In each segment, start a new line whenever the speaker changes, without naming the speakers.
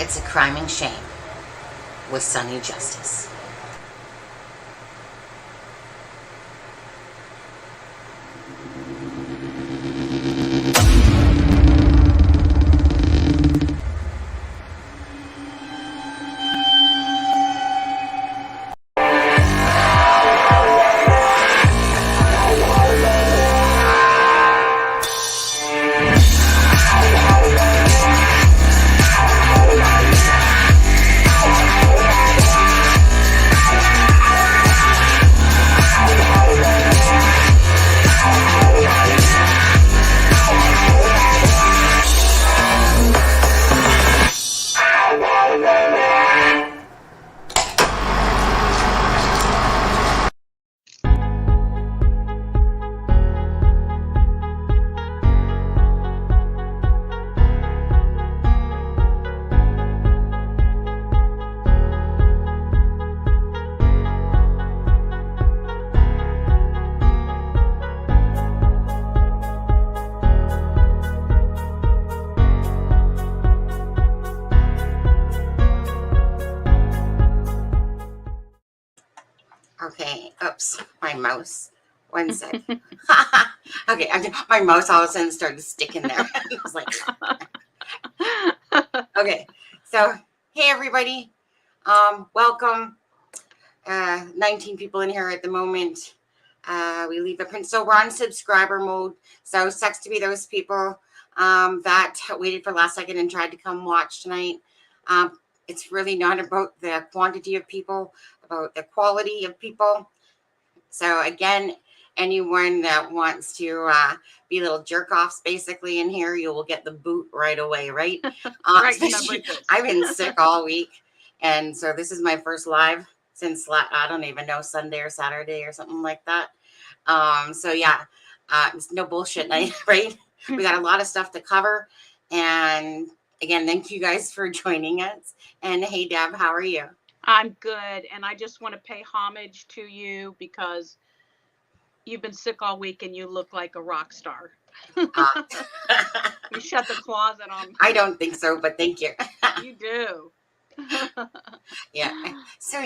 It's a Crime and Shame with Sunny Justice. Okay, oops, my mouse. One sec. Okay, my mouse all of a sudden started sticking there. I was like, okay, so hey everybody, welcome. 19 people in here at the moment. We leave a print, so we're on subscriber mode. So sucks to be those people that waited for last second and tried to come watch tonight. It's really not about the quantity of people, about the quality of people. So again, anyone that wants to be little jerk-offs basically in here, you will get the boot right away, right?
Right,
I've been sick all week, and so this is my first live since, I don't even know, Sunday or Saturday or something like that. So yeah, it's no bullshit night, right? We got a lot of stuff to cover, and again, thank you guys for joining us. And hey, Deb, how are you?
I'm good, and I just want to pay homage to you because you've been sick all week and you look like a rock star. You shut the closet on.
I don't think so, but thank you.
You do.
Yeah. So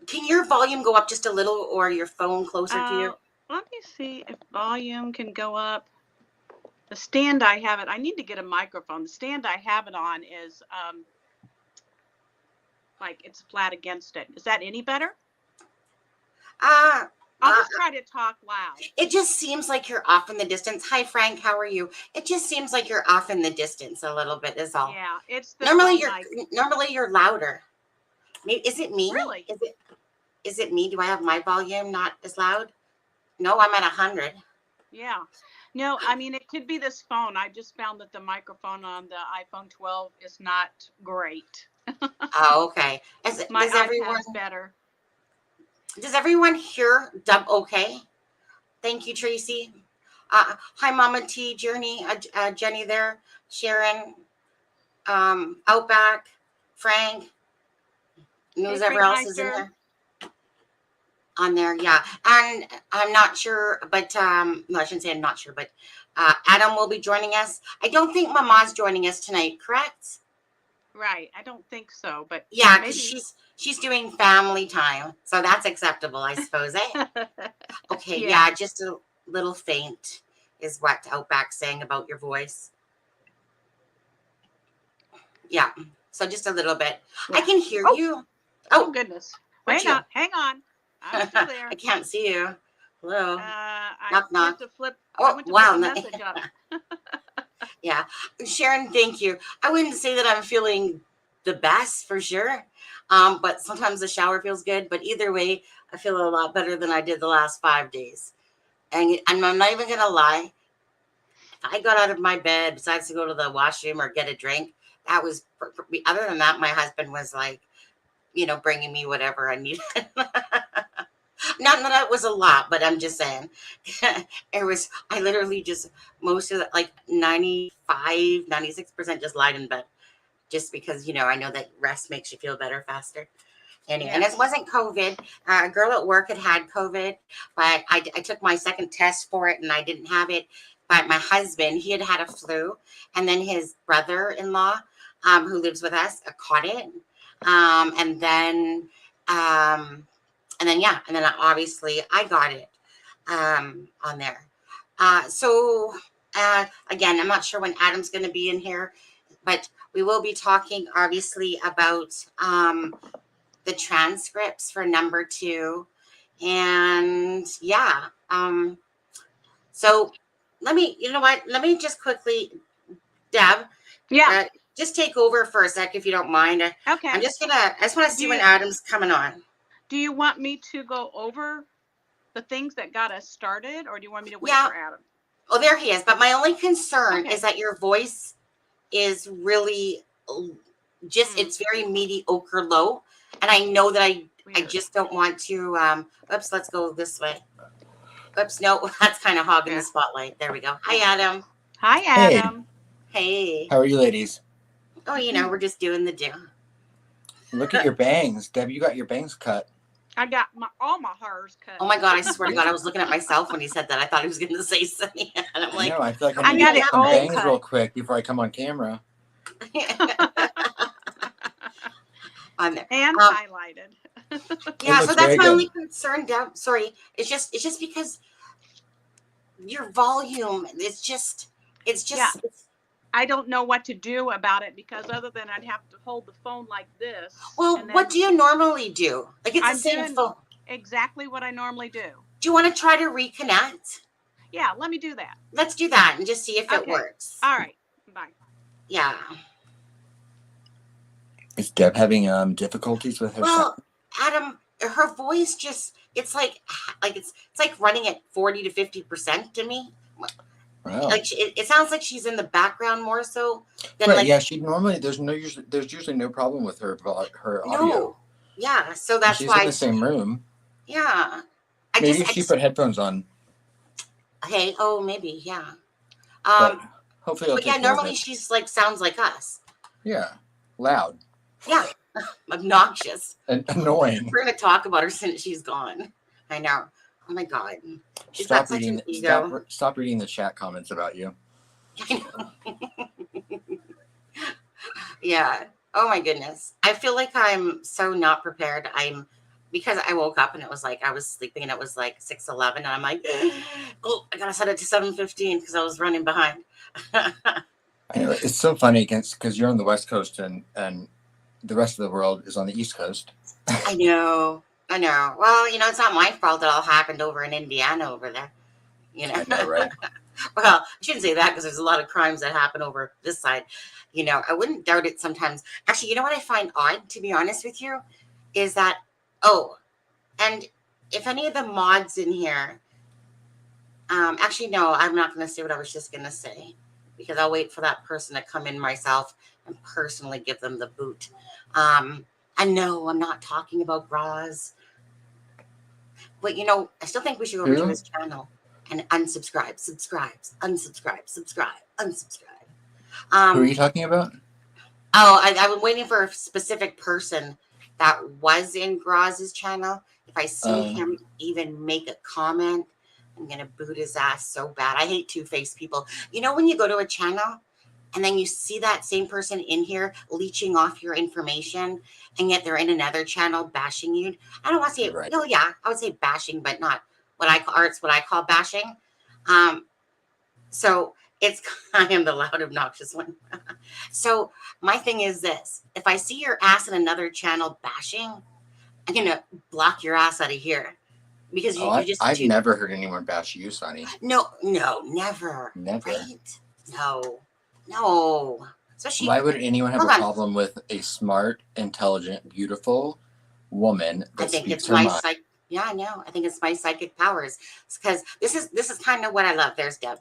can your volume go up just a little, or your phone closer to you?
Let me see if volume can go up. The stand I have it, I need to get a microphone. The stand I have it on is like it's flat against it. Is that any better? I'll just try to talk loud.
It just seems like you're off in the distance. Hi, Frank. How are you? It just seems like you're off in the distance a little bit. Is all.
Yeah, it's the
normally you're louder. Is it me?
Really?
Is it me? Do I have my volume not as loud? No, I'm at 100.
Yeah. No, I mean, it could be this phone. I just found that the microphone on the iPhone 12 is not great.
Oh, okay.
My iPad's better.
Does everyone hear Dub okay? Thank you, Tracy. Hi, Mama T, Journey, Jenny there, Sharon, Outback, Frank, knows everyone else is in there. On there, yeah. And I'm not sure, but no, I shouldn't say I'm not sure, but Adam will be joining us. I don't think Mama's joining us tonight, correct?
Right. I don't think so, but
yeah, because she's doing family time, so that's acceptable, I suppose. Okay, yeah, just a little faint is what Outback's saying about your voice. Yeah, so just a little bit. Yeah. I can hear you.
Oh goodness! Hang on. I'm still there.
I can't see you. Hello.
I went to flip.
Oh, wow.
The message up.
Yeah, Sharon, thank you. I wouldn't say that I'm feeling the best for sure, but sometimes the shower feels good. But either way, I feel a lot better than I did the last 5 days. And I'm not even gonna lie. If I got out of my bed, besides to go to the washroom or get a drink, that was. Other than that, my husband was like, bringing me whatever I needed. Not that it was a lot, but I'm just saying I literally just most of it, like 95, 96% just lied in bed just because, I know that rest makes you feel better faster. Anyway, and it wasn't COVID. A girl at work had COVID, but I took my second test for it and I didn't have it. but my husband, he had had a flu, and then his brother-in-law, who lives with us, caught it, and then yeah, and then obviously I got it on there. So again, I'm not sure when Adam's going to be in here, but we will be talking obviously about the transcripts for number 2, and yeah. So let me, you know what? Let me just quickly, Deb.
Yeah.
Just take over for a sec if you don't mind.
Okay.
I just want to see when Adam's coming on.
Do you want me to go over the things that got us started, or do you want me to wait for Adam?
Oh, there he is. But my only concern is that your voice is really just, it's very mediocre low. And I know that I just don't want to, oops, let's go this way. Oops, no, that's kind of hogging the spotlight. There we go. Hi, Adam.
Hi, Adam.
Hey.
How are you ladies?
Oh, you know, we're just doing the do.
Look at your bangs. Deb, you got your bangs cut.
I got all my hairs cut.
Oh my God, I swear to God, I was looking at myself when he said that. I thought he was going to say something. And I'm like,
no, I feel like I
got
to
it
some
all
bangs
cut
real quick before I come on camera.
On there.
And highlighted.
Yeah, so that's my only concern, Deb. Sorry. It's just because your volume, it's just
I don't know what to do about it, because other than I'd have to hold the phone like this.
Well, what do you normally do? Like, it's the same phone.
Exactly what I normally do.
Do you want to try to reconnect?
Yeah, let me do that.
Let's do that and just see if it works.
All right. Bye.
Yeah.
Is Deb having difficulties with her?
Well, Adam, her voice just, it's like it's like running at 40 to 50% to me.
Wow.
Like it sounds like she's in the background more so than
right,
like,
yeah, she normally there's usually no problem with her audio.
No. Yeah, so that's
she's
why
in the same room.
Yeah.
Maybe she put headphones on.
Hey, oh maybe, yeah.
But hopefully
but yeah, normally she's like sounds like us.
Yeah. Loud.
Yeah. Obnoxious.
And annoying.
We're gonna talk about her since she's gone. I know. Oh my God. She's
stop
got such
reading
an ego.
stop reading the chat comments about you.
Yeah. Oh my goodness. I feel like I'm so not prepared. Because I woke up and it was like I was sleeping and it was like 6:11 and I'm like, oh, I gotta set it to 7:15 because I was running behind.
I know, it's so funny because you're on the West Coast and the rest of the world is on the East Coast.
I know. Well, it's not my fault that all happened over in Indiana over there.
I know, right?
Well, I shouldn't say that because there's a lot of crimes that happen over this side. I wouldn't doubt it sometimes. Actually, you know what I find odd, to be honest with you, is that, and if any of the mods in here, actually, no, I'm not going to say what I was just going to say because I'll wait for that person to come in myself and personally give them the boot. I know I'm not talking about Graz, but I still think we should go over to his channel and unsubscribe.
Who are you talking about?
I was waiting for a specific person that was in Graz's channel. If I see him even make a comment, I'm gonna boot his ass so bad. I hate two-faced people. When you go to a channel and then you see that same person in here leeching off your information, and yet they're in another channel bashing you. I don't want to say,
right.
No, yeah, I would say bashing, but not what I call bashing. So I am the loud, obnoxious one. So my thing is this: if I see your ass in another channel bashing, I'm gonna block your ass out of here because
I've never heard anyone bash you, Sonny.
No, never. Right? No. Especially,
why would anyone have a problem with a smart, intelligent, beautiful woman that speaks her mind?
Yeah, I know. I think it's my psychic powers. Because this is kind of what I love. There's Deb.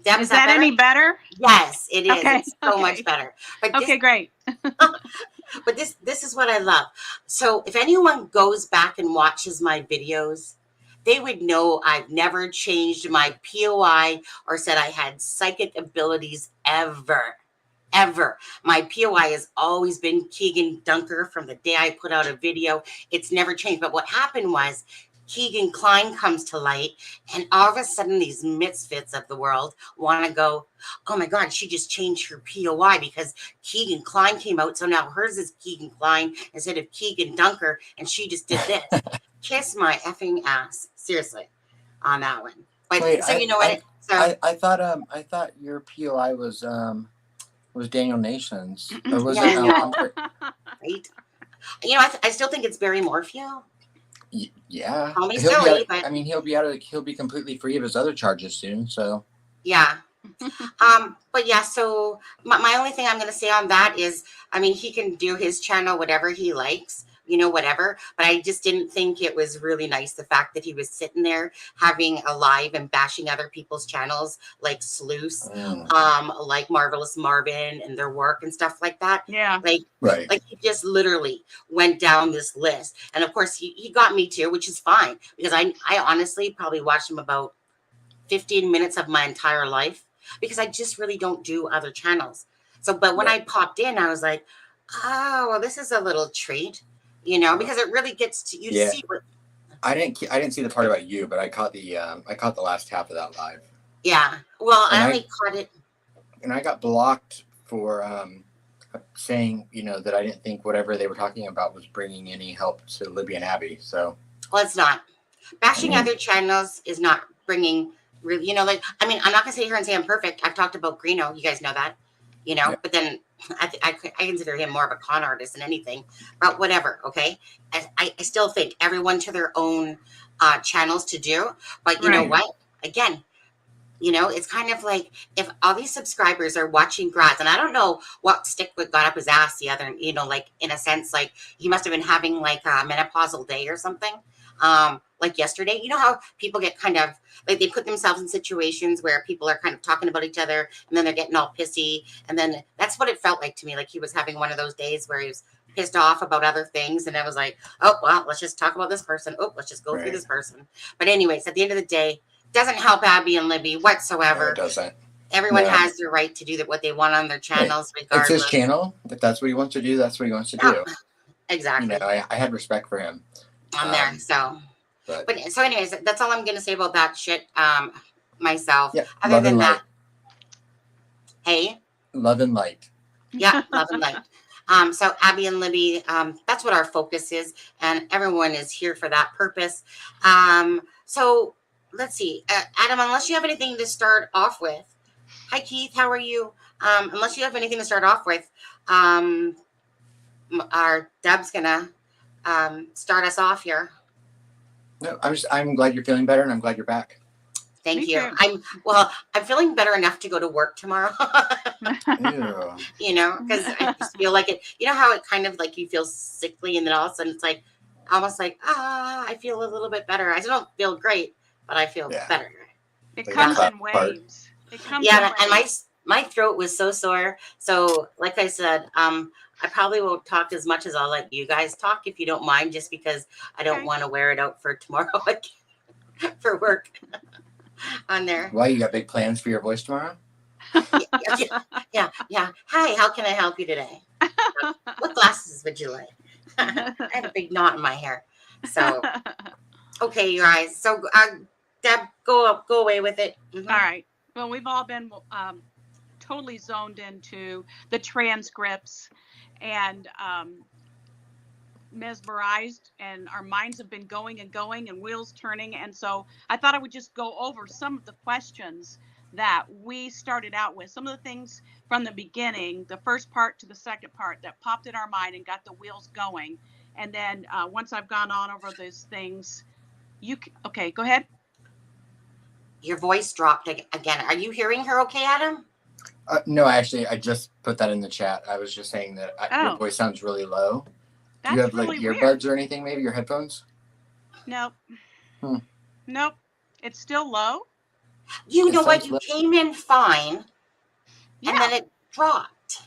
Deb,
is that any better?
Yes, it is.
Okay.
It's so much better. But
okay, great.
But this is what I love. So if anyone goes back and watches my videos, they would know I've never changed my POI or said I had psychic abilities ever. My POI has always been Keegan Dunker from the day I put out a video. It's never changed. But what happened was Keegan Klein comes to light, and all of a sudden these misfits of the world want to go, oh my God, she just changed her POI because Keegan Klein came out, so now hers is Keegan Klein instead of Keegan Dunker, and she just did this. Kiss my effing ass, seriously, on that one. But
Wait,
so you know what?
I thought your POI was Daniel Nations, or was
Yeah,
it?
I know, right? You know, I still think it's Barry Morphew.
Yeah,
Call me
he'll be
silly,
out,
but
I mean, he'll be completely free of his other charges soon. So
yeah. But yeah, so my only thing I'm going to say on that is, I mean, he can do his channel, whatever he likes, you know, whatever. But I just didn't think it was really nice, the fact that he was sitting there having a live and bashing other people's channels like Sluice, like Marvelous Marvin and their work and stuff like that.
Yeah.
right.
Like he just literally went down this list. And of course, he got me too, which is fine because I honestly probably watched him about 15 minutes of my entire life because I just really don't do other channels. So, but when I popped in, I was like, oh, well, this is a little treat, you know, because it really gets to you
Yeah.
see what.
I didn't see the part about you, but I caught the last half of that live.
Yeah. Well,
And
I only caught it.
And I got blocked for saying, you know, that I didn't think whatever they were talking about was bringing any help to Libby and Abby. So,
Well, it's not. Bashing other channels is not bringing really, you know, like, I mean, I'm not going to sit here and say I'm perfect. I've talked about Greeno. You guys know that, you know, but then I consider him more of a con artist than anything, but whatever. Okay. I still think everyone to their own channels to do, but you know what? Again, you know, it's kind of like if all these subscribers are watching Graz, and I don't know what Stickwood got up his ass the other, you know, like in a sense, like he must have been having like a menopausal day or something. Like yesterday, you know how people get kind of like they put themselves in situations where people are kind of talking about each other and then they're getting all pissy. And then that's what it felt like to me. Like he was having one of those days where he was pissed off about other things. And I was like, oh, well, let's just talk about this person. Oh, let's just go through this person. But anyways, at the end of the day, doesn't help Abby and Libby whatsoever.
No, it doesn't.
Everyone has the right to do what they want on their channels, regardless.
It's his channel. If that's what he wants to do, that's what he wants to do.
Exactly.
You know, I had respect for him
on there. So, but so anyways, that's all I'm going to say about that shit. Myself.
Yeah,
other than that, hey,
love and light.
Yeah, love and light. So Abby and Libby, that's what our focus is, and everyone is here for that purpose. So let's see, Adam, unless you have anything to start off with. Hi, Keith, how are you? Unless you have anything to start off with, our Deb's gonna start us off here.
No, I'm glad you're feeling better, and I'm glad you're back.
Thank you. I'm feeling better enough to go to work tomorrow. You know, because I just feel like it. You know how it kind of like you feel sickly, and then all of a sudden it's like almost like I feel a little bit better. I still don't feel great, but I feel better.
It comes in waves. It comes in waves.
And my throat was so sore. So like I said, I probably won't talk as much as I'll let you guys talk if you don't mind, just because I don't want to wear it out for tomorrow for work on there.
Why, you got big plans for your voice tomorrow?
Yeah. Hi, how can I help you today? What glasses would you like? I have a big knot in my hair. So, okay, you guys. So, Deb, go away with it. Mm-hmm.
All right. Well, we've all been totally zoned into the transcripts and mesmerized, and our minds have been going and wheels turning. And so I thought I would just go over some of the questions that we started out with, some of the things from the beginning, the first part to the second part that popped in our mind and got the wheels going. And then once I've gone on over those things, okay, go ahead.
Your voice dropped again. Are you hearing her okay, Adam?
No, actually, I just put that in the chat. I was just saying that your voice sounds really low. Do you have really like earbuds or anything, maybe your headphones?
Nope. Nope. It's still low.
You know what? You came in fine, and then it dropped.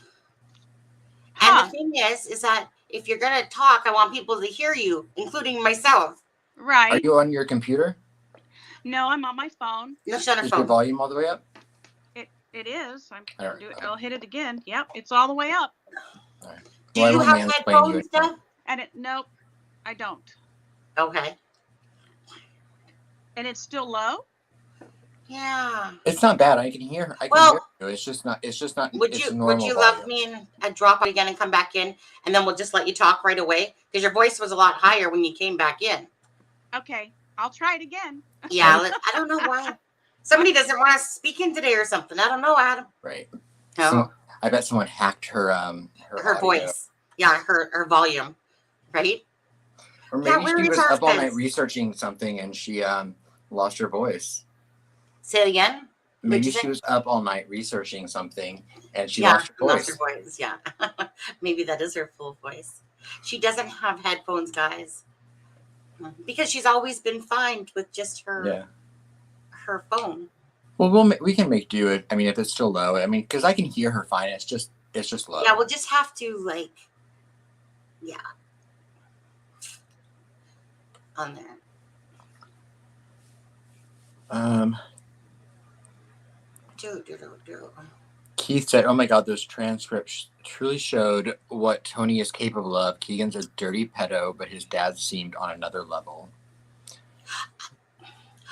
And the thing is that if you're going to talk, I want people to hear you, including myself.
Right.
Are you on your computer?
No, I'm on my phone.
No, shut
Is your volume all the way up?
It is. I'll hit it again. Yep, it's all the way up.
All right.
Do you have headphones, Deb?
Nope, I don't.
Okay.
And it's still low?
Yeah.
It's not bad. I can hear. I can
Well,
hear you. It's just not. It's just not.
Would
It's
you
a normal
love
volume.
me and I'd drop it again and come back in, and then we'll just let you talk right away? Because your voice was a lot higher when you came back in.
Okay, I'll try it again.
Yeah, I don't know why. Somebody doesn't want to speak in today or something. I don't know, Adam.
Right.
No.
I bet someone hacked her
Her
audio.
voice. Yeah, her volume. Right?
Or
Yeah,
maybe
where
she
is
was
our
up all night
fence?
researching something and she lost her voice.
Say it again.
Maybe she was up all night researching something and she
Yeah,
lost her
lost
voice.
her voice. Yeah. Maybe that is her full voice. She doesn't have headphones, guys. Because she's always been fine with just her phone.
Well, we can make do it. I mean, if it's still low. I mean, because I can hear her fine. It's just low.
Yeah, we'll just have to on there.
Keith said, "Oh my God, those transcripts truly showed what Tony is capable of. Keegan's a dirty pedo, but his dad seemed on another level."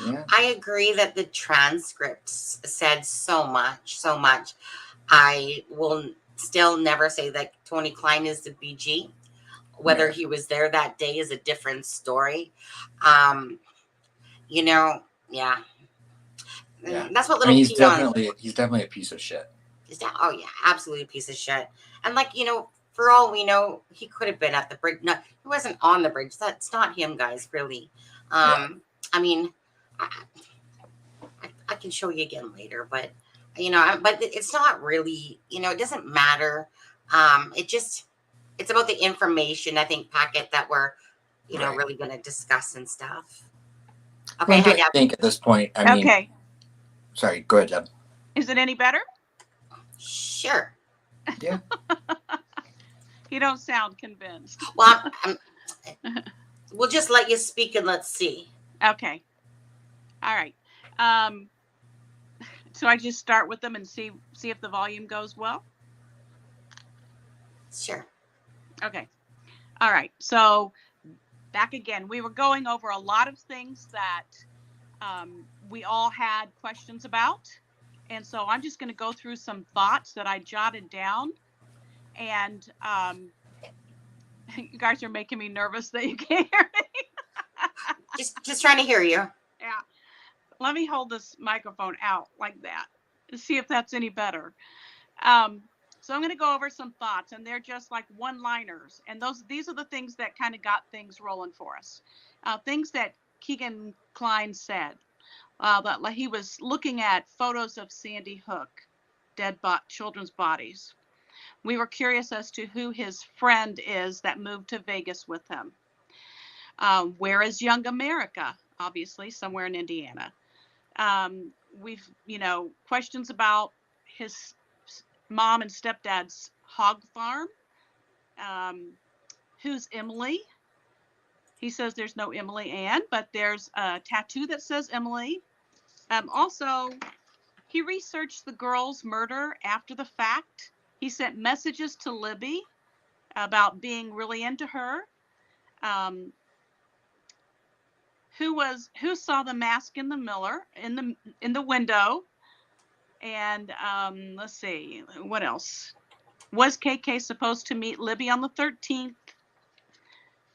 Yeah,
I agree that the transcripts said so much, so much. I will still never say that Tony Klein is the BG. Whether he was there that day is a different story. Yeah. That's what
I
little
mean,
Peon
he's definitely a piece of shit.
Oh yeah, absolutely a piece of shit. And for all we know, he could have been at the bridge. No, he wasn't on the bridge. That's not him, guys. Really. I mean, I can show you again later, but but it's not really. It doesn't matter. It's about the information, I think, packet that we're really going to discuss and stuff. Okay,
I think at this point, I mean,
okay.
Sorry, go ahead, Deb.
Is it any better?
Sure.
Yeah.
You don't sound convinced.
Well, we'll just let you speak and let's see.
Okay. All right. So I just start with them and see if the volume goes well?
Sure.
Okay. All right. So back again, we were going over a lot of things that we all had questions about. And so I'm just going to go through some thoughts that I jotted down. And you guys are making me nervous that you can't hear me.
just trying to hear you.
Yeah. Let me hold this microphone out like that to see if that's any better. So I'm going to go over some thoughts, and they're just like one-liners. And these are the things that kind of got things rolling for us. Things that Keegan Klein said. That he was looking at photos of Sandy Hook, dead children's bodies. We were curious as to who his friend is that moved to Vegas with him. Where is Young America? Obviously, somewhere in Indiana. We've, questions about his mom and stepdad's hog farm. Who's Emily? He says there's no Emily Ann, but there's a tattoo that says Emily. Also, he researched the girl's murder after the fact. He sent messages to Libby about being really into her. Who saw the mask in the mirror in the window? And let's see, what else? Was KK supposed to meet Libby on the 13th?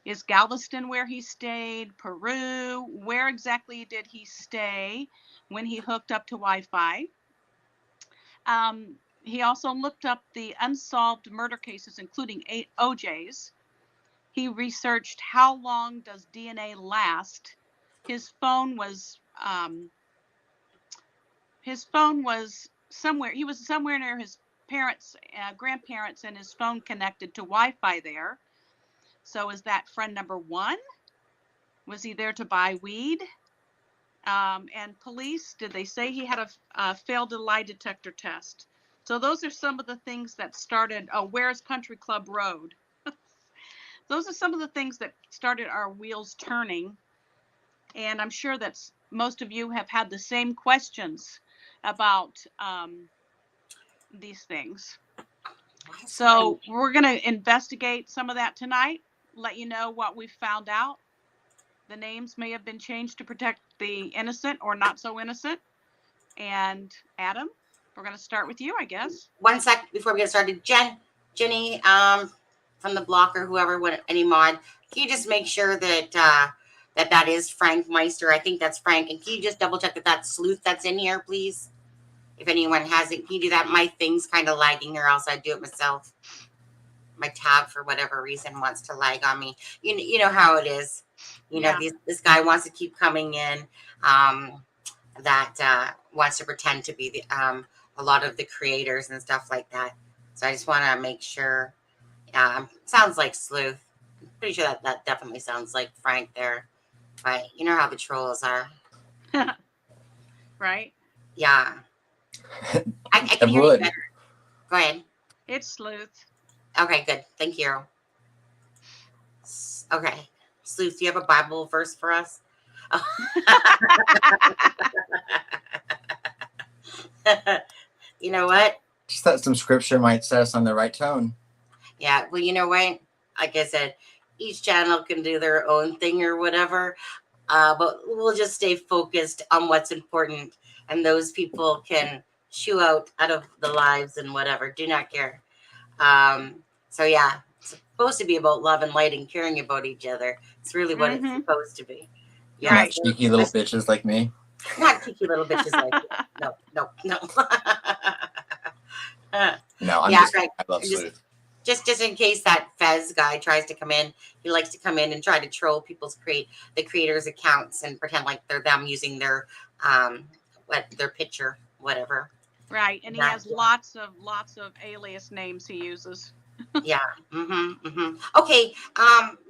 Is Galveston where he stayed? Peru? Where exactly did he stay when he hooked up to Wi-Fi? He also looked up the unsolved murder cases, including 8 OJs. He researched how long does DNA last. His phone was somewhere. He was somewhere near his parents, grandparents, and his phone connected to Wi-Fi there. So is that friend number 1? Was he there to buy weed? And police, did they say he had a failed lie detector test? So those are some of the things that started. Oh, where's Country Club Road? Those are some of the things that started our wheels turning. And I'm sure that most of you have had the same questions about these things. So we're going to investigate some of that tonight, let you know what we found out. the names may have been changed to protect the innocent or not so innocent. And Adam, we're going to start with you, I guess.
1 sec before we get started. Jenny, from the block or whoever, any mod, can you just make sure that that is Frank Meister? I think that's Frank. And can you just double check that that's Sleuth that's in here, please? If anyone hasn't, can you do that? My thing's kind of lagging, or else I'd do it myself. My tab, for whatever reason, wants to lag on me. You know how it is. You know, this guy wants to keep coming in. That wants to pretend to be the a lot of the creators and stuff like that. So I just want to make sure. Sounds like Sleuth. I'm pretty sure that definitely sounds like Frank there. But you know how the trolls are.
Right?
Yeah. I can hear you better. Go ahead.
It's Sleuth.
Okay, good. Thank you. Okay. Sleuth, do you have a Bible verse for us? You know what?
Just thought some scripture might set us on the right tone.
Yeah, well, you know what? Like I said, each channel can do their own thing or whatever, but we'll just stay focused on what's important, and those people can shoo out of the lives and whatever. Do not care. So yeah, it's supposed to be about love and light and caring about each other. It's really what it's supposed to be.
Yeah, right. Cheeky little bitches like me.
Not cheeky little bitches like you. No.
No, I'm just right. I love Sleuth.
Just in case that Fez guy tries to come in, he likes to come in and try to troll people's the creators' accounts and pretend like they're them using their their picture, whatever.
Right, and he has lots of alias names he uses.
Yeah. Okay.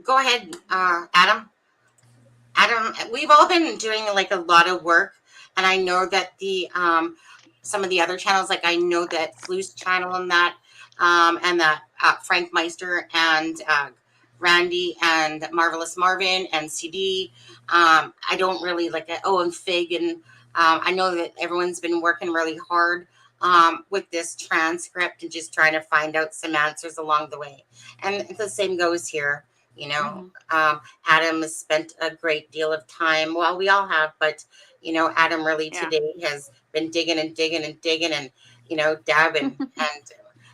Go ahead, Adam. Adam, we've all been doing like a lot of work, and I know that the some of the other channels, like I know that Flu's channel and that Frank Meister and Randy and Marvelous Marvin and CD. I don't really like it. Oh, and Fig, and I know that everyone's been working really hard with this transcript and just trying to find out some answers along the way. And the same goes here. You know, Adam has spent a great deal of time. Well, we all have, but you know, Adam really today has been digging and you know, Deb and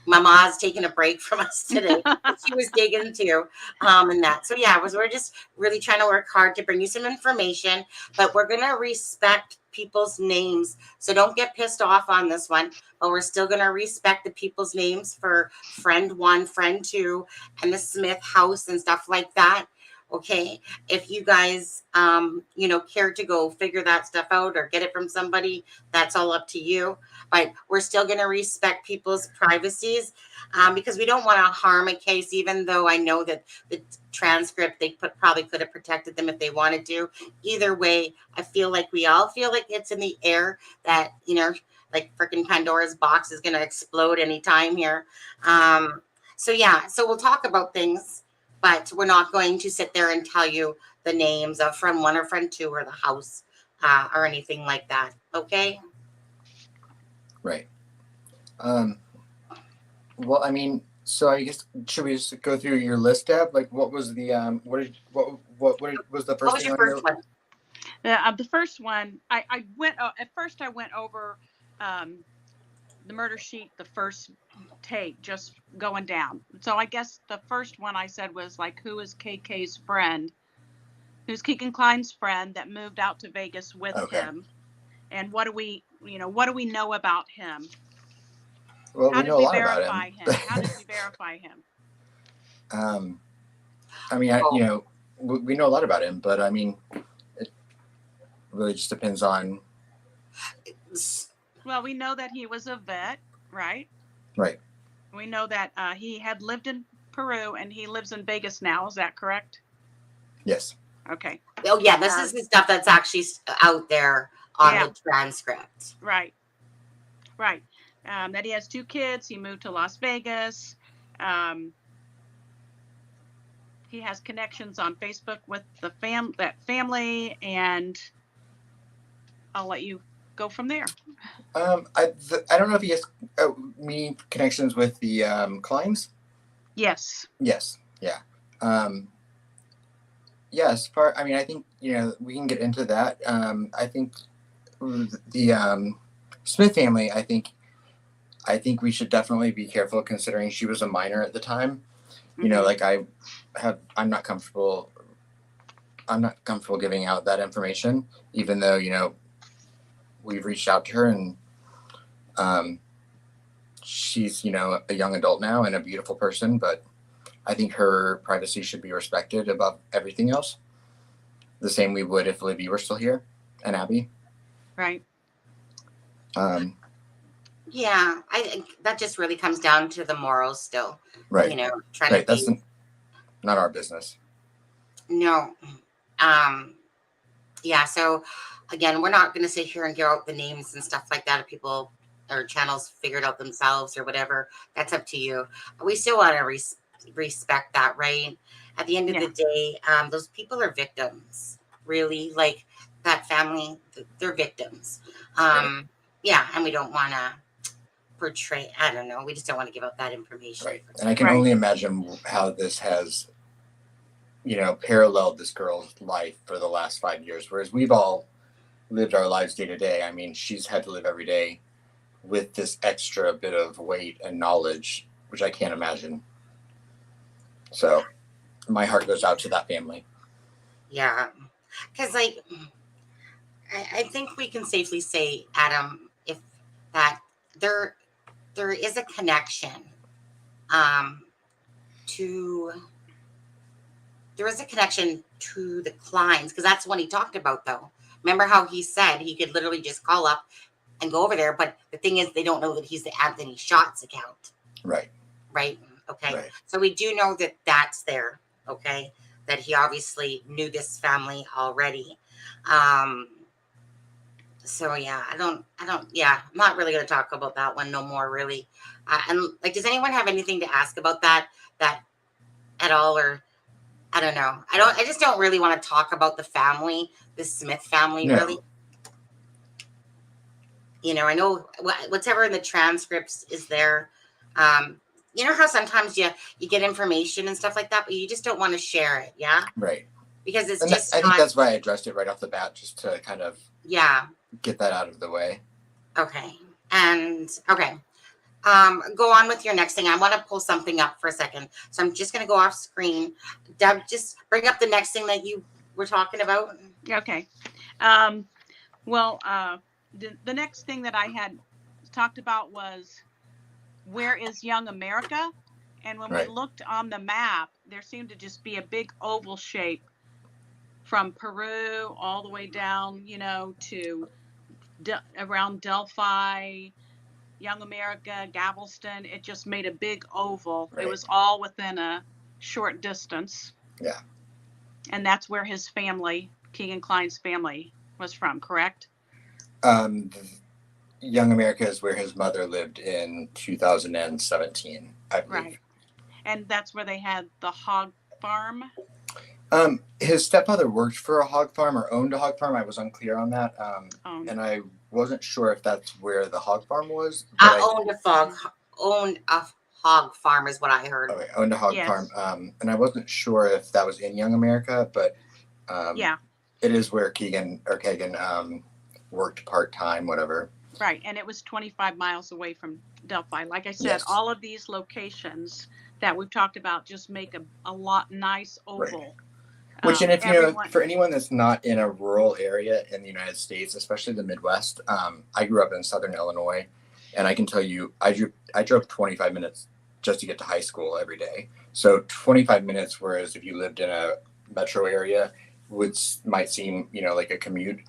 Mama's taking a break from us today. She was digging too, and that. So yeah, we're just really trying to work hard to bring you some information, but we're gonna respect people's names. So don't get pissed off on this one, but we're still gonna respect the people's names for friend 1, friend 2, and the Smith house and stuff like that. Okay, if you guys, you know, care to go figure that stuff out or get it from somebody, that's all up to you. But we're still going to respect people's privacies because we don't want to harm a case, even though I know that the transcript, they probably could have protected them if they wanted to. Either way, I feel like we all feel like it's in the air that, you know, like freaking Pandora's box is going to explode anytime here. So yeah, so we'll talk about things. But we're not going to sit there and tell you the names of friend 1 or friend 2 or the house or anything like that. Okay?
Right. Well, I mean, so I guess should we just go through your list, Deb? Like, what was the what was the first? What was your first one?
The first one, I went at first. I went over the murder sheet, the first take, just going down. So I guess the first one I said was like, who is KK's friend? Who's Keegan Klein's friend that moved out to Vegas with him? And what do we know about him?
Well, we know a lot about him.
How did we verify him?
I mean, you know, we know a lot about him, but I mean, it really just depends on.
Well, we know that he was a vet, right?
Right.
We know that he had lived in Peru and he lives in Vegas now. Is that correct?
Yes.
Okay.
Oh, yeah. This is the stuff that's actually out there on the transcript.
Right. Right. That he has 2 kids. He moved to Las Vegas. He has connections on Facebook with that family, and I'll let you go from there.
I don't know if he has connections with the Kleins.
Yes.
Yes. Yeah. Yes, I mean, I think, we can get into that. I think the Smith family, I think we should definitely be careful considering she was a minor at the time.
Mhm.
Like I'm not comfortable. I'm not comfortable giving out that information, even though, we've reached out to her and um, she's, a young adult now and a beautiful person, but I think her privacy should be respected above everything else. The same we would if Libby were still here and Abby.
Right.
Um,
Yeah, I think that just really comes down to the morals still.
right.
Trying to
Right.
be
That's not our business.
no. Um, yeah, so again, we're not going to sit here and give out the names and stuff like that if people or channels figure it out themselves or whatever. That's up to you. We still want to respect that, right? At the end of
Yeah.
the day, those people are victims, really. Like that family, they're victims. Um, yeah, and we don't want to portray, I don't know, we just don't want to give out that information.
Right. And I can
Right.
only imagine how this has, paralleled this girl's life for the last 5 years, whereas we've all lived our lives day to day. I mean, she's had to live every day with this extra bit of weight and knowledge, which I can't imagine. So my heart goes out to that family.
Yeah, because like I think we can safely say, Adam, if that there there is a connection um, to there is a connection to the Kleins because that's what he talked about though. Remember how he said he could literally just call up and go over there, but the thing is they don't know that he's the Anthony Shots account.
Right.
Right. Okay.
Right.
So we do know that that's there. Okay. That he obviously knew this family already. Um, so yeah, yeah, I'm not really going to talk about that one no more, really. And like, does anyone have anything to ask about that at all? Or I don't know. I just don't really want to talk about the family, the Smith family,
No.
really. I know whatever in the transcripts is there. You know how sometimes you get information and stuff like that, but you just don't want to share it, yeah?
Right.
Because it's
And
just
I think
not,
that's why I addressed it right off the bat, just to kind of
yeah.
get that out of the way.
Okay. And okay. Go on with your next thing. I want to pull something up for a second. So I'm just going to go off screen. Deb, just bring up the next thing that you were talking about.
Okay. Well, the next thing that I had talked about was where is Young America? And when
Right.
we looked on the map, there seemed to just be a big oval shape from Peru all the way down, to around Delphi, Young America, Galveston. It just made a big oval.
Right.
It was all within a short distance.
Yeah.
And that's where his family, Kegan Klein's family, was from, correct?
Young America is where his mother lived in 2017, I believe.
Right. And that's where they had the hog farm.
His stepfather worked for a hog farm or owned a hog farm. I was unclear on that. And I wasn't sure if that's where the hog farm was.
Owned a hog farm is what I heard.
Okay, owned a hog farm. And I wasn't sure if that was in Young America, but
yeah,
it is where Kagan worked part-time, whatever.
Right. And it was 25 miles away from Delphi. Like I said,
Yes.
all of these locations that we've talked about just make a lot nice oval.
Right. Which, and if
everyone,
for anyone that's not in a rural area in the United States, especially the Midwest, I grew up in Southern Illinois, and I can tell you, I drove 25 minutes just to get to high school every day. So 25 minutes, whereas if you lived in a metro area, might seem, like a commute.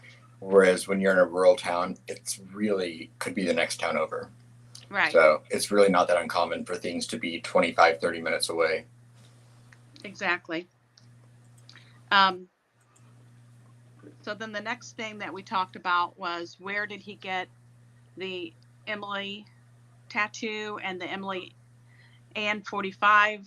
Whereas when you're in a rural town, it's really could be the next town over.
Right.
So it's really not that uncommon for things to be 25, 30 minutes away.
Exactly. So then the next thing that we talked about was where did he get the Emily tattoo and the Emily Ann 45?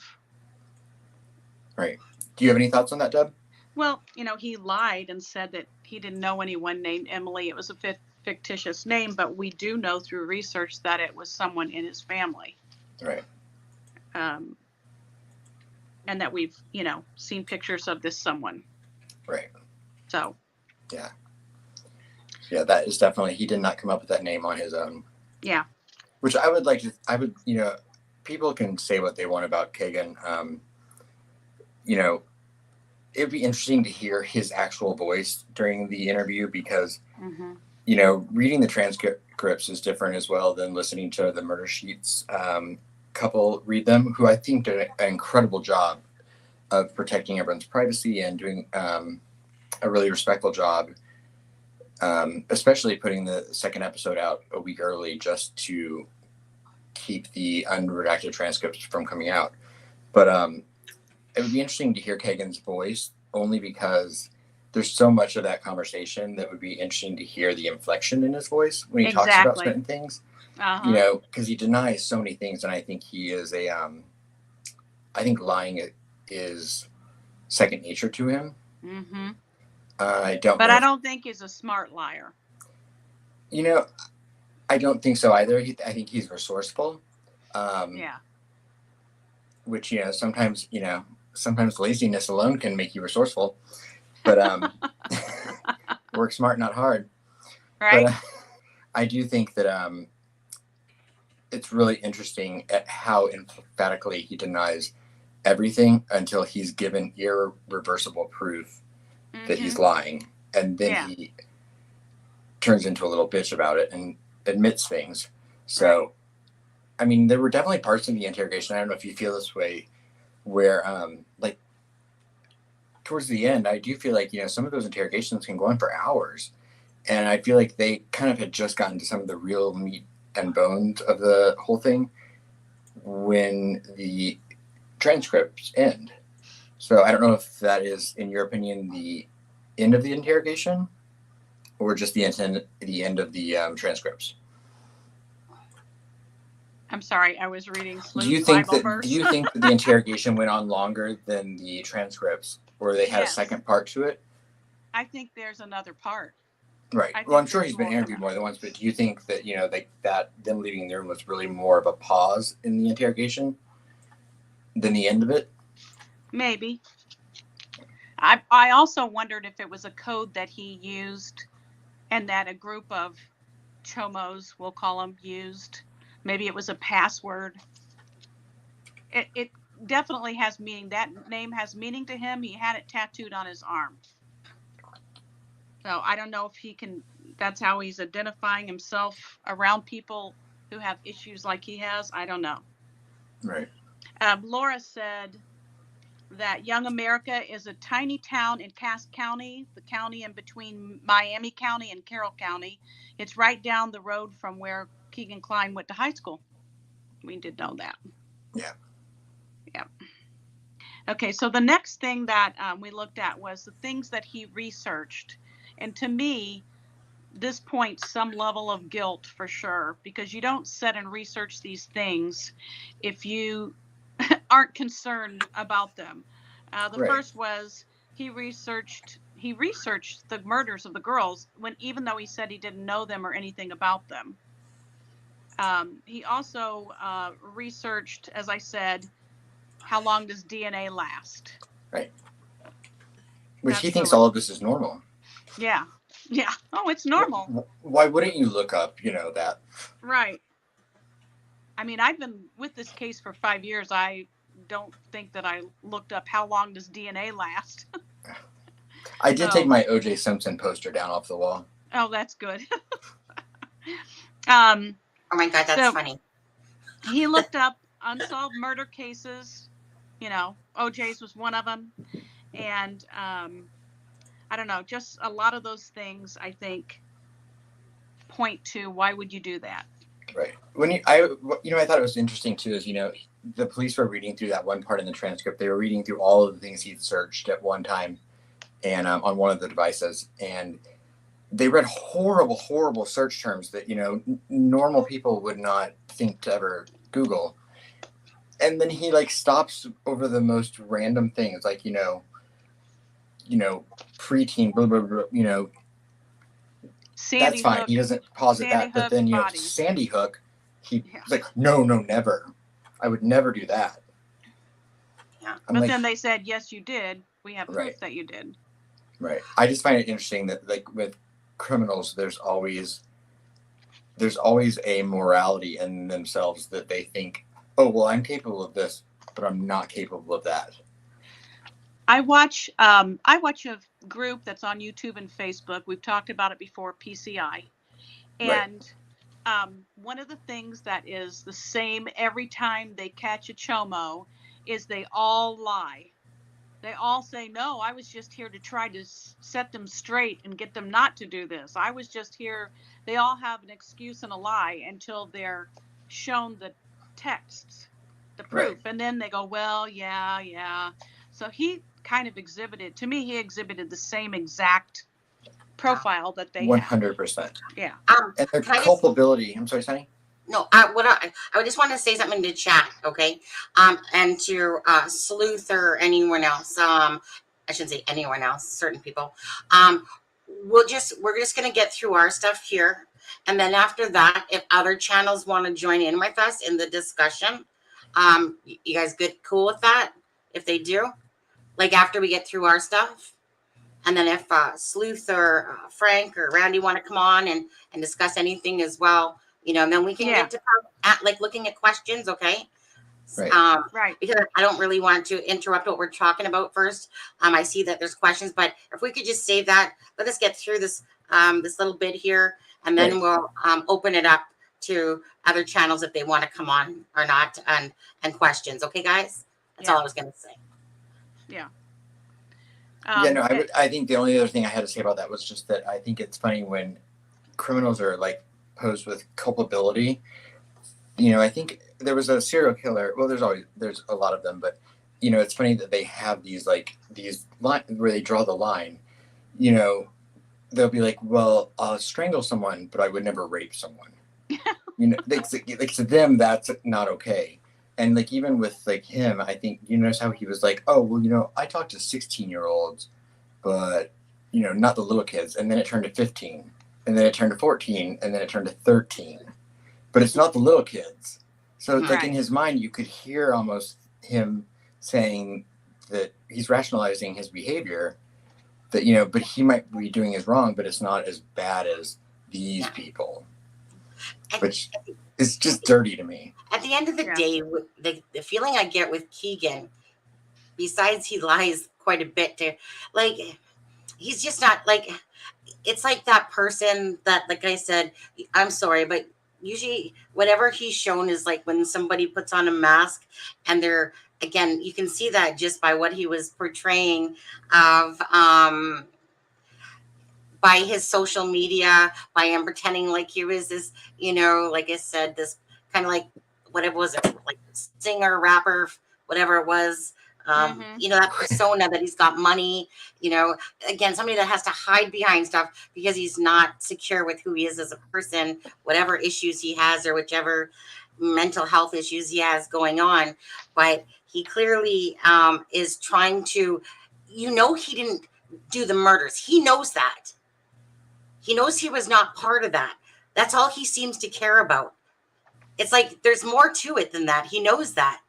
Right. Do you have any thoughts on that, Deb?
Well, he lied and said that he didn't know anyone named Emily. It was a fictitious name, but we do know through research that it was someone in his family.
Right.
And that we've, seen pictures of this someone.
Right.
So.
Yeah. Yeah, that is definitely, he did not come up with that name on his own.
Yeah.
Which people can say what they want about Kagan. It'd be interesting to hear his actual voice during the interview because, reading the transcripts is different as well than listening to the murder sheets couple read them, who I think did an incredible job of protecting everyone's privacy and doing a really respectful job, especially putting the second episode out a week early just to keep the unredacted transcripts from coming out. But it would be interesting to hear Kagan's voice only because there's so much of that conversation that would be interesting to hear the inflection in his voice when he talks about certain things. Because he denies so many things, and I think he is I think lying is second nature to him. I don't think he's a smart liar. I don't think so either. I think he's resourceful. Which, sometimes laziness alone can make you resourceful, but work smart, not hard.
Right.
But I do think that it's really interesting at how emphatically he denies everything until he's given irreversible proof that he's lying. And then he turns into a little bitch about it and admits things. So, I mean, there were definitely parts in the interrogation, I don't know if you feel this way, where, towards the end, I do feel like, some of those interrogations can go on for hours. And I feel like they kind of had just gotten to some of the real meat and bones of the whole thing when the transcripts end. So I don't know if that is, in your opinion, the end of the interrogation or just the end of the transcripts.
I'm sorry, I was reading
Do you think that the interrogation went on longer than the transcripts, or they had a second part to it?
I think there's another part.
Right. Well, I'm sure he's been interviewed more than once, but do you think that, that them leaving the room was really more of a pause in the interrogation than the end of it?
Maybe. I also wondered if it was a code that he used and that a group of chomos, we'll call them, used. Maybe it was a password. It definitely has meaning. That name has meaning to him. He had it tattooed on his arm. So I don't know if that's how he's identifying himself around people who have issues like he has. I don't know.
Right.
Laura said that Young America is a tiny town in Cass County, the county in between Miami County and Carroll County. It's right down the road from where Keegan Kline went to high school. We did know that.
Yeah.
Yeah. Okay, so the next thing that we looked at was the things that he researched. And to me, this points some level of guilt for sure, because you don't sit and research these things if you aren't concerned about them. The first was he researched the murders of the girls even though he said he didn't know them or anything about them. He also researched, as I said, how long does DNA last?
Right. Which he thinks all of this is normal.
Yeah. Yeah. Oh, it's normal.
Why wouldn't you look up, that?
Right. I mean, I've been with this case for 5 years. I don't think that I looked up how long does DNA last.
I did take my O.J. Simpson poster down off the wall.
Oh, that's good.
Oh my God, that's funny.
He looked up unsolved murder cases. O.J.'s was one of them. And I don't know, just a lot of those things, I think, point to why would you do that? Right.
I thought it was interesting too is, the police were reading through that one part in the transcript. They were reading through all of the things he'd searched at one time and on one of the devices. And they read horrible, horrible search terms that, normal people would not think to ever Google. And then he stops over the most random things, like, preteen, blah, blah, blah,
Sandy
that's fine.
Hook,
he doesn't pause at that. But then, Sandy Hook, he's like, no, never. I would never do that.
Yeah. But then they said, yes, you did. We have proof that you did.
Right. I just find it interesting that like with criminals, there's always a morality in themselves that they think, oh, well, I'm capable of this, but I'm not capable of that.
I watch a group that's on YouTube and Facebook. We've talked about it before, PCI. And one of the things that is the same every time they catch a chomo is they all lie. They all say, no, I was just here to try to set them straight and get them not to do this. I was just here. They all have an excuse and a lie until they're shown the texts, the proof.
Right.
And then they go, well, yeah. So he kind of exhibited the same exact profile that they have.
100%.
Yeah.
And their culpability. I'm sorry, Sunny?
No, I just want to say something to chat, okay? And to Sleuth or anyone else. I shouldn't say anyone else, certain people. We're just gonna get through our stuff here, and then after that, if other channels want to join in with us in the discussion, you guys cool with that? If they do, like after we get through our stuff, and then if Sleuth or Frank or Randy want to come on and discuss anything as well. And then we can get to like looking at questions, okay?
Right.
Right.
Because I don't really want to interrupt what we're talking about first. I see that there's questions, but if we could just save that, let us get through this this little bit here, and then we'll open it up to other channels if they want to come on or not, and questions. Okay, guys? That's all I was gonna say.
Yeah.
I think the only other thing I had to say about that was just that I think it's funny when criminals are like posed with culpability. I think there was a serial killer. Well, there's a lot of them, but it's funny that they have these lines where they draw the line. They'll be like, well, I'll strangle someone, but I would never rape someone. Like to them, that's not okay. And like even with like him, I think you notice how he was like, oh well, I talked to 16-year-olds, but not the little kids. And then it turned to 15, and then it turned to 14, and then it turned to 13. But it's not the little kids. So it's like in his mind, you could hear almost him saying that he's rationalizing his behavior. That but he might be doing is wrong, but it's not as bad as these people, which is just dirty to me.
At the end of the day, the feeling I get with Keegan, besides he lies quite a bit to, like, he's just not like, it's like that person that, like I said, I'm sorry, but usually whatever he's shown is like when somebody puts on a mask and they're, again, you can see that just by what he was portraying of, by his social media, by him pretending like he was this, like I said, this kind of like, whatever was it, like singer, rapper, whatever it was, that persona that he's got money, again, somebody that has to hide behind stuff because he's not secure with who he is as a person, whatever issues he has or whichever mental health issues he has going on. But he clearly is trying to, he didn't do the murders. He knows that. He knows he was not part of that. That's all he seems to care about. It's like there's more to it than that. He knows that.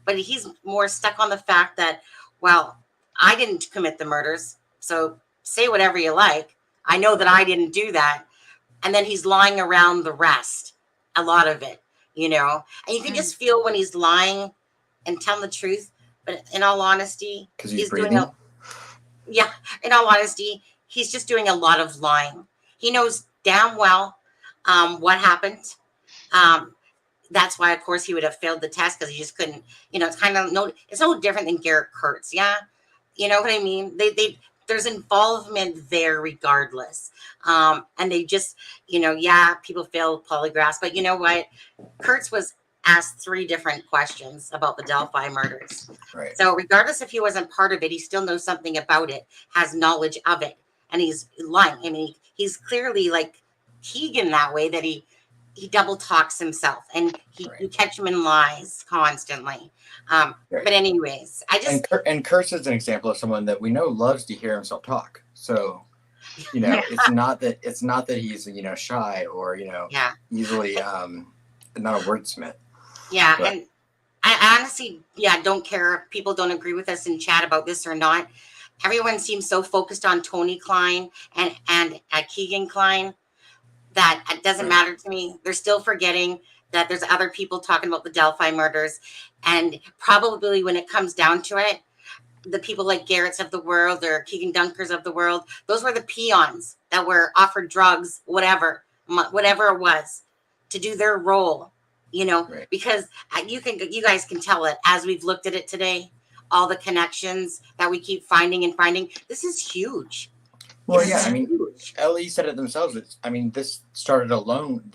But he's more stuck on the fact that, well, I didn't commit the murders. So say whatever you like. I know that I didn't do that. And then he's lying around the rest. A lot of it, And you can just feel when he's lying and telling the truth. But in all honesty,
he's breathing.
In all honesty, he's just doing a lot of lying. He knows damn well what happened. That's why, of course, he would have failed the test because he just couldn't. It's kind of it's no different than Garrett Kurtz. Yeah, you know what I mean. There's involvement there regardless, and they just people fail polygraphs, but you know what? Kurtz was asked 3 different questions about the Delphi murders.
Right.
So regardless if he wasn't part of it, he still knows something about it, has knowledge of it, and he's lying. I mean, he's clearly like Keegan that way, that he double talks himself, and you catch him in lies constantly. But anyways, I just
and Kurtz is an example of someone that we know loves to hear himself talk. So it's not that he's shy or easily not a wordsmith.
Yeah, and I honestly don't care if people don't agree with us in chat about this or not. everyone seems so focused on Tony Klein and Keegan Klein that it doesn't matter to me. They're still forgetting that there's other people talking about the Delphi murders. And probably when it comes down to it, the people like Garrett's of the world or Keegan Dunkers of the world, those were the peons that were offered drugs, whatever it was, to do their role,
Right.
because you guys can tell it as we've looked at it today, all the connections that we keep finding. This is huge.
Well,
This
yeah,
is
I mean,
huge.
Ellie said it themselves. This started alone,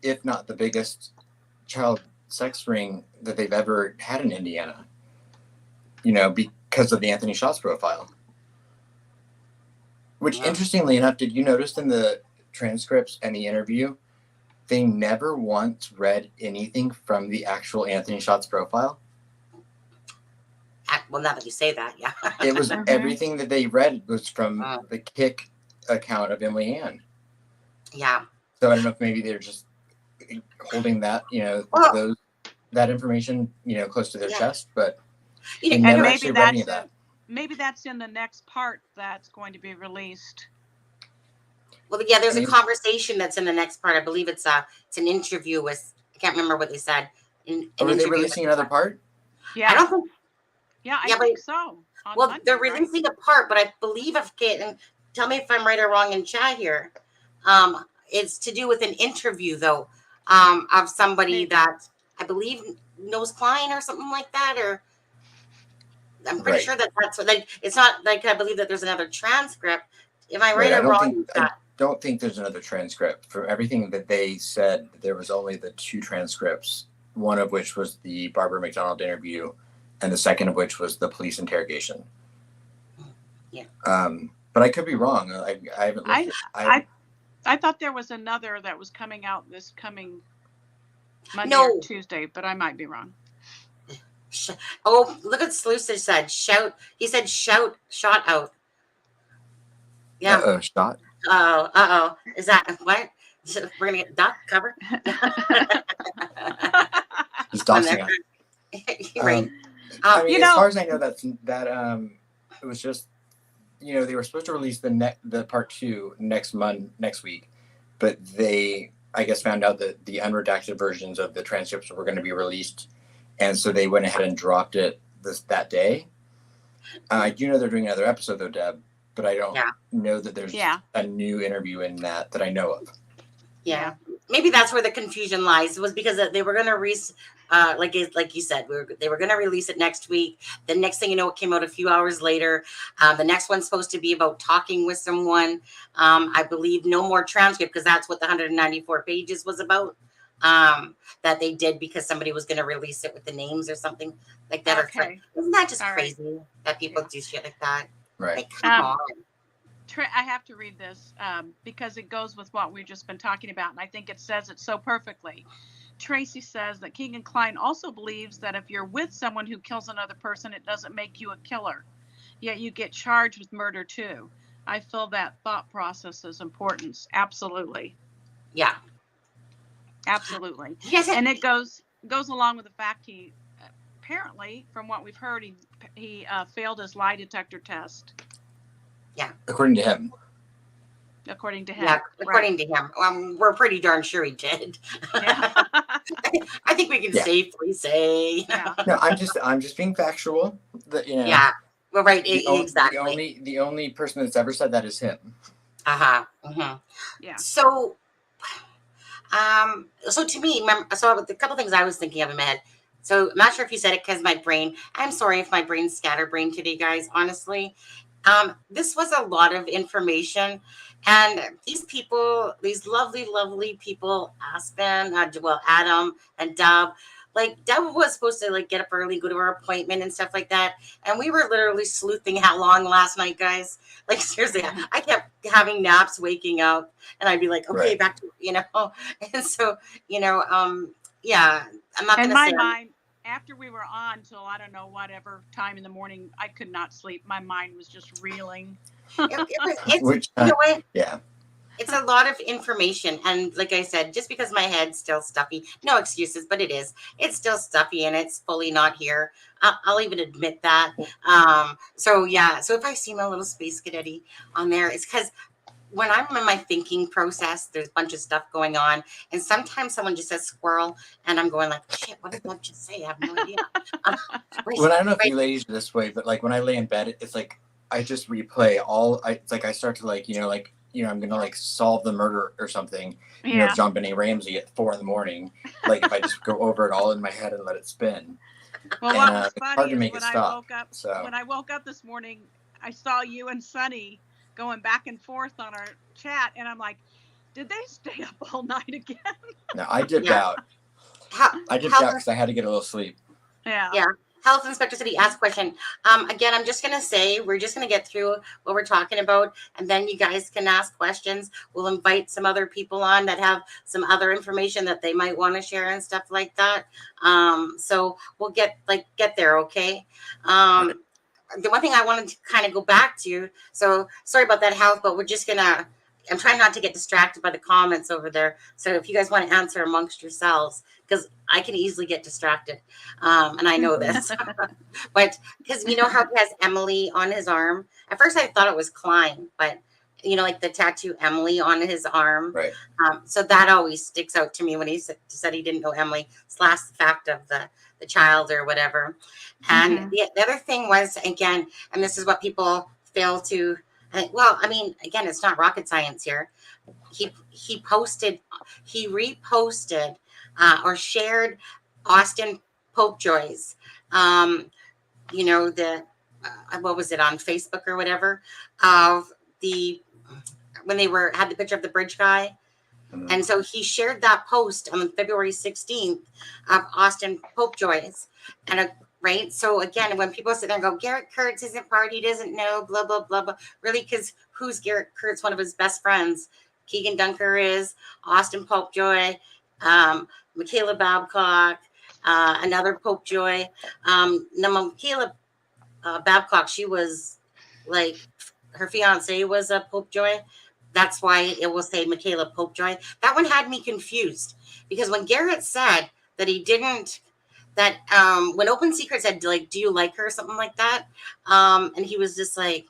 if not the biggest child sex ring that they've ever had in Indiana, because of the Anthony Shots profile. Which, interestingly enough, did you notice in the transcripts and the interview, they never once read anything from the actual Anthony Shots profile?
Well, now that you say that, yeah.
It was everything that they read was from the KAK account of Emily Ann.
Yeah.
So I don't know if maybe they're just holding that, that information, close to their chest, but they never actually read any of that.
Maybe that's in the next part that's going to be released.
Well, yeah, there's a conversation that's in the next part. I believe it's an interview with, I can't remember what they said.
Are they releasing another part?
Yeah.
I don't think.
Yeah, I think so.
Well, they're releasing a part, but I believe and tell me if I'm right or wrong in chat here. It's to do with an interview though, of somebody that I believe knows Klein or something like that, or I'm pretty sure that's what, it's not like, I believe that there's another transcript. Am I right or wrong?
I don't think there's another transcript. For everything that they said, there was only the 2 transcripts, one of which was the Barbara McDonald interview, and the second of which was the police interrogation.
Yeah.
But I could be wrong. I haven't looked
I thought there was another that was coming out this coming Monday or Tuesday, but I might be wrong.
Oh, look at Sluice said. He said shot out. Yeah.
Shot.
Oh. Is that what? We're gonna get Doc cover.
He's doxing us.
Right.
As far as I know, that it was just, they were supposed to release the part 2 next week, but they, I guess, found out that the unredacted versions of the transcripts were going to be released, and so they went ahead and dropped it that day. I do know they're doing another episode though, Deb, but I don't know that there's a new interview in that I know of.
Yeah. Maybe that's where the confusion lies. It was because they were going to like you said, they were going to release it next week. The next thing you know, it came out a few hours later. The next one's supposed to be about talking with someone. I believe no more transcript, because that's what the 194 pages was about. That they did because somebody was going to release it with the names or something like that.
Okay.
Isn't that just crazy that people do shit like that?
Right.
Like, come on.
I have to read this because it goes with what we've just been talking about, and I think it says it so perfectly. Tracy says that Keegan Klein also believes that if you're with someone who kills another person, it doesn't make you a killer. Yet you get charged with murder too. I feel that thought process is important. Absolutely.
Yeah.
Absolutely.
Yes.
And it goes along with the fact he apparently, from what we've heard, he failed his lie detector test.
Yeah.
According to him.
Yeah, according to him. We're pretty darn sure he did.
Yeah.
I think we can safely say.
Yeah.
No, I'm just being factual.
Yeah. Well, right. Exactly.
The only person that's ever said that is him.
Yeah.
So to me, a couple things I was thinking of in my head. So I'm not sure if you said it because I'm sorry if my brain's scatterbrained today, guys, honestly. This was a lot of information, and these people, these lovely, lovely people, Aspen, Adam and Dub, like Dub was supposed to get up early, go to our appointment and stuff like that. And we were literally sleuthing how long last night, guys. Like seriously, I kept having naps, waking up, and I'd be like, okay, back to, and so, yeah, I'm not going to say.
In my mind, after we were on till I don't know whatever time in the morning, I could not sleep. My mind was just reeling.
You know what?
Yeah.
It's a lot of information, and like I said, just because my head's still stuffy, no excuses, but it's still stuffy and it's fully not here. I'll even admit that. So yeah, so if I see my little space cadetty on there, it's because when I'm in my thinking process, there's a bunch of stuff going on, and sometimes someone just says squirrel, and I'm going like, shit, what did that just say? I have no idea. Right,
Well, I don't know if
right.
you ladies are this way, but like when I lay in bed, it's like I just replay all. It's like I start to I'm gonna like solve the murder or something.
Yeah.
John Benet Ramsey at 4 a.m. Like if I just go over it all in my head and let it spin.
Well,
And
what was
it's hard
funny
to
is
make it stop.
when I woke up this morning, I saw you and Sunny going back and forth on our chat, and I'm like, did they stay up all night again?
No, I dipped
Yeah.
out.
How,
I dipped
how
out because I had to get a little sleep.
Yeah.
Yeah. Health Inspector City asked a question. Again, I'm just going to say, we're just going to get through what we're talking about, and then you guys can ask questions. We'll invite some other people on that have some other information that they might want to share and stuff like that. So we'll get there. Okay. The one thing I wanted to kind of go back to, so sorry about that, Health, but we're just going to, I'm trying not to get distracted by the comments over there. So if you guys want to answer amongst yourselves, because I can easily get distracted. And I know this. But because you know how he has Emily on his arm? At first I thought it was Klein, but like the tattoo Emily on his arm.
Right.
So that always sticks out to me when he said he didn't know Emily, / the fact of the child or whatever. And the other thing was, again, and this is what people fail to, well, I mean, again, it's not rocket science here. He reposted or shared Austin Popejoy's, the what was it on Facebook or whatever, of the when they had the picture of the bridge guy. Mm-hmm. And so he shared that post on February 16th of Austin Popejoy's, and right. So again, when people sit there and go, Garrett Kurtz isn't part, he doesn't know, blah blah blah blah. Really, because who's Garrett Kurtz? One of his best friends, Keegan Dunker, is Austin Popejoy, Michaela Babcock, another Popejoy. Michaela Babcock, she was like, her fiance was a Popejoy. That's why it will say Michaela Popejoy. That one had me confused, because when Garrett said that he didn't, that when Open Secret said, like, do you like her or something like that, and he was just like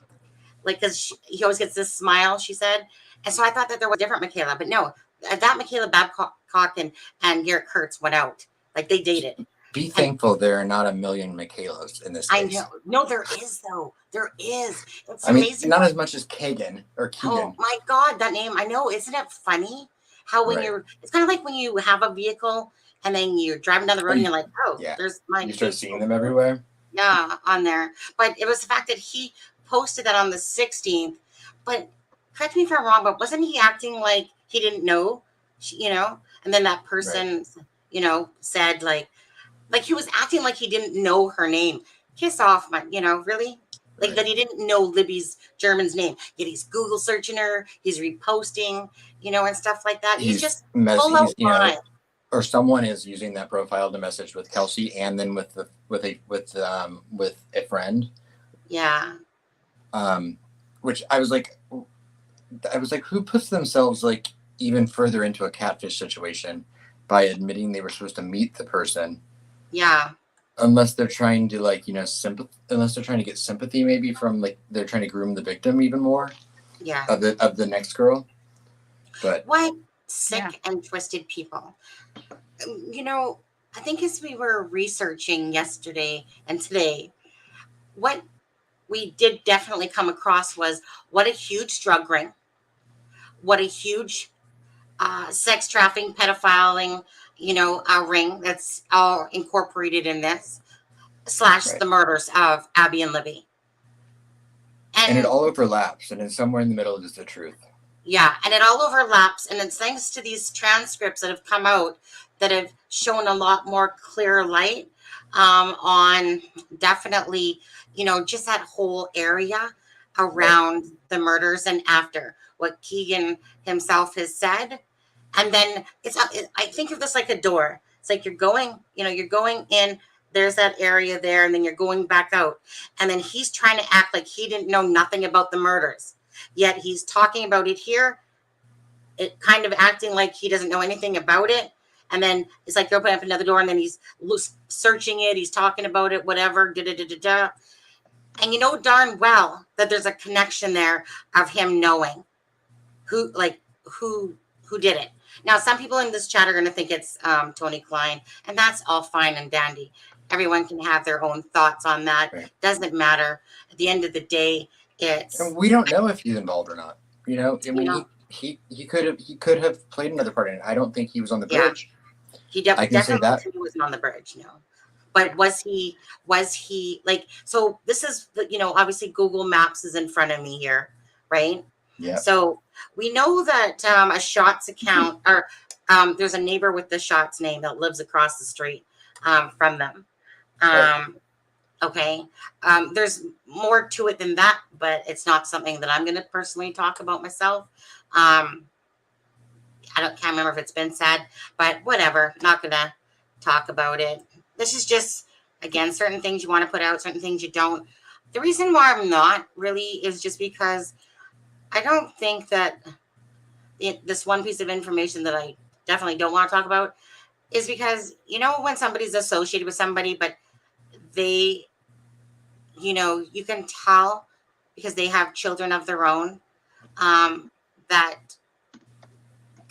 because he always gets this smile, she said. And so I thought that there was a different Michaela, but no, that Michaela Babcock and Garrett Kurtz went out, like they dated.
Be thankful there are not a million Michaelas in this case.
I know. No, there is, though. There is. It's
amazing. Not as much as Kagan or Keegan.
Oh, my God, that name. I know. Isn't it funny how when you're, it's kind of like when you have a vehicle and then you're driving down the road and you're like, oh, yeah, there's my.
You start seeing them everywhere.
Yeah, on there. But it was the fact that he posted that on the 16th. But correct me if I'm wrong, but wasn't he acting like he didn't know, And then that person, said like he was acting like he didn't know her name. Kiss off, really? Like that he didn't know Libby's German's name. Yet he's Google searching her, he's reposting, and stuff like that. He's just full out lying.
Or someone is using that profile to message with Kelsey, and then with a friend.
Yeah.
Which I was like, who puts themselves like even further into a catfish situation by admitting they were supposed to meet the person?
Yeah.
Unless they're trying to unless they're trying to get sympathy, maybe from they're trying to groom the victim even more.
Yeah.
Of the next girl. But
what sick and twisted people. I think as we were researching yesterday and today, what we did definitely come across was what a huge drug ring, what a huge sex trafficking, pedophiling, ring that's all incorporated in this, / the murders of Abby and Libby.
And it all overlaps, and then somewhere in the middle is the truth.
Yeah, and it all overlaps, and it's thanks to these transcripts that have come out that have shown a lot more clear light on definitely, just that whole area around the murders and after what Keegan himself has said. And then I think of this like a door. It's like you're going in, there's that area there, and then you're going back out. And then he's trying to act like he didn't know nothing about the murders. Yet he's talking about it here, it kind of acting like he doesn't know anything about it. And then it's like they're opening up another door, and then he's searching it. He's talking about it, whatever. Da da da da da. And you know darn well that there's a connection there of him knowing who did it. Now, some people in this chat are going to think it's Tony Klein, and that's all fine and dandy. Everyone can have their own thoughts on that.
Right.
Doesn't matter. At the end of the day, it's,
And we don't know if he's involved or not. You know, I mean,
know.
he could have played another part in it. I don't think he was on the
Yeah.
bridge.
He
I can say
definitely
that.
wasn't on the bridge, no. But was he like, so this is, obviously Google Maps is in front of me here, right?
Yeah.
So we know that a Shots account, or there's a neighbor with the Shots name that lives across the street from them.
Right.
Okay. There's more to it than that, but it's not something that I'm going to personally talk about myself. Can't remember if it's been said, but whatever. Not going to talk about it. This is just, again, certain things you want to put out, certain things you don't. The reason why I'm not really is just because I don't think that this one piece of information that I definitely don't want to talk about is because, when somebody's associated with somebody, but they, you can tell because they have children of their own, that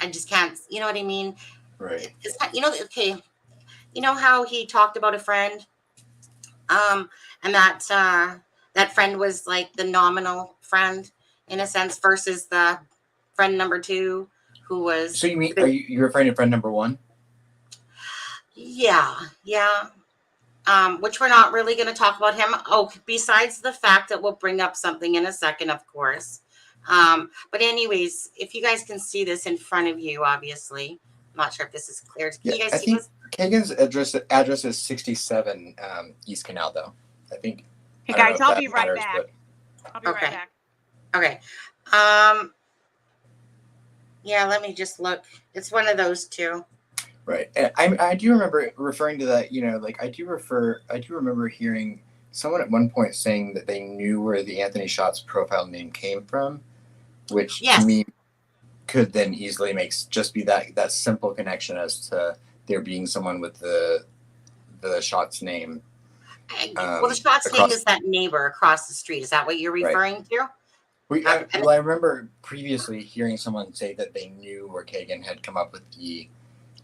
I just can't, you know what I mean?
Right.
It's not, okay. You know how he talked about a friend, and that friend was like the nominal friend in a sense versus the friend number 2 who was.
So you mean, are you referring to friend number 1?
Yeah. Which we're not really going to talk about him. Oh, besides the fact that we'll bring up something in a second, of course. But anyways, if you guys can see this in front of you, obviously, I'm not sure if this is clear. Can you guys
I
see
think
this?
Kagan's address is 67 East Canal, though. I think.
Hey
I don't
guys,
know if
I'll
that
be right
matters,
back. I'll be
Okay.
right back.
Okay. Yeah, let me just look. It's one of those two.
Right. And I do remember referring to that, like I do remember hearing someone at one point saying that they knew where the Anthony Shots profile name came from, which
Yes.
to me could then easily just be that simple connection as to there being someone with the Shots name.
Well, the Shots name is that neighbor across the street. Is that what you're referring to?
I remember previously hearing someone say that they knew where Kagan had come up with the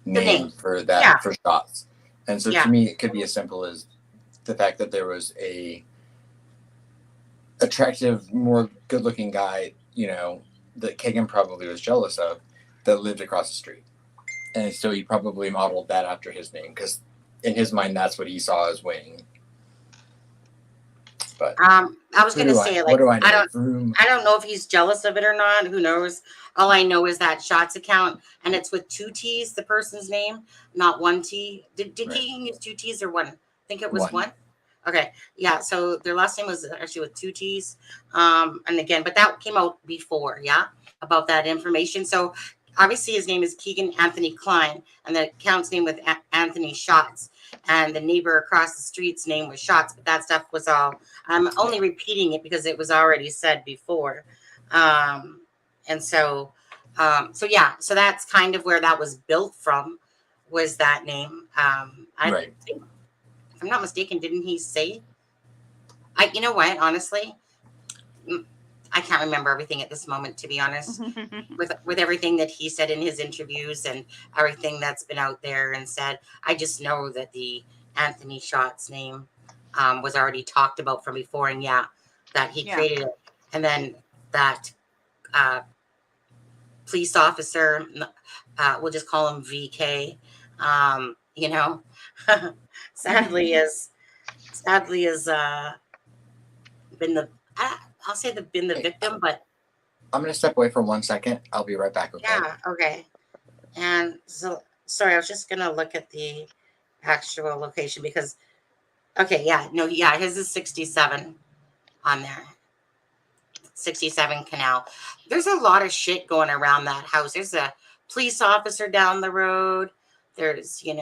name for that for Shots, and so to me it could be as simple as the fact that there was a attractive, more good-looking guy, that Kagan probably was jealous of, that lived across the street, and so he probably modeled that after his name because in his mind that's what he saw as winning. But
I was going to say, like,
what do I know?
I don't know if he's jealous of it or not. Who knows? All I know is that Shots account, and it's with 2 T's, the person's name, not 1 T. Did he use 2 T's or 1? I think it was 1. Okay. Yeah. So their last name was actually with 2 T's. And again, but that came out before, about that information. So obviously his name is Kagan Anthony Klein, and the account's name with Anthony Shots. And the neighbor across the street's name was Shots, but that stuff was all, I'm only repeating it because it was already said before. And so so that's kind of where that was built from, was that name. I think, if I'm not mistaken, didn't he say, you know what, honestly, I can't remember everything at this moment, to be honest, with everything that he said in his interviews and everything that's been out there and said. I just know that the Anthony Shots name was already talked about from before, and that he created it. And then that police officer, we'll just call him VK, sadly has been the, I'll say been the victim, but
I'm going to step away for 1 second. I'll be right back. Okay.
Yeah. Okay. And so, sorry, I was just going to look at the actual location because, his is 67 on there. 67 Canal. There's a lot of shit going around that house. There's a police officer down the road. There's, the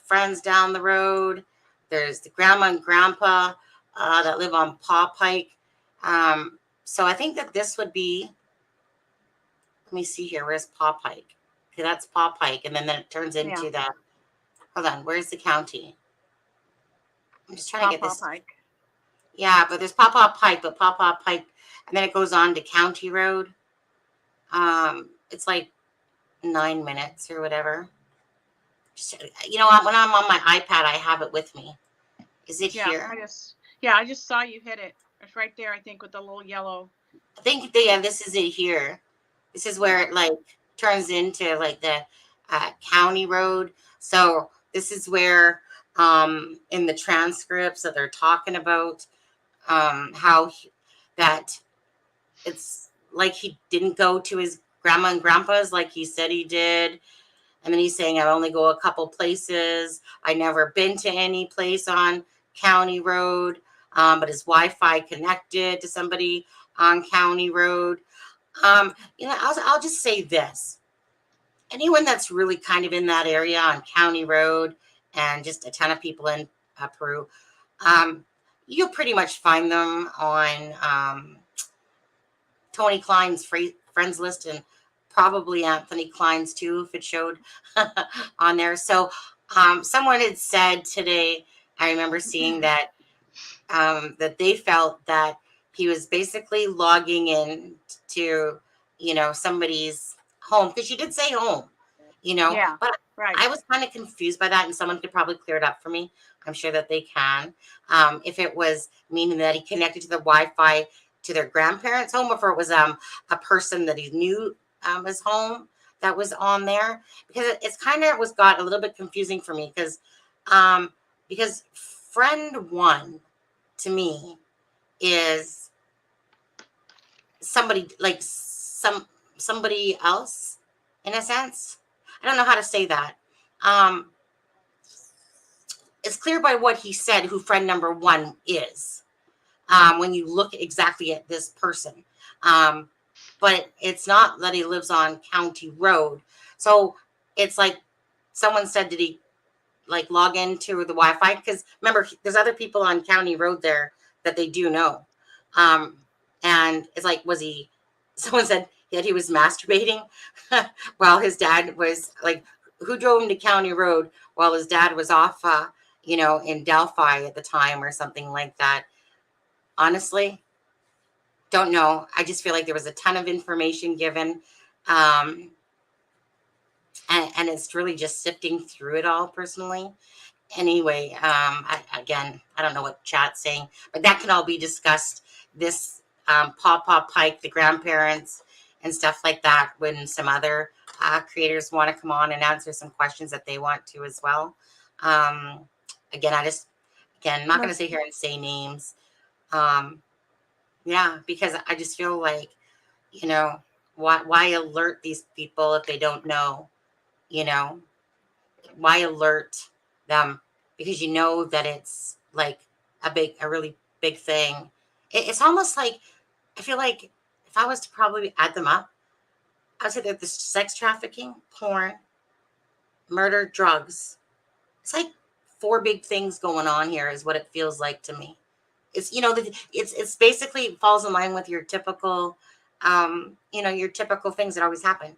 friends down the road. There's the grandma and grandpa that live on Paw Pike. So I think that this would be, let me see here. Where's Paw Pike? Okay, that's Paw Pike, and then it turns
Yeah.
into the. Hold on, where's the county? I'm just trying to get
Paw
this.
Pike.
Yeah, but there's Paw Pike, and then it goes on to County Road. It's like 9 minutes or whatever. Just, you know, when I'm on my iPad, I have it with me. Is it
Yeah,
here?
I just saw you hit it. It's right there, I think, with the little yellow.
I think yeah, this is it here. This is where it like turns into like the county road. So this is where in the transcripts that they're talking about how that it's like he didn't go to his grandma and grandpa's like he said he did. And then he's saying, I only go a couple places. I never been to any place on County Road, but his Wi-Fi connected to somebody on County Road. You know, I'll just say this. Anyone that's really kind of in that area on County Road and just a ton of people in Peru, you'll pretty much find them on Tony Klein's friends list and probably Anthony Klein's too, if it showed on there. So someone had said today, I remember seeing that that they felt that he was basically logging in to, you know, somebody's home because she did say home, you know,
Yeah,
but
right.
I was kind of confused by that, and someone could probably clear it up for me. I'm sure that they can. If it was meaning that he connected to the Wi-Fi to their grandparents' home, or if it was a person that he knew his home that was on there, because it's kind of was got a little bit confusing for me because friend one to me is somebody like somebody else in a sense. I don't know how to say that. Um, it's clear by what he said who friend number one is when you look exactly at this person. Um, but it's not that he lives on County Road. So it's like someone said, did he like log into the Wi-Fi? Because remember, there's other people on County Road there that they do know. Um, and it's like, was he? Someone said that he was masturbating while his dad was like, who drove him to County Road while his dad was off, you know, in Delphi at the time or something like that. Honestly, don't know. I just feel like there was a ton of information given. Um, and it's really just sifting through it all personally. Anyway, again, I don't know what chat's saying, but that can all be discussed. This Paw Pike, the grandparents, and stuff like that, when some other creators want to come on and answer some questions that they want to as well. Um, again, I'm not going to sit here and say names. Yeah, because I just feel like, you know, why alert these people if they don't know, you know? Why alert them? Because you know that it's like a really big thing. It's almost like, I feel like if I was to probably add them up, I would say that the sex trafficking, porn, murder, drugs, it's like four big things going on here is what it feels like to me. It's, you know, it's basically falls in line with your typical, you know, your typical things that always happen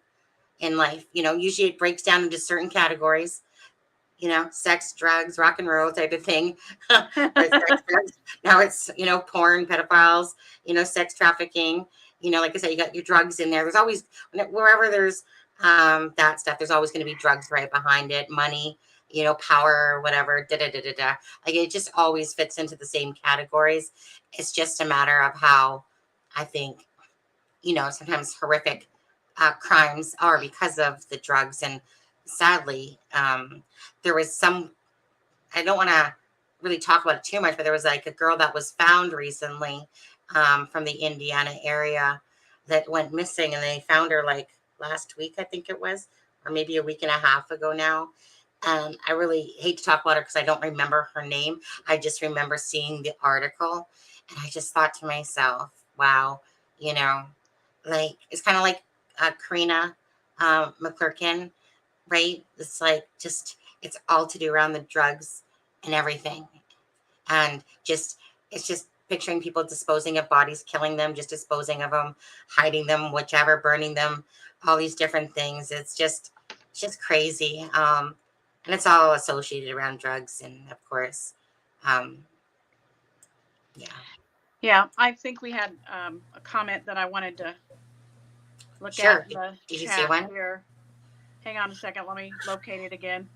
in life. You know, usually it breaks down into certain categories, you know, sex, drugs, rock and roll type of thing. But sex, drugs, now it's, you know, porn, pedophiles, you know, sex trafficking, you know, like I said, you got your drugs in there. There's always, wherever there's that stuff, there's always going to be drugs right behind it, money, you know, power, whatever, da da da da da. Like it just always fits into the same categories. It's just a matter of how I think, you know, sometimes horrific crimes are because of the drugs. And sadly, there was some, I don't want to really talk about it too much, but there was like a girl that was found recently from the Indiana area that went missing, and they found her like last week, I think it was, or maybe a week and a half ago now. And I really hate to talk about her because I don't remember her name. I just remember seeing the article, and I just thought to myself, wow, you know, like it's kind of like Karina McClurkin, right? It's like just it's all to do around the drugs and everything, and just it's just picturing people disposing of bodies, killing them, just disposing of them, hiding them, whichever, burning them, all these different things. It's just It's just crazy. And it's all associated around drugs, and of course, um, yeah.
Yeah, I think we had a comment that I wanted to look at
Sure.
in the
Did you see
chat
one?
here. Hang on a second. Let me locate it again.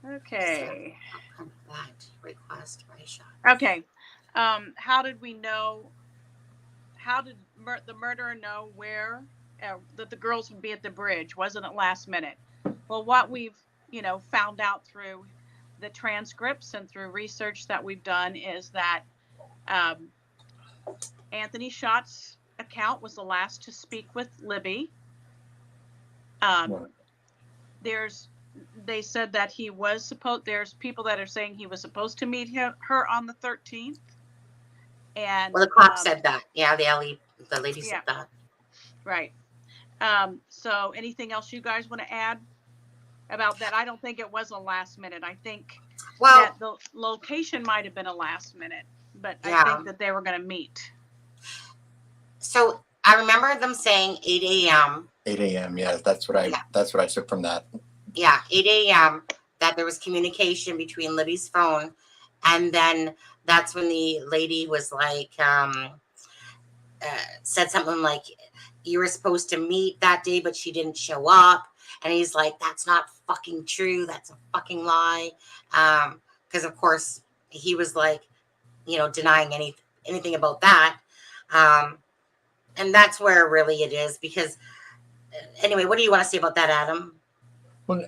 Okay.
That request by shot.
Okay. How did we know? How did the murderer know where that the girls would be at the bridge? Wasn't it last minute? Well, what we've found out through the transcripts and through research that we've done is that um, Anthony Schott's account was the last to speak with Libby. They said that he was supposed. There's people that are saying he was supposed to meet her on the 13th. And
well, the cop said that. Yeah, the lady said that.
Right. So anything else you guys want to add about that? I don't think it was a last minute. I think that the location might have been a last minute, but I think that they were going to meet.
So I remember them saying 8 a.m.
8 a.m. Yeah, that's what I took from that.
Yeah, 8 a.m. that there was communication between Libby's phone, and then that's when the lady was like, said something like, you were supposed to meet that day, but she didn't show up. And he's like, that's not fucking true. That's a fucking lie. Because of course he was like, denying anything about that. And that's where really it is. Because anyway, what do you want to say about that, Adam?
Well,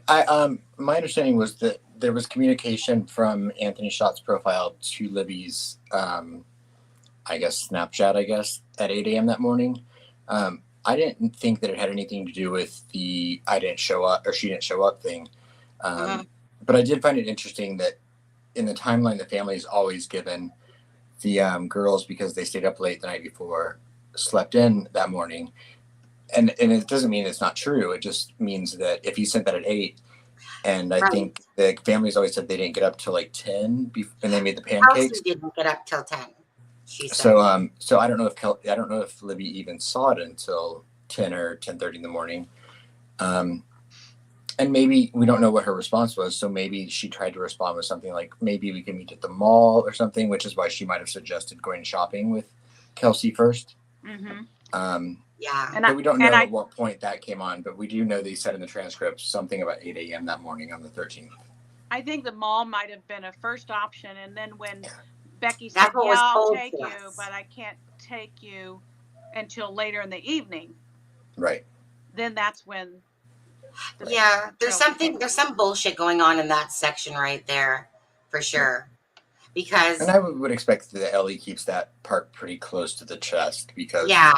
my understanding was that there was communication from Anthony Schott's profile to Libby's, I guess, Snapchat, at 8 a.m. that morning. I didn't think that it had anything to do with the I didn't show up or she didn't show up thing. But I did find it interesting that in the timeline, the family is always given the girls, because they stayed up late the night before, slept in that morning. And it doesn't mean it's not true. It just means that if you sent that at 8, and I think the families always said they didn't get up till like 10, and they made the pancakes.
Kelsey didn't get up till 10. She said.
So I don't know if Libby even saw it until 10 or 10:30 in the morning. And maybe we don't know what her response was. So maybe she tried to respond with something like, maybe we can meet at the mall or something, which is why she might have suggested going shopping with Kelsey first.
Yeah.
But we don't know at what point that came on, but we do know they said in the transcript something about 8 a.m. that morning on the 13th.
I think the mall might have been a first option. And then when Becky said, I'll take you, but I can't take you until later in the evening.
Right.
Then that's when.
There's some bullshit going on in that section right there, for sure. Because.
And I would expect that Ellie keeps that part pretty close to the chest, because.
Yeah.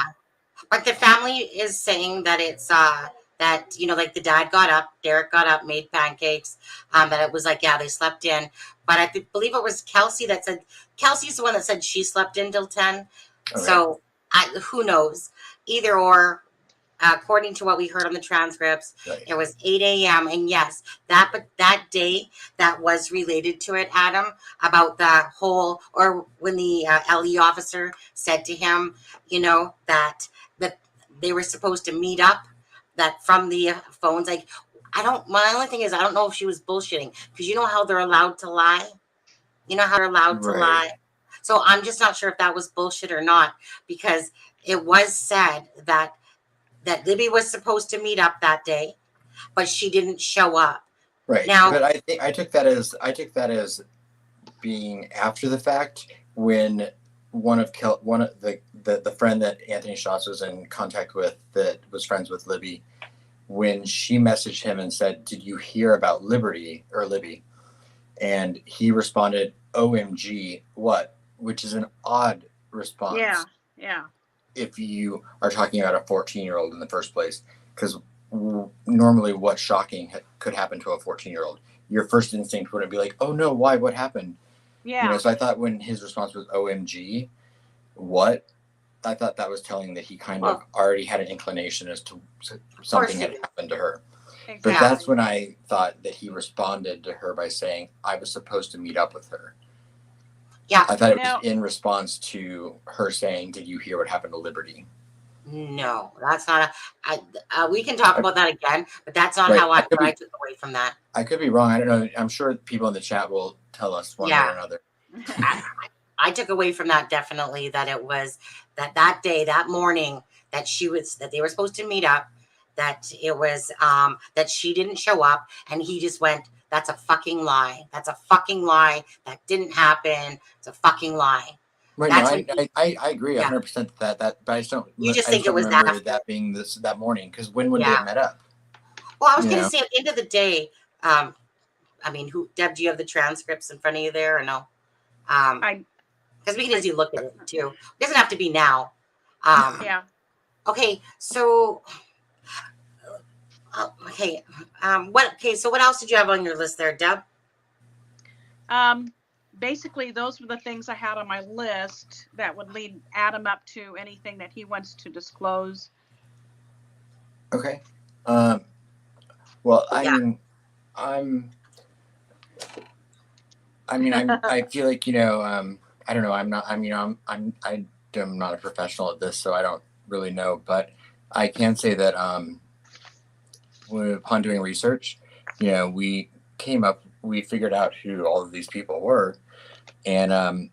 But the family is saying that it's, that, like the dad got up, Derek got up, made pancakes, that it was like, they slept in. But I believe it was Kelsey that said, Kelsey's the one that said she slept in till 10. Okay. So who knows? Either or, according to what we heard on the transcripts, it was 8 a.m. And yes, that day that was related to it, Adam, about the whole, or when the LE officer said to him, that they were supposed to meet up, that from the phones, like, my only thing is, I don't know if she was bullshitting, because you know how they're allowed to lie? So I'm just not sure if that was bullshit or not, because it was said that Libby was supposed to meet up that day, but she didn't show up.
Right. Now, but I took that as being after the fact, when one of the friend that Anthony Schott's was in contact with, that was friends with Libby, when she messaged him and said, "Did you hear about Libby?" And he responded, "OMG, what?" Which is an odd response.
Yeah.
If you are talking about a 14-year-old in the first place, because normally what's shocking could happen to a 14-year-old. Your first instinct wouldn't be like, "Oh no, why? What happened?"
Yeah.
So I thought when his response was OMG, what? I thought that was telling that he kind of already had an inclination as to something had happened to her. Exactly. But that's when I thought that he responded to her by saying, "I was supposed to meet up with her." Yeah. I thought it was in response to her saying, "Did you hear what happened to Liberty?"
No, that's not we can talk about that again, but that's not
Right.
how what I took away from that.
I could be wrong. I don't know. I'm sure people in the chat will tell us one way or another.
I took away from that definitely that it was that day, that morning, that they were supposed to meet up, that it was that she didn't show up, and he just went, that's a fucking lie. That's a fucking lie. That didn't happen. It's a fucking lie.
Right.
That's
No, I agree 100% that but I just don't.
You just
I
think
just
it was
remember
after.
that being that morning, because when would they have met up?
Well, I was going to say at the end of the day, I mean, Deb, do you have the transcripts in front of you there or no? Because we can easily look at it too. It doesn't have to be now.
Yeah.
Okay, so so what else did you have on your list there, Deb?
Basically, those were the things I had on my list that would lead Adam up to anything that he wants to disclose.
Okay. Well, I mean, I feel like, I don't know. I'm not a professional at this, so I don't really know, but I can say that, upon doing research, we figured out who all of these people were. And,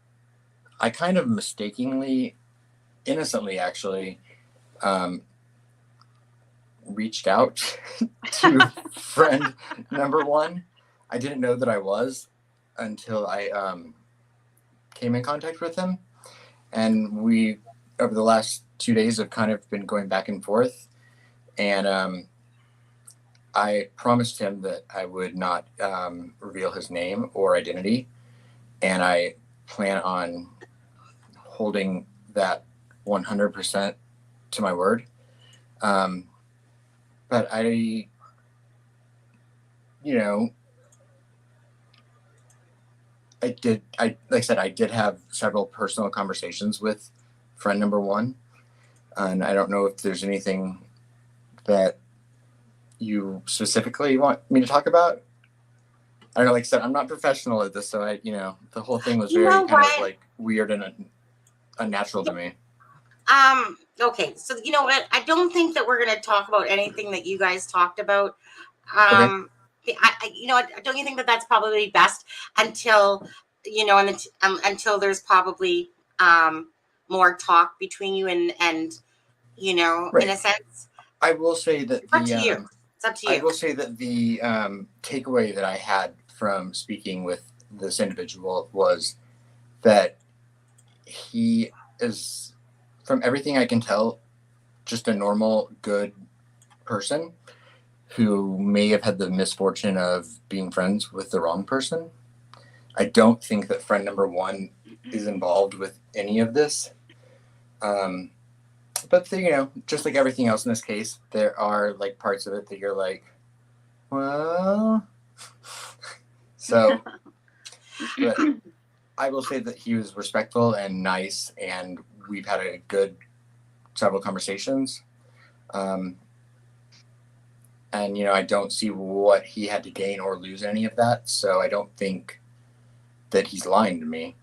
I kind of mistakenly, innocently actually, reached out to friend number one. I didn't know that I was until I came in contact with him, and we over the last 2 days have kind of been going back and forth, and I promised him that I would not reveal his name or identity, and I plan on holding that 100% to my word. But I like I said, I did have several personal conversations with friend number one, and I don't know if there's anything that you specifically want me to talk about. I don't know, like I said, I'm not professional at this, so the whole thing was very kind of like weird and unnatural to me.
Okay, so you know what? I don't think that we're going to talk about anything that you guys talked about.
Okay.
Don't you think that that's probably best until until there's probably more talk between you and
Right.
in a sense.
I will say that
it's up to you.
I will say that the takeaway that I had from speaking with this individual was that he is, from everything I can tell, just a normal, good person who may have had the misfortune of being friends with the wrong person. I don't think that friend number one is involved with any of this. But just like everything else in this case, there are like parts of it that you're like, well, so. But I will say that he was respectful and nice, and we've had a good several conversations. And I don't see what he had to gain or lose any of that, so I don't think that he's lying to me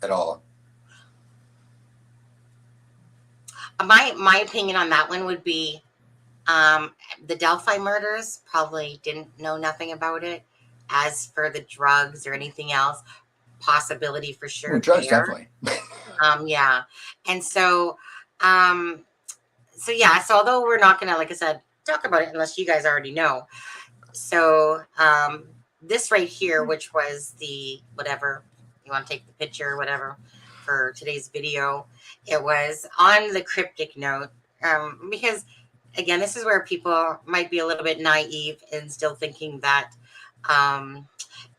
at all.
My opinion on that one would be the Delphi murders, probably didn't know nothing about it. As for the drugs or anything else, possibility for sure.
Well, drugs, definitely.
Yeah. And so although we're not gonna, like I said, talk about it unless you guys already know. So this right here, which was the whatever you want to take the picture or whatever for today's video, it was on the cryptic note, because again, this is where people might be a little bit naive and still thinking that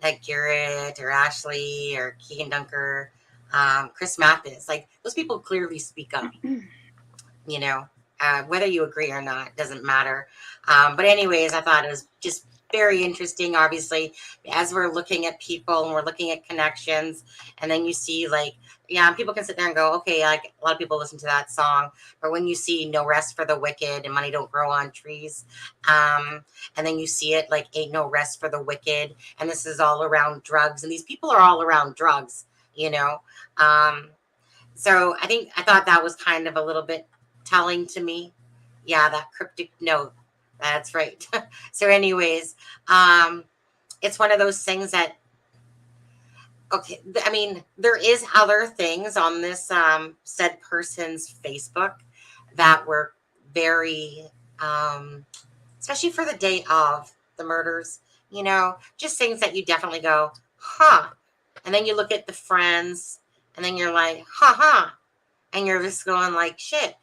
like Garrett or Ashley or Keegan Dunker, Chris Mathis, like those people clearly speak up. Whether you agree or not doesn't matter. But anyways, I thought it was just very interesting, obviously, as we're looking at people and we're looking at connections, and then you see people can sit there and go, okay, like a lot of people listen to that song, but when you see no rest for the wicked and money don't grow on trees, and then you see it like ain't no rest for the wicked, and this is all around drugs, and these people are all around drugs. So I thought that was kind of a little bit telling to me. Yeah, that cryptic note. That's right. So, anyways, it's one of those things that, okay, I mean, there is other things on this said person's Facebook that were very, especially for the day of the murders, just things that you definitely go, huh. And then you look at the friends and then you're like, ha. And you're just going like, shit.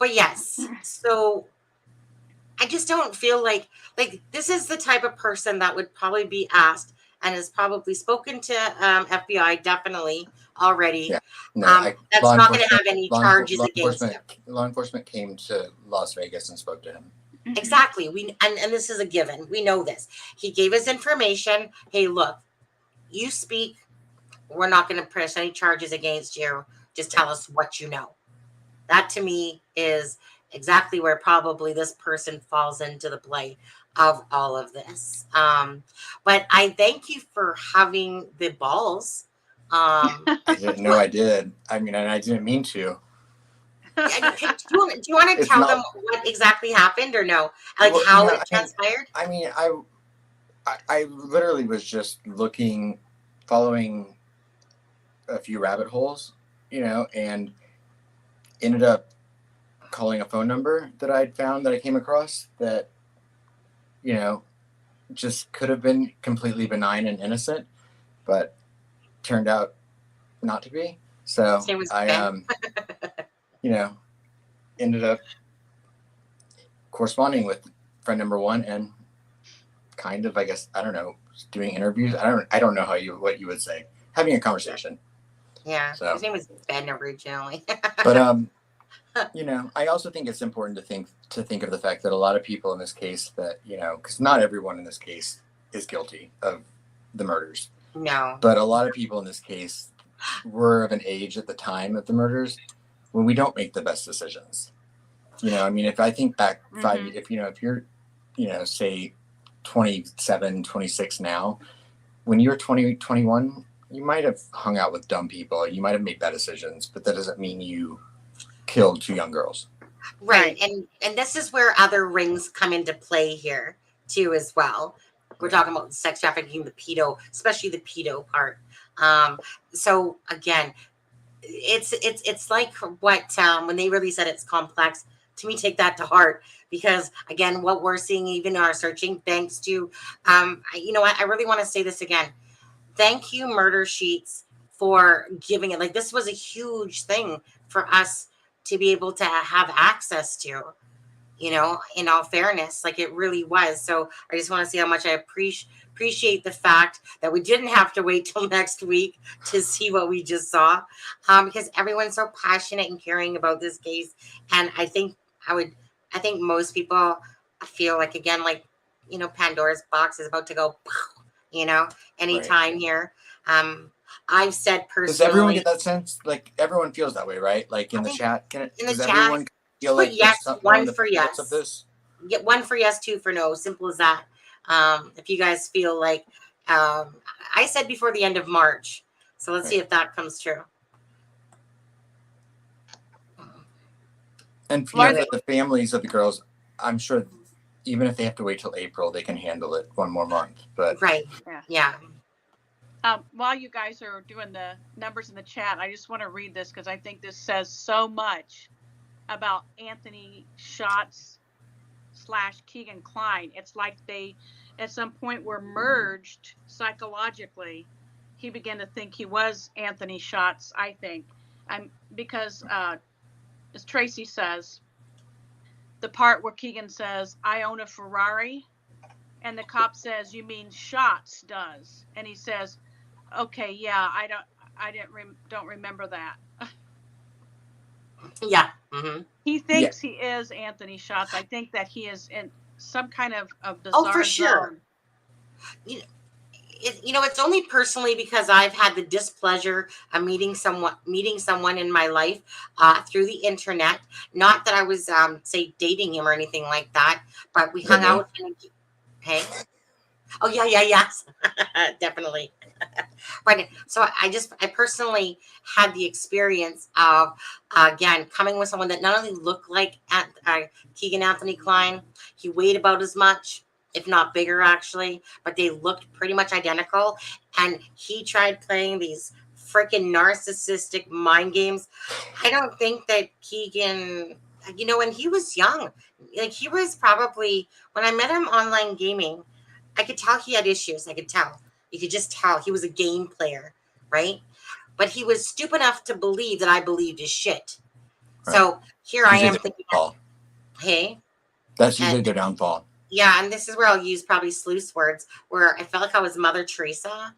But yes, so I just don't feel like this is the type of person that would probably be asked and has probably spoken to FBI definitely already.
Yeah, no,
That's not going to have any charges against him.
Law enforcement came to Las Vegas and spoke to him.
Exactly. And this is a given. We know this. He gave us information. Hey, look, you speak. We're not going to press any charges against you. Just tell us what you know. That to me is exactly where probably this person falls into the play of all of this. But I thank you for having the balls.
I didn't know I did. I mean, and I didn't mean to.
Do you want to tell them what exactly happened or no? Like how it transpired?
I mean, I literally was just following a few rabbit holes, and ended up calling a phone number that I'd found that I came across that, just could have been completely benign and innocent, but turned out not to be. So I, ended up corresponding with friend number one and kind of, I guess, I don't know, doing interviews. I don't know what you would say, having a conversation.
Yeah.
So,
his name was Ben originally.
But I also think it's important to think of the fact that a lot of people in this case that, because not everyone in this case is guilty of the murders.
No.
But a lot of people in this case were of an age at the time of the murders when we don't make the best decisions. I mean, if I think back if you're, say 27, 26 now, when you were 20, 21, you might have hung out with dumb people. You might have made bad decisions, but that doesn't mean you killed 2 young girls.
Right. And this is where other rings come into play here too, as well. We're talking about sex trafficking, the pedo, especially the pedo part. So again, it's like what, when they really said it's complex, to me, take that to heart, because again, what we're seeing even in our searching, thanks to, you know what, I really want to say this again. Thank you, Murder Sheets, for giving it. Like, this was a huge thing for us to be able to have access to, in all fairness, like it really was. So I just want to say how much I appreciate the fact that we didn't have to wait till next week to see what we just saw, because everyone's so passionate and caring about this case. And I think most people feel like, again, like, Pandora's box is about to go, anytime right here. I've said personally. Does
everyone get that sense? Like, everyone feels that way, right? Like in the chat, does everyone feel like
yes, one for yes.
Of this?
Get 1 for yes, 2 for no. Simple as that. If you guys feel like, I said before the end of March, so let's see if that comes true.
And the families of the girls, I'm sure, even if they have to wait till April, they can handle it 1 more month. But
right, yeah.
While you guys are doing the numbers in the chat, I just want to read this because I think this says so much about Anthony Schatz / Keegan Kline. It's like they, at some point, were merged psychologically. He began to think he was Anthony Schatz, I think. Because, as Tracy says, the part where Keegan says, "I own a Ferrari," and the cop says, "You mean Schatz does?" And he says, "Okay, yeah, don't remember that."
Yeah. Mm-hmm.
He thinks he is Anthony Schatz. I think that he is in some kind of bizarre
for sure.
zone.
It's only personally because I've had the displeasure of meeting someone in my life through the internet. Not that I was, say, dating him or anything like that, but we hung out. Hey, Oh yeah, yeah, yes, definitely. But so I personally had the experience of again coming with someone that not only looked like Keegan Anthony Klein, he weighed about as much, if not bigger actually, but they looked pretty much identical. And he tried playing these freaking narcissistic mind games. I don't think that Keegan, when he was young, like he was probably when I met him online gaming, I could tell he had issues. I could tell. You could just tell he was a game player, right? But he was stupid enough to believe that I believed his shit.
Right.
So here I
Usually
am
their
thinking,
downfall.
hey,
That's
and
usually their downfall.
yeah, and this is where I'll use probably sluice words, where I felt like I was Mother Teresa,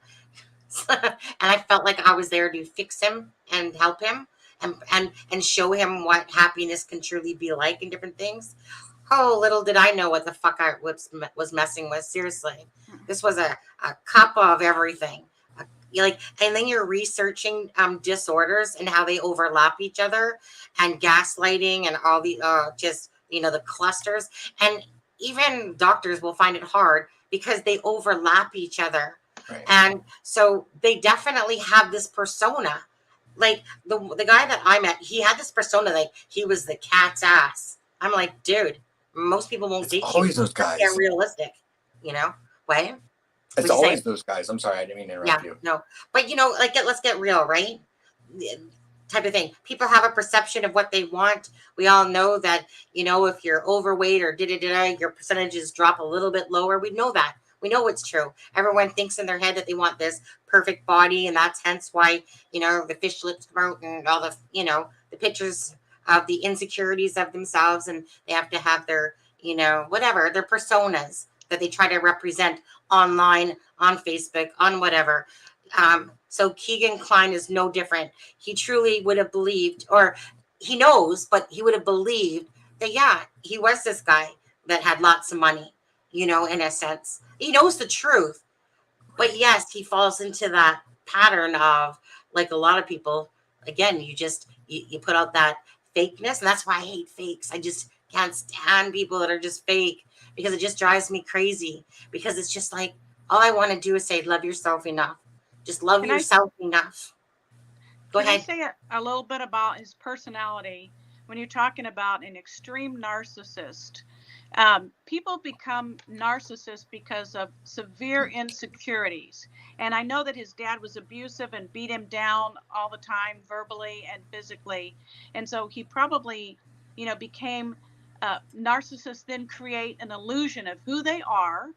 and I felt like I was there to fix him and help him and show him what happiness can truly be like and different things. Oh, little did I know what the fuck I was messing with. Seriously, this was a cup of everything. And then you're researching disorders and how they overlap each other, and gaslighting and all the just the clusters. And even doctors will find it hard because they overlap each other.
Right.
And so they definitely have this persona. Like the guy that I met, he had this persona like he was the cat's ass. I'm like, dude, most people won't
It's
date
always
you.
those guys.
They're realistic, What?
It's
What'd you
always
say?
those guys. I'm sorry, I didn't mean to
Yeah,
interrupt you.
no. But let's get real, right? Type of thing. People have a perception of what they want. We all know that, if you're overweight or your percentages drop a little bit lower. We know that. We know it's true. Everyone thinks in their head that they want this perfect body, and that's hence why, the fish lips come out and all the pictures of the insecurities of themselves, and they have to have their, whatever, their personas that they try to represent online, on Facebook, on whatever. So Keegan Klein is no different. He truly would have believed, or he knows, but he would have believed that, yeah, he was this guy that had lots of money, in a sense. He knows the truth. But yes, he falls into that pattern of, like a lot of people, again, you put out that fakeness. And that's why I hate fakes. I just can't stand people that are just fake, because it just drives me crazy. Because it's just like, all I want to do is say, love yourself enough. Just love
Can I
yourself enough. Go
Can I
ahead.
say a little bit about his personality? When you're talking about an extreme narcissist, people become narcissists because of severe insecurities. And I know that his dad was abusive and beat him down all the time, verbally and physically. And so he probably, became narcissists, then create an illusion of who they are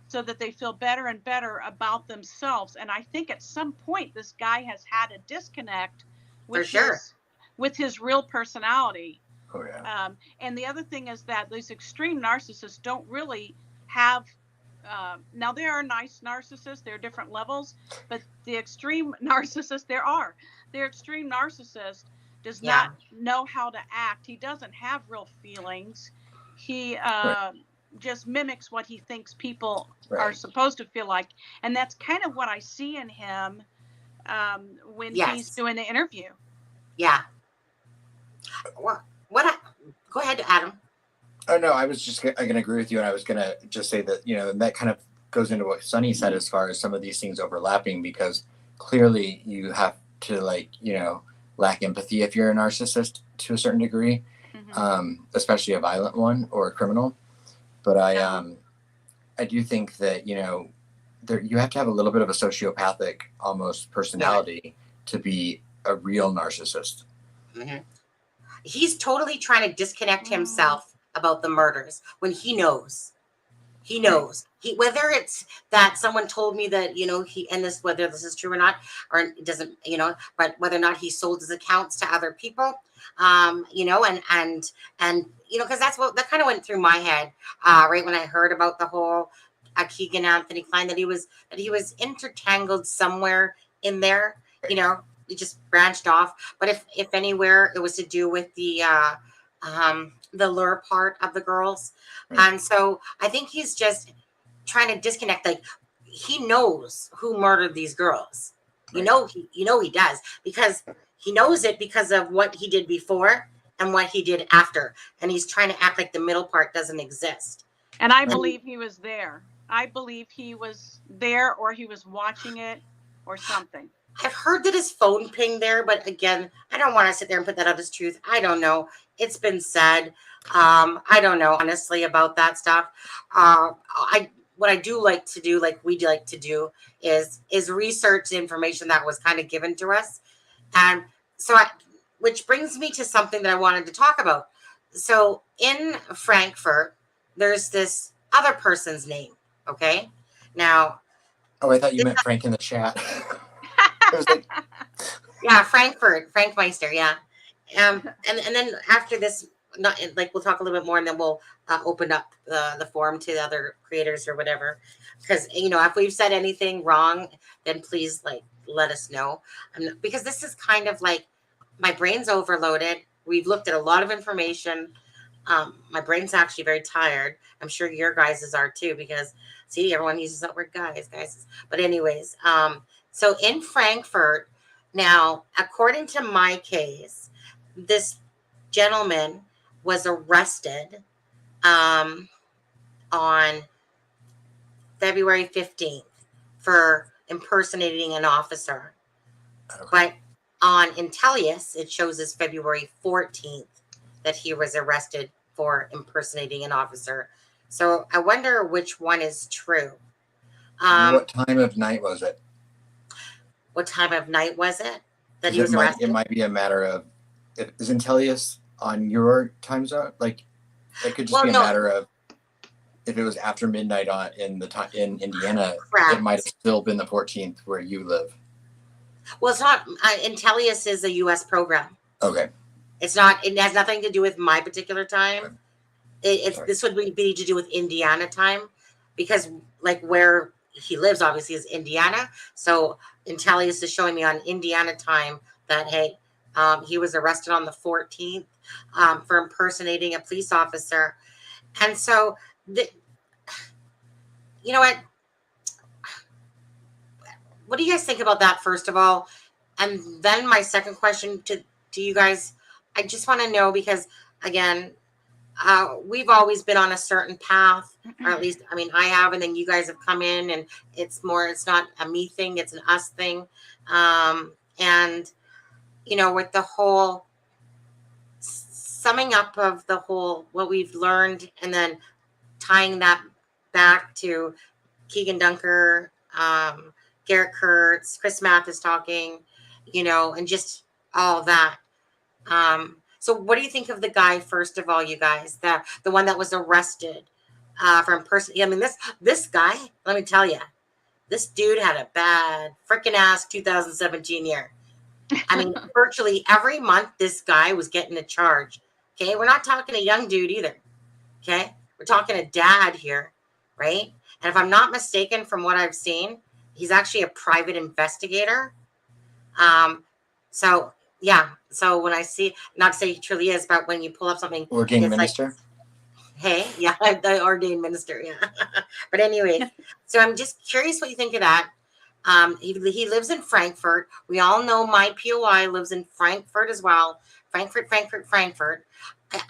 so that they feel better and better about themselves. And I think at some point this guy has had a disconnect
For
with
sure.
his real personality.
Oh yeah.
And the other thing is that these extreme narcissists don't really have. Now there are nice narcissists. There are different levels, but the extreme narcissist their extreme narcissist does
Yeah.
not know how to act. He doesn't have real feelings. He
Right.
just mimics what he thinks people are
Right.
supposed to feel like, and that's kind of what I see in him when he's
Yes.
doing the interview.
Yeah. Go ahead, Adam.
Oh no, I was just I can agree with you, and I was gonna just say that that kind of goes into what Sunny said as far as some of these things overlapping, because clearly you have to lack empathy if you're a narcissist to a certain degree,
Mm-hmm.
especially a violent one or a criminal. But I do think that you have to have a little bit of a sociopathic almost personality to be a real narcissist.
Mm-hmm. He's totally trying to disconnect himself about the murders when he knows. He knows. Whether it's that someone told me that, whether this is true or not, or it doesn't, but whether or not he sold his accounts to other people, and because that kind of went through my head, right when I heard about the whole Keegan Anthony Klein, that he was intertangled somewhere in there, it just branched off. But if anywhere, it was to do with the lure part of the girls. And so I think he's just trying to disconnect. Like, he knows who murdered these girls. He does, because he knows it because of what he did before and what he did after. And he's trying to act like the middle part doesn't exist.
And I believe he was there. I believe he was there, or he was watching it or something.
I've heard that his phone pinged there, but again, I don't want to sit there and put that out as truth. I don't know. It's been said. I don't know honestly about that stuff. I what I do like to do, like we like to do, is research the information that was kind of given to us, and so which brings me to something that I wanted to talk about. So in Frankfurt, there's this other person's name. Okay, now
Oh, I thought you meant Frank in the chat. I was like,
yeah, Frank Meister, yeah. And then after this, not like we'll talk a little bit more, and then we'll open up the forum to the other creators or whatever. Because if we've said anything wrong, then please like let us know. Because this is kind of like my brain's overloaded. We've looked at a lot of information. My brain's actually very tired. I'm sure your guys's are too, because see, everyone uses that word guys. But anyways, so in Frankfurt, now, according to my case, this gentleman was arrested on February 15th for impersonating an officer.
okay.
But on Intellius, it shows as February 14th that he was arrested for impersonating an officer. So I wonder which one is true.
What time of night was it?
What time of night was it that he was
It
arrested?
might be a matter of, is Intellius on your time zone? Like, it could just be a matter of if it was after midnight in Indiana,
Correct.
it might have still been the 14th where you live.
Well, it's not. Intellius is a U.S. program.
Okay.
It's not. It has nothing to do with my particular time.
Okay.
This would be to do with Indiana time, because like where he lives obviously is Indiana. So Intellius is showing me on Indiana time that hey, he was arrested on the 14th for impersonating a police officer, and so you know what? What do you guys think about that, first of all? And then my second question to you guys, I just want to know, because again, we've always been on a certain path, or at least, I mean, I have, and then you guys have come in, and it's not a me thing, it's an us thing. And, with the whole summing up of the whole, what we've learned, and then tying that back to Keegan Dunker, Garrett Kurtz, Chris Math is talking, and just all that. So what do you think of the guy, first of all, you guys, the one that was arrested for impersonating? I mean, this guy, let me tell you, this dude had a bad freaking ass 2017 year. I mean, virtually every month this guy was getting a charge. Okay, we're not talking a young dude either. Okay, we're talking a dad here, right? And if I'm not mistaken, from what I've seen, he's actually a private investigator. So yeah. So when I see, not to say he truly is, but when you pull up something,
Ordained minister.
Like, hey, yeah, the ordained minister, yeah. But anyway, so I'm just curious what you think of that. He lives in Frankfurt. We all know my POI lives in Frankfurt as well. Frankfurt.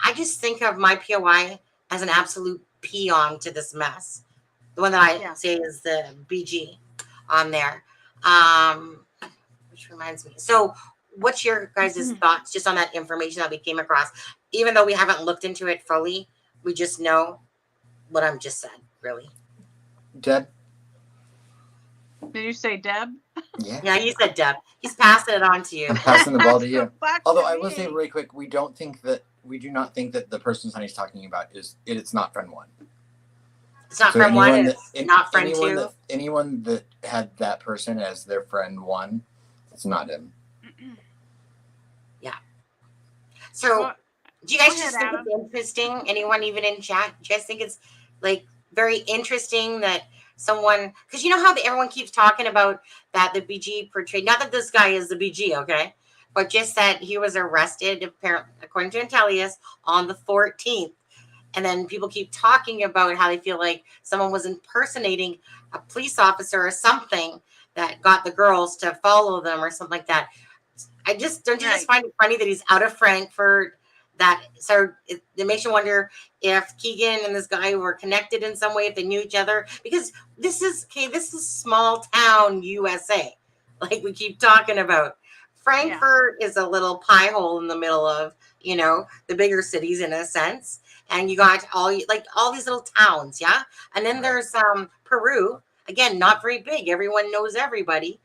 I just think of my POI as an absolute peon to this mess. The one that I say is the BG on there. Which reminds me. So what's your guys' thoughts just on that information that we came across? Even though we haven't looked into it fully, we just know what I'm just said, really.
Deb?
Did you say Deb?
Yeah, you said Deb. He's passing it on to you.
I'm passing the ball to you. Although I will
me.
say really quick, we do not think that the person Sonny's talking about it's not friend one.
It's not friend one, it's not friend two.
Anyone that had that person as their friend one, it's not him.
Yeah. So do you guys just think it's interesting? Anyone even in chat? Do you guys think it's like very interesting that someone, because you know how everyone keeps talking about that the BG portrayed, not that this guy is the BG, okay, but just that he was arrested, apparently, according to Intellius, on the 14th. And then people keep talking about how they feel like someone was impersonating a police officer or something that got the girls to follow them or something like that. I just, don't you just find it funny that he's out of Frankfurt, that so it makes you wonder if Keegan and this guy were connected in some way, if they knew each other, because this is small town USA, like we keep talking about. Frankfurt is a little pie hole in the middle of, the bigger cities in a sense. And you got all these little towns, yeah. And then there's Peru, again, not very big. Everyone knows everybody,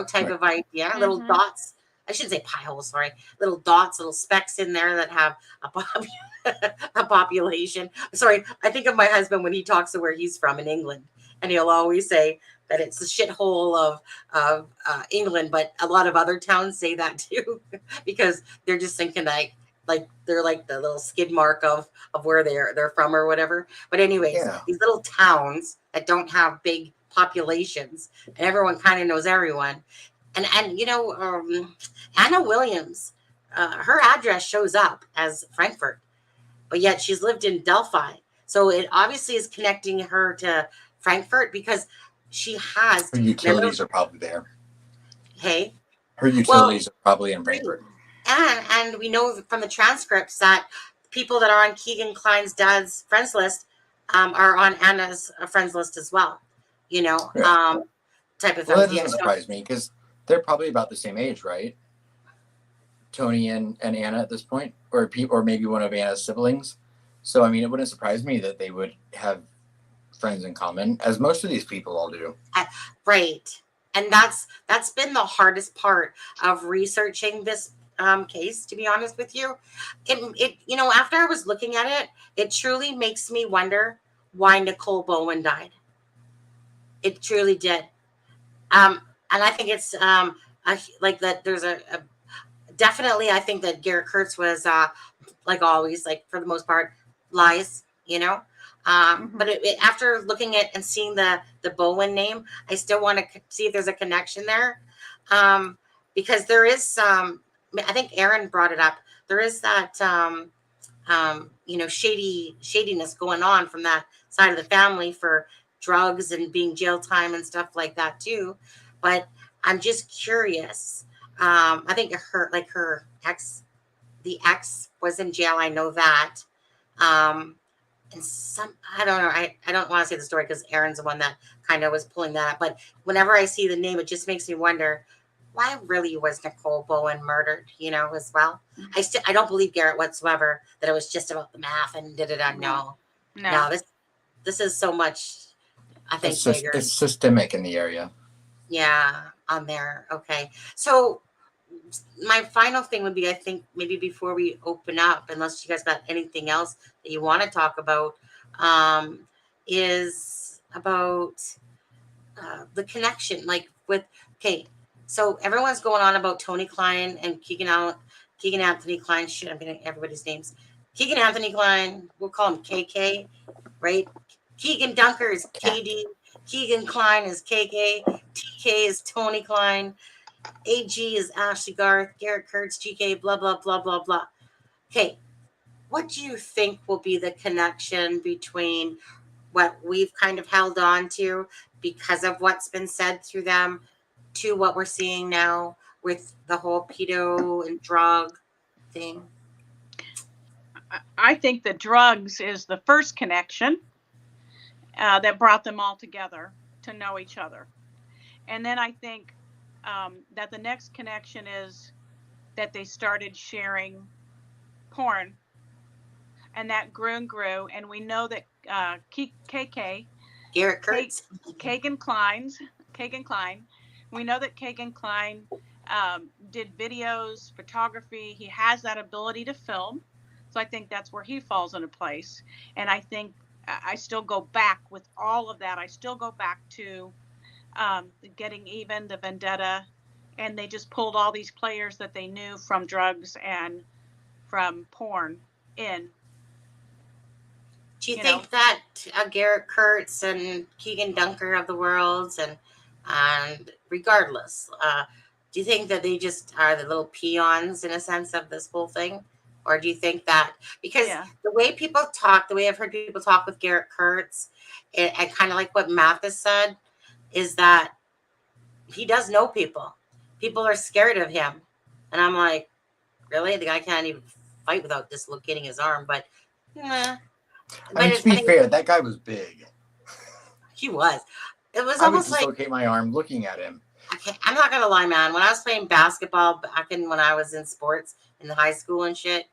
type of idea. Little dots. I shouldn't say pie holes, sorry. Little dots, little specks in there that have a population. Sorry, I think of my husband when he talks to where he's from in England, and he'll always say that it's the shithole of England, but a lot of other towns say that too, because they're just thinking like they're like the little skid mark of where they're from or whatever. But anyways, these little towns that don't have big populations and everyone kind of knows everyone. And Anna Williams, her address shows up as Frankfurt, but yet she's lived in Delphi. So it obviously is connecting her to Frankfurt because she has.
Her utilities are probably there.
Hey?
Her utilities are probably in Frankfurt.
And we know from the transcripts that people that are on Keegan Klein's dad's friends list are on Anna's friends list as well. Type of thing.
Well, that doesn't surprise me because they're probably about the same age, right? Tony and Anna at this point, or maybe one of Anna's siblings. So, I mean, it wouldn't surprise me that they would have friends in common, as most of these people all do.
Right. And that's been the hardest part of researching this case, to be honest with you. It after I was looking at it, it truly makes me wonder why Nicole Bowen died. It truly did. And I think it's like that there's a definitely, I think that Garrett Kurtz was like always, like for the most part, lies, but after looking at and seeing the Bowen name, I still want to see if there's a connection there, because there is some. I think Aaron brought it up. There is that shadiness going on from that side of the family for drugs and being jail time and stuff like that too. But I'm just curious. I think her ex, the ex was in jail. I know that. And I don't know. I don't want to say the story because Aaron's the one that kind of was pulling that up. But whenever I see the name, it just makes me wonder, why really was Nicole Bowen murdered, as well? I don't believe Garrett whatsoever that it was just about the math and no. This is so much, I think, bigger.
It's systemic in the area.
Yeah, on there. Okay. So my final thing would be, I think maybe before we open up, unless you guys got anything else that you want to talk about, is about the connection, so everyone's going on about Tony Klein and Keegan Anthony Klein. Shit, I'm getting everybody's names. Keegan Anthony Klein, we'll call him KK, right? Keegan Dunker is KD. Keegan Klein is KK. TK is Tony Klein. AG is Ashley Garth. Garrett Kurtz, GK, blah, blah, blah, blah, blah. Okay, what do you think will be the connection between what we've kind of held on to because of what's been said through them to what we're seeing now with the whole pedo and drug thing?
I think the drugs is the first connection that brought them all together to know each other. And then I think that the next connection is that they started sharing porn, and that grew and grew. And we know that KK,
Garrett Kurtz,
Kagan Klein, we know that Kagan Klein did videos, photography. He has that ability to film. So I think that's where he falls into place. And I think I still go back with all of that. I still go back to getting even, the vendetta, and they just pulled all these players that they knew from drugs and from porn in.
Do you think that Garrett Kurtz and Keegan Dunker of the world, and regardless, do you think that they just are the little peons in a sense of this whole thing? Or do you think that, because the way people talk, the way I've heard people talk with Garrett Kurtz, I kind of like what Mathis said, is that he does know people. People are scared of him. And I'm like, really? The guy can't even fight without dislocating his arm, but
I mean, to be fair, that guy was big.
He was. It was
I would
almost like,
dislocate my arm looking at him.
I'm not gonna lie, man. When I was playing basketball when I was in sports in the high school and shit,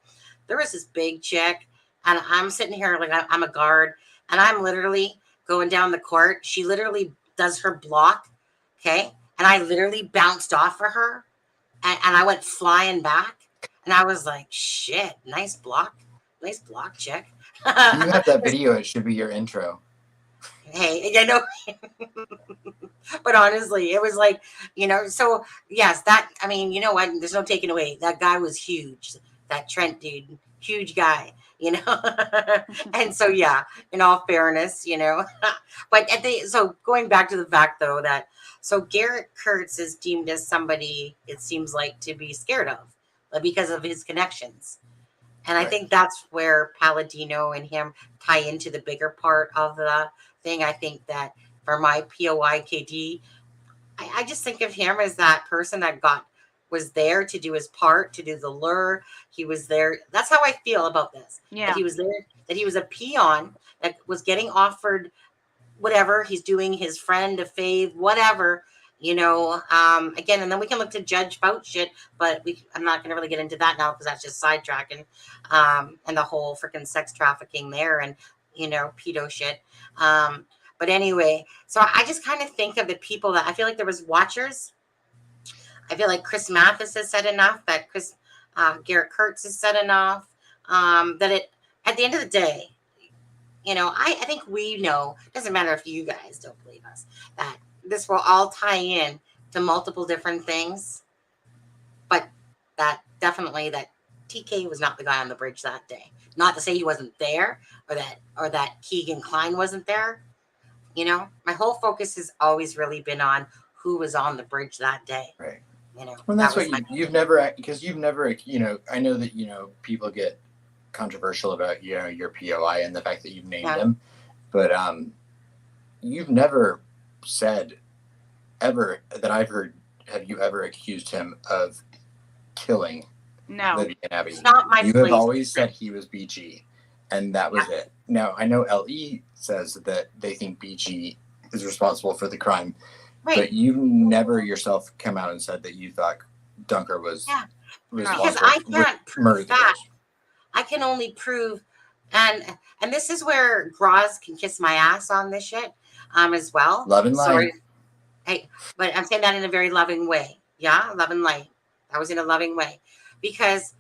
there was this big chick, and I'm sitting here like I'm a guard, and I'm literally going down the court. She literally does her block, okay, and I literally bounced off for her, and I went flying back, and I was like, shit, nice block, chick.
You have that video. It should be your intro.
Hey, you know, but honestly, it was like, so yes, I mean, you know what? There's no taking away. That guy was huge. That Trent dude, huge guy, and so, yeah, in all fairness, but so going back to the fact though, so Garrett Kurtz is deemed as somebody, it seems like, to be scared of because of his connections. And I think that's where Palladino and him tie into the bigger part of the thing. I think that for my POIKD, I just think of him as that person that was there to do his part, to do the lure. He was there. That's how I feel about this.
Yeah.
That he was there, that he was a peon that was getting offered whatever. He's doing his friend a fave, whatever, again, and then we can look to judge about shit, but I'm not going to really get into that now because that's just sidetracking, and the whole freaking sex trafficking there and, pedo shit. But anyway, so I just kind of think of the people that I feel like there was watchers. I feel like Chris Mathis has said enough, that Garrett Kurtz has said enough, that at the end of the day, I think we know, doesn't matter if you guys don't believe us, that this will all tie in to multiple different things, but that definitely that TK was not the guy on the bridge that day. Not to say he wasn't there or that Keegan Klein wasn't there. My whole focus has always really been on who was on the bridge that day.
Right.
Well,
that's what you've never, because you've never, I know that, people get controversial about, your POI and the fact that you've named him, but you've never said ever that I've heard, have you ever accused him of killing Libby and Abby?
It's not my
You
place.
have always said he was BG, and that was it. Now, I know LE says that they think BG is responsible for the crime, but you never yourself come out and said that you thought Dunker was responsible.
Because I can't prove that. I can only prove, and this is where Groz can kiss my ass on this shit, as well.
Love and light.
Hey, but I'm saying that in a very loving way. Yeah, love and light. That was in a loving way, because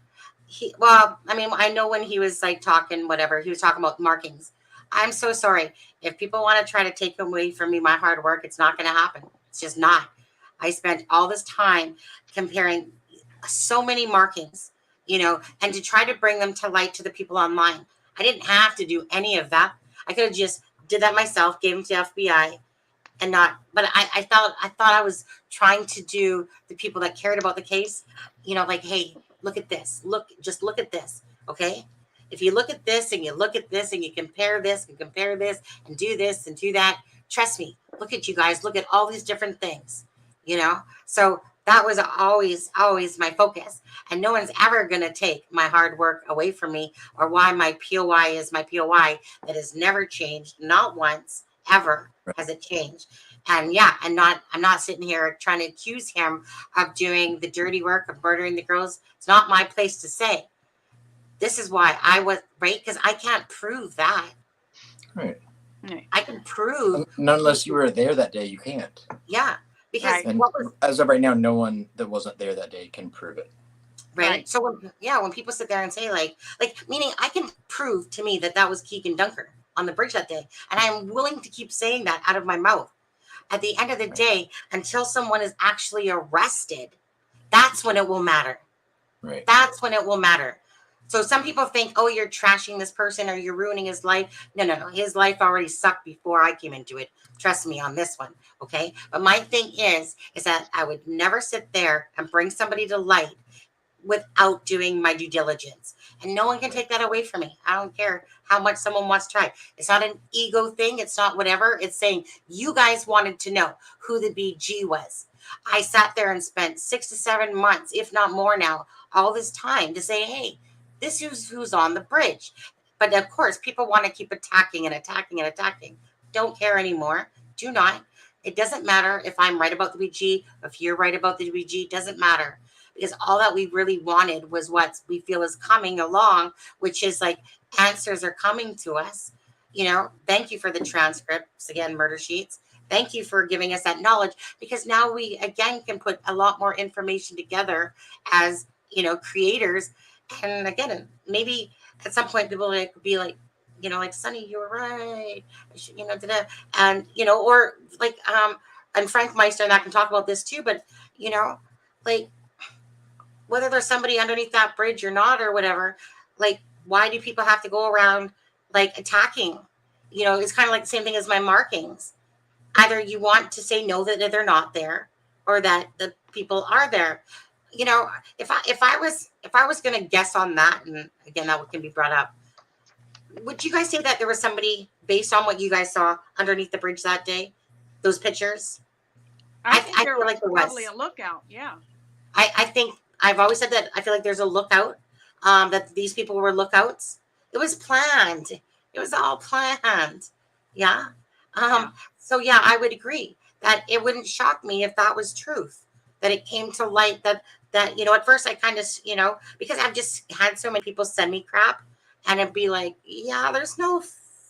I know when he was like talking, whatever, he was talking about markings. I'm so sorry. If people want to try to take away from me my hard work, it's not going to happen. It's just not. I spent all this time comparing so many markings, and to try to bring them to light to the people online. I didn't have to do any of that. I could have just did that myself, gave them to FBI, and but I thought I was trying to do the people that cared about the case, like, hey, look at this. Just look at this. Okay. If you look at this and you look at this and you compare this and compare this and do this and do that, trust me, look at you guys, look at all these different things, so that was always my focus, and no one's ever going to take my hard work away from me, or why my POI is my POI. That has never changed. Not once, ever has it changed. And I'm not sitting here trying to accuse him of doing the dirty work of murdering the girls. It's not my place to say. This is why I was because I can't prove that.
Right.
I can prove.
Not unless you were there that day, you can't.
Yeah. Because
as of right now, no one that wasn't there that day can prove it.
Right. So when people sit there and say like meaning I can prove to me that was Keegan Dunker on the bridge that day, and I'm willing to keep saying that out of my mouth. At the end of the day, until someone is actually arrested, that's when it will matter.
Right.
That's when it will matter. So some people think, oh, you're trashing this person or you're ruining his life. No. His life already sucked before I came into it. Trust me on this one. Okay. But my thing is that I would never sit there and bring somebody to light without doing my due diligence. And no one can take that away from me. I don't care how much someone wants to try. It's not an ego thing. It's not whatever. It's saying you guys wanted to know who the BG was. I sat there and spent 6 to 7 months, if not more now, all this time to say, hey, This is who's on the bridge. But of course, people want to keep attacking and attacking and attacking. Don't care anymore. Do not. It doesn't matter if I'm right about the BG, if you're right about the BG, doesn't matter. Because all that we really wanted was what we feel is coming along, which is like answers are coming to us. You know, thank you for the transcripts, again, murder sheets. Thank you for giving us that knowledge, because now we again can put a lot more information together as, you know, creators. And again, maybe at some point people like be like, you know, like, Sonny, you were right. You know, and you know, or like and Frank Meister and I can talk about this too, but you know, like whether there's somebody underneath that bridge or not or whatever, like why do people have to go around like attacking? You know, it's kind of like the same thing as my markings. Either you want to say no, that they're not there, or that the people are there. You know, if I was going to guess on that, and again that can be brought up, would you guys say that there was somebody based on what you guys saw underneath the bridge that day, those pictures?
I think there
feel
was
like there
probably
was.
a lookout. Yeah.
I think I've always said that I feel like there's a lookout, that these people were lookouts. It was planned. It was all planned. Yeah.
Yeah.
So yeah, I would agree that it wouldn't shock me if that was truth, that it came to light that, you know, at first I kind of, you know, because I've just had so many people send me crap and it'd be like, yeah, there's no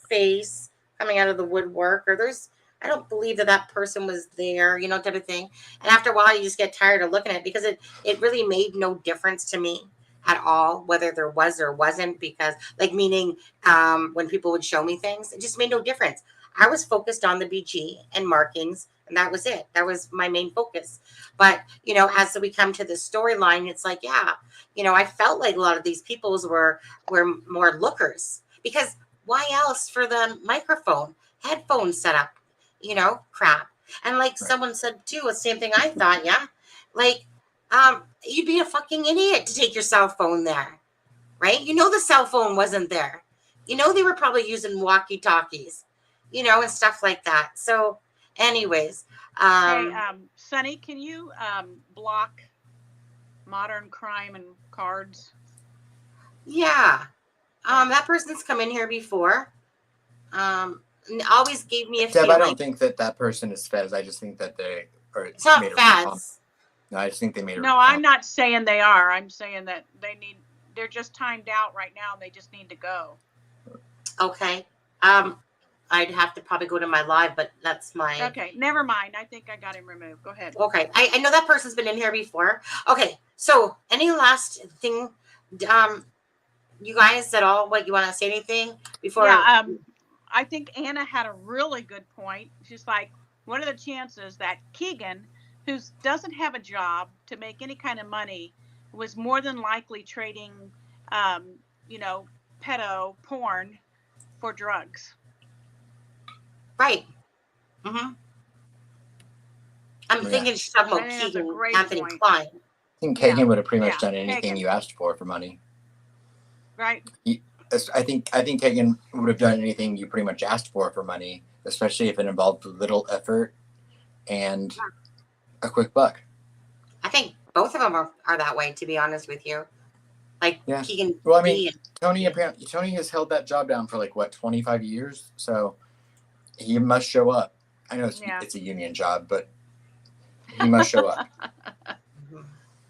face coming out of the woodwork, or I don't believe that person was there, you know, type of thing. And after a while, you just get tired of looking at it, because it really made no difference to me at all whether there was or wasn't, because like, meaning when people would show me things, it just made no difference. I was focused on the BG and markings, and that was it. That was my main focus. But you know, as we come to the storyline, it's like, yeah, you know, I felt like a lot of these peoples were more lookers, because why else for the microphone headphone setup, you know, crap. And like
Right.
someone said too, the same thing I thought, yeah. Like, you'd be a fucking idiot to take your cell phone there, right? You know, the cell phone wasn't there. You know, they were probably using walkie-talkies, you know, and stuff like that. So, anyways,
Hey, Sonny, can you block modern crime and cards?
yeah, that person's come in here before. Always gave me a
Deb,
feeling.
I don't think that person is Fez. I just think that they are.
It's not
made a comment.
fads.
No, I just think they made a
No, I'm not saying they are. I'm saying that they're just timed out right now. They just need to go.
Okay. I'd have to probably go to my live, but that's my.
Okay, never mind. I think I got him removed. Go ahead.
Okay, I know that person's been in here before. Okay, so any last thing, you guys at all? What you want to say? Anything before?
Yeah. I think Anna had a really good point. She's like, what are the chances that Keegan, who doesn't have a job to make any kind of money, was more than likely trading, you know, pedo porn for drugs?
Right. Mm-hmm. I'm thinking she's talking about
I think that's a
Keegan
great
Anthony
point.
Klein.
I think Kagan
Yeah.
would have pretty much
Yeah,
done anything
Kagan.
you asked for money.
Right.
I think Kagan would have done anything you pretty much asked for money, especially if it involved little effort and a quick buck.
I think both of them are that way, to be honest with you. Like,
Yeah.
Keegan.
Well, I mean, Tony has held that job down for like what, 25 years, so he must show up. I know it's a union job, but he must show up.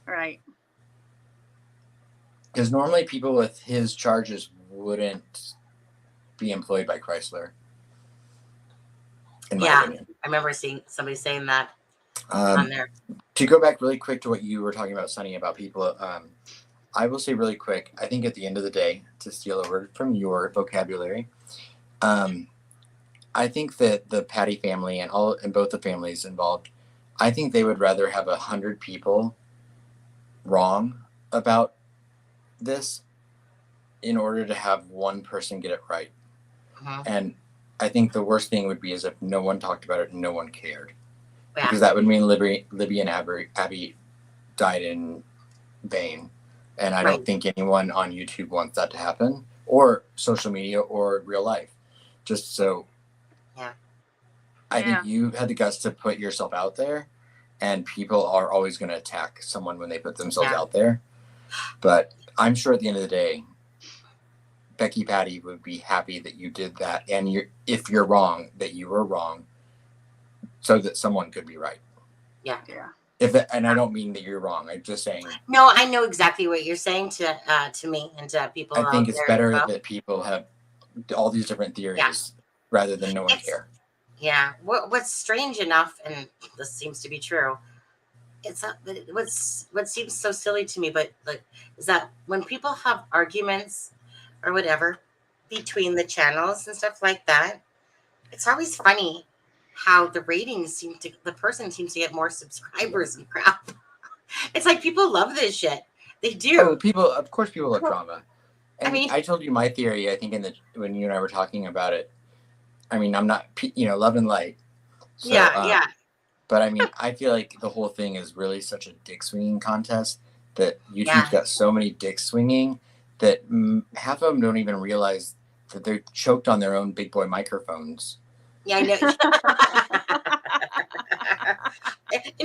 Right.
Because normally people with his charges wouldn't be employed by Chrysler. In my opinion.
I remember seeing somebody saying that on there.
To go back really quick to what you were talking about, Sonny, about people, I will say really quick, I think at the end of the day, to steal a word from your vocabulary, I think that the Patty family and both the families involved, I think they would rather have 100 people wrong about this in order to have one person get it right.
Uh-huh.
And I think the worst thing would be is if no one talked about it and no one cared.
Yeah.
Because that would mean Libby and Abby died in vain. And I don't think anyone on YouTube wants that to happen, or social media, or real life. Just so.
Yeah.
I think you had the guts to put yourself out there, and people are always going to attack someone when they put themselves out there. But I'm sure at the end of the day, Becky Patty would be happy that you did that, and if you're wrong, that you were wrong, so that someone could be right.
Yeah.
And I don't mean that you're wrong. I'm just saying.
No, I know exactly what you're saying to me and to people
I think
out
it's
there.
better that people have all these different theories rather than no one care.
Yeah. What's strange enough, and this seems to be true, it's what seems so silly to me, but like, is that when people have arguments or whatever between the channels and stuff like that, it's always funny how the person seems to get more subscribers and crap. It's like people love this shit. They do.
Oh, of course people love drama. And
I mean,
I told you my theory, I think when you and I were talking about it. I mean, I'm not, love and light. So,
yeah.
But I mean, I feel like the whole thing is really such a dick swinging contest that YouTube's got so many dicks swinging that half of them don't even realize that they're choked on their own big boy microphones.
Yeah, I know.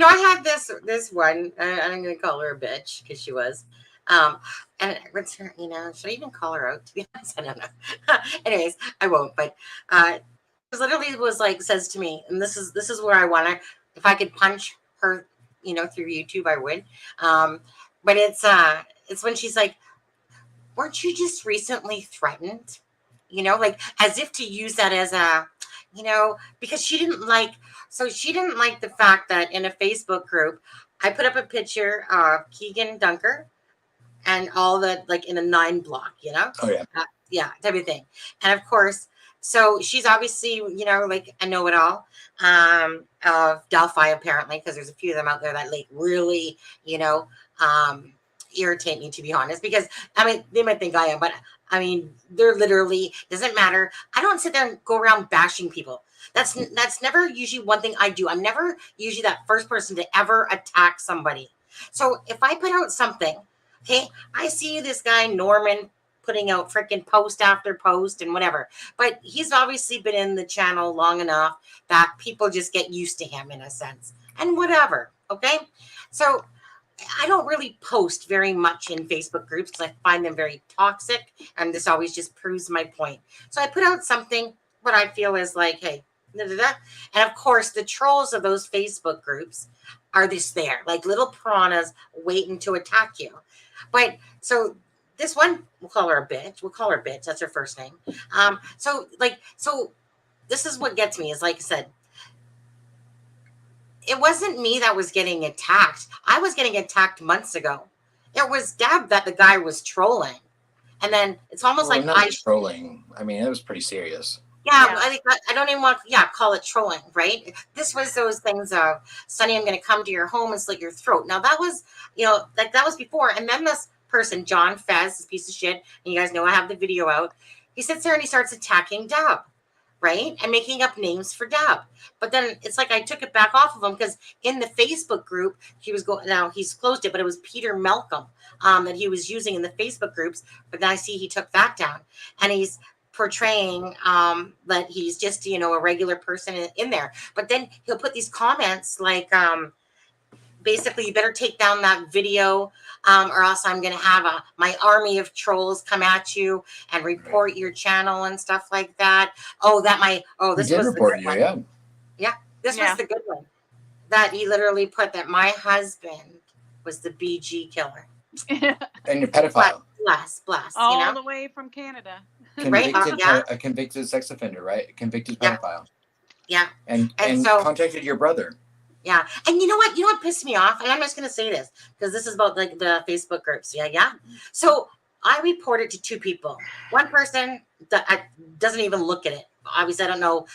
I had this one, I'm going to call her a bitch because she was. And what's her, should I even call her out? To be honest, I don't know. Anyways, I won't. But it literally was like, says to me, and this is where I want to, if I could punch her, through YouTube, I would. But it's when she's like, weren't you just recently threatened? Like as if to use that as a, because she didn't like the fact that in a Facebook group, I put up a picture of Keegan Dunker and all the, like in a 9 block,
Oh yeah.
Yeah, type of thing. And of course, so she's obviously, like a know-it-all of Delphi, apparently, because there's a few of them out there that like really, irritate me, to be honest, because I mean, they might think I am, but I mean, they're literally, doesn't matter. I don't sit there and go around bashing people. That's never usually one thing I do. I'm never usually that first person to ever attack somebody. So if I put out something, okay, I see this guy, Norman, putting out freaking post after post and whatever, but he's obviously been in the channel long enough that people just get used to him in a sense and whatever. Okay. So I don't really post very much in Facebook groups because I find them very toxic, and this always just proves my point. So I put out something what I feel is like, hey, da, da, da. And of course, the trolls of those Facebook groups are just there, like little piranhas waiting to attack you. But so this one, we'll call her a bitch. We'll call her bitch. That's her first name. So this is what gets me is, like I said, it wasn't me that was getting attacked. I was getting attacked months ago. It was Deb that the guy was trolling. And then it's almost like
not trolling. I mean, it was pretty serious.
Yeah. I don't even want to call it trolling, right? This was those things of, Sonny, I'm going to come to your home and slit your throat. Now that was, like that was before. And then this person, John Fez, this piece of shit, and you guys know I have the video out. He sits there and he starts attacking Deb. Right? And making up names for Deb. But then it's like I took it back off of him because in the Facebook group, now he's closed it, but it was Peter Malcolm that he was using in the Facebook groups. But then I see he took that down. And he's portraying that he's just, a regular person in there. But then he'll put these comments like, basically, you better take down that video or else I'm going to have my army of trolls come at you and report your channel and stuff like that. This was the good one. Yeah, this was the good one. That he literally put that my husband was the BG killer.
And your pedophile.
Bless.
All the way from Canada.
A convicted sex offender, right? A convicted pedophile.
Yeah.
And
so,
contacted your brother.
Yeah. And you know what pissed me off? And I'm just going to say this because this is about like the Facebook groups. Yeah. So I reported to 2 people. One person that doesn't even look at it. Obviously, I don't know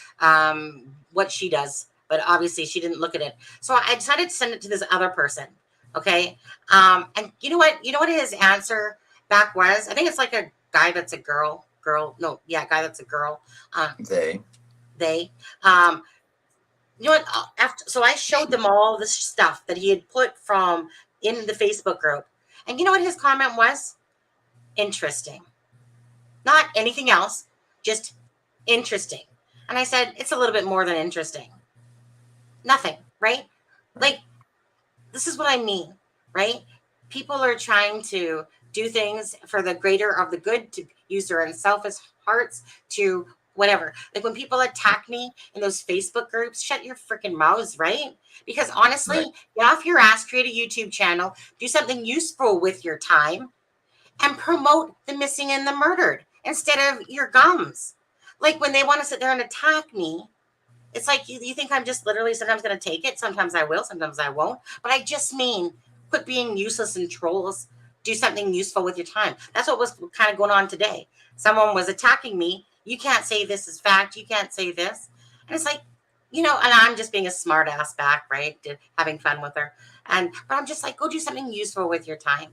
what she does, but obviously she didn't look at it. So I decided to send it to this other person. Okay. And you know what his answer back was? I think it's like a guy that's a girl. Guy that's a girl.
They.
You know what? So I showed them all this stuff that he had put from in the Facebook group. And you know what his comment was? Interesting. Not anything else, just interesting. And I said, it's a little bit more than interesting. Nothing, right? Like, this is what I mean, right? People are trying to do things for the greater of the good, to use their unselfish hearts, to whatever. Like when people attack me in those Facebook groups, shut your freaking mouths, right? Because honestly,
Right.
get off your ass, create a YouTube channel, do something useful with your time, and promote the missing and the murdered instead of your gums. Like when they want to sit there and attack me, it's like you think I'm just literally sometimes going to take it. Sometimes I will, sometimes I won't. But I just mean quit being useless and trolls. Do something useful with your time. That's what was kind of going on today. Someone was attacking me. You can't say this is fact. You can't say this. And it's like, and I'm just being a smart ass back, right? Having fun with her. But I'm just like, go do something useful with your time.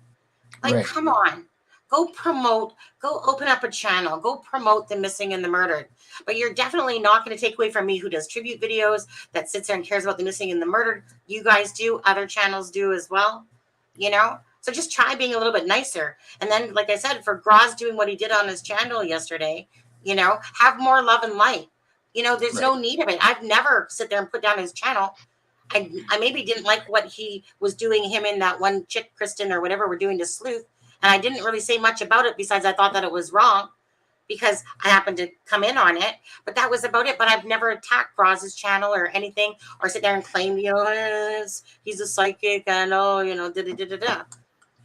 Like,
Right.
come on. Go promote, go open up a channel, go promote the missing and the murdered. But you're definitely not going to take away from me, who does tribute videos, that sits there and cares about the missing and the murdered. You guys do, other channels do as well, So just try being a little bit nicer. And then, like I said, for Graz doing what he did on his channel yesterday, have more love and light. There's
Right.
no need of it. I've never sit there and put down his channel. I maybe didn't like what he was doing, him and that one chick, Kristen, or whatever, were doing to Sleuth. And I didn't really say much about it besides I thought that it was wrong because I happened to come in on it. But that was about it. But I've never attacked Graz's channel or anything, or sit there and claim, he's a psychic and, da-da-da-da-da.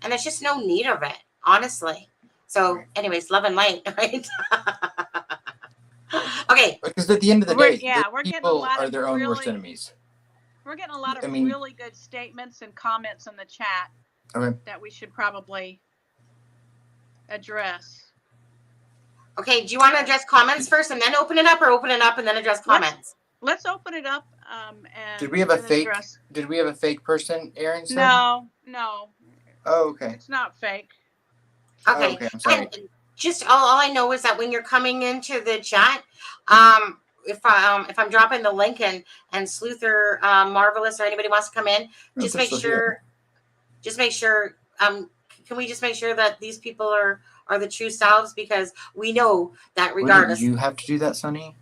And there's just no need of it, honestly. So anyways, love and light, right? Okay.
Because at the end of the day,
we're getting a
people
lot
are
of
their own worst enemies.
We're getting a lot of
I mean-
really good statements and comments in the chat
Okay.
that we should probably address.
Okay, do you want to address comments first and then open it up, or open it up and then address comments?
Let's open it up. And
Did we have a
then
fake?
address-
Did we have a fake person, Aaron? said?
No.
Oh, okay.
It's not fake.
Okay.
Oh, okay. I'm sorry.
And just all I know is that when you're coming into the chat, if I'm dropping the link and Sleuther, Marvelous, or anybody wants to come in,
No,
just
they're
make
still
sure.
here.
Just make sure. Can we just make sure that these people are the true selves, because we know that regardless.
Wouldn't you have to do that, Sonny?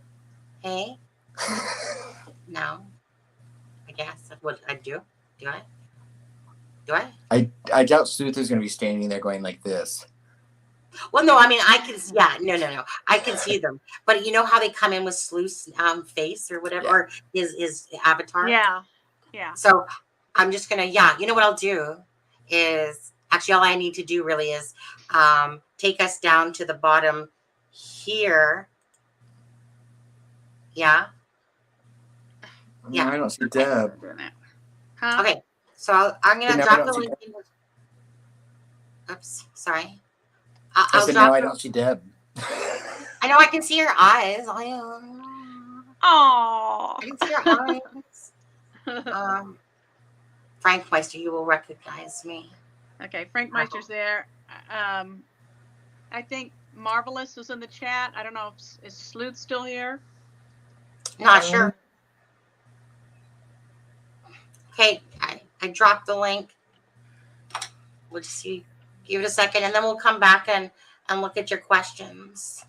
Hey. No. I guess that's what I do. Do I? Do I?
I doubt Sleuth is going to be standing there going like this.
Well, no, I mean, I can, no. I can see them. But you know how they come in with Sleuth's face or whatever,
Yeah.
or his avatar?
Yeah.
So I'm just going to, you know what I'll do is, actually all I need to do really is take us down to the bottom here. Yeah. Yeah.
No, I don't see Deb.
Huh?
Okay. So I'm going to
But now I
drop
don't
the
see
link. Oops. Sorry.
I
I'll
said,
drop
no, I
the-
don't see Deb.
I know I can see her eyes.
Oh.
I can see her eyes. Frank Meister, you will recognize me.
Okay, Frank Meister's there. I think Marvelous is in the chat. I don't know if is Sleuth still here.
Not sure. Okay, I dropped the link. We'll just see. Give it a second, and then we'll come back and look at your questions.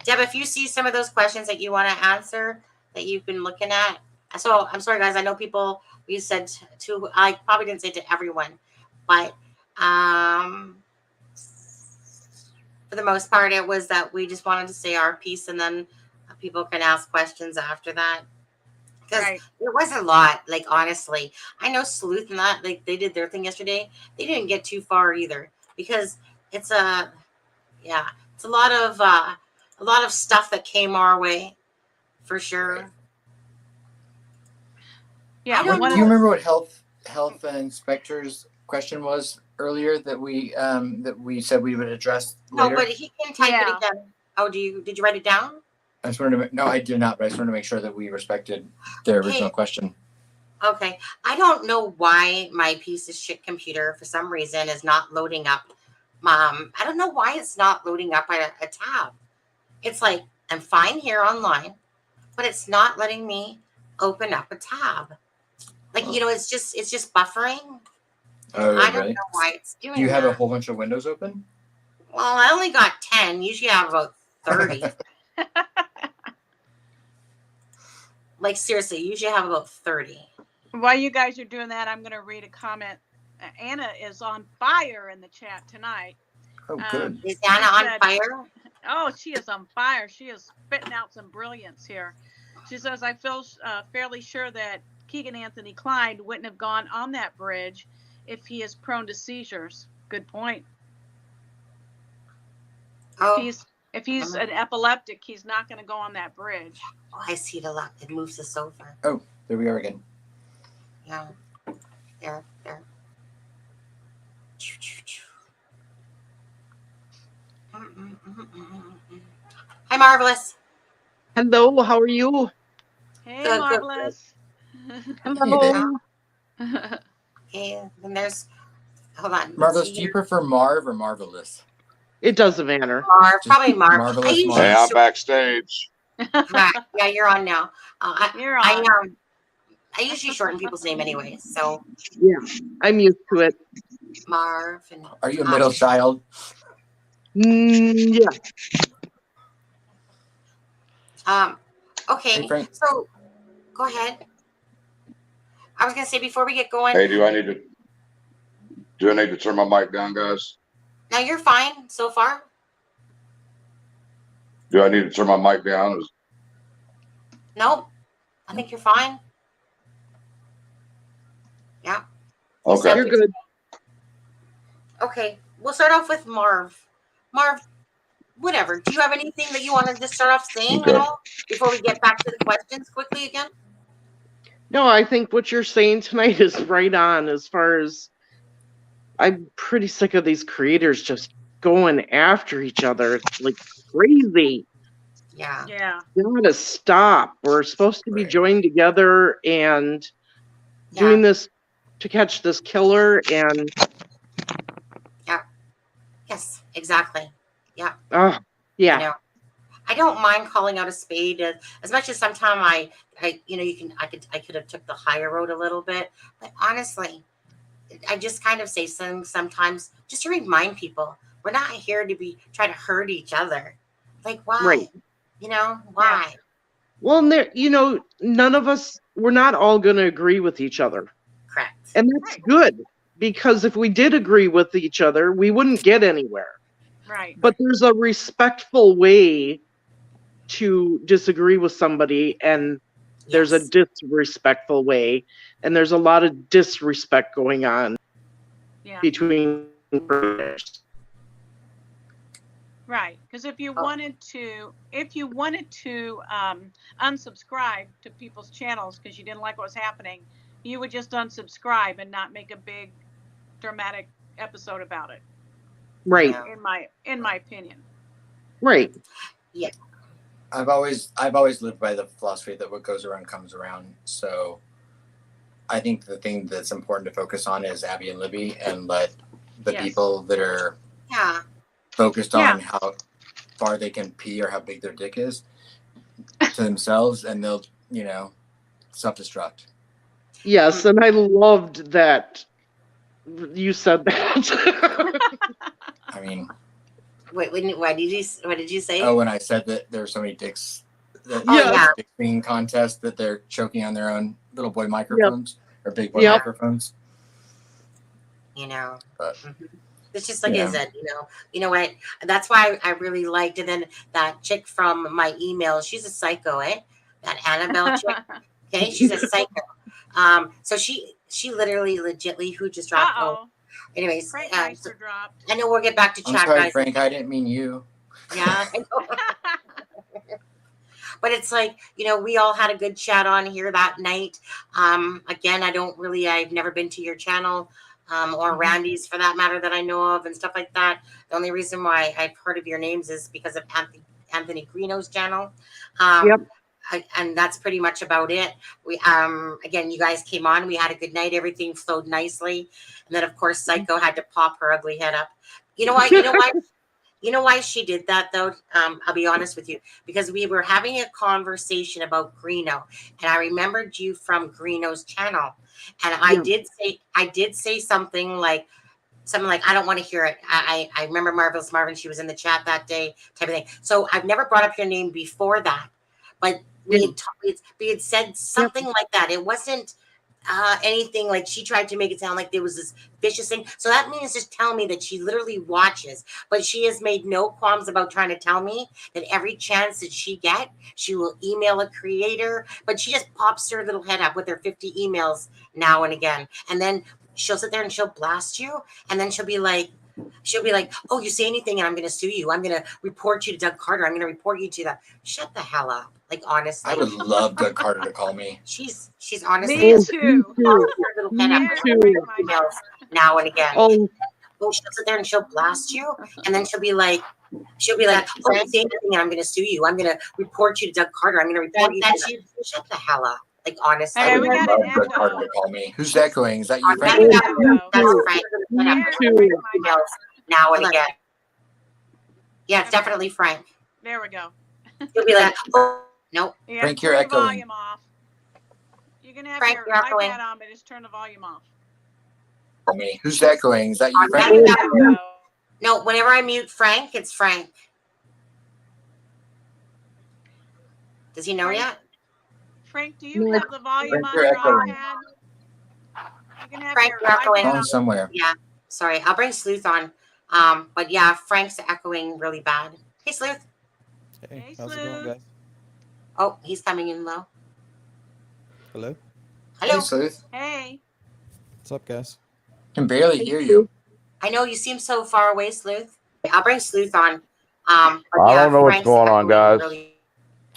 Deb, if you see some of those questions that you want to answer that you've been looking at. So I'm sorry, guys. I know people, we said to, I probably didn't say to everyone, but for the most part, it was that we just wanted to say our piece, and then people can ask questions after that. Because
Right.
there was a lot, like, honestly. I know Sleuth and that, like, they did their thing yesterday. They didn't get too far either, because it's a lot of stuff that came our way, for sure.
Right.
Yeah.
I don't
Do
know.
you remember what health inspector's question was earlier that we said we would address
No,
later?
but he can type
Yeah.
it again. Oh, did you write it down?
I just wanted to. No, I did not. But I just wanted to make sure that we respected their original question.
Okay. I don't know why my piece of shit computer, for some reason, is not loading up. I don't know why it's not loading up a tab. It's like, I'm fine here online, but it's not letting me open up a tab. Like, it's just buffering.
Oh,
I don't
really?
know why it's doing
Do you have
that.
a whole bunch of windows open?
Well, I only got 10. Usually I have about 30. Like, seriously, usually I have about 30.
While you guys are doing that, I'm going to read a comment. Anna is on fire in the chat tonight.
Oh, good.
Is Anna
She
on
said,
fire?
oh, she is on fire. She is spitting out some brilliance here. She says, I feel fairly sure that Keegan Anthony Clyde wouldn't have gone on that bridge if he is prone to seizures. Good point.
Oh,
If he's an epileptic, he's not going to go on that bridge.
oh, I see it a lot. It moves the sofa.
Oh, there we are again.
Yeah. There. Hi, Marvelous.
Hello, how are you?
Hey,
Good.
Marvelous.
Hello.
Okay, and there's, hold on.
Marvelous, do you prefer Marv or Marvelous?
It doesn't matter.
Marv, probably Marv.
Marvelous
I usually
Marv.
Hey, I'm backstage.
Hi. Yeah, you're on now.
You're on.
I usually shorten people's name anyway. So
Yeah, I'm used to it.
Marv and
Are you a middle child?
Yeah.
Okay.
Hey, Frank.
So go ahead. I was gonna say before we get going.
Hey, do I need to turn my mic down, guys?
No, you're fine so far.
Do I need to turn my mic down?
Nope. I think you're fine. Yeah.
Okay.
You're good.
Okay. We'll start off with Marv. Marv, whatever. Do you have anything that you wanted to start off saying at
Okay.
all before we get back to the questions quickly again?
No, I think what you're saying tonight is right on as far as I'm pretty sick of these creators just going after each other. It's like crazy.
Yeah.
Yeah.
You gotta stop. We're supposed to be
Right.
joined together and doing this to catch this killer and
Yes, exactly.
yeah.
You know, I don't mind calling out a spade as much as sometimes I I could have took the higher road a little bit, but honestly, I just kind of say sometimes just to remind people we're not here to be trying to hurt each other. Like why?
Right.
Why?
Well, and there, none of us, we're not all going to agree with each other.
Correct.
And that's good, because if we did agree with each other, we wouldn't get anywhere.
Right.
But there's a respectful way to disagree with somebody, and there's a disrespectful way, and there's a lot of disrespect going on between creators.
Right, because if you wanted to unsubscribe to people's channels because you didn't like what was happening, you would just unsubscribe and not make a big dramatic episode about it.
Right.
In my opinion.
Right.
Yeah.
I've always lived by the philosophy that what goes around comes around. So I think the thing that's important to focus on is Abby and Libby, and let the people that are focused on how far they can pee or how big their dick is to themselves, and they'll, self-destruct.
Yes, and I loved that you said that.
I mean,
wait, what did you say?
Oh, when I said that there are so many dicks, dick singing contest that they're choking on their own little boy microphones or big boy microphones. But
it's just like I said, you know what? That's why I really liked. And then that chick from my email, she's a psycho, eh? That Annabelle chick. Okay, she's a psycho. So she legitly who just dropped.
Uh-oh.
Anyways,
Frank Meister dropped.
I know we'll get back to chat,
I'm sorry,
guys.
Frank. I didn't mean you.
Yeah, I know. But it's like, we all had a good chat on here that night. Again, I've never been to your channel, or Randy's for that matter that I know of and stuff like that. The only reason why I've heard of your names is because of Anthony Greeno's channel. And that's pretty much about it. We again, you guys came on, we had a good night, everything flowed nicely. And then of course Psycho had to pop her ugly head up. You know why she did that though? I'll be honest with you, because we were having a conversation about Greeno, and I remembered you from Greeno's channel. And I did say something like I don't want to hear it. I remember Marvelous Marvin, she was in the chat that day, type of thing. So I've never brought up your name before that, but we had said something like that. It wasn't anything. Like she tried to make it sound like there was this vicious thing. So that means just tell me that she literally watches, but she has made no qualms about trying to tell me that every chance that she get, she will email a creator, but she just pops her little head up with her 50 emails now and again. And then she'll sit there and she'll blast you. And then she'll be like, oh, you say anything and I'm going to sue you. I'm going to report you to Doug Carter. I'm going to report you to shut the hell up. Like, honestly.
I would love Doug Carter to call me.
She's honestly
Me
just
too.
pops her little head up
Me
with
too.
her emails now and again.
Oh,
She'll sit there and she'll blast you. And then she'll be like, oh, you say anything and I'm going to sue you. I'm going to report you to Doug Carter. I'm going to report you to shut the hell up. Like, honestly.
Okay,
I
we
would
got
love
an
Doug Carter
echo.
to call me. Who's echoing? Is that you,
That's
Frank?
Frank.
Me
Put
too.
her emails now and again. Yeah, it's definitely Frank.
There we go.
He'll be like, oh, nope.
You
Frank,
have to
you're
turn the
echoing.
volume off. You can have
Frank,
your
you're echoing.
iPad on, but just turn the volume off.
Call me. Who's echoing? Is that you,
Frank.
Frank?
There we go.
No, whenever I mute Frank, it's Frank. Does he know
Frank?
yet?
Frank, do you
No.
have the volume
Frank,
on
you're
your
echoing.
iPad? You can have
Frank,
your
you're echoing.
iPad
Phone
on.
somewhere.
Yeah, sorry. I'll bring Sleuth on. But yeah, Frank's echoing really bad. Hey, Sleuth.
Hey,
Hey,
how's it going,
Sleuth.
guys?
Oh, he's coming in low.
Hello?
Hello.
Hey, Sleuth.
Hey.
What's up, guys?
Can barely hear you.
I know you seem so far away, Sleuth. I'll bring Sleuth on. But
I
yeah,
don't know what's
Frank's
going on,
echoing
guys.
really-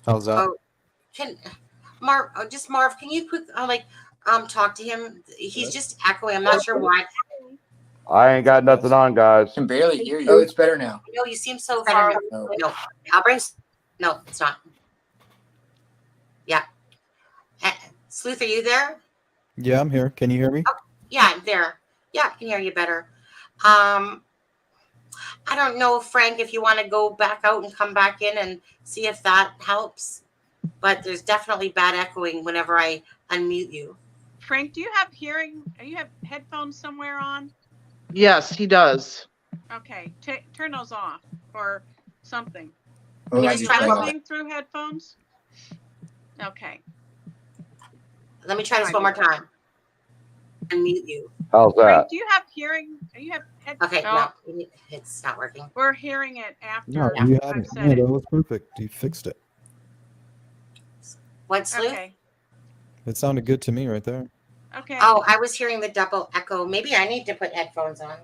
How's that?
Oh, can Marv? Just Marv. Can you quick talk to him? He's just echoing. I'm not sure why.
I ain't got nothing on, guys.
Can barely hear you. Oh, it's better now.
No, you seem so far.
No.
No, I'll bring. No, it's not. Yeah. Sleuth, are you there?
Yeah, I'm here. Can you hear me?
Yeah, I'm there. Yeah, I can hear you better. I don't know, Frank, if you want to go back out and come back in and see if that helps. But there's definitely bad echoing whenever I unmute you.
Frank, do you have hearing? You have headphones somewhere on?
yes, he does.
Okay, turn those off or something.
Well,
Yeah,
Are
might be
you
try
playing
one.
listening through headphones? Okay.
Let me try this one more time. Unmute you.
How's
Frank,
that?
do you have hearing? You have headphones?
Okay, no, it's not working.
We're hearing it after
No, you
I've
hadn't.
said
No,
it.
that was perfect. You fixed it.
What, Sleuth?
Okay.
It sounded good to me right there.
Okay.
Oh, I was hearing the double echo. Maybe I need to put headphones on.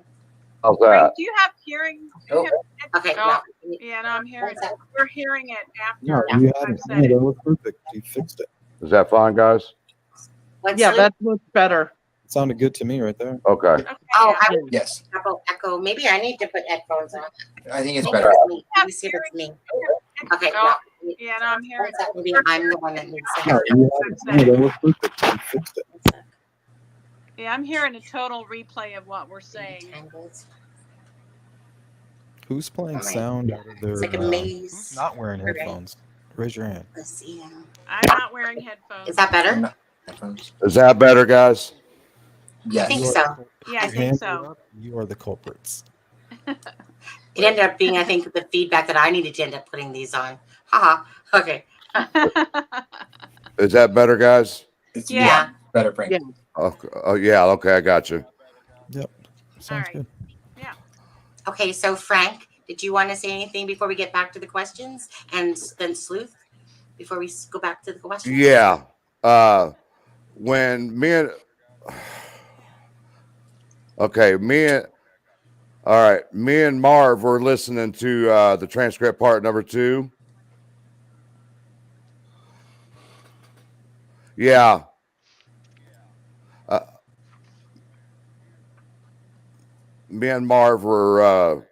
How's
Frank,
that?
do you have hearing? Do
Oh.
you have
Okay,
Oh,
no.
yeah, no, I'm hearing
What's that?
it. We're hearing it
No,
after
you
I've
hadn't.
said
No,
it.
that was perfect. You fixed it.
Is that fine, guys?
What,
Yeah,
Sleuth?
that's much better.
It sounded good to me right there.
Okay.
Okay.
Oh,
yeah.
I was
Yes,
double echo. Maybe I need to put headphones on.
I think it's
Maybe
better.
it's me. Let me see if it's me. Okay,
Oh,
no.
yeah, no, I'm hearing
What's that? Maybe I'm the one that needs to
No,
have
you hadn't. No, that was perfect. You fixed it.
What's that?
Yeah, I'm hearing a total replay of what we're saying.
Tangled.
Who's playing
All right.
sound out of their?
It's like a
Who's
maze.
not wearing
Okay.
headphones? Raise your hand.
Let's see.
I'm not wearing headphones.
Is that better?
No. Headphones.
Is that better, guys?
Yes.
I think
You are
so.
the culprits.
Yeah, I
Your
think
hands
so.
are up. You are the culprits.
It ended up being, I think, the feedback that I needed to end up putting these on. Haha. Okay.
Is that better, guys?
It's
Yeah.
better, Frank.
Yeah.
Oh, yeah. Okay, I got you.
Yep. Sounds
right.
good.
Okay, so Frank, did you want to say anything before we get back to the questions? And then Sleuth, before we go back to the questions?
Yeah. When me and okay, all right, me and Marv were listening to the transcript part number 2. Yeah. Me and Marv were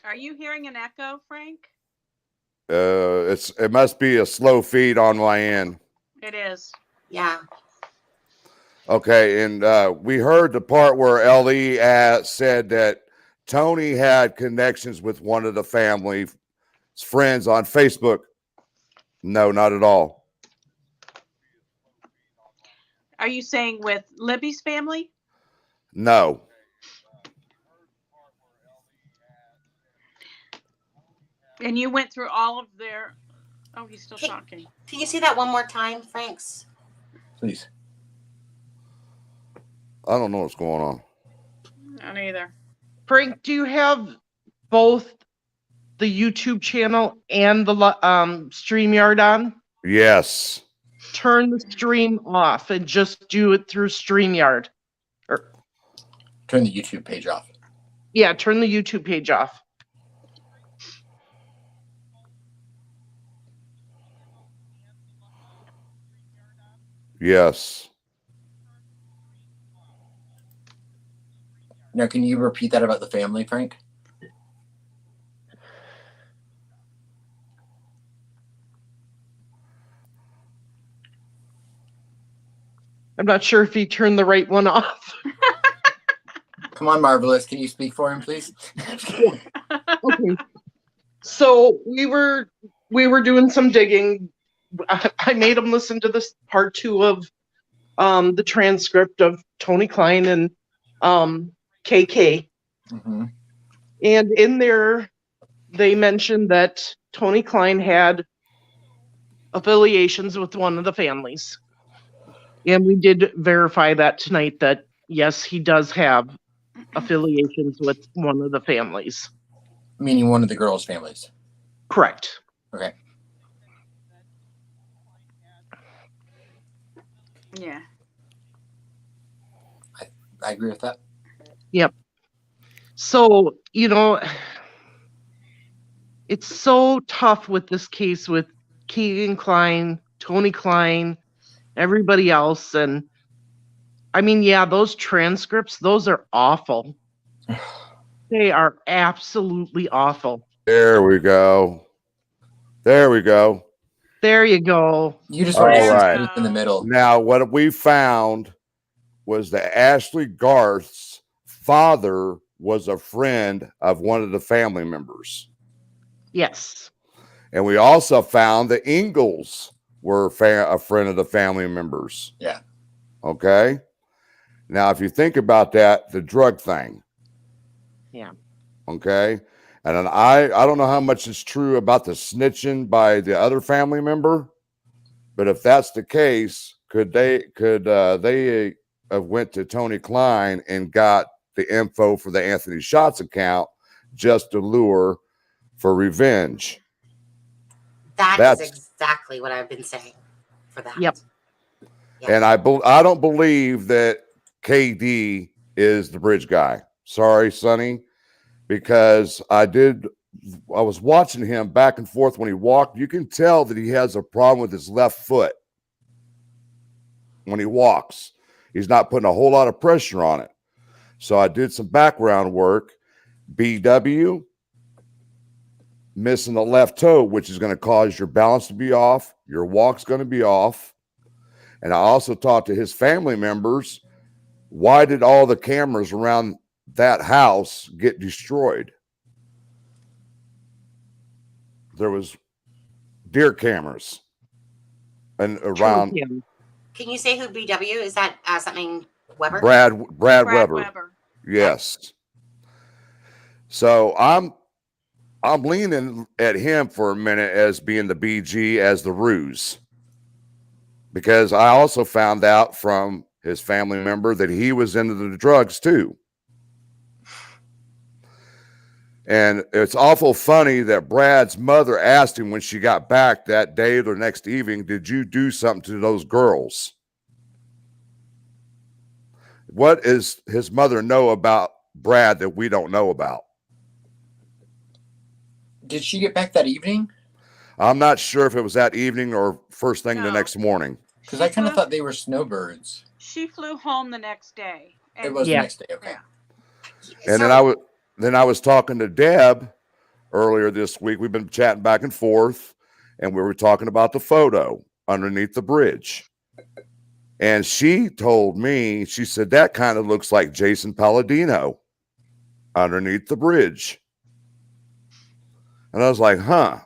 Are you hearing an echo, Frank?
it must be a slow feed on my end.
It is.
Yeah.
Okay, and we heard the part where LE said that Tony had connections with one of the family's friends on Facebook. No, not at all.
Are you saying with Libby's family?
No.
And you went through all of their Oh, he's still
Hey.
talking.
Can you see that one more time, Franks?
Please.
I don't know what's going on.
Not either.
Frank, do you have both the YouTube channel and the StreamYard on?
Yes.
Turn the stream off and just do it through StreamYard.
Turn the YouTube page off.
Yeah, turn the YouTube page off.
Yes.
Now, can you repeat that about the family, Frank?
I'm not sure if he turned the right one off.
Come on, Marvelous. Can you speak for him, please?
Okay. So we were doing some digging. I made him listen to this part 2 of the transcript of Tony Klein and KK.
Mm-hmm.
And in there, they mentioned that Tony Klein had affiliations with one of the families. And we did verify that tonight that, yes, he does have affiliations with one of the families.
Meaning one of the girls' families.
Correct.
Okay.
Yeah.
I agree with that.
Yep. So, it's so tough with this case with Keegan Klein, Tony Klein, everybody else. And I mean, yeah, those transcripts, those are awful. They are absolutely awful.
There we go. There we go.
There you go.
You just
All
want to see
right.
truth in the middle.
Now, what we found was that Ashley Garth's father was a friend of one of the family members.
Yes.
And we also found the Ingalls were a friend of the family members.
Yeah.
Okay. Now, if you think about that, the drug thing.
Yeah.
Okay. And then I don't know how much is true about the snitching by the other family member, but if that's the case, could they have went to Tony Klein and got the info for the Anthony Shots account just to lure for revenge?
That's exactly what I've been saying for that.
Yep.
Yeah.
And I don't believe that KD is the bridge guy. Sorry, Sonny, because I was watching him back and forth when he walked. You can tell that he has a problem with his left foot when he walks. He's not putting a whole lot of pressure on it. So I did some background work. BW, missing the left toe, which is going to cause your balance to be off. Your walk's going to be off. And I also talked to his family members. Why did all the cameras around that house get destroyed? There was deer cameras and around.
Can you say who BW is? That something Weber?
Brad Weber. Yes. So I'm leaning at him for a minute as being the BG, as the ruse, because I also found out from his family member that he was into the drugs too. And it's awful funny that Brad's mother asked him when she got back that day or the next evening, did you do something to those girls? What does his mother know about Brad that we don't know about?
Did she get back that evening?
I'm not sure if it was that evening or first thing the next morning.
Because I kind of thought they were snowbirds.
She flew home the next day.
It was the next day, okay.
Yeah.
And then I was talking to Deb earlier this week. We've been chatting back and forth, and we were talking about the photo underneath the bridge. And she told me, she said, that kind of looks like Jason Palladino underneath the bridge. And I was like, huh.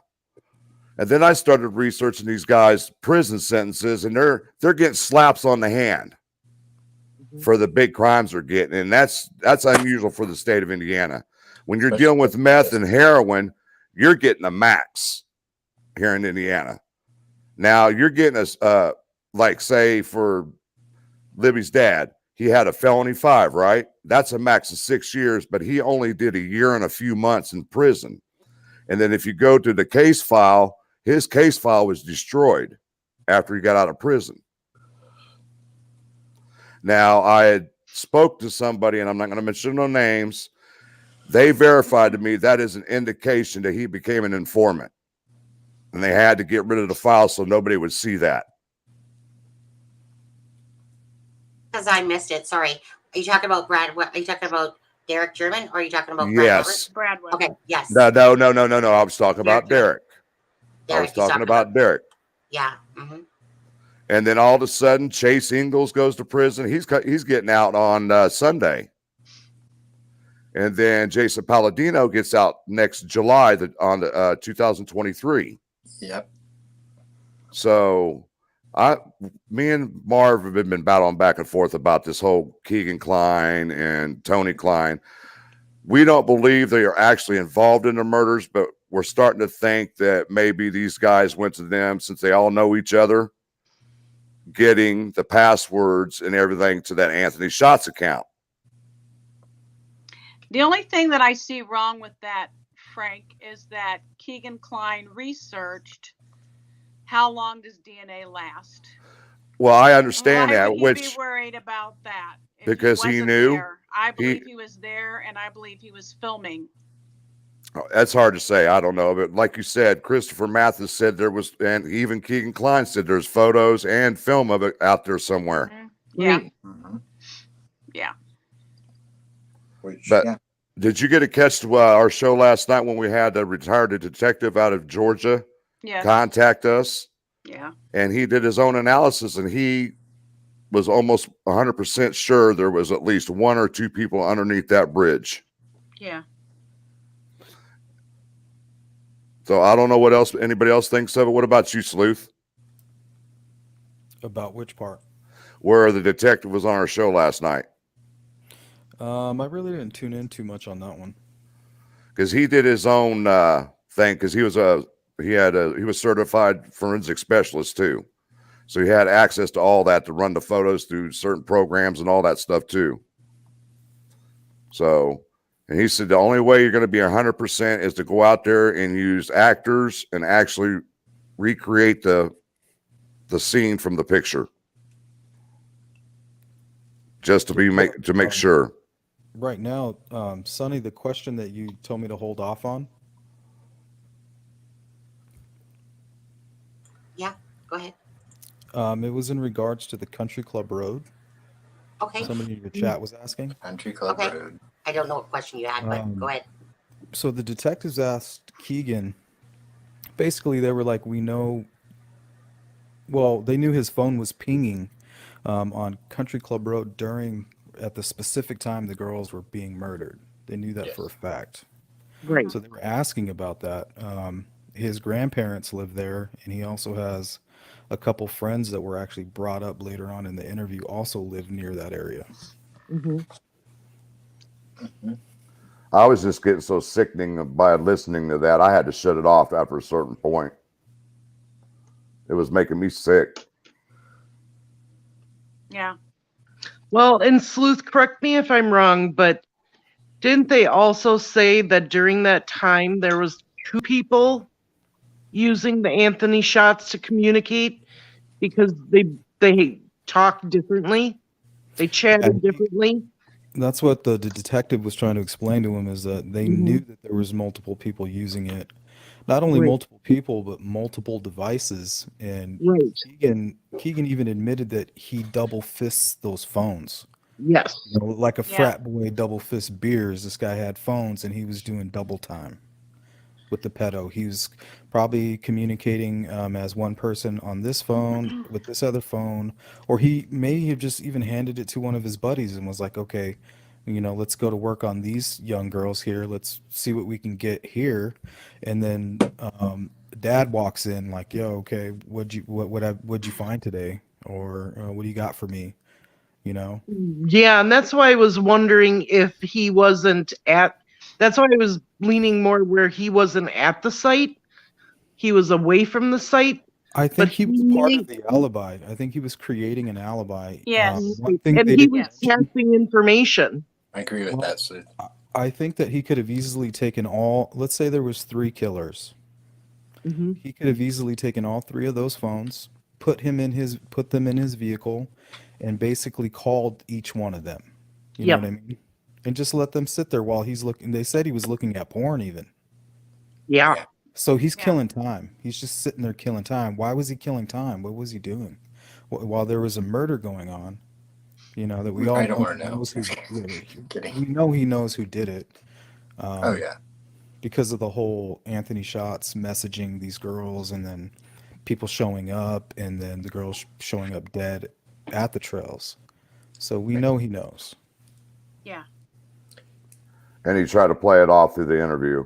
And then I started researching these guys' prison sentences, and they're getting slaps on the hand for the big crimes they're getting. And that's unusual for the state of Indiana. When you're dealing with meth and heroin, you're getting a max. here in Indiana. Now you're getting us, like say for Libby's dad, he had a felony 5, right? That's a max of 6 years, but he only did a year and a few months in prison. And then if you go to the case file, his case file was destroyed after he got out of prison. Now I had spoke to somebody, and I'm not going to mention no names. They verified to me that is an indication that he became an informant, and they had to get rid of the file so nobody would see that.
Because I missed it. Sorry. Are you talking about Brad? What are you talking about? Derek German, or are you talking about
Yes.
Brad Weber.
Okay. Yes.
No. I was talking about Derek. I was
he's
talking about Derek.
Yeah. Mm-hmm.
And then all of a sudden, Chase Ingalls goes to prison. He's getting out on Sunday. And then Jason Palladino gets out next July on 2023.
Yep.
So me and Marv have been battling back and forth about this whole Keegan Kline and Tony Kline. We don't believe they are actually involved in the murders, but we're starting to think that maybe these guys went to them, since they all know each other, getting the passwords and everything to that Anthony Shots account.
The only thing that I see wrong with that, Frank, is that Keegan Kline researched how long does DNA last.
Well, I understand
Why
that,
would he
which
be worried about that? If
because he
wasn't
knew.
there? I believe he was there, and I believe he was filming.
That's hard to say. I don't know. But like you said, Christopher Mathis said there was, and even Keegan Kline said there's photos and film of it out there somewhere.
Mm-hmm. Yeah.
Mm-hmm.
Yeah.
Which,
But
yeah.
did you get to catch our show last night when we had a retired detective out of Georgia contact us?
Yeah.
And he did his own analysis, and he was almost 100% sure there was at least 1 or 2 people underneath that bridge.
Yeah.
So I don't know what else anybody else thinks of it. What about you, Sleuth?
About which part?
Where the detective was on our show last night.
I really didn't tune in too much on that one.
Because he did his own thing, because he was certified forensic specialist too. So he had access to all that to run the photos through certain programs and all that stuff too. So, and he said the only way you're going to be 100% is to go out there and use actors and actually recreate the scene from the picture, just to make sure.
Right now, Sonny, the question that you told me to hold off on.
Yeah, go ahead.
It was in regards to the Country Club Road.
Okay.
Somebody in your chat was asking.
Country Club Road.
I don't know what question you had, but go ahead.
So the detectives asked Keegan. Basically, they were like, we know. Well, they knew his phone was pinging on Country Club Road at the specific time the girls were being murdered. They knew that for a fact.
Right.
So they were asking about that. His grandparents live there, and he also has a couple friends that were actually brought up later on in the interview also live near that area.
Mm-hmm.
Mm-hmm.
I was just getting so sickening by listening to that. I had to shut it off after a certain point. It was making me sick.
Yeah.
Well, and Sleuth, correct me if I'm wrong, but didn't they also say that during that time there was 2 people using the Anthony Shots to communicate because they talked differently, they chatted differently?
That's what the detective was trying to explain to him, is that they knew that there was multiple people using it. Not only multiple people, but multiple devices. And Keegan even admitted that he double fists those phones.
Yes.
You know, like a frat boy double fist beers. This guy had phones and he was doing double time with the pedo. He was probably communicating as one person on this phone with this other phone, or he may have just even handed it to one of his buddies and was like, okay, you know, let's go to work on these young girls here. Let's see what we can get here. And then dad walks in like, yo, okay, what'd you find today? Or what do you got for me? You know?
Yeah, and that's why I was wondering if he wasn't at, that's why I was leaning more where he wasn't at the site, he was away from the site.
I think he was part
he-
of the alibi. I think he was creating an alibi.
Yes.
One thing
and
they
he
didn't
was
Yes.
passing information.
I agree with
Well,
that, Sleuth.
I think that he could have easily taken all, let's say there was 3 killers.
Hmm.
He could have easily taken all 3 of those phones, put them in his vehicle, and basically called each one of them. You know
Yep.
what I mean? And just let them sit there while he's looking. They said he was looking at porn even.
Yeah.
Yeah.
So he's
Yeah.
killing time. He's just sitting there killing time. Why was he killing time? What was he doing? While there was a murder going on, that we all
I don't
know
want to know.
knows who.
Kidding.
We know he knows who did it.
Oh yeah.
Because of the whole Anthony Shots messaging these girls, and then people showing up, and then the girls showing up dead at the trails. So we know he knows.
Yeah.
And he tried to play it off through the interview.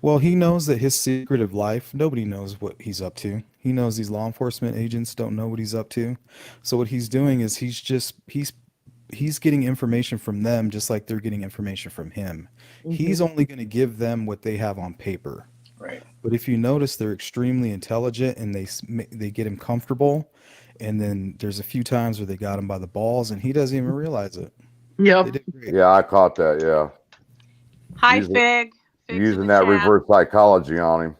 Well, he knows that his secretive life, nobody knows what he's up to. He knows these law enforcement agents don't know what he's up to. So what he's doing is he's getting information from them just like they're getting information from him. He's only going to give them what they have on paper.
Right.
But if you notice, they're extremely intelligent, and they get him comfortable. And then there's a few times where they got him by the balls, and he doesn't even realize it. They
Yep.
did great.
Yeah, I caught that. Yeah,
Hi,
Using-
Fig. Fig's in
using
the
that
chat.
reverse psychology on him.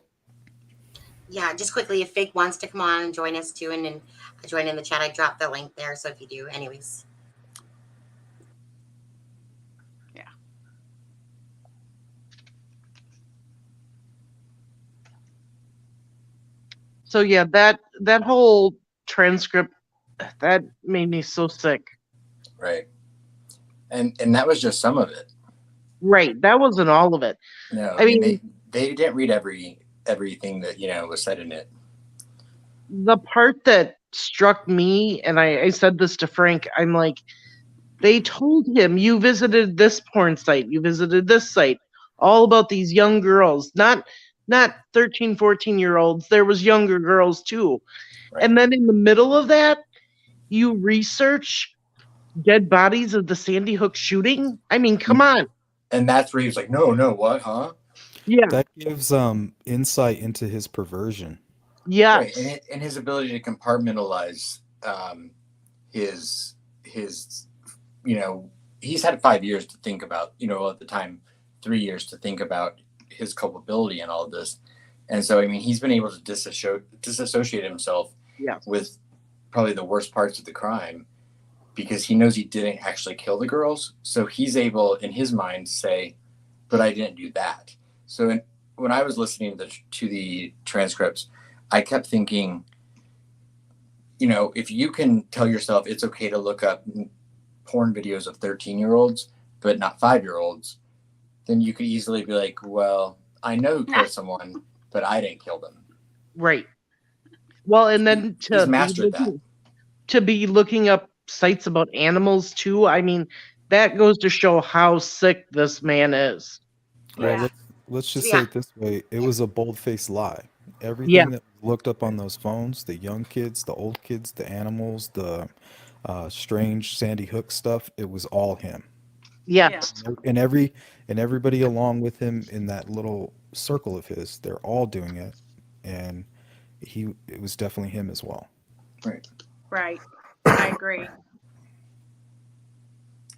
Yeah, just quickly, if Fig wants to come on and join us too, and then join in the chat, I dropped the link there. So if you do, anyways.
So yeah, that whole transcript, that made me so sick.
Right. And that was just some of it.
Right. That wasn't all of it.
No,
I mean,
they didn't read everything that was said in it.
the part that struck me, and I said this to Frank, I'm like, they told him, you visited this porn site, you visited this site, all about these young girls, not 13, 14-year-olds. There was younger girls too.
Right.
And then in the middle of that, you research dead bodies of the Sandy Hook shooting. I mean, come on.
And that's where he was like, no, what, huh?
Yeah.
That gives insight into his perversion.
Yeah.
Right. And his ability to compartmentalize his he's had 5 years to think about, at the time 3 years to think about his culpability and all of this. And so, I mean, he's been able to disassociate himself with probably the worst parts of the crime, because he knows he didn't actually kill the girls. So he's able, in his mind, to say, but I didn't do that. So when I was listening to the transcripts, I kept thinking, if you can tell yourself it's okay to look up porn videos of 13-year-olds, but not 5-year-olds, then you could easily be like, well, I know who killed someone, but I didn't kill them.
Right. Well, and then
He's mastered that.
To be looking up sites about animals too. I mean, that goes to show how sick this man is.
Well,
Yeah.
let's just
Yeah.
say it this way. It was a bold-faced lie. Everything that was looked up on those phones, the young kids, the old kids, the animals, the strange Sandy Hook stuff, it was all him.
Yes.
And everybody along with him in that little circle of his, they're all doing it. And it was definitely him as well.
Right.
Right. I agree.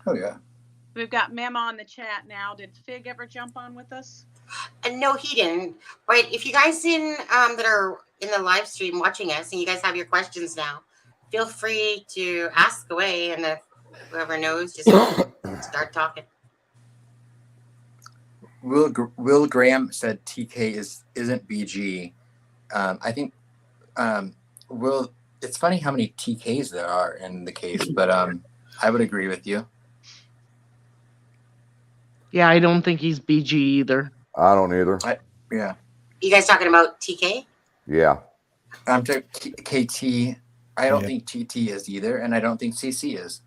Oh, yeah.
We've got Mema on the chat now. Did Fig ever jump on with us?
And no, he didn't. But if you guys that are in the live stream watching us, and you guys have your questions now, feel free to ask away, and if whoever knows, just start talking.
Will Graham said TK isn't BG. I think Will. It's funny how many TKs there are in the case, but I would agree with you.
Yeah, I don't think he's BG either.
I don't either.
Yeah.
You guys talking about TK?
Yeah.
I'm to KT. I don't
Yeah.
think TT is either, and I don't think CC is.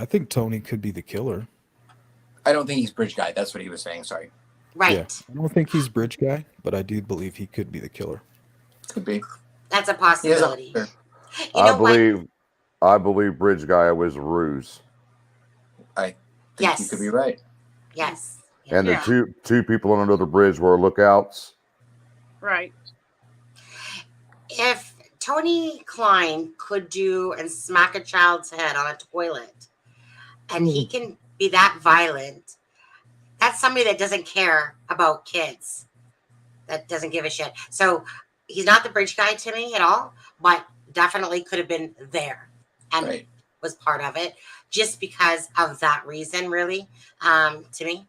I think Tony could be the killer.
I don't think he's bridge guy. That's what he was saying. Sorry.
Right.
Yeah. I don't think he's bridge guy, but I do believe he could be the killer.
Could be.
That's a
He is
possibility.
up there.
You know what?
I believe Bridge Guy was a ruse.
I think
Yes.
you could be right.
Yes.
And
Yeah.
the two people under the bridge were lookouts.
Right.
If Tony Klein could do and smack a child's head on a toilet, and he can be that violent, that's somebody that doesn't care about kids, that doesn't give a shit. So he's not the bridge guy to me at all, but definitely could have been there and
Right.
was part of it just because of that reason, really, to me.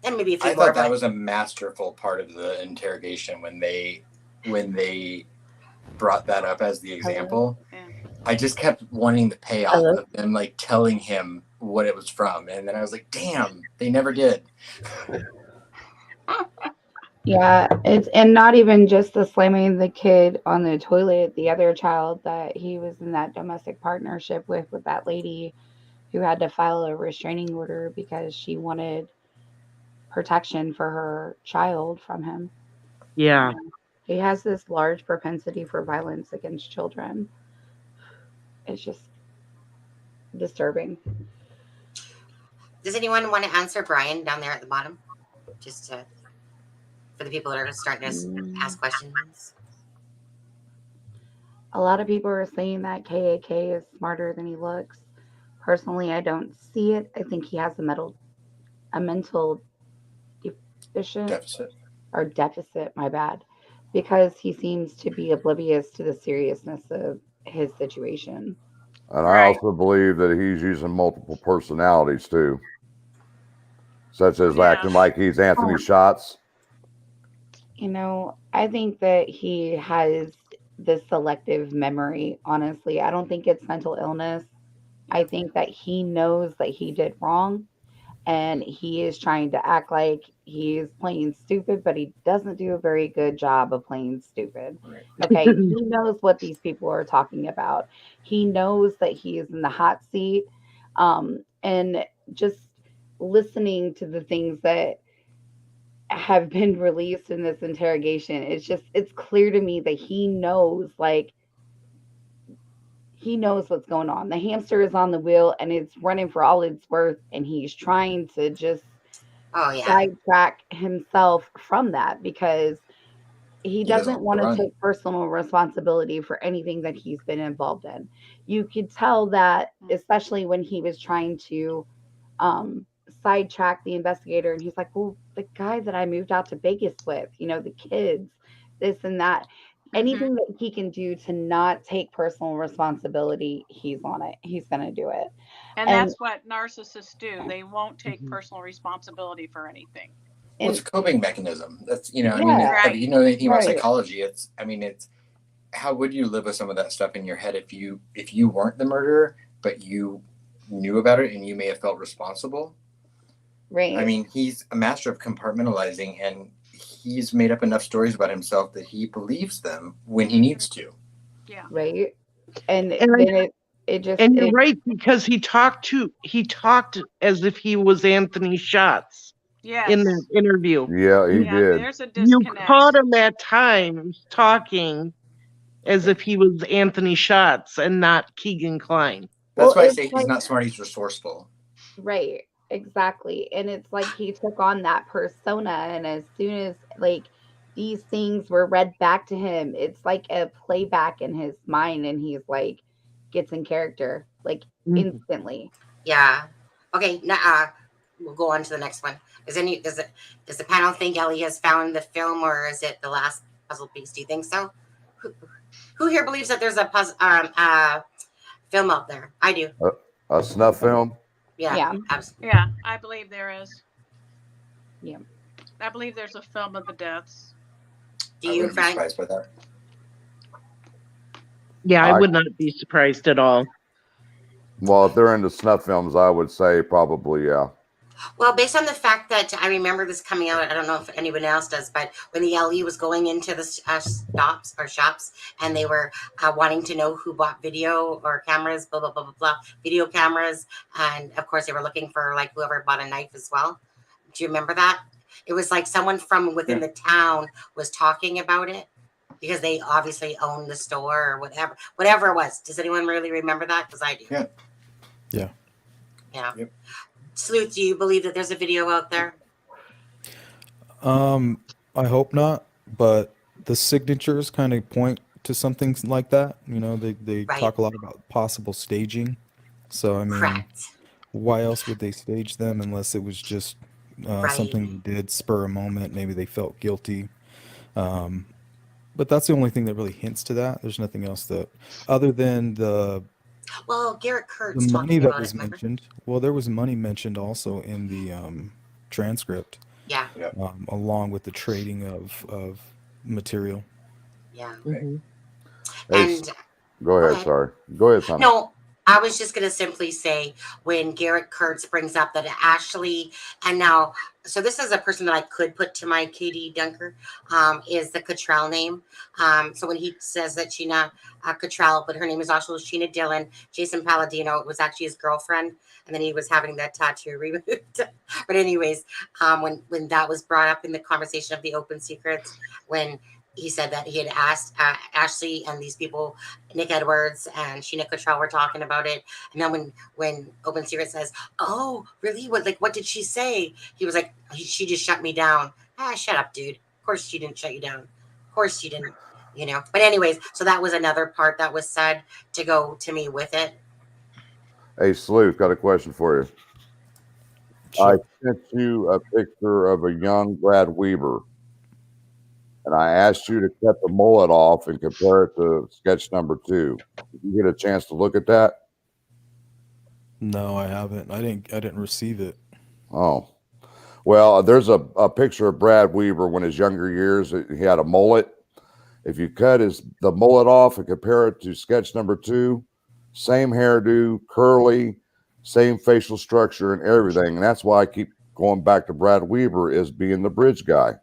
And maybe a few
I
more.
thought that
But
was a masterful part of the interrogation when they brought that up as the example.
Yeah.
I just kept wanting the payoff
Hello?
of them like telling him what it was from, and then I was like, damn, they never did.
Yeah, it's and not even just the slamming the kid on the toilet, the other child that he was in that domestic partnership with that lady who had to file a restraining order because she wanted protection for her child from him.
Yeah.
He has this large propensity for violence against children. It's just disturbing.
does anyone want to answer Brian down there at the bottom? Just to, for the people that are starting to ask questions.
A lot of people are saying that KAK is smarter than he looks. Personally, I don't see it. I think he has a mental
Deficit.
deficit, my bad, because he seems to be oblivious to the seriousness of his situation.
And I
Right.
also believe that he's using multiple personalities too, such as
Yeah.
acting like he's Anthony Shots.
You know, I think that he has this selective memory, honestly. I don't think it's mental illness. I think that he knows that he did wrong and he is trying to act like he's playing stupid, but he doesn't do a very good job of playing stupid.
Right.
Okay, he knows what these people are talking about. He knows that he is in the hot seat. And just listening to the things that have been released in this interrogation, it's clear to me that he knows, like, he knows what's going on. The hamster is on the wheel and it's running for all it's worth, and he's trying to just
Oh yeah.
sidetrack himself from that because he
doesn't
doesn't want to
run.
take personal responsibility for anything that he's been involved in. You could tell that, especially when he was trying to sidetrack the investigator, and he's like, well, the guy that I moved out to Vegas with, the kids, this and that. Anything that he can do to not take personal responsibility, he's on it. He's going to do it.
And that's what narcissists do. They won't take personal responsibility for anything.
Well, it's a coping mechanism. That's
Yeah.
if you know anything about
Right.
psychology, it's how would you live with some of that stuff in your head if you weren't the murderer, but you knew about it and you may have felt responsible?
Right.
I mean, he's a master of compartmentalizing, and he's made up enough stories about himself that he believes them when he needs to.
Yeah.
Right. And
And
then it just
And you're right, because he talked as if he was Anthony Shots
Yes.
in that interview.
Yeah, he
Yeah,
did.
there's a
You
disconnect.
caught him at times talking as if he was Anthony Shots and not Keegan Klein.
That's
Well,
why I
it's
say he's
like-
not smart, he's resourceful.
Right, exactly. And it's like he took on that persona, and as soon as like these things were read back to him, it's like a playback in his mind, and he's like gets in character like instantly.
Yeah. Okay. Now we'll go on to the next one. Does the panel think Ellie has found the film, or is it the last puzzle piece? Do you think so? Who here believes that there's a puzzle film out there? I do.
A snuff film.
Yeah. Absolutely.
Yeah, I believe there is.
Yeah.
I believe there's a film of the deaths.
Do
I
you,
wouldn't be
Frank?
surprised by that.
Yeah, I would not be surprised at all.
Well, if they're into snuff films, I would say probably, yeah.
Well, based on the fact that I remember this coming out, I don't know if anyone else does, but when the LE was going into the shops, and they were wanting to know who bought video or cameras, blah, blah, blah, blah, blah, video cameras. And of course, they were looking for like whoever bought a knife as well. Do you remember that? It was like someone from within the town was talking about it because they obviously owned the store or whatever it was. Does anyone really remember that? Because I do.
Yeah.
Yeah.
Yeah.
Yep.
Sleuth, do you believe that there's a video out there?
I hope not, but The signatures kind of point to something like that. You know, they
Right.
talk a lot about possible staging. So I mean,
Correct.
why else would they stage them unless it was just
Right.
something they did spur a moment? Maybe they felt guilty. Um, but that's the only thing that really hints to that. There's nothing else that, other than
Well, Garrett
the
Kurtz
money
talking
that
about it,
was
remember?
mentioned. Well, there was money mentioned also in the transcript,
Yeah,
along with the trading of material.
yeah.
Mhm.
Hey,
And
go ahead.
ahead.
Sorry. Go ahead, Tommy.
No, I was just going to simply say when Garrett Kurtz brings up that Ashley, and now, so this is a person that I could put to my KD Dunker, is the Cottrell name. So when he says that Sheena Cottrell, but her name is also Sheena Dillon, Jason Palladino, it was actually his girlfriend, and then he was having that tattoo removed. But anyways, when that was brought up in the conversation of the open secrets, when he said that he had asked Ashley and these people, Nick Edwards and Sheena Cottrell, were talking about it, and then when Open Secret says, "Oh, really? What did she say?" He was like, "She just shut me down." Shut up, dude. Of course she didn't shut you down. Of course she didn't. You know. But anyways, so that was another part that was said to go to me with it.
Hey, Sleuth, got a question for you. I sent you a picture of a young Brad Weaver, and I asked you to cut the mullet off and compare it to sketch number 2. Did you get a chance to look at that?
No, I haven't. I didn't receive it.
Oh, well, there's a picture of Brad Weaver when his younger years. He had a mullet. If you cut the mullet off and compare it to sketch number 2, same hairdo, curly, same facial structure and everything. And that's why I keep going back to Brad Weaver as being the bridge guy.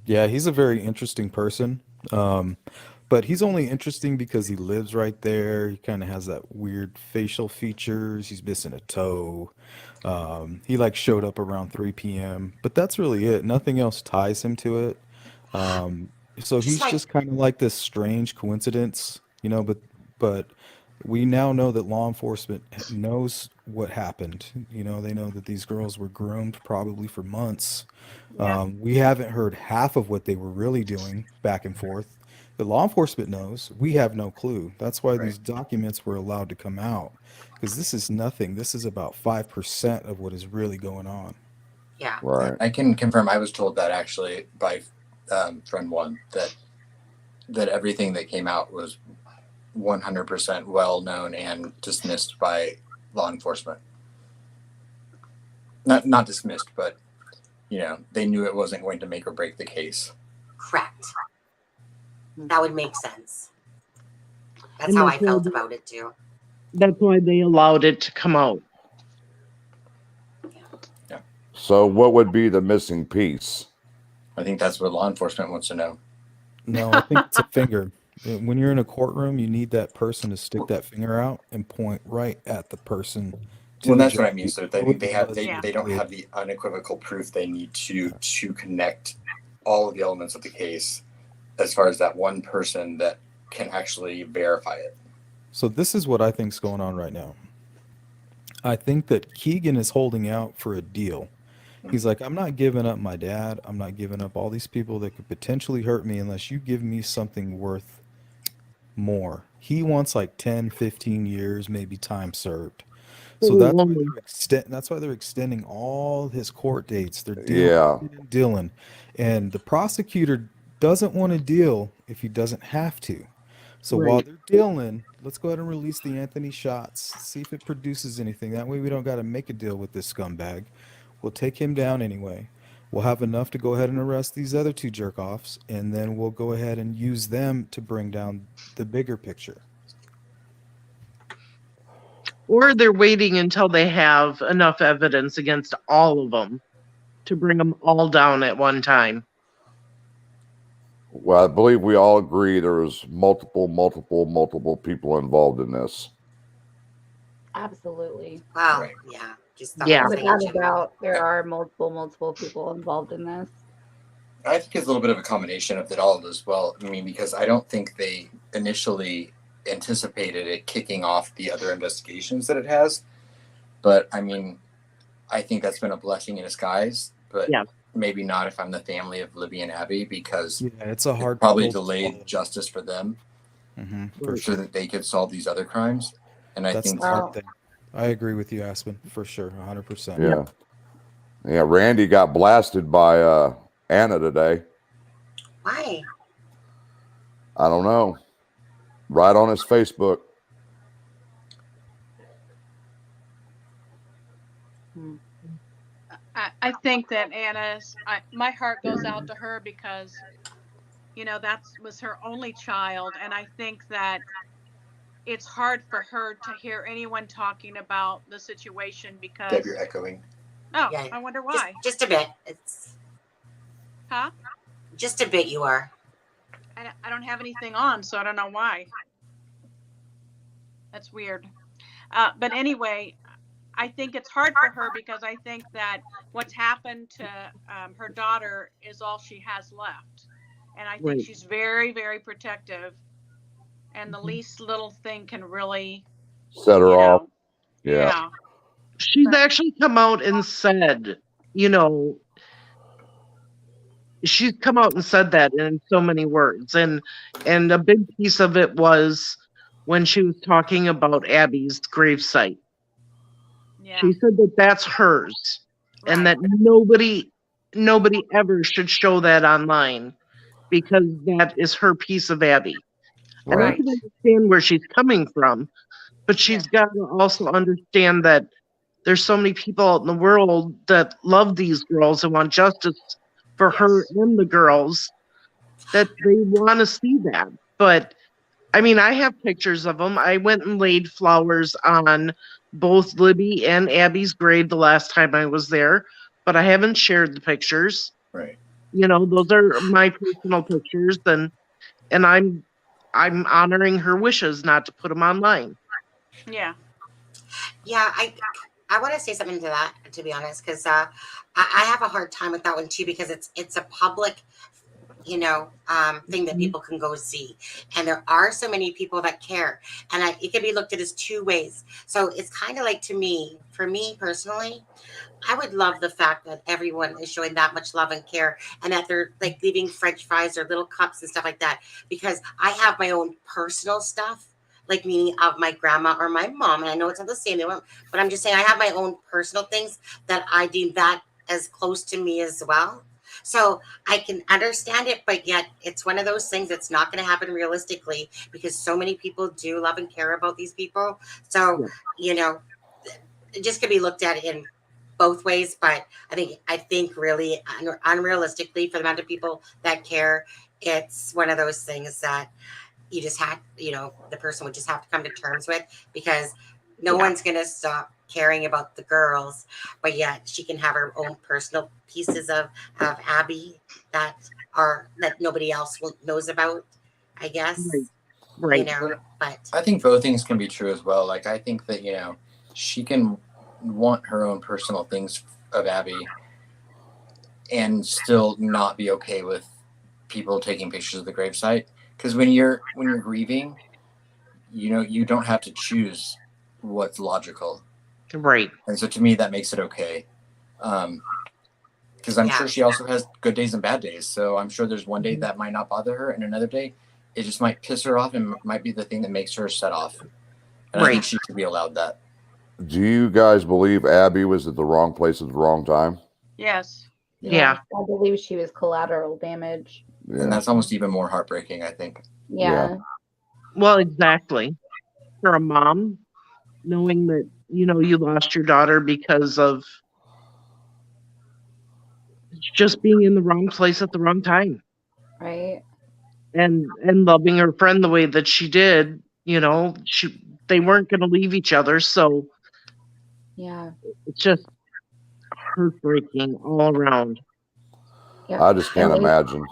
Yeah, he's a very interesting person. But he's only interesting because he lives right there. He kind of has that weird facial features. He's missing a toe. He like showed up around 3 p.m., but that's really it. Nothing else ties him to it. So
Just
he's
like
just kind of like this strange coincidence, you know, but we now know that law enforcement knows what happened. You know, they know that these girls were groomed probably for months.
Yeah.
We haven't heard half of what they were really doing back and forth. The law enforcement knows. We have no clue. That's why
Right.
these documents were allowed to come out, because this is nothing. This is about 5% of what is really going on.
yeah.
Right.
I can confirm. I was told that actually by friend one that everything that came out was 100% well known and dismissed by law enforcement. Not dismissed, but they knew it wasn't going to make or break the case.
Correct. That would make sense. That's
And
how I
that's why
felt
they-
about it too.
That's why they allowed it to come out.
So what would be the missing piece?
I think that's what law enforcement wants to know.
No, I think it's a finger. When you're in a courtroom, you need that person to stick that finger out and point right at the person.
Well,
the
that's what I
judge.
mean. So
What
they
was
don't
did.
have the unequivocal proof they need to connect all of the elements of the case as far as that one person that can actually verify it.
So this is what I think's going on right now. I think that Keegan is holding out for a deal. He's like, I'm not giving up my dad. I'm not giving up all these people that could potentially hurt me unless you give me something worth more. He wants like 10, 15 years, maybe time served. So that's why they're extending all his court dates. They're dealing and dealing. And the prosecutor doesn't want to deal if he doesn't have to. So while
Right.
they're dealing, let's go ahead and release the Anthony shots, see if it produces anything. That way we don't got to make a deal with this scumbag. We'll take him down anyway. We'll have enough to go ahead and arrest these other 2 jerk-offs, and then we'll go ahead and use them to bring down the bigger picture.
Or they're waiting until they have enough evidence against all of them to bring them all down at one time.
Well, I believe we all agree there was multiple people involved in this.
Absolutely.
Wow.
Right.
Yeah. Just the
Yeah.
whole thing in
Without a
general.
doubt, there are multiple people involved in this.
I think it's a little bit of a combination of it all as well. I mean, because I don't think they initially anticipated it kicking off the other investigations that it has. But I mean, I think that's been a blessing in disguise but
Yeah.
maybe not if I'm the family of Libby and Abby, because
Yeah, it's a hard
probably
pill to
delayed
swallow.
justice for them
For
Right.
so
sure.
that they could solve these other crimes. And I
That's
think
the hard
Well,
thing. I agree with you, Aspen, for sure, 100%.
Yeah. Yeah, Randy got blasted by Anna today.
Why?
I don't know. Right on his Facebook.
I think that my heart goes out to her because, that was her only child. And I think that it's hard for her to hear anyone talking about the situation
Deb,
because,
you're echoing.
Yeah.
I wonder why.
Just a bit. It's
Huh?
just a bit you are.
I don't have anything on, so I don't know why. That's weird. But anyway, I think it's hard for her because I think that what's happened to her daughter is all she has left. And I think
Right.
she's very, very protective. And the least little thing can really,
Set her off. Yeah.
yeah.
She's actually come out and said, she's come out and said that in so many words. And a big piece of it was when she was talking about Abby's gravesite.
Yeah.
She said that that's hers and
Right.
that nobody ever should show that online because that is her piece of Abby. And I
Right.
can understand where she's coming from, but she's got to also understand that there's so many people out in the world that love these girls and want justice for her
Yes.
and the girls, that they want to see that. But I mean, I have pictures of them. I went and laid flowers on both Libby and Abby's grave the last time I was there, but I haven't shared the pictures.
Right.
Those are my personal pictures, and I'm honoring her wishes not to put them online.
Yeah.
Yeah, I want to say something to that, to be honest, because I have a hard time with that one too, because it's a public thing that people can go see, and there are so many people that care, and it can be looked at as two ways. So it's kind of like, for me personally, I would love the fact that everyone is showing that much love and care, and that they're like leaving French fries or little cups and stuff like that, because I have my own personal stuff, like meaning of my grandma or my mom, and I know it's not the same, but I'm just saying I have my own personal things that I deem that as close to me as well. So I can understand it, but yet it's one of those things that's not going to happen realistically, because so many people do love and care about these people. So, it just could be looked at in both ways. But I think really unrealistically, for the amount of people that care, it's one of those things that you just have, the person would just have to come to terms with, because no one's going to stop caring about the girls, but yet she can have her own personal pieces of Abby that nobody else knows about, I guess.
Right.
But
I think both things can be true as well. Like, I think that, she can want her own personal things of Abby and still not be okay with people taking pictures of the gravesite. Because when you're grieving, you don't have to choose what's logical.
Right.
And so to me, that makes it okay. Because I'm sure she also has good days and bad days. So I'm sure there's one day that might not bother her, and another day it just might piss her off and might be the thing that makes her set off. And I think she should be allowed that.
Do you guys believe Abby was at the wrong place at the wrong time?
Yes.
Yeah.
I believe she was collateral damage.
Yeah.
And that's almost even more heartbreaking, I think.
Yeah.
Well, exactly. For a mom, knowing that, you lost your daughter because of just being in the wrong place at the wrong time.
Right.
And loving her friend the way that she did, they weren't going to leave each other. So
Yeah.
it's just heartbreaking all around.
Yep.
I just can't imagine.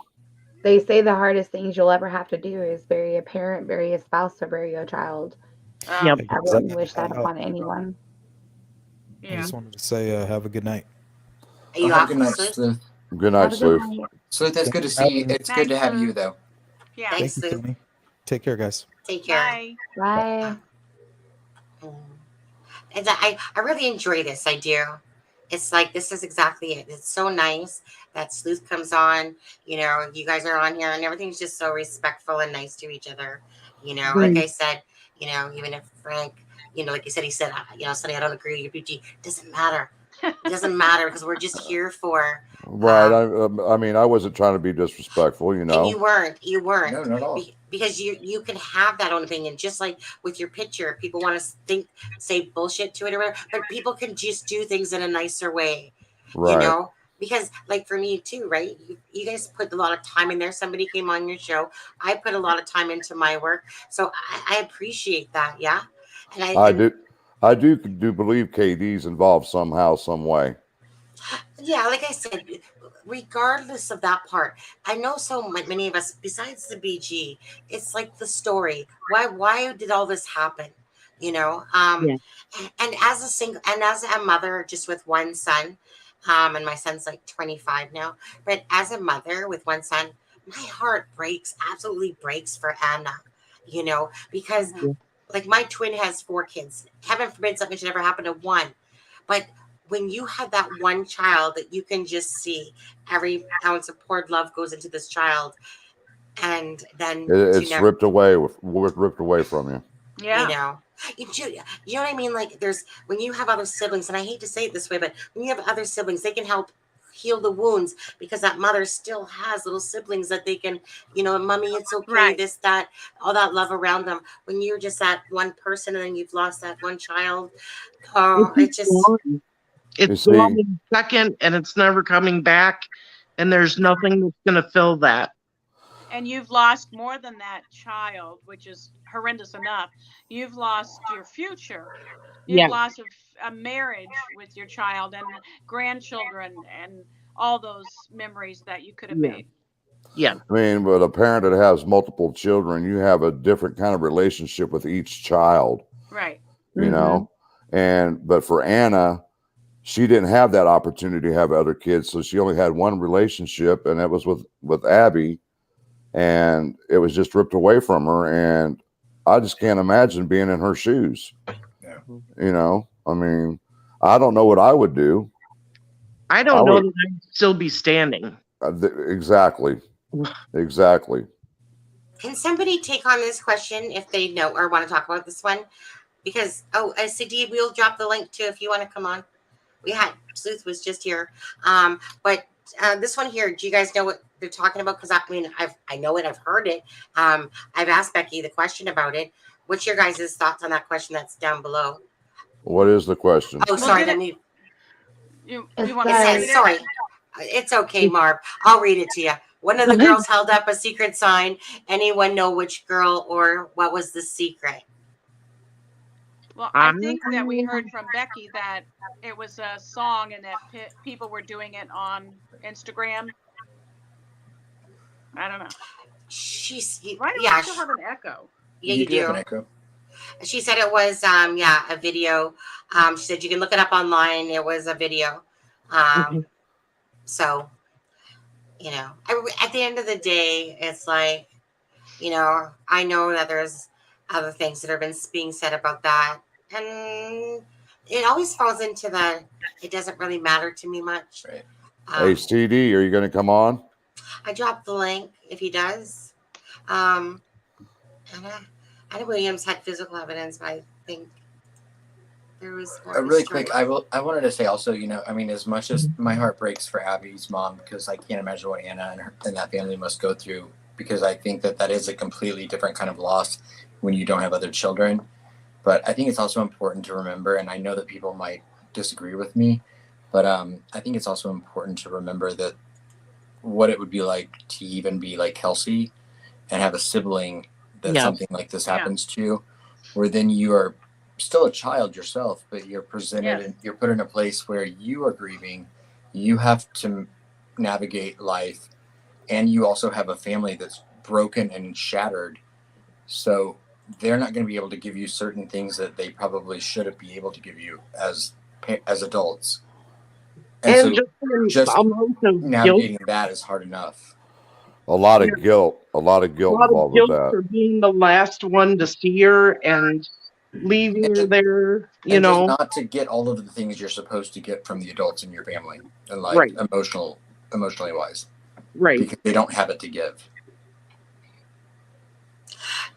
They say the hardest things you'll ever have to do is bury a parent, bury a spouse, or bury a child.
Yep.
I wouldn't wish that upon anyone.
I just wanted to say, have a good night.
Are you
Have a
off,
good night,
Sleuth?
Sleuth.
Good night, Sleuth.
Sleuth, it's good to see you. It's good to have you, though.
Yeah.
Thanks,
Thank you,
Sleuth.
Tony. Take care, guys.
Take care.
Bye.
Bye.
And I really enjoy this. I do. it's like, this is exactly it. It's so nice that Sleuth comes on. You know, you guys are on here, and everything's just so respectful and nice to each other. You know, like I said, you know, even if Frank, you know, like you said, he said, you know, Sonny, I don't agree with your beauty. Doesn't matter. It doesn't matter, because we're just here for.
Right. I mean, I wasn't trying to be disrespectful, you
And
know.
you weren't.
No, not at all.
Because you can have that own opinion, just like with your picture. People want to say bullshit to it or whatever, but people can just do things in a nicer way, you
Right.
know. Because like for me too, right? You guys put a lot of time in there. Somebody came on your show. I put a lot of time into my work, so I appreciate that. Yeah, and
I do believe KD's involved somehow, some way.
yeah, like I said, regardless of that part, I know so many of us, besides the BG, it's like the story. Why did all this happen? You know,
Yeah.
and as a mother just with one son, and my son's like 25 now, but as a mother with one son, my heart absolutely breaks for Anna, you know, because like my twin has 4 kids. Heaven forbid something should ever happen to one. But when you have that one child that you can just see every ounce of poured love goes into this child, and then
It's ripped away from you.
Yeah.
you know, you know what I mean? Like when you have other siblings, and I hate to say it this way, but when you have other siblings, they can help heal the wounds, because that mother still has little siblings that they can, you know, mommy, it's okay,
Right.
this, that, all that love around them. When you're just that one person and then you've lost that one child,
It's gone in a second, and it's never coming back, and there's nothing that's going to fill that.
And you've lost more than that child, which is horrendous enough. You've lost your future. You've lost a marriage with your child and grandchildren and all those memories that you could have made.
Yeah.
I mean, but a parent that has multiple children, you have a different kind of relationship with each child.
Right.
You know, but for Anna, she didn't have that opportunity to have other kids, so she only had one relationship, and that was with Abby, and it was just ripped away from her. And I just can't imagine being in her shoes.
Yeah.
You know, I mean, I don't know what I would do.
I don't know that I'd still be standing.
Exactly.
Can somebody take on this question if they know or want to talk about this one? Because CD, we'll drop the link too if you want to come on. Sleuth was just here, but this one here, do you guys know what they're talking about? Because I know it, I've heard it. I've asked Becky the question about it. What's your guys' thoughts on that question that's down below?
What is the question?
Oh, sorry,
you want to
say it? Sorry, it's okay, Marv. I'll read it to you. One of the girls held up a secret sign. Anyone know which girl or what was the secret?
Well, I think that we heard from Becky that it was a song and that people were doing it on Instagram. I don't know. Why do I still have an echo?
Yeah, you do.
Have an echo.
She said it was a video. She said you can look it up online. It was a video. So, you know, at the end of the day, it's like, you know, I know that there's other things that have been being said about that. And it always falls into it doesn't really matter to me much.
Right.
Hey, CD, are you going to come on?
I dropped the link if he does. Anna Williams had physical evidence, but I think there was
really quick. I wanted to say also, you know, I mean, as much as my heart breaks for Abby's mom, because I can't imagine what Anna and that family must go through, because I think that is a completely different kind of loss when you don't have other children. But I think it's also important to remember, and I know that people might disagree with me, but I think it's also important to remember that what it would be like to even be like Kelsey and have a sibling that something like this happens to, where then you are still a child yourself, but you're presented and you're put in a place where you are grieving. You have to navigate life, and you also have a family that's broken and shattered. So they're not going to be able to give you certain things that they probably should be able to give you as adults. And so just navigating that is hard enough.
A lot of guilt involved with that.
For being the last one to see her, and leaving
And
her
just,
there, you
and just
know.
not to get all of the things you're supposed to get from the adults in your family, and like
Right,
emotionally wise,
right.
because they don't have it to give.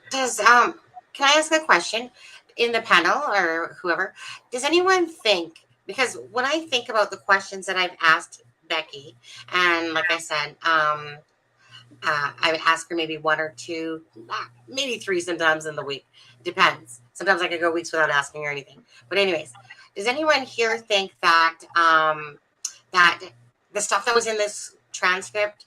Does can I ask a question in the panel or whoever? Does anyone think, because when I think about the questions that I've asked Becky, and like I said, I would ask her maybe one or two, maybe three sometimes in the week. Depends. Sometimes I could go weeks without asking her anything. But anyways, does anyone here think that that the stuff that was in this transcript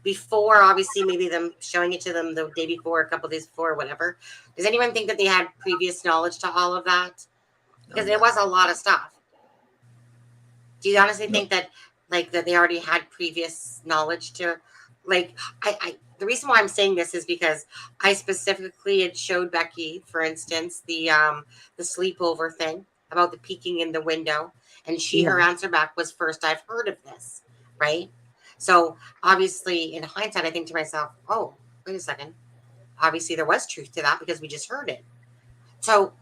before, obviously maybe them showing it to them the day before, a couple days before, whatever, does anyone think that they had previous knowledge to all of that? Because there was a lot of stuff. Do you honestly think that, like, that they already had previous knowledge to, like, I the reason why I'm saying this is because I specifically had showed Becky, for instance, the sleepover thing about the peeking in the window, and her answer back was, first I've heard of this, right? So obviously, in hindsight, I think to myself, oh, wait a second, obviously there was truth to that because we just heard it. So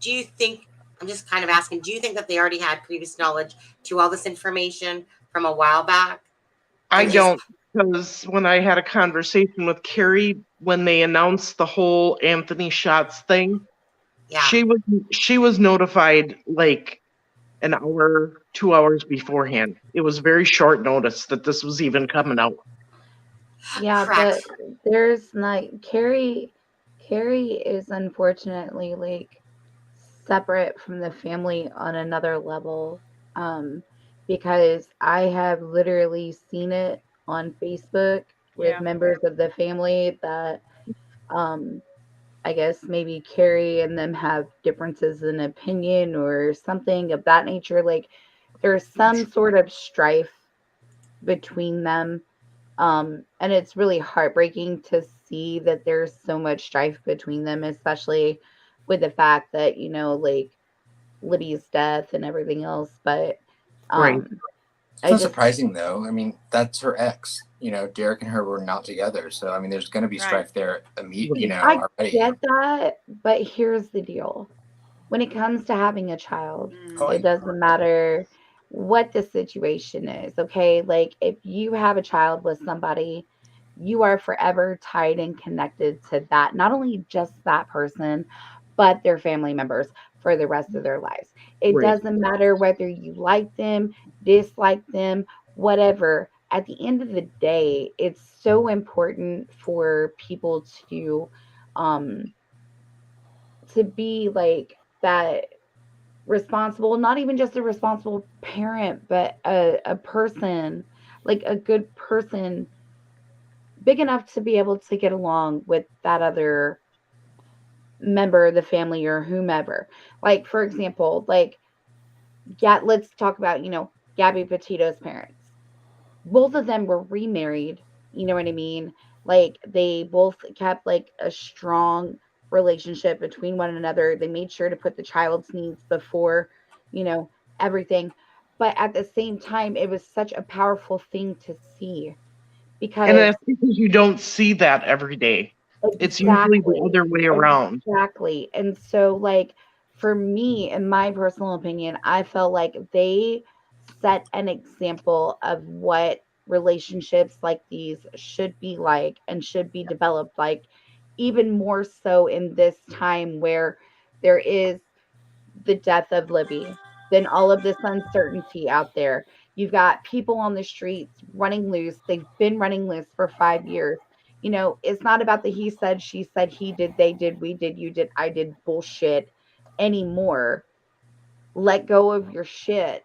do you think, I'm just kind of asking, do you think that they already had previous knowledge to all this information from a while back?
I
And just,
don't, because when I had a conversation with Carrie when they announced the whole Anthony Shots thing,
yeah,
she was notified like an hour, 2 hours beforehand. It was very short notice that this was even coming out.
Yeah,
correct.
but there's not Carrie. Carrie is unfortunately like separate from the family on another level. Because I have literally seen it on Facebook with
Yeah.
members of the family that I guess maybe Carrie and them have differences in opinion or something of that nature. Like there's some sort of strife between them. And it's really heartbreaking to see that there's so much strife between them, especially with the fact that, you know, like Libby's death and everything else. But
Right.
It's not surprising though. I mean, that's her ex. You know, Derek and her were not together, so I mean, there's going to be strife there. You know,
I
already.
get that, but here's the deal. When it comes to having a child, it doesn't matter what the situation is, okay? Like if you have a child with somebody, you are forever tied and connected to that, not only just that person, but their family members for the rest of their lives. It
Right.
doesn't matter whether you like them, dislike them, whatever. At the end of the day, it's so important for people um to be like that responsible, not even just a responsible parent, but a person, like a good person, big enough to be able to get along with that other member of the family or whomever. Like, for example, like, yeah, let's talk about, you know, Gabby Petito's parents. Both of them were remarried, you know what I mean? Like, they both kept like a strong relationship between one another. They made sure to put the child's needs before, you know, everything. But at the same time, it was such a powerful thing to see
And
because
that's because you don't see that every day. It's usually the
exactly,
other way around.
exactly. And so, like, for me, in my personal opinion, I felt like they set an example of what relationships like these should be like and should be developed like, even more so in this time where there is the death of Libby, then all of this uncertainty out there. You've got people on the streets running loose. They've been running loose for 5 years. You know, it's not about the he said, she said, he did, they did, we did, you did, I did bullshit anymore. Let go of your shit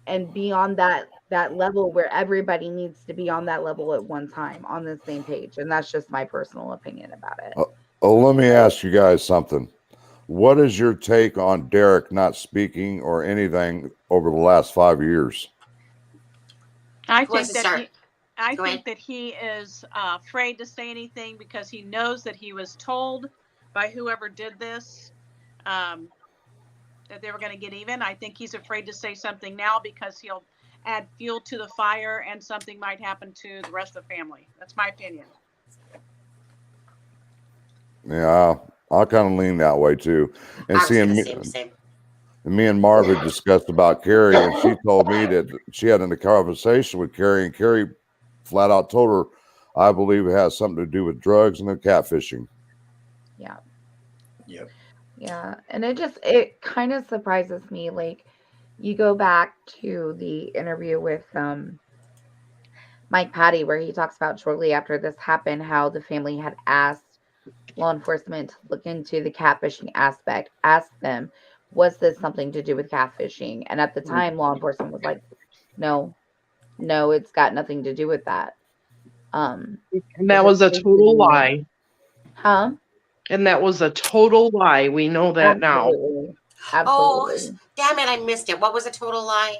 and be on that level where everybody needs to be on that level at one time on the same page. And that's just my personal opinion about it.
Let me ask you guys something. What is your take on Derek not speaking or anything over the last 5 years?
I
Who wants
think
to
that
start?
I
Go ahead.
think that he is afraid to say anything because he knows that he was told by whoever did this that they were going to get even. I think he's afraid to say something now because he'll add fuel to the fire and something might happen to the rest of the family. That's my opinion.
Yeah, I kind of lean that way too. And
I was
seeing
gonna
me,
say the same.
me and Marv had discussed about Carrie, and she told me that she had a conversation with Carrie, and Carrie flat out told her, I believe it has something to do with drugs and the catfishing.
Yeah.
Yep.
Yeah. And it kind of surprises me. Like, you go back to the interview with Mike Patty, where he talks about shortly after this happened, how the family had asked law enforcement to look into the catfishing aspect, asked them, was this something to do with catfishing? And at the time, law enforcement was like, no, no, it's got nothing to do with that.
And
It
that was
just
a total
basically,
lie.
huh?
And that was a total lie. We know that now.
Absolutely.
Oh,
Absolutely.
damn it! I missed it. What was a total lie?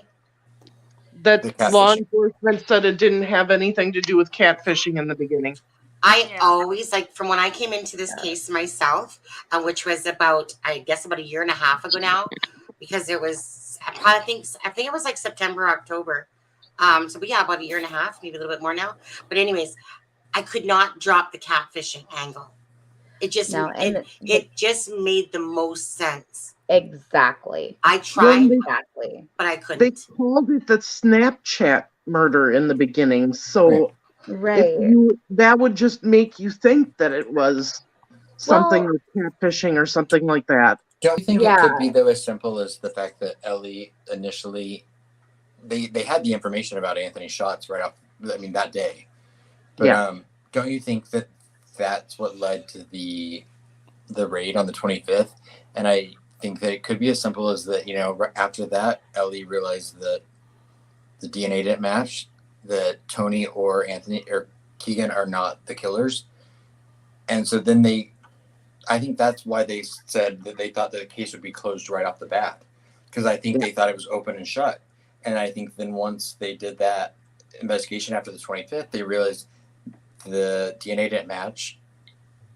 That
The
law
catfishing.
enforcement said it didn't have anything to do with catfishing in the beginning.
I
Yeah.
always, like, from when I came into this case myself, which was about, I guess, about a year and a half ago now, because it was, I think it was like September, October. But yeah, about a year and a half, maybe a little bit more now. But anyways, I could not drop the catfishing angle. It just
No, and
it just made the most sense.
exactly.
I
Well,
tried,
Exactly.
but I
they
couldn't.
called it the Snapchat murder in the beginning. So
Right.
that would just make you think that it was something
Well,
like catfishing or something like that.
Don't you think it
yeah.
could be though as simple as the fact that Ellie initially they had the information about Anthony's shots right off, I mean, that day. But
Yeah.
don't you think that that's what led to the raid on the 25th? And I think that it could be as simple as that, after that, Ellie realized that the DNA didn't match, that Tony or Anthony or Keegan are not the killers. And so then I think that's why they said that they thought that the case would be closed right off the bat, because I think they thought it was open and shut. And I think then once they did that investigation after the 25th, they realized the DNA didn't match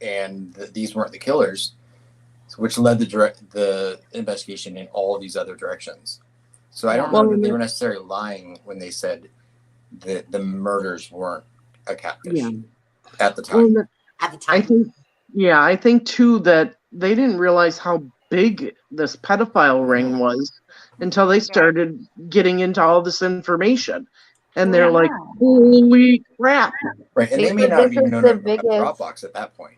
and these weren't the killers, which led the investigation in all these other directions. So I don't know that they were necessarily lying when they said that the murders weren't a catfish at the time.
Well,
At the time,
I think too that they didn't realize how big this pedophile ring was until they started getting into all this information. And they're like, holy crap.
Right. And
They
they may
said
not have
this
even
is
known
the
about
biggest-
Dropbox at that point.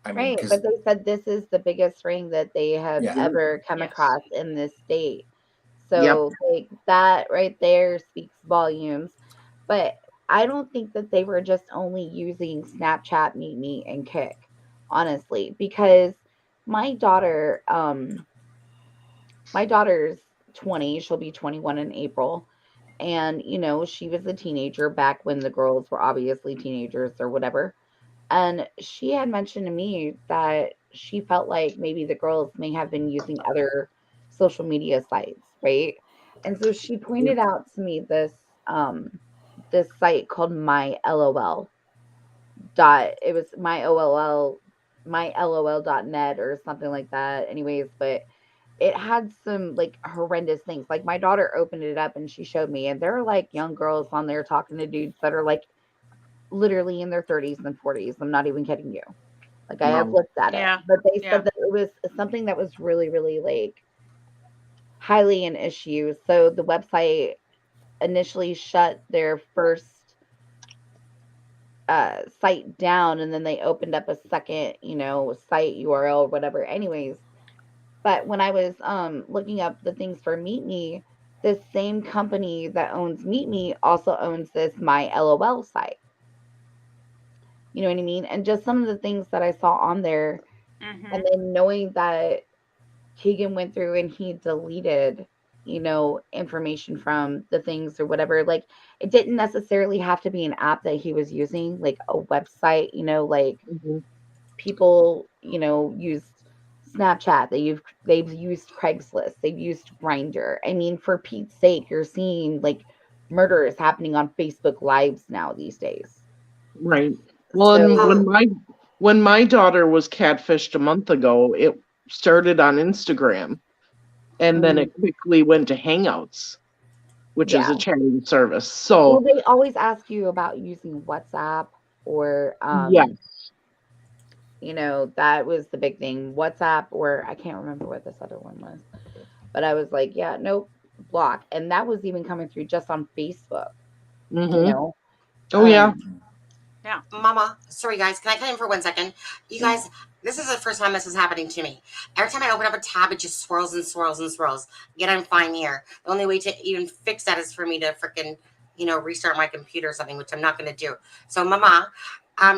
I mean,
Right, but they said this is the biggest ring that they have ever come across in this state. So that right there speaks volumes. But I don't think that they were just only using Snapchat, Meet Me, and Kick, honestly, because my daughter, my daughter's 20, she'll be 21 in April. And, she was a teenager back when the girls were obviously teenagers or whatever. And she had mentioned to me that she felt like maybe the girls may have been using other social media sites, right? And so she pointed out to me this site called My LOL. It was mylol.net or something like that. Anyways, but it had some like horrendous things. Like my daughter opened it up and she showed me, and there are like young girls on there talking to dudes that are like literally in their 30s and 40s. I'm not even kidding you. Like I have looked at it, but they said that it was something that was really, really like highly an issue. So the website initially shut their first site down, and then they opened up a second, site URL or whatever. Anyways, but when I was looking up the things for Meet Me, this same company that owns Meet Me also owns this My LOL site. You know what I mean? And just some of the things that I saw on there, and then knowing that Keegan went through and he deleted, information from the things or whatever. Like it didn't necessarily have to be an app that he was using, like a website, like people, used Snapchat, they've used Craigslist, they've used Grindr. I mean, for Pete's sake, you're seeing like murders happening on Facebook Lives now these days.
Right. Well, and when my daughter was catfished a month ago, it started on Instagram, and then it quickly went to Hangouts, which is a chatting service. So
well, they always ask you about using WhatsApp or
yes.
You know, that was the big thing. WhatsApp, or I can't remember what this other one was. But I was like, yeah, nope, block. And that was even coming through just on Facebook, you
Mm-hmm.
know.
Oh yeah.
Yeah.
Mama, sorry guys, can I come in for 1 second? You guys, this is the first time this is happening to me. Every time I open up a tab, it just swirls and swirls and swirls. Yet I'm fine here. The only way to even fix that is for me to freaking, restart my computer or something, which I'm not going to do. So, Mama,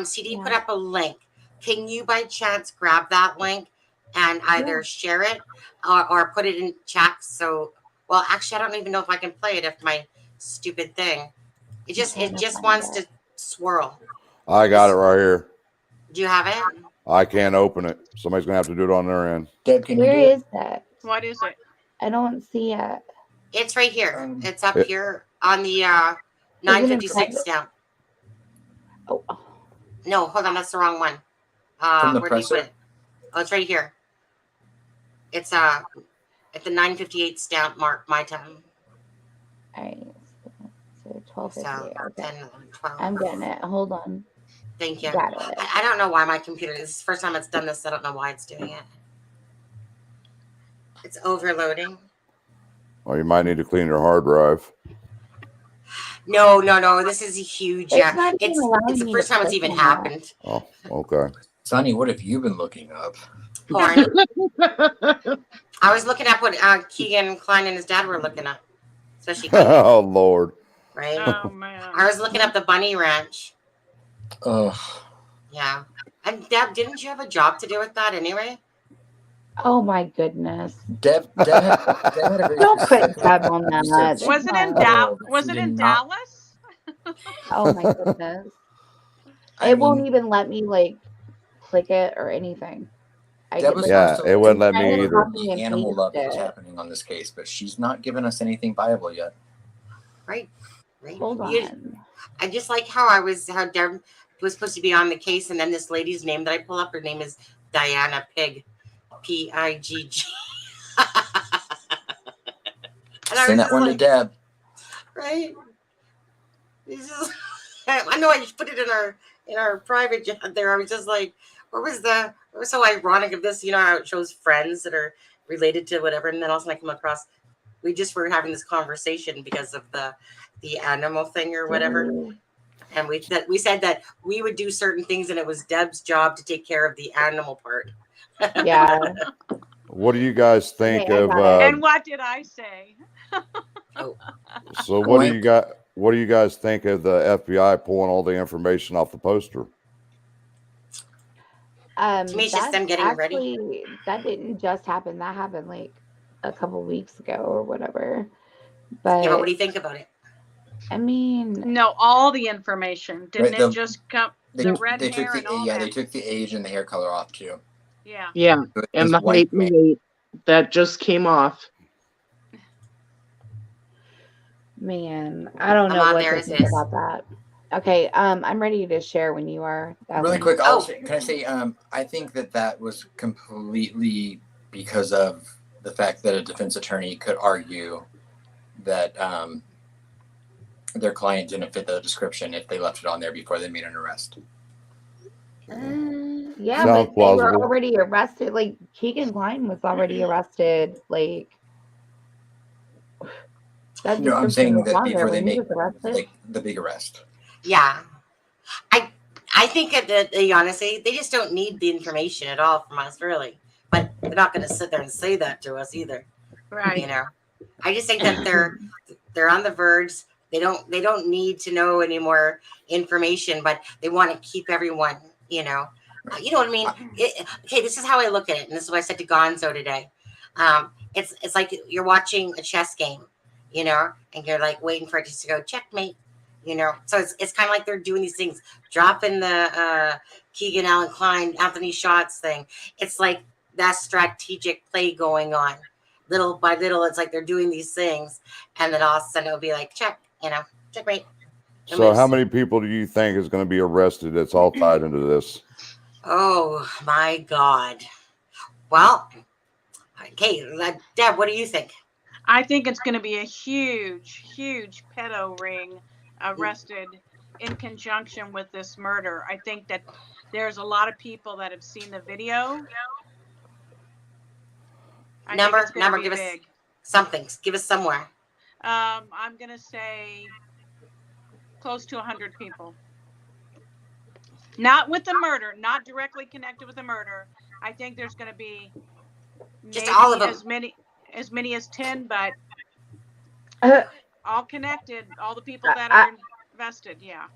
CD put up a link. Can you by chance grab that link and either share it or put it in chat? So, well, actually, I don't even know if I can play it if my stupid thing. It just wants to swirl.
I got it right here.
Do you have it?
I can't open it. Somebody's gonna have to do it on their end.
Deb, can you
Where
do it?
is that?
What is it?
I don't see it.
It's right here. It's up
It-
here on the
Is it in
956
private?
stamp.
Oh,
No, hold on, that's the wrong one.
From the
Where do you put
presser?
it? Oh, it's right here. It's at the 958 stamp mark, my time.
all right. So
So
12:58. Okay.
10, 12.
I'm getting it. Hold on.
Thank you.
Got it.
I don't know why my computer, this is the first time it's done this. I don't know why it's doing it. It's overloading.
Or you might need to clean your hard drive.
No. This is a huge.
It's not even
It's
allowing
the
me
first
to
time it's
click
even
on that.
happened.
Oh, okay.
Sonny, what have you been looking up?
Porn. I was looking up what Keegan Klein and his dad were looking up, especially Keegan,
Oh Lord.
right?
Oh man.
I was looking up the Bunny Ranch.
Oh,
Yeah. And Deb, didn't you have a job to do with that anyway?
Oh my goodness.
Deb had a very
Don't put
specific
Deb on that.
research.
Was it in
No.
Was
She
it
did
in
not-
Dallas?
Oh my goodness.
I
It won't
mean,
even let me like click it or anything. I
Deb
get
was
like
Yeah,
also
it wouldn't let
trying
me
to
either.
copy and
the animal
paste
love that's
it.
happening on this case, but she's not given us anything viable yet.
Right.
Hold on.
I just like how Deb was supposed to be on the case, and then this lady's name that I pull up, her name is Diana Pig. Pigg. And I
Send
was
that one to Deb.
right? It's just, I know I just put it in our private chat there. I was just like, what was so ironic of this? You know how it shows friends that are related to whatever, and then all of a sudden I come across, we just were having this conversation because of the animal thing or whatever, and we said that we would do certain things, and it was Deb's job to take care of the animal part.
Yeah.
What do you guys think
Okay, I
of?
got
And what did I say?
So what do
Point.
you got? What do you guys think of the FBI pulling all the information off the poster?
To me, it's just
That
them getting ready.
actually, that didn't just happen. That happened like a couple weeks ago or whatever. But
Yeah, but what do you think about it?
I mean,
No, all the information. Didn't
Right,
it just come? The red
They
hair
took
and all
they
that.
took the age and the hair color off too.
Yeah.
Yeah.
So it
And
was
the
white
height and
man.
weight that just came off.
man, I don't
I'm
know
on
what
there,
to
it
think
is.
about that. Okay, I'm ready to share when you are.
Really
Alan.
quick,
Oh.
can I say? I think that was completely because of the fact that a defense attorney could argue that their client didn't fit the description if they left it on there before they made an arrest.
Yeah,
Sounds
but they were
plausible.
already arrested. Like Keegan Klein was already arrested. Like that
No, I'm
description
saying
was
that
on there
before they
when he
make
was arrested.
like the big arrest.
Yeah, I think that they honestly they just don't need the information at all from us, really. But they're not going to sit there and say that to us either.
Right.
You know, I just think that they're on the verge. They don't need to know any more information, but they want to keep everyone. You know what I mean. Okay, this is how I look at it, and this is what I said to Gonzo today. It's like you're watching a chess game, and you're like waiting for it just to go checkmate. So it's kind of like they're doing these things, dropping the Keegan Allen Klein Anthony shots thing. It's like that strategic play going on, little by little. It's like they're doing these things, and then all of a sudden it'll be like checkmate.
So how many people do you think is going to be arrested that's all tied into this?
Oh my God! Well, okay, Deb, what do you think?
I think it's going to be a huge, huge pedo ring arrested in conjunction with this murder. I think that there's a lot of people that have seen the video. I think
Number,
it's gonna be
give us
big.
something. Give us somewhere.
I'm gonna say close to 100 people. Not with the murder, not directly connected with the murder. I think there's going to be
Just
maybe
all of them.
as many as 10, but
Uh,
all connected, all the people that are invested. Yeah.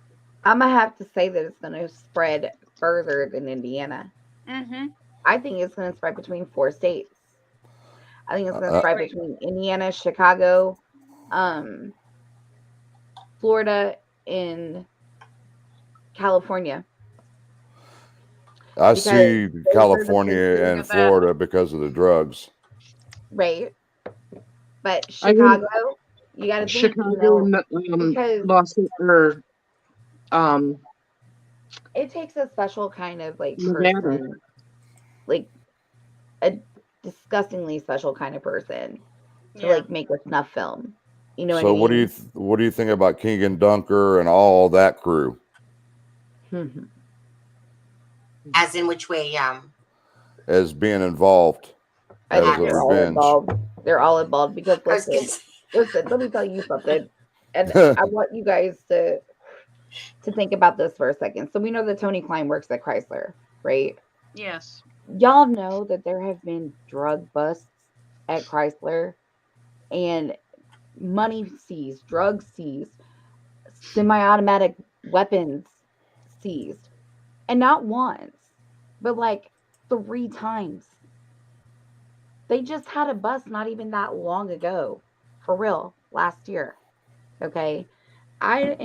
I'm gonna have to say that it's gonna spread further than Indiana.
Mm-hmm.
I think it's gonna spread between 4 states. I think it's gonna
I
spread
agree.
between Indiana, Chicago, Florida, and California.
I
Because
see
those are the
California
places,
and
that.
Florida because of the drugs.
right? But
I mean,
Chicago, you got to think,
Chicago and
because
Los or
it takes a special kind of like
Nevada.
person, like a disgustingly special kind of person to
Yeah.
like make a snuff film. You know
So
what I mean?
what do you think about Keegan Dunker and all that crew?
As in which way?
As being involved
I
as
think
a
they're all
revenge?
involved. They're all involved because
I was gonna
listen,
say,
let me tell you something. And I want you guys to think about this for a second. So we know that Tony Klein works at Chrysler, right?
Yes.
Y'all know that there have been drug busts at Chrysler and money seized, drugs seized, semi-automatic weapons seized. And not once, but like 3 times. They just had a bust not even that long ago. For real, last year. Okay? I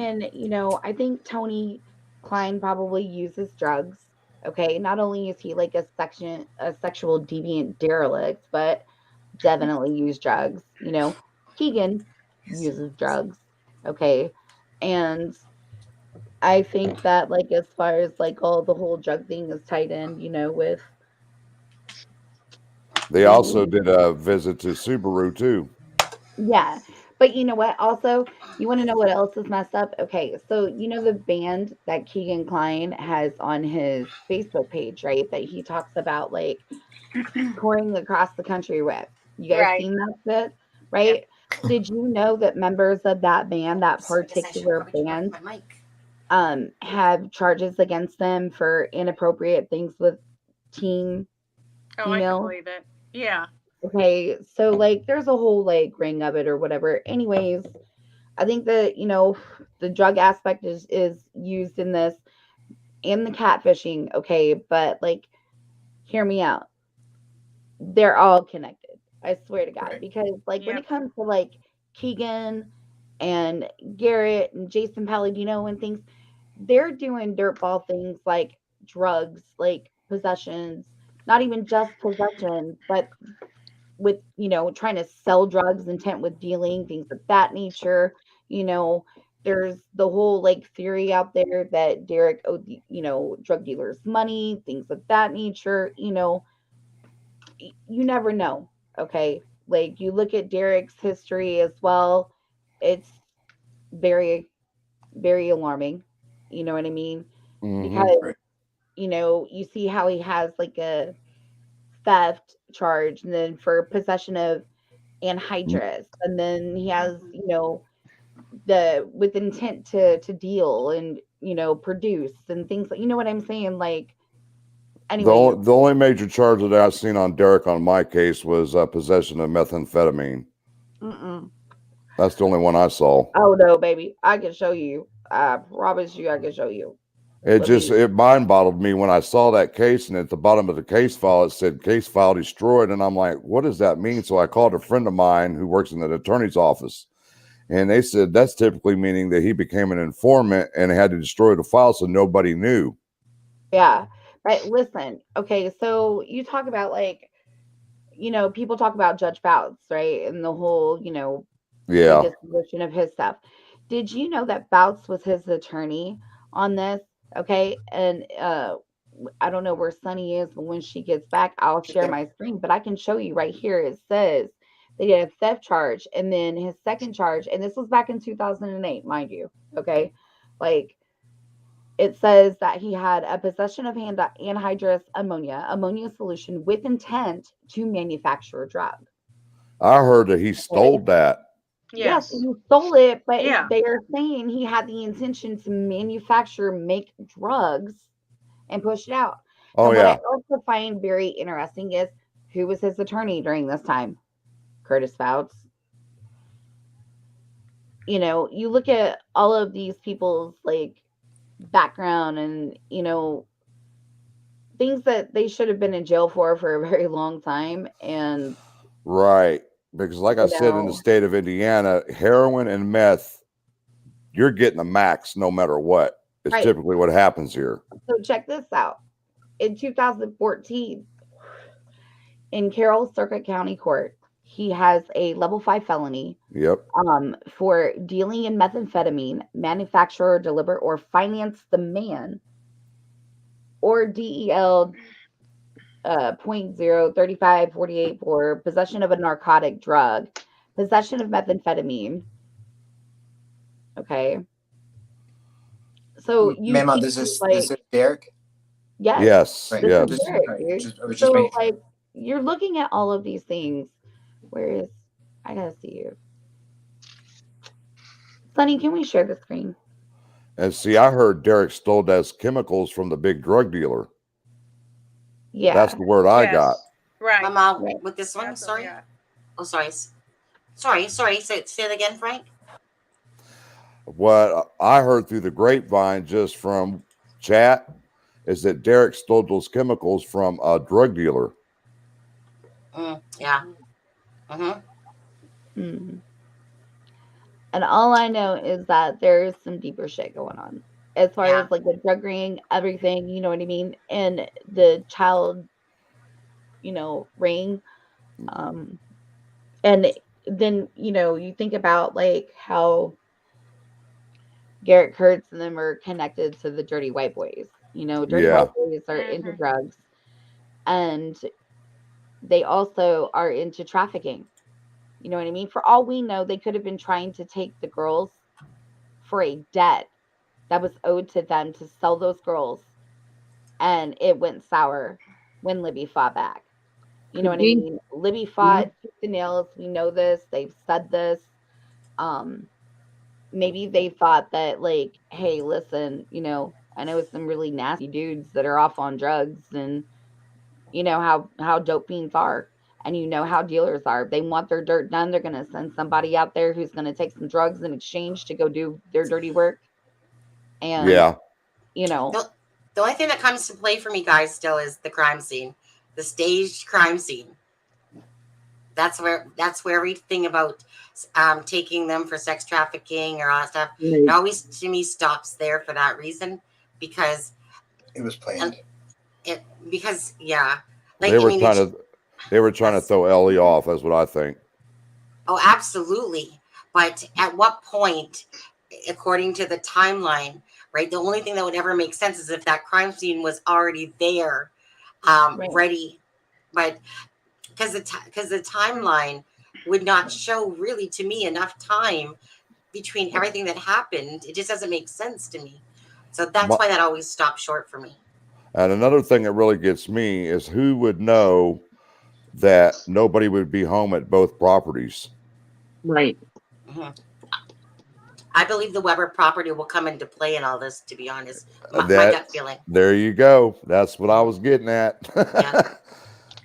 think Tony Klein probably uses drugs. Okay? Not only is he like a sexual deviant derelict, but definitely use drugs. Keegan uses drugs. Okay? And I think that like as far as like all the whole drug thing is tied in, with
They also did a visit to Subaru too.
yeah. But you know what? Also, you want to know what else is messed up? Okay, so the band that Keegan Klein has on his Facebook page, right? That he talks about like touring across the country with. You guys
Right.
seen that bit, right? Did you know that members of that band, that
I guess I should
particular
probably keep
band,
my mic.
have charges against them for inappropriate things with teen
Oh, I can
females?
believe it. Yeah.
Okay, so like there's a whole like ring of it or whatever. Anyways, I think that the drug aspect is used in this and the catfishing, okay, but like hear me out. They're all connected. I swear to God.
Right.
Because like when
Yep.
it comes to like Keegan and Garrett and Jason Palladino and things, they're doing dirtball things like drugs, like possessions, not even just possession, but with trying to sell drugs, intent with dealing, things of that nature. There's the whole like theory out there that Derek owed drug dealers money, things of that nature. You never know. Okay, like you look at Derek's history as well, it's very, very alarming. You know what I mean? Because
Right.
you see how he has like a theft charge, and then for possession of anhydrous, and then he has the with intent to deal and produce and things like, what I'm saying, like anyways.
The only major charge that I've seen on Derek on my case was possession of methamphetamine.
Mm-mm.
That's the only one I saw.
Oh no, baby, I can show you. I promise you I can show you.
It mind boggled me when I saw that case, and at the bottom of the case file it said case file destroyed, and I'm like, what does that mean? So I called a friend of mine who works in the attorney's office, and they said that's typically meaning that he became an informant and had to destroy the file so nobody knew.
Yeah, but listen, okay, so you talk about like people talk about Judge Bouts, right, and the whole
Yeah.
disposition of his stuff. Did you know that Bouts was his attorney on this? Okay, and I don't know where Sunny is, but when she gets back, I'll share my screen. But I can show you right here. It says they did a theft charge, and then his second charge, and this was back in 2008, mind you. Okay, like it says that he had a possession of anhydrous ammonia solution with intent to manufacture a drug.
I heard that he stole that.
Yes,
Yes.
he stole it, but
Yeah.
they are saying he had the intention to make drugs, and push it out.
Oh
And what I
yeah.
also find very interesting is who was his attorney during this time? Curtis Fouts. You know, you look at all of these people's like background and, you know, things that they should have been in jail for a very long time. And,
Right. Because like I
you
said, in the
know,
state of Indiana, heroin and meth, you're getting a max no matter what. It's
right.
typically what happens here.
So check this out. In 2014, in Carroll Circuit County Court, he has a level 5 felony
Yep.
for dealing in methamphetamine, manufacture, deliver, or finance the man, or DEL 0.03548 for possession of a narcotic drug, possession of methamphetamine. Okay. So you
Ma'am,
see,
this is
like,
this is Derek.
yes,
Yes.
Right.
this
Yes.
is
Just,
Derek,
right,
dude.
I was just
So,
making sure.
like, you're looking at all of these things. Where is, I gotta see you. Sonny, can we share the screen?
And see, I heard Derek stole those chemicals from the big drug dealer.
Yeah.
That's the word I got.
Right.
I'm out
Right.
with this one.
That's what
Sorry.
we got.
Oh, sorry. Sorry. Say it again, Frank.
What I heard through the grapevine just from chat is that Derek stole those chemicals from a drug dealer.
Yeah. Mm-hmm.
Hmm. And all I know is that there's some deeper shit going on as far
Yeah.
as like the drug ring, everything, you know what I mean? And the child, you know, ring. And then, you know, you think about like how Garrett Kurtz and them are connected to the Dirty White Boys. You know, Dirty
Yeah.
White Boys are into
Mhm.
drugs, and they also are into trafficking. You know what I mean? For all we know, they could have been trying to take the girls for a debt that was owed to them to sell those girls, and it went sour when Libby fought back. You know what I mean? Libby fought tooth and nails. We know this. They've said this. Maybe they thought that, like, hey, listen, you know, I know some really nasty dudes that are off on drugs, and you know how dope fiends are, and you know how dealers are. They want their dirt done. They're gonna send somebody out there who's gonna take some drugs in exchange to go do their dirty work. And
Yeah.
you know,
The only thing that comes to play for me, guys, still is the crime scene, the staged crime scene. That's where everything about taking them for sex trafficking or all that stuff. It always to me stops there for that reason, because
It was planned.
yeah, like
They were
I mean,
trying to throw Ellie off, that's what I think.
oh, absolutely. But at what point, according to the timeline, right? The only thing that would ever make sense is if that crime scene was already there,
right.
ready. But because the timeline would not show really to me enough time between everything that happened. It just doesn't make sense to me. So that's why that always stops short for me.
And another thing that really gets me is who would know that nobody would be home at both properties.
Right.
Mm-hmm. I believe the Weber property will come into play in all this, to be honest. My gut feeling.
There you go. That's what I was getting at.
Yeah.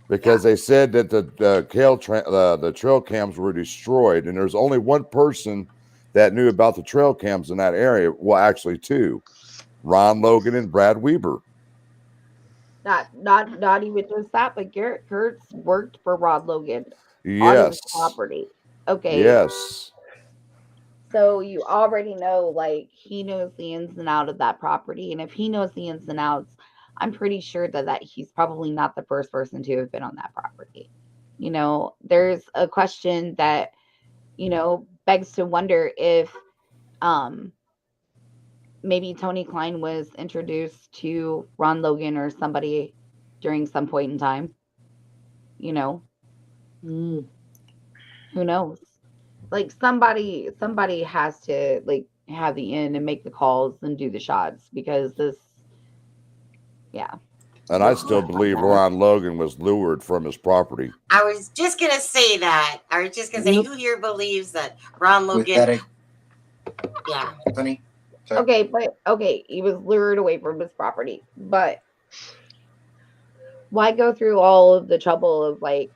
Because they said that the trail cams were destroyed, and there's only one person that knew about the trail cams in that area. Well, actually two, Ron Logan and Brad Weber.
Not even just that, but Garrett Kurtz worked for Rod Logan on his
Yes.
property. Okay.
Yes.
So you already know, like, he knows the ins and outs of that property. And if he knows the ins and outs, I'm pretty sure that he's probably not the first person to have been on that property. You know, there's a question that, you know, begs to wonder if maybe Tony Klein was introduced to Ron Logan or somebody during some point in time. You know, who knows? Like somebody has to, like, have the in and make the calls and do the shots because this, yeah.
And I still believe Ron Logan was lured from his property.
I was just gonna say that. I was just gonna say, who here believes that Ron
With
Logan?
that,
Yeah.
Anthony. Sorry.
Okay, but he was lured away from his property. But why go through all of the trouble of like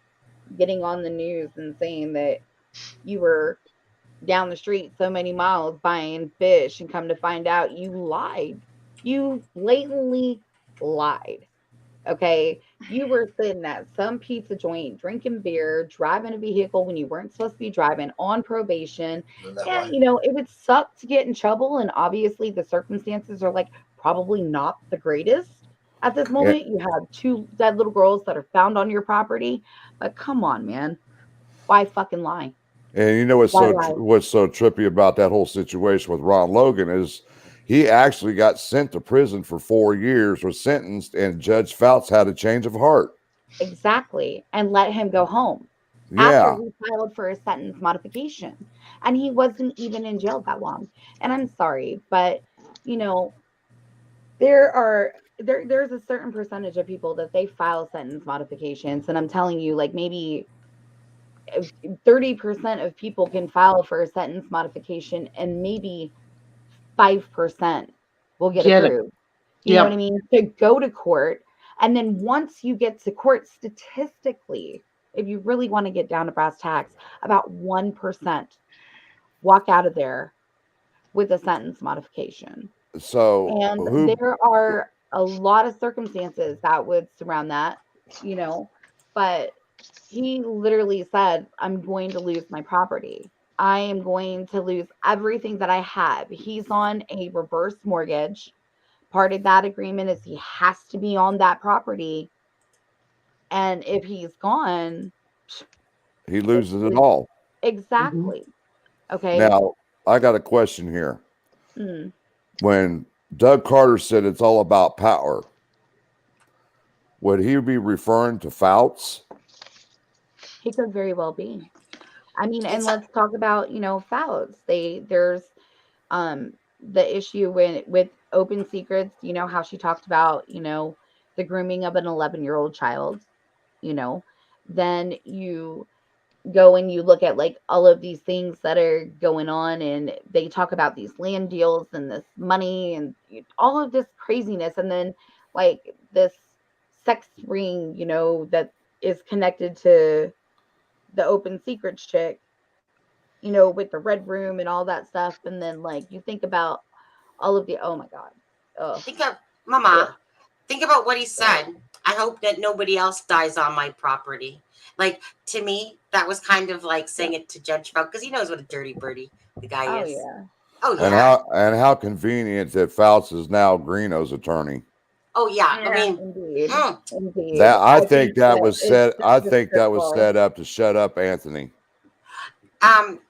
getting on the news and saying that you were down the street so many miles buying fish and come to find out you lied? You blatantly lied. Okay, you were sitting at some pizza joint drinking beer, driving a vehicle when you weren't supposed to be driving, on probation. Yeah, you know, it would suck to get in trouble, and obviously the circumstances are like probably not the greatest at this moment. You have 2 dead little girls that are found on your property, but come on, man, why fucking lie?
And you know what's so trippy about that whole situation with Ron Logan is he actually got sent to prison for 4 years, was sentenced, and Judge Fouts had a change of heart.
Exactly, and let him go home.
Yeah.
After he filed for a sentence modification, and he wasn't even in jail that long. And I'm sorry, but you know, there's a certain percentage of people that they file sentence modifications, and I'm telling you, like maybe 30% of people can file for a sentence modification, and maybe 5% will get approved. You know what I mean? To go to court, and then once you get to court, statistically, if you really want to get down to brass tacks, about 1% walk out of there with a sentence modification.
So,
and there are a lot of circumstances that would surround that, you know, but he literally said, I'm going to lose my property. I am going to lose everything that I have. He's on a reverse mortgage. Part of that agreement is he has to be on that property. And if he's gone,
he loses it all.
Exactly. Okay.
Now, I got a question here.
Mm.
When Doug Carter said it's all about power, would he be referring to Fouts?
He could very well be. I mean, and let's talk about, you know, Fouts. There's the issue with Open Secrets, you know, how she talked about, you know, the grooming of an 11-year-old child, you know. Then you go and you look at like all of these things that are going on, and they talk about these land deals and this money and all of this craziness, and then like this sex ring, you know, that is connected to the Open Secrets chick, you know, with the red room and all that stuff. And then like you think about all of the, oh my god. Ugh.
Think about what he said. I hope that nobody else dies on my property. Like, to me, that was kind of like saying it to Judge Fouts, because he knows what a dirty birdie the guy is.
Yeah.
Oh yeah.
And how convenient that Fouts is now Greeno's attorney.
Oh yeah. I mean,
Indeed.
That I think that was set. I think that was set up to shut up Anthony.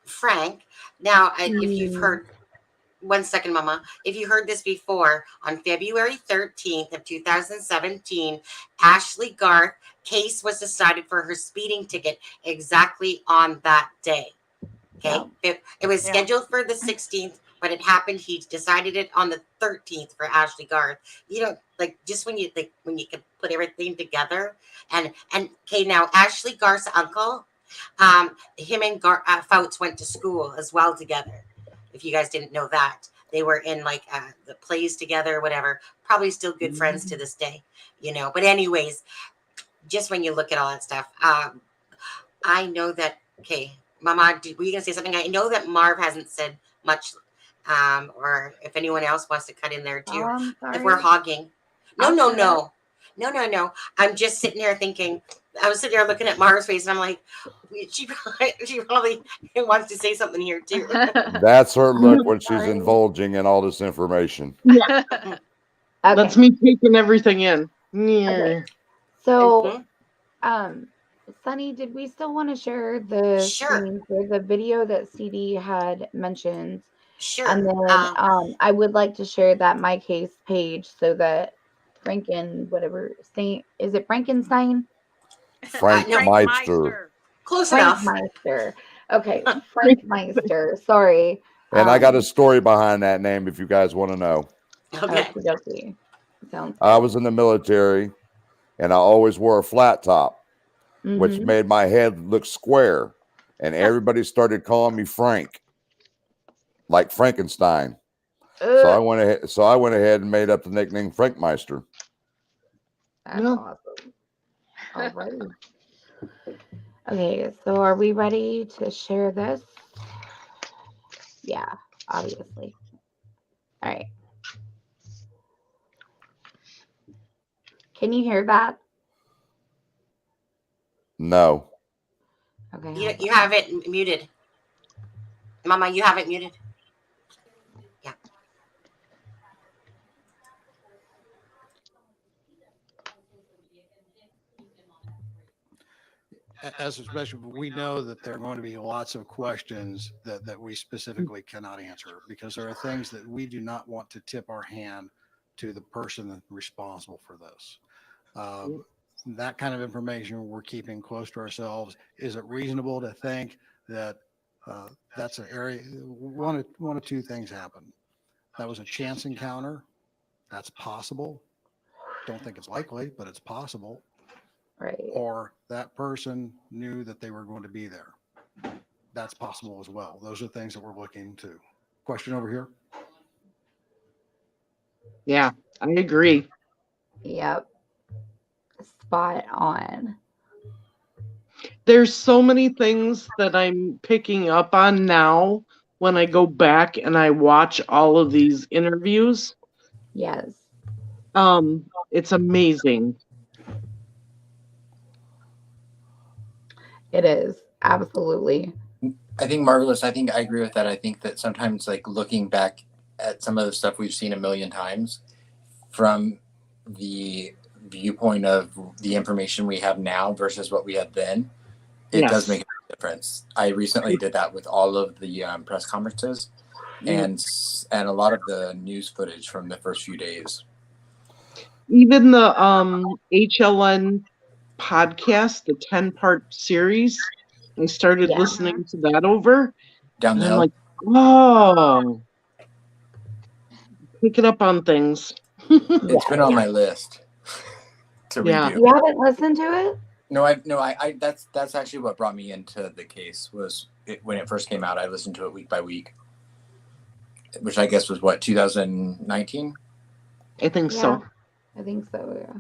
Frank. Now, if you've heard. 1 second, Mama. If you heard this before, on February 13th of 2017, Ashley Garth case was decided for her speeding ticket exactly on that day. Okay. Yeah. It was scheduled for the 16th, but it happened. He decided it on the 13th for Ashley Garth. You know, like just when you can put everything together, and okay, now Ashley Garth's uncle, him and Fouts went to school as well together. If you guys didn't know that, they were in like the plays together, whatever. Probably still good friends to this day, you know. But anyways, just when you look at all that stuff, I know that. Okay, Mama, were you gonna say something? I know that Marv hasn't said much, or if anyone else wants to cut in there too, if we're hogging. No. I'm just sitting here thinking. I was sitting there looking at Marv's face, and I'm like, she probably wants to say something here too.
That's her look when she's indulging in all this information.
Yeah. That's me taking everything in. Yeah.
Okay. So, Sunny, did we still want to share the screen for the video that CD had mentioned?
Sure.
And then I would like to share that My Case page so that is it Frankenstein?
Frank Meister.
Close
Frank
enough.
Meister. Okay, Frank Meister. Sorry.
And I got a story behind that name if you guys want to know.
Okay.
Okie sounds
I
good.
was in the military and I always wore a flat top, which
Mhm.
made my head look square. And everybody started calling me Frank, like Frankenstein. So I went ahead and made up the nickname Frankmeister.
That's
Yeah.
awesome. Alrighty. Okay, so are we ready to share this? Yeah, obviously. All right. Can you hear that?
No.
Okay.
You,
hold
you
on.
have it muted. Mama, you have it muted. Yeah.
As especially, we know that there are going to be lots of questions that we specifically cannot answer because there are things that we do not want to tip our hand to the person responsible for this. That kind of information we're keeping close to ourselves. Is it reasonable to think that that's an area? One of two things happen. That was a chance encounter. That's possible. Don't think it's likely, but it's possible.
Right.
Or that person knew that they were going to be there. That's possible as well. Those are things that we're looking into. Question over here.
Yeah, I agree.
Yep. Spot on.
There's so many things that I'm picking up on now when I go back and I watch all of these interviews.
Yes.
It's amazing.
It is. Absolutely.
I think marvelous. I think I agree with that. I think that sometimes, like, looking back at some of the stuff we've seen a million times from the viewpoint of the information we have now versus what we had then, it does make a difference. I recently did that with all of the press conferences and a lot of the news footage from the first few days.
Even the HLN podcast, the 10-part series, I started listening to that over.
Down
and
the
I'm
hill.
like, oh, picking up on things.
It's been on my list to redo.
You haven't listened to it?
No, I that's actually what brought me into the case was when it first came out. I listened to it week by week, which I guess was what, 2019.
I think so.
I think so. Yeah.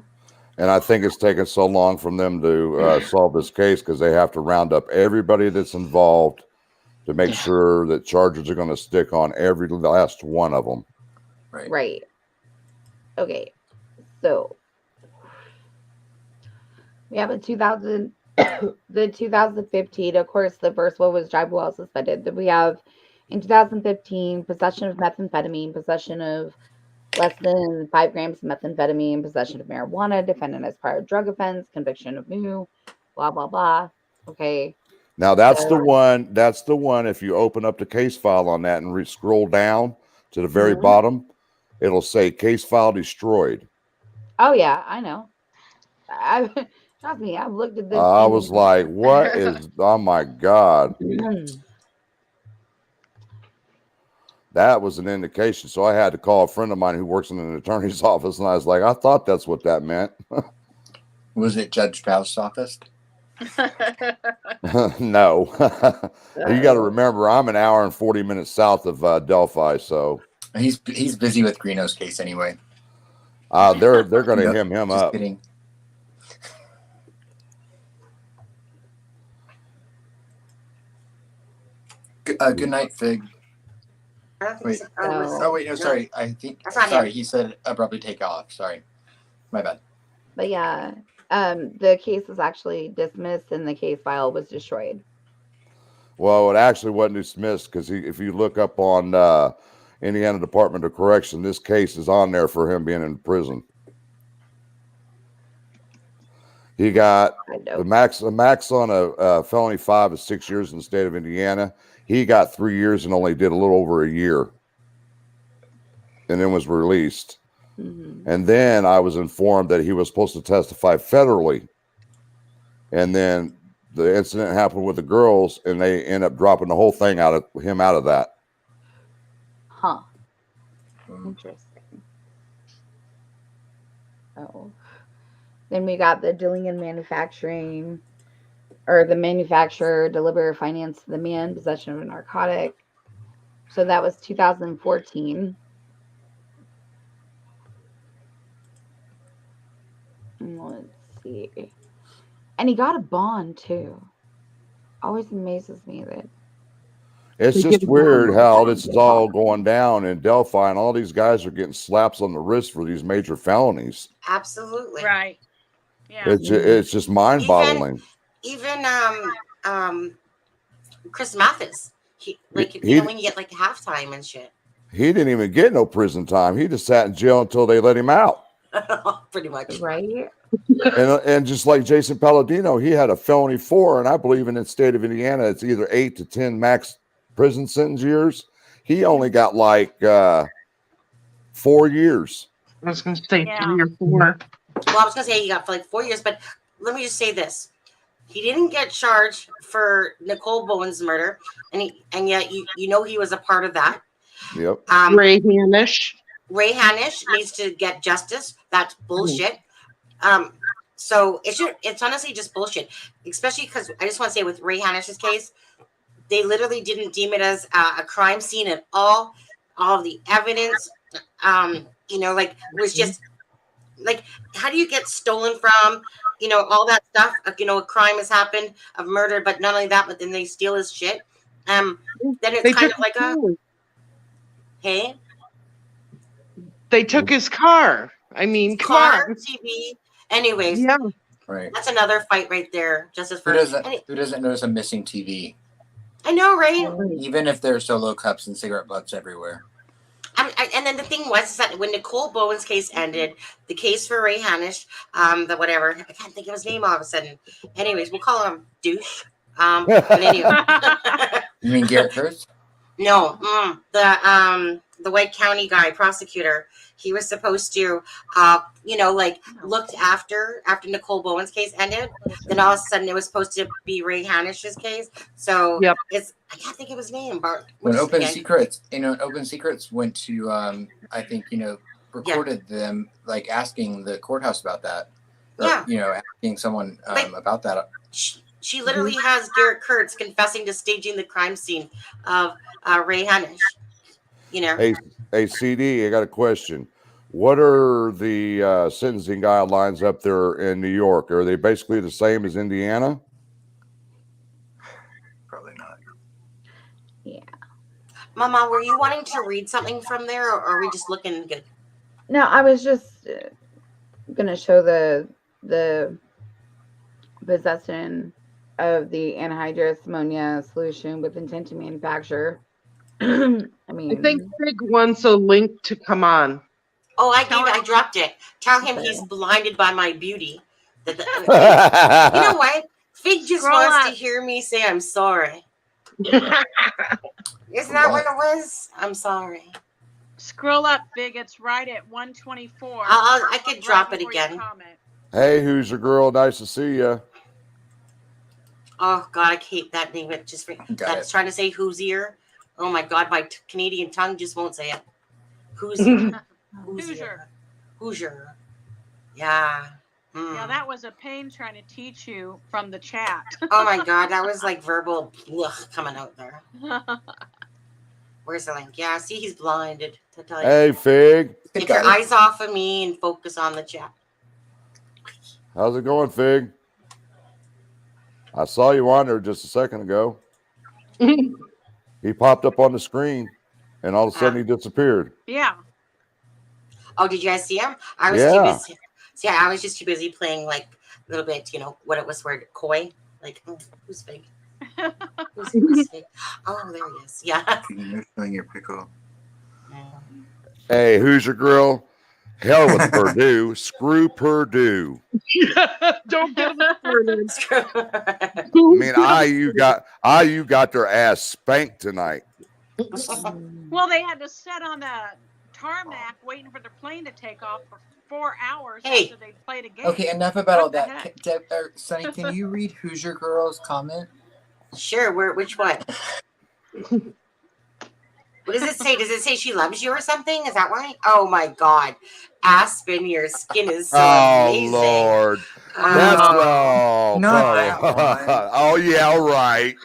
And I think it's taken so long from them to solve this case because they have to round up everybody that's involved to make sure that charges are going to stick on every last one of them.
Right. Okay. So we have the 2015. Of course, the first one was drive while suspended. Then we have in 2015 possession of methamphetamine, possession of less than 5 grams of methamphetamine, possession of marijuana, defendant as prior drug offense, conviction of new, blah blah blah. Okay.
Now that's the one. That's the one. If you open up the case file on that and scroll down to the very bottom, it'll say case file destroyed.
Oh yeah, I know. Trust me, I've looked at this.
I was like, "What is? Oh my god!" That was an indication. So I had to call a friend of mine who works in an attorney's office, and I was like, "I thought that's what that meant."
Was it Judge Faust's office?
No. You got to remember, I'm an hour and 40 minutes south of Delphi, so
he's busy with Greeno's case anyway.
They're going to hem him
just
up.
Kidding. Good night, Fig. Wait. Oh wait, no, sorry. I think sorry. He said abruptly take off. Sorry, my bad.
But yeah, the case was actually dismissed and the case file was destroyed.
Well, it actually wasn't dismissed because if you look up on Indiana Department of Correction, this case is on there for him being in prison. He got the max on a felony 5 is 6 years in the state of Indiana. He got 3 years and only did a little over a year, and then was released. And then I was informed that he was supposed to testify federally, and then the incident happened with the girls, and they end up dropping the whole thing out of him out of that.
Interesting. Oh. Then we got the dealing in manufacturing, or the manufacturer, deliver, finance the man, possession of a narcotic. So that was 2014. Let's see. And he got a bond too. Always amazes me that
It's
They
just
give
weird
them-
how this is all going down in Delphi, and all these guys are getting slaps on the wrist for these major felonies.
Absolutely.
Right. Yeah.
It's just mind-boggling.
Even Chris Mathis. He when you get like halftime and shit.
He didn't even get no prison time. He just sat in jail until they let him out.
Pretty much.
right.
And just like Jason Palladino, he had a felony 4, and I believe in the state of Indiana, it's either 8 to 10 max prison sentence years. He only got like 4 years.
I was going to say
Yeah.
3 or 4.
Well, I was gonna say he got for like 4 years, but let me just say this: he didn't get charged for Nicole Bowen's murder, and yet you know he was a part of that.
Yep.
Ray Hanish.
Ray Hanish needs to get justice. That's bullshit. So it's honestly just bullshit, especially because I just want to say with Ray Hanish's case, they literally didn't deem it as a crime scene at all. All of the evidence, like was just like, how do you get stolen from? All that stuff. A crime has happened of murder, but not only that, but then they steal his shit. Then it's
They
kind
took
of like
his car.
hey,
They took his car. I mean, come
car,
on.
TV. Anyways,
Yeah.
Right.
that's another fight right there. Justice for
Who doesn't notice a missing TV?
I know, right?
Even if there's solo cups and cigarette butts everywhere.
And then the thing was is that when Nicole Bowen's case ended, the case for Ray Hanish, the whatever, I can't think of his name all of a sudden. Anyways, we'll call him douche. But anyway,
You mean Garrett Kurtz?
no, the White County guy, prosecutor, he was supposed to, looked after Nicole Bowen's case ended. Then all of a sudden it was supposed to be Ray Hanish's case. So
Yep.
I can't think of his name, Bart.
When
What's
Open
his name?
Secrets, Open Secrets went to, I think, recorded them like asking the courthouse about that. Or,
Yeah.
asking someone
Like-
about that.
She literally has Garrett Kurtz confessing to staging the crime scene of Ray Hanish.
Hey, CD, I got a question. What are the sentencing guidelines up there in New York? Are they basically the same as Indiana?
Probably not.
Yeah.
Mama, were you wanting to read something from there, or are we just looking good?
No, I was just gonna show the possession of the anhydrous ammonia solution with intent to manufacture. I mean,
I think Big wants a link to come on.
Oh, I dropped it. Tell him he's blinded by my beauty. You know what? Fig just
Scroll
wants
up.
to hear me say I'm sorry. Isn't that what it was? I'm sorry.
Scroll up, Big. It's right at 124.
I could drop it
before you
again.
comment.
Hey, who's your girl? Nice to see you.
Oh God, I hate that name. It just that's
it.
trying to say Hoosier. Oh my God, my Canadian tongue just won't say it. Hoosier. Hoosier. Yeah.
Yeah, that was a pain trying to teach you from the chat.
Oh my God, that was like verbal coming out there. Where's the link? Yeah, see, he's blinded. To tell you.
Hey, Fig.
Get your eyes off of me and focus on the chat.
How's it going, Fig? I saw you on there just a second ago. He popped up on the screen, and all of a sudden he disappeared.
Yeah.
Oh, did you guys see him? I was too busy. See, I was just too busy playing like a little bit, what it was word coy. Like, who's Fig? Who's Fig? Oh, there he is. Yeah.
You're showing your pickle.
Hey, who's your girl? Hell with Purdue. Screw Purdue.
Don't get me started.
I mean, IU got their ass spanked tonight.
Well, they had to sit on the tarmac waiting for their plane to take off for 4 hours after they played a game.
Okay, enough about all
What the
that. Sonny, can you read Hoosier Girl's comment?
Sure. Which one? What does it say? Does it say she loves you or something? Is that why? Oh my God, Aspen, your skin is so amazing.
Lord. That's
Oh,
Not
come
that one.
on. Oh yeah, right.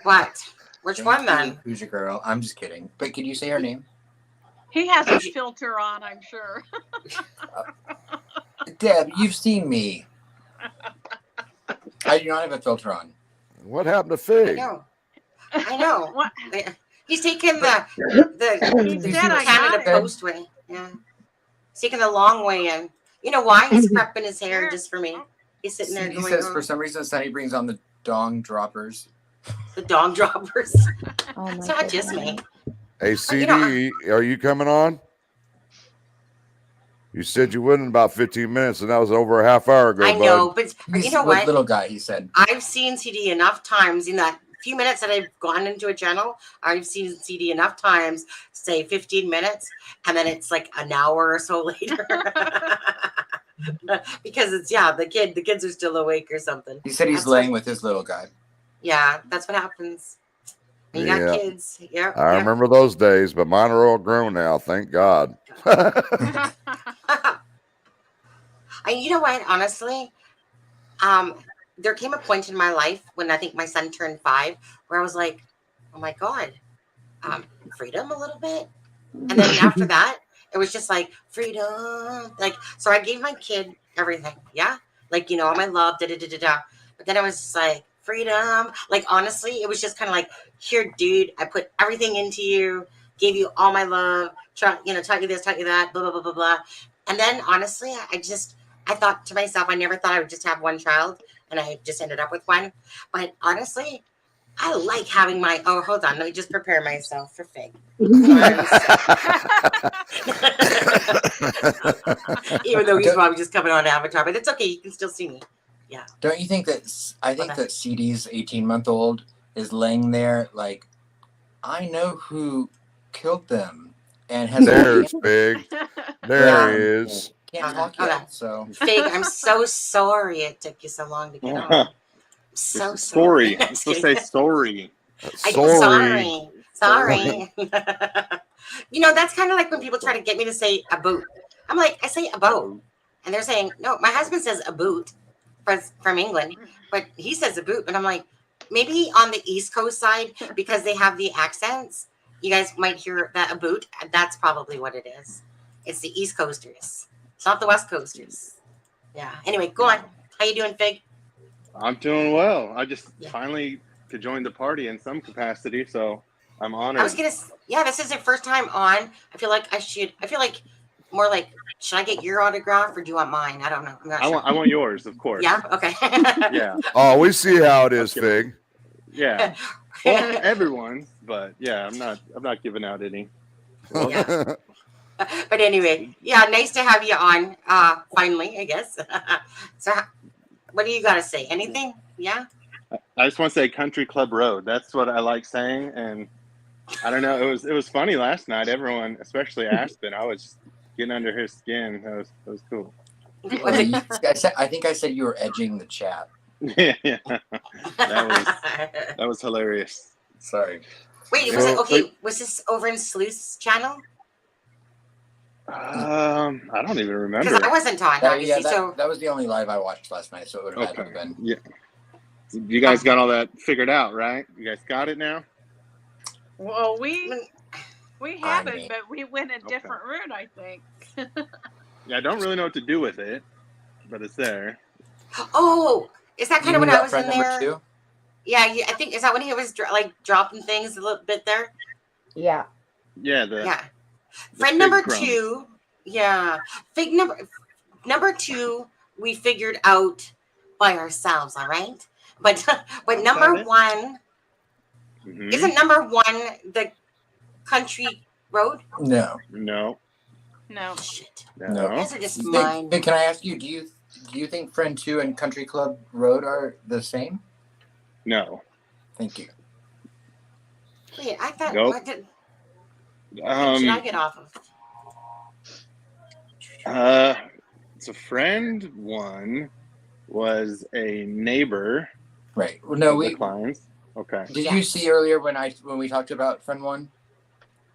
what? Which one
Thank you,
then?
Who's your girl? I'm just kidding. But could you say her name?
He has a filter on, I'm sure.
Deb, you've seen me. I do not have a filter on.
What happened to
I
Fig?
know. I know.
What?
He's taking the
He said I got
Canada
it.
Post way. Yeah. He's taking the long way in. You know why? He's prepping his hair
Here.
just for me. He's sitting there
He
going,
says for some reason Sunny brings on the dong droppers.
the dog droppers.
Oh my
It's not just me.
Hey,
you
CD,
know,
are you coming on? You said you would in about 15 minutes, and that was over a half hour ago,
I
bud.
know, but
He's
you know
what
what?
little guy, he said.
I've seen CD enough times in that few minutes that I've gone into a channel. I've seen CD enough times, say 15 minutes, and then it's like an hour or so later. Because it's the kids are still awake or something.
He said he's
That's
laying
what-
with his little guy.
Yeah, that's what happens. When you got kids. Yeah.
I remember those days, but mine are all grown now, thank God.
You know what? Honestly, there came a point in my life when I think my son turned 5, where I was like, "Oh my God, freedom a little bit." And then after that, it was just like freedom. Like, so I gave my kid everything. Yeah, like all my love, da da da da da. But then I was just like freedom. Like honestly, it was just kind of like, here, dude, I put everything into you, gave you all my love. Taught you this, taught you that, blah blah blah blah blah. And then honestly, I thought to myself, I never thought I would just have one child, and I just ended up with one. But honestly, I like having my. Oh, hold on, let me just prepare myself for Fig. Even though he's probably just coming on Avatar, but it's okay. You can still see me. Yeah.
Don't you think that I think that CD's 18-month-old is laying there like, I know who killed them, and has
There's Fig. There he is.
can't talk
Okay.
yet. So
Fig, I'm so sorry it took you so long to get on. I'm so
Sorry.
sorry.
I'm supposed to say sorry.
Sorry.
Sorry. That's kind of like when people try to get me to say a boot. I'm like, I say a boat. And they're saying, no, my husband says a boot from England, but he says a boot. And I'm like, maybe on the East Coast side, because they have the accents, you guys might hear that a boot. That's probably what it is. It's the East Coasters. It's not the West Coasters. Yeah. Anyway, go on. How you doing, Fig?
I'm doing well. I just
Yeah.
finally could join the party in some capacity, so I'm honored.
I was gonna. Yeah, this is your first time on. I feel like more like, should I get your autograph or do you want mine? I don't know. I'm not sure.
I want yours, of course.
Yeah. Okay.
Yeah.
Oh, we see how it is, Fig.
Yeah. Well, everyone, but yeah, I'm not giving out any.
Yeah. But anyway, yeah, nice to have you on. Finally, I guess. So, what do you got to say? Anything? Yeah.
I just want to say Country Club Road. That's what I like saying, and I don't know. It was funny last night. Everyone, especially Aspen, I was getting under his skin. That was cool.
I think I said you were edging the chat.
Yeah. That was hilarious.
Sorry.
Wait, was it okay? Was this over in Sleuth's channel?
I don't even remember.
Because I wasn't on, obviously.
That was the only live I watched last night, so it would have had to have been.
Yeah. You guys got all that figured out, right? You guys got it now?
Well, we haven't,
mean-
but we went a different route, I think.
Yeah, I don't really know what to do with it, but it's there.
Oh, is that kind of when I was in
number
there?
2?
Yeah, I think, is that when he was dropping things a little bit there?
Yeah.
Yeah,
Yeah.
the
Friend
fig
number
crumbs.
2, yeah. Fig number 2, we figured out by ourselves, all right? But number
it?
1,
Mhm.
isn't number 1 the country road?
No.
No.
No.
Shit.
No.
You guys are just
Vic,
mine.
Vic, can I ask you, do you think Friend 2 and Country Club Road are the
No.
Thank you.
Wait, I thought,
Nope.
what should I get off of?
It's a friend one was a neighbor
Right. Well, no,
of
we
the clients. Okay.
Did
Yeah.
you see earlier when we talked about friend one?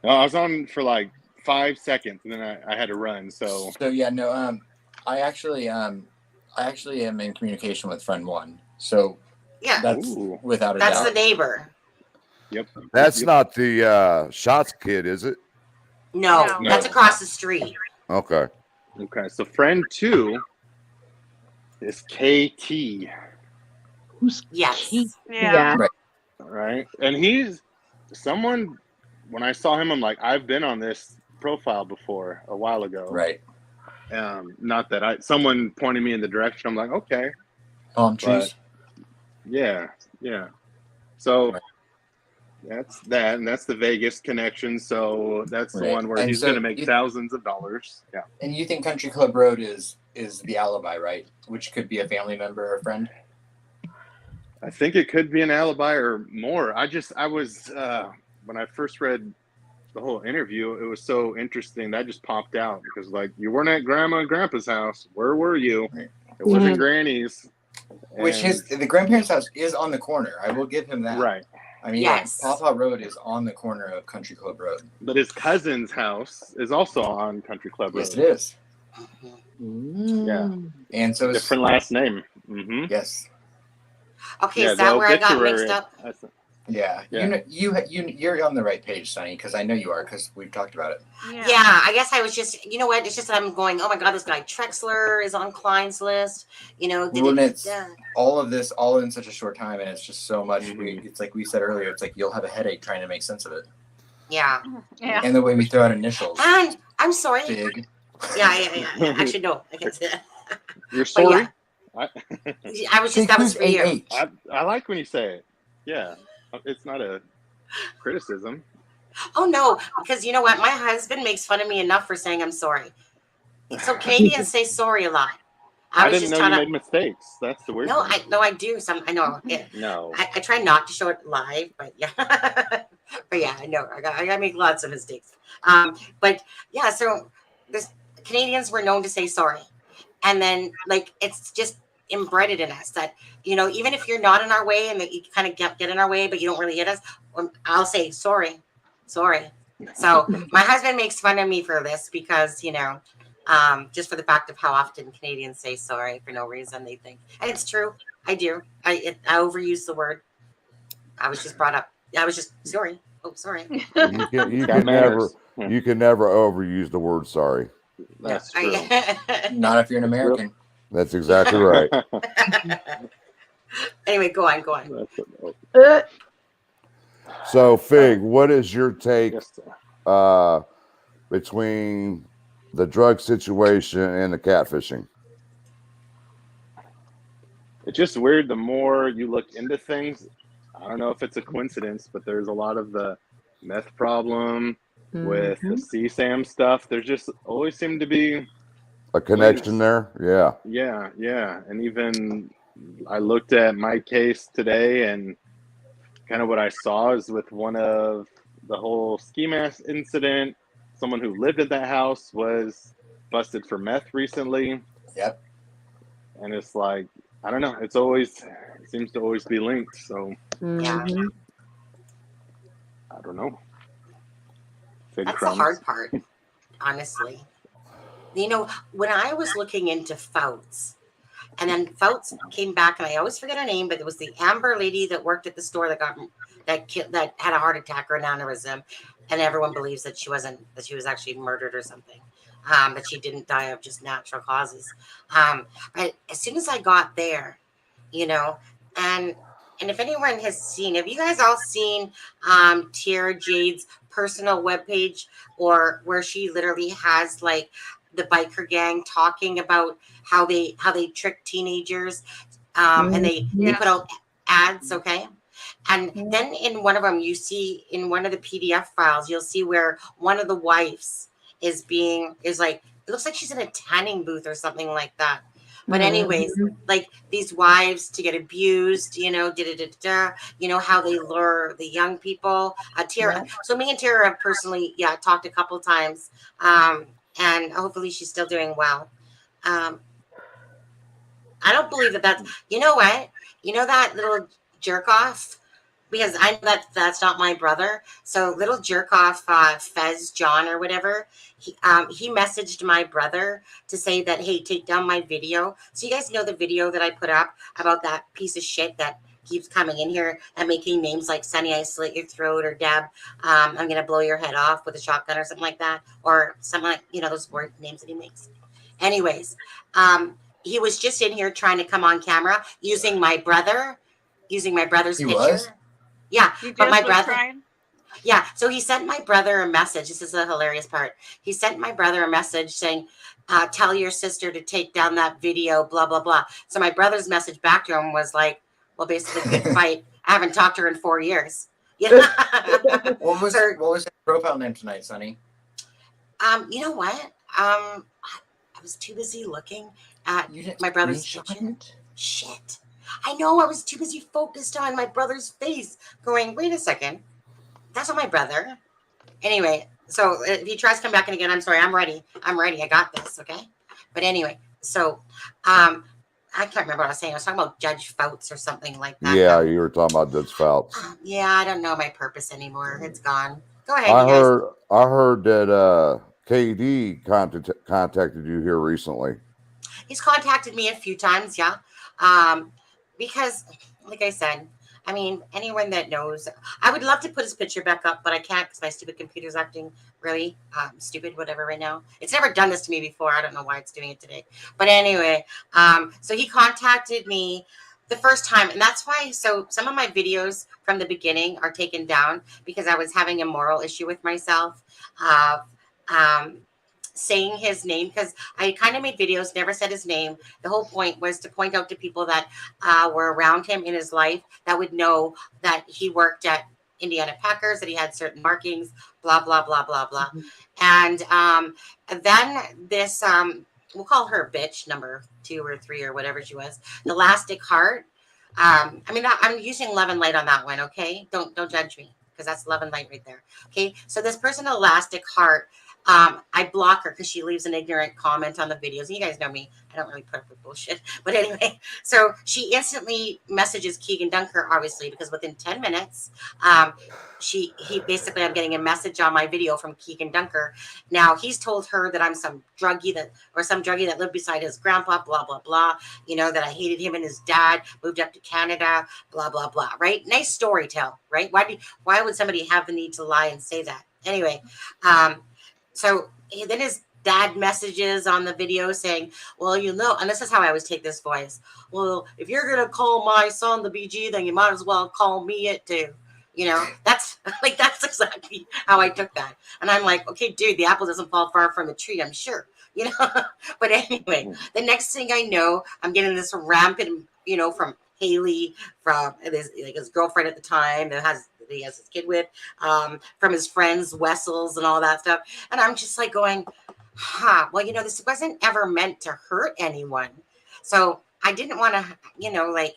I was on for like 5 seconds, and then I had to run. So
yeah, no. I actually am in communication with friend one. So
Yeah.
that's
Ooh.
without a
That's
doubt.
the neighbor.
Yep.
That's
Yep.
not the Shots kid, is it?
No,
No.
that's
No.
across the street.
Okay.
Okay. So friend 2 is KT.
Who's
Yes.
Kate?
Yeah.
Right.
Right, and he's someone. When I saw him, I'm like, I've been on this profile before a while ago.
Right.
Not that someone pointed me in the direction. I'm like, okay,
Palm trees.
yeah. So
Right.
that's that, and that's the Vegas connection. So that's the
Right.
one where
And
he's
so
going to make
you-
thousands of dollars. Yeah,
And you think Country Club Road is the alibi, right? Which could be a family member or a friend.
I think it could be an alibi or more. I was when I first read the whole interview, it was so interesting that just popped out because like you weren't at Grandma and Grandpa's house. Where were you?
Right.
It wasn't
Mhm.
Granny's.
Which
And-
the grandparents' house is on the corner. I will give him that.
right,
I mean,
Yes.
Pawpaw Road is on the corner of Country Club Road.
but his cousin's house is also on Country Club Road.
Yes, it is.
Yeah.
And so it's
Different last name. Mm-hmm.
yes.
Okay,
Yeah,
is that
the
where I got
obituary-
mixed up?
Yeah.
Yeah.
You're on the right page, Sonny, because I know you are because we've talked about it.
Yeah, I guess I was just, you know what? It's just that I'm going, oh my God, this guy Trexler is on Klein's list. You know,
Well, and it's all of this all in such a short time, and it's just so much.
Mhm.
It's like we said earlier. It's like you'll have a headache trying to make sense of it.
yeah.
Yeah.
And the way we throw out initials,
And I'm sorry.
big.
Yeah. Actually, no, I can't say that.
You're sorry.
I was just, that was for you.
8H.
I like when you say it. Yeah, it's not a criticism.
Oh no, because you know what? My husband makes fun of me enough for saying I'm sorry. So Canadians say sorry a lot.
I
was
didn't
just
know you
trying
made mistakes. That's the weird
No,
thing.
I do. I know.
No.
I try not to show it live, but yeah, but yeah, I know. I got to make lots of mistakes. But yeah, so this Canadians were known to say sorry, and then like it's just embedded in us that even if you're not in our way and that you kind of get in our way, but you don't really hit us, I'll say sorry. So my husband makes fun of me for this because just for the fact of how often Canadians say sorry for no reason. They think, and it's true. I do. I overuse the word. I was just brought up. I was just sorry. Oh, sorry.
You
Got
can
manners.
never overuse the word sorry.
That's true.
Not if you're an American.
That's exactly right.
Anyway, go on.
So, Fig, what is your take
Yes, sir.
between the drug situation and the catfishing?
It's just weird. The more you look into things, I don't know if it's a coincidence, but there's a lot of the meth problem with the CSAM stuff. There's just always seemed to be
A connection there? Yeah.
Yeah. And even I looked at my case today, and kind of what I saw is with one of the whole ski mask incident, someone who lived at that house was busted for meth recently.
Yep.
And it's like, I don't know. It seems to always be linked. So
Yeah,
I don't know. Fig
that's
crumbs.
the hard part, honestly. When I was looking into Fouts, and then Fouts came back, and I always forget her name, but it was the Amber lady that worked at the store that had a heart attack or an aneurysm, and everyone believes that she was actually murdered or something, that she didn't die of just natural causes. But as soon as I got there, and if anyone has seen, have you guys all seen Tiara Jade's personal webpage, or where she literally has like the biker gang talking about how they trick teenagers, and they put out ads, okay? And then in one of them, you see in one of the PDF files, you'll see where one of the wives is like, it looks like she's in a tanning booth or something like that. But anyways, like these wives to get abused, how they lure the young people. Tara. So me and Tara have personally, talked a couple times, and hopefully she's still doing well. I don't believe that's, you know what? You know that little jerk off because I know that that's not my brother. So little jerk off Fez John or whatever, he messaged my brother to say that, hey, take down my video. So you guys know the video that I put up about that piece of shit that keeps coming in here and making names like Sunny, I slit your throat, or Deb, I'm gonna blow your head off with a shotgun or something like that, or something like, you know, those word names that he makes. Anyways, he was just in here trying to come on camera using my brother's
He
picture.
was?
Yeah,
He
but
just
my
was
brother,
trying.
yeah. So he sent my brother a message. This is the hilarious part. He sent my brother a message saying, tell your sister to take down that video, blah, blah, blah. So my brother's message back to him was like, well, basically, good fight. I haven't talked to her in 4 years. Yeah.
What was
So,
his profile name tonight, Sonny?
you know what? I was too busy looking at
You didn't
my brother's
screenshot
picture.
it?
Shit. I know, I was too busy focused on my brother's face, going, wait a second. That's not my brother. Anyway, so if he tries to come back in again, I'm sorry. I'm ready. I got this. Okay. But anyway, so I can't remember what I was saying. I was talking about Judge Fouts or something like that.
Yeah, you were talking about Dutch Phelps.
Yeah, I don't know my purpose anymore. It's gone. Go ahead, you guys.
I heard that KD contacted you here recently.
He's contacted me a few times, yeah. Because, like I said, I mean, anyone that knows, I would love to put his picture back up, but I can't because my stupid computer's acting really stupid, whatever, right now. It's never done this to me before. I don't know why it's doing it today. But anyway, so he contacted me the first time, and that's why, so some of my videos from the beginning are taken down because I was having a moral issue with myself of saying his name, because I kind of made videos, never said his name. The whole point was to point out to people that were around him in his life that would know that he worked at Indiana Packers, that he had certain markings, blah, blah, blah, blah, blah. And then this, we'll call her bitch number 2 or 3 or whatever she was, the Elastic Heart. I mean, I'm using love and light on that one, okay? Don't judge me, because that's love and light right there. Okay, so this person, Elastic Heart, I block her because she leaves an ignorant comment on the videos. You guys know me. I don't really put up with bullshit. But anyway, so she instantly messages Keegan Dunker, obviously, because within 10 minutes, he basically, I'm getting a message on my video from Keegan Dunker. Now, he's told her that I'm some druggie that lived beside his grandpa, blah, blah, blah. You know, that I hated him and his dad, moved up to Canada, blah, blah, blah, right? Nice story tell, right? Why would somebody have the need to lie and say that? Anyway, so then his dad messages on the video saying, well, you know, and this is how I always take this voice. Well, if you're going to call my son the BG, then you might as well call me it too. You know, that's exactly how I took that. And I'm like, okay, dude, the apple doesn't fall far from the tree, I'm sure, you know. But anyway, the next thing I know, I'm getting this rampant, you know, from Haley, from his girlfriend at the time that he has his kid with, from his friends, Wessels and all that stuff. And I'm just like going, well, you know, this wasn't ever meant to hurt anyone. So I didn't want to, you know, like,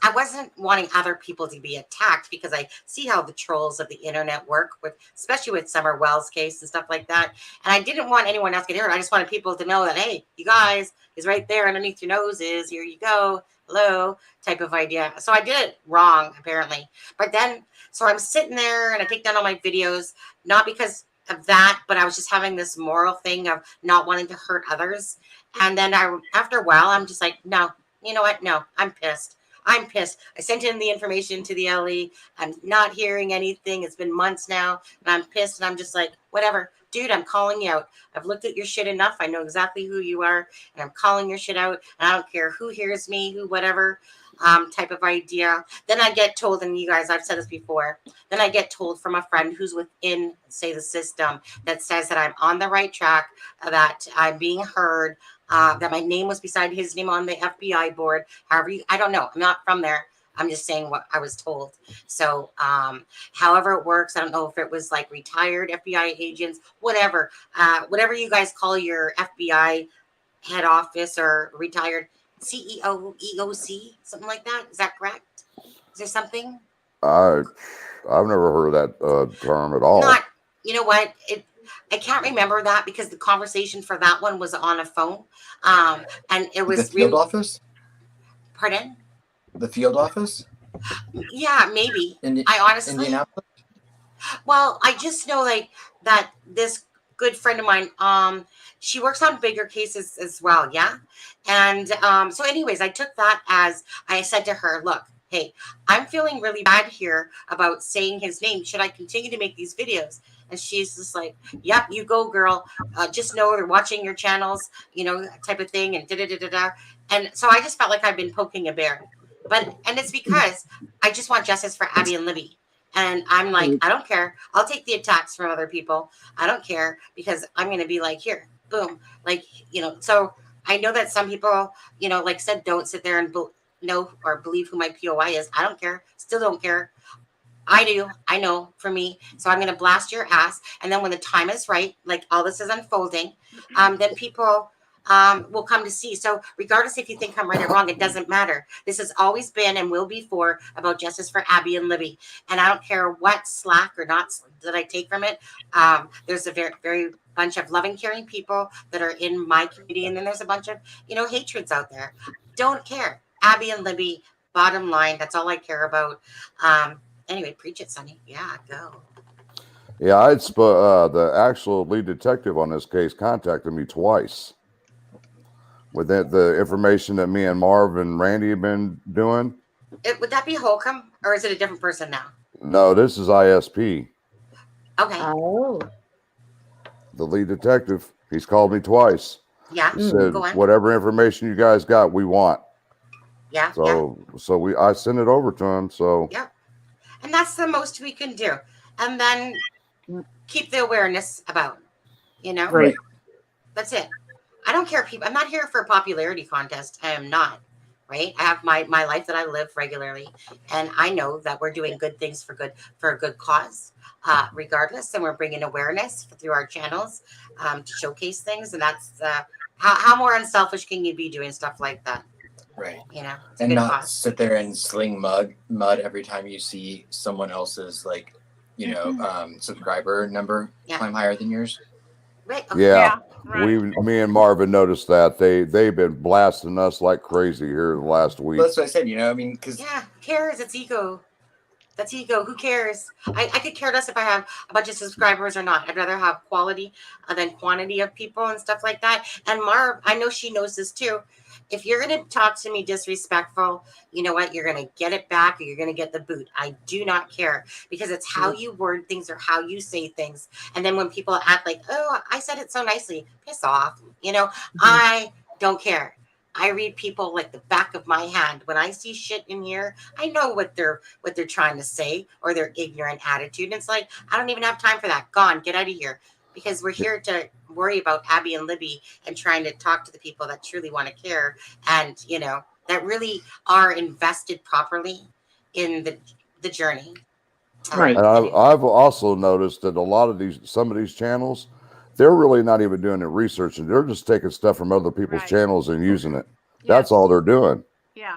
I wasn't wanting other people to be attacked because I see how the trolls of the internet work, especially with Summer Wells' case and stuff like that. And I didn't want anyone else to get hurt. I just wanted people to know that, hey, you guys, he's right there underneath your noses. Here you go. Hello, type of idea. So I did it wrong, apparently. But then, so I'm sitting there and I take down all my videos, not because of that, but I was just having this moral thing of not wanting to hurt others. And then after a while, I'm just like, no, you know what? No, I'm pissed. I sent in the information to the LE. I'm not hearing anything. It's been months now, and I'm pissed. And I'm just like, whatever, dude, I'm calling you out. I've looked at your shit enough. I know exactly who you are, and I'm calling your shit out. And I don't care who hears me, who whatever, type of idea. Then I get told, and you guys, I've said this before, then I get told from a friend who's within, say, the system that says that I'm on the right track, that I'm being heard, that my name was beside his name on the FBI board. However, I don't know. I'm not from there. I'm just saying what I was told. So, however it works, I don't know if it was like retired FBI agents, whatever you guys call your FBI head office or retired CEO, EOC, something like that. Is that correct? Is there something?
I've never heard of that term at all.
Not, you know what? I can't remember that because the conversation for that one was on a phone. And it was
the field office?
Pardon?
The field office?
Yeah, maybe.
Indi-
I honestly,
Indianapolis?
well, I just know like that this good friend of mine, she works on bigger cases as well, yeah. And so anyways, I took that as I said to her, look, hey, I'm feeling really bad here about saying his name. Should I continue to make these videos? And she's just like, yep, you go, girl. Just know they're watching your channels, you know, type of thing, and da da da da da. And so I just felt like I've been poking a bear, and it's because I just want justice for Abby and Libby. And I'm like, I don't care. I'll take the attacks from other people. I don't care because I'm going to be like, here, boom. Like, you know, so I know that some people, you know, like said, don't sit there and know or believe who my POI is. I don't care. Still don't care. I do. I know for me. So I'm going to blast your ass. And then when the time is right, like all this is unfolding, then people will come to see. So regardless if you think I'm right or wrong, it doesn't matter. This has always been and will be for about justice for Abby and Libby. And I don't care what slack or not that I take from it. There's a very, very bunch of loving, caring people that are in my community. And then there's a bunch of, you know, hatreds out there. Don't care. Abby and Libby, bottom line. That's all I care about. Anyway, preach it, Sonny. Yeah, go.
Yeah, the actual lead detective on this case contacted me twice with the information that me and Marv and Randy have been doing.
Would that be Holcomb, or is it a different person now?
No, this is ISP.
Okay.
Oh.
The lead detective. He's called me twice.
Yeah.
He said,
Go on.
whatever information you guys got, we want.
Yeah.
So I sent it over to him. So
yeah. And that's the most we can do. And then keep the awareness about, you know?
Right.
That's it. I don't care, people. I'm not here for a popularity contest. I am not. Right? I have my life that I live regularly. And I know that we're doing good things for a good cause, regardless. And we're bringing awareness through our channels to showcase things. And that's how more unselfish can you be doing stuff like that?
Right.
You know,
and not sit there and sling mud every time you see someone else's, like, you know, subscriber number climb higher than yours.
Right.
Okay. Yeah. Me and Marvin noticed that they've been blasting us like crazy here the last week.
Well, that's what I said, you know, I mean, because
who cares? It's ego. That's ego. Who cares? I could care less if I have a bunch of subscribers or not. I'd rather have quality than quantity of people and stuff like that. And Marv, I know she knows this too. If you're going to talk to me disrespectful, you know what? You're going to get it back or you're going to get the boot. I do not care because it's how you word things or how you say things. And then when people act like, oh, I said it so nicely, piss off. You know, I don't care. I read people like the back of my hand. When I see shit in here, I know what they're trying to say or their ignorant attitude. And it's like, I don't even have time for that. Gone, get out of here. Because we're here to worry about Abby and Libby and trying to talk to the people that truly want to care and, you know, that really are invested properly in the journey.
Right.
And I've also noticed that some of these channels, they're really not even doing the research, and they're just taking stuff from other people's channels and using it. That's all they're doing.
Yeah.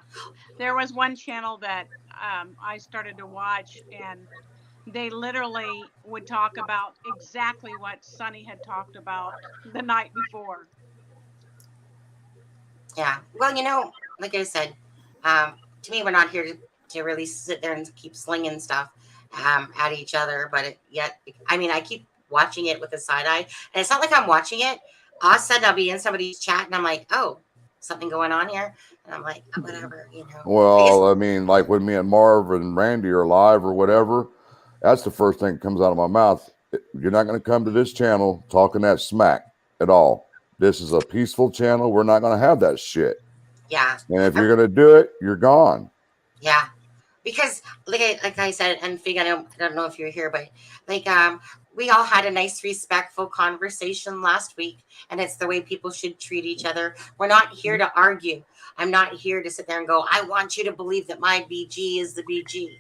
There was one channel that I started to watch, and they literally would talk about exactly what Sonny had talked about the night before.
Yeah. Well, you know, like I said, to me, we're not here to really sit there and keep slinging stuff at each other. But I keep watching it with a side eye. And it's not like I'm watching it. All of a sudden, I'll be in somebody's chat and I'm like, oh, something going on here. And I'm like, oh, whatever, you know.
Well, I mean, like when me and Marv and Randy are live or whatever, that's the first thing that comes out of my mouth. You're not going to come to this channel talking that smack at all. This is a peaceful channel. We're not going to have that shit.
Yeah.
And if you're going to do it, you're gone.
Yeah. Because like I said, and Fig, I don't know if you're here, but like we all had a nice, respectful conversation last week, and it's the way people should treat each other. We're not here to argue. I'm not here to sit there and go, I want you to believe that my BG is the BG.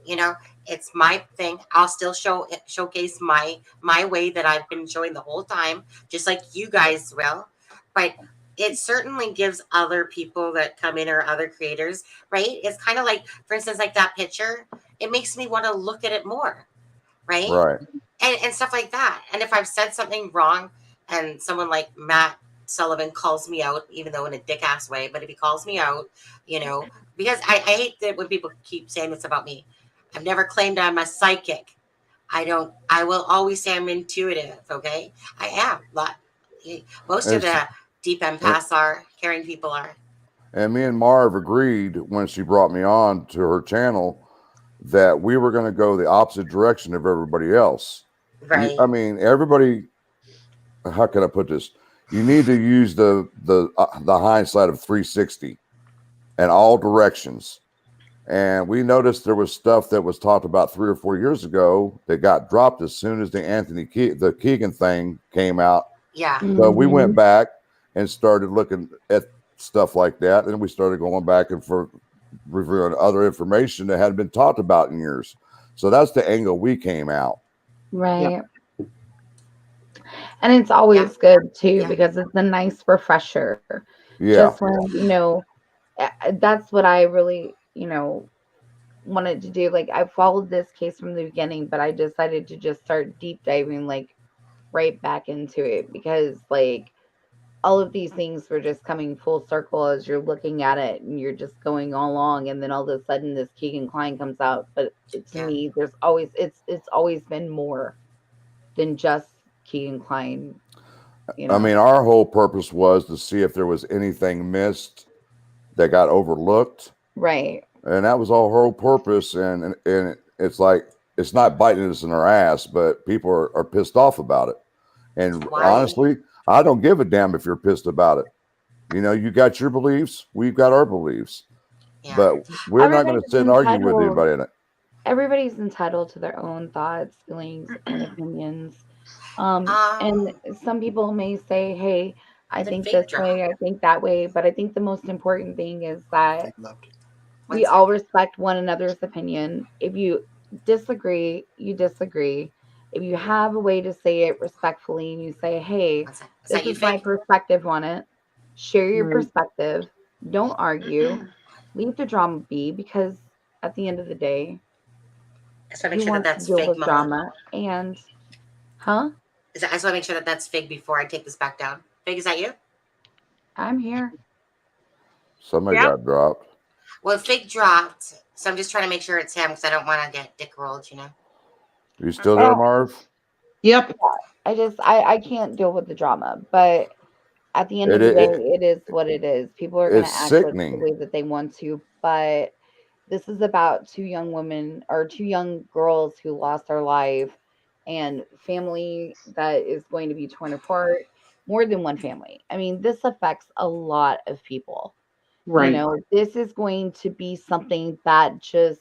You know, it's my thing. I'll still showcase my way that I've been showing the whole time, just like you guys will. But it certainly gives other people that come in or other creators, right? It's kind of like, for instance, like that picture. It makes me want to look at it more, right?
Right.
And stuff like that. And if I've said something wrong and someone like Matt Sullivan calls me out, even though in a dick ass way, but if he calls me out, you know, because I hate that when people keep saying this about me. I've never claimed I'm a psychic. I will always say I'm intuitive. Okay. I am. Most of the deep empaths are, caring people are.
And me and Marv agreed when she brought me on to her channel that we were going to go the opposite direction of everybody else.
Right.
I mean, everybody, how can I put this? You need to use the hindsight of 360 in all directions. And we noticed there was stuff that was talked about 3 or 4 years ago that got dropped as soon as the the Keegan thing came out.
Yeah.
So we went back and started looking at stuff like that, and we started going back and for reviewing other information that hadn't been talked about in years. So that's the angle we came out.
Right. And it's always good too because it's a nice refresher.
Yeah.
Just when, you know, that's what I really, you know, wanted to do. Like I followed this case from the beginning, but I decided to just start deep diving like right back into it because like all of these things were just coming full circle as you're looking at it and you're just going all along, and then all of a sudden this Keegan Klein comes out. But to me, there's always it's always been more than just Keegan Klein. You know?
I mean, our whole purpose was to see if there was anything missed that got overlooked.
Right.
And that was our whole purpose. And it's like, it's not biting us in our ass, but people are pissed off about it. And honestly, I don't give a damn if you're pissed about it. You know, you got your beliefs, we've got our beliefs. Yeah. But we're not going to sit and argue with anybody in it.
Everybody's entitled to their own thoughts, feelings, and opinions. And some people may say, hey, I think this way, I think that way. But I think the most important thing is that we all respect one another's opinion. If you disagree, you disagree. If you have a way to say it respectfully and you say, hey, this is my perspective on it, share your perspective. Don't argue. Leave the drama be, because at the end of the day,
I just want to make sure that that's fake
drama. And,
I just want to make sure that that's Fig before I take this back down. Fig, is that you?
I'm here.
Somebody got dropped.
Well, Fig dropped, so I'm just trying to make sure it's him because I don't want to get dick rolled, you know.
You still there, Marv?
Yep.
I can't deal with the drama, but at the end of the day, it is what it is. People are going to act the way that they want to, but this is about two young women or two young girls who lost their life and family that is going to be torn apart. More than one family. I mean, this affects a lot of people.
Right.
You know, this is going to be something that just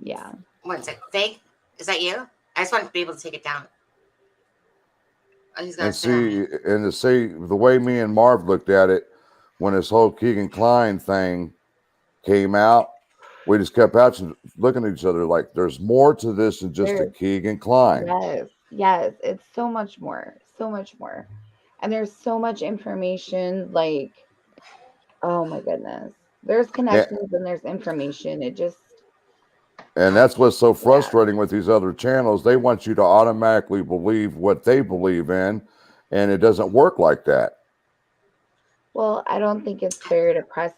yeah.
One sec. Fig, is that you? I just want to be able to take it down.
And to see the way me and Marv looked at it when this whole Keegan Klein thing came out, we just kept looking at each other like there's more to this than just a Keegan Klein.
Yes, it's so much more, and there's so much information. Like, oh my goodness, there's connections and there's information.
And that's what's so frustrating with these other channels. They want you to automatically believe what they believe in, and it doesn't work like that.
Well, I don't think it's fair to press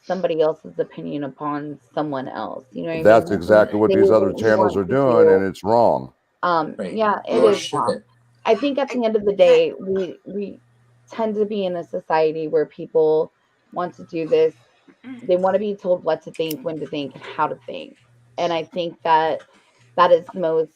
somebody else's opinion upon someone else. You know what
That's
I mean?
exactly what these other channels are doing, and it's wrong.
Yeah, it is wrong. I think at the end of the day, we tend to be in a society where people want to do this. They want to be told what to think, when to think, and how to think. And I think that is the most,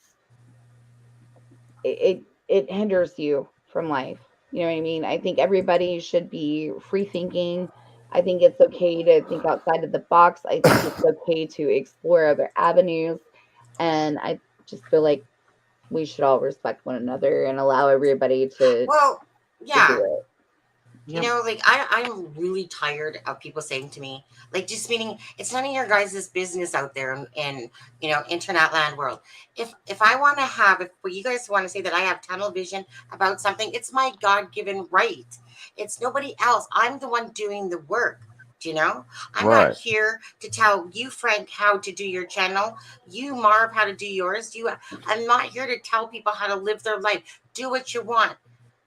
it hinders you from life. You know what I mean? I think everybody should be free thinking. I think it's okay to think outside of the box. I think it's okay to explore other avenues. And I just feel like we should all respect one another and allow everybody to do it.
You know, like I'm really tired of people saying to me, like, just meaning it's none of your guys' business out there in you know, internet land world. If I want to have, if you guys want to say that I have tunnel vision about something, it's my God-given right. It's nobody else. I'm the one doing the work. Do you know? I'm
Right.
not here to tell you, Frank, how to do your channel. You, Marv, how to do yours. I'm not here to tell people how to live their life. Do what you want.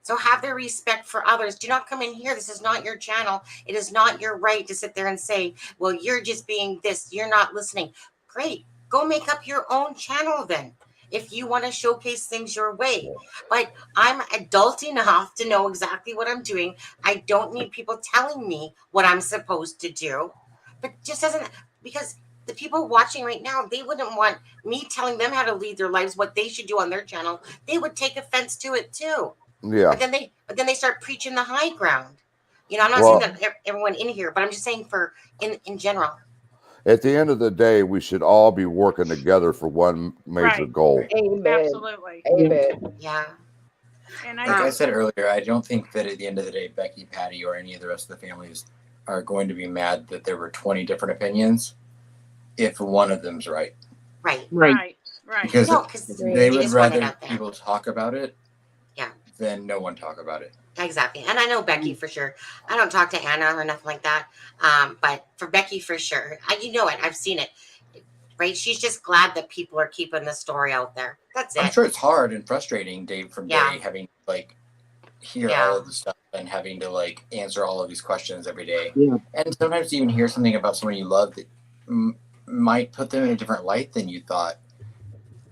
So have their respect for others. Do not come in here. This is not your channel. It is not your right to sit there and say, well, you're just being this. You're not listening. Great. Go make up your own channel then, if you want to showcase things your way. But I'm adult enough to know exactly what I'm doing. I don't need people telling me what I'm supposed to do. But just doesn't, because the people watching right now, they wouldn't want me telling them how to lead their lives, what they should do on their channel. They would take offense to it too.
Yeah.
But then they start preaching the high ground. You know, I'm not
Well,
saying that everyone in here, but I'm just saying for in general.
at the end of the day, we should all be working together for one major
Right.
goal.
Amen.
Absolutely.
Amen.
Yeah.
And
Like
I
I said earlier, I don't think that at the end of the day, Becky, Patty, or any of the rest of the families are going to be mad that there were 20 different opinions if one of them's right.
Right.
right.
Because
No, because
they would
just want it
rather
out there.
people talk about it
Yeah.
than no one talk about it.
Exactly. And I know Becky for sure. I don't talk to Anna or nothing like that. But for Becky for sure. You know it. I've seen it. Right? She's just glad that people are keeping the story out there. That's it.
I'm sure it's hard and frustrating day from day
Yeah.
having like hear
Yeah.
all of the stuff and having to like answer all of these questions every day.
Yeah.
And sometimes to even hear something about someone you love that might put them in a different light than you thought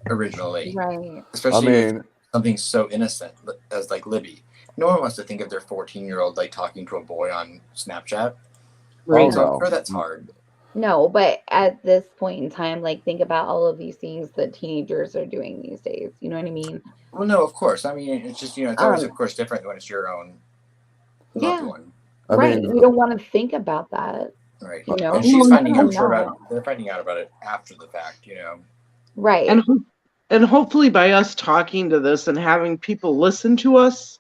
originally.
Right.
Especially
I
with
mean,
something so innocent as like Libby. No one wants to think of their 14-year-old like talking to a boy on Snapchat.
Right.
So I'm
no.
sure that's hard.
No, but at this point in time, like think about all of these things that teenagers are doing these days. You know what I mean?
Well, no, of course. I mean, it's just, it's always,
Um,
of course, different when it's your own loved
yeah,
one.
I
right.
mean,
You don't want to think about that,
Right.
you know?
And she's
Well,
finding,
no.
I'm sure
not.
they're finding out about it after the fact,
Right.
And hopefully by us talking to this and having people listen to us,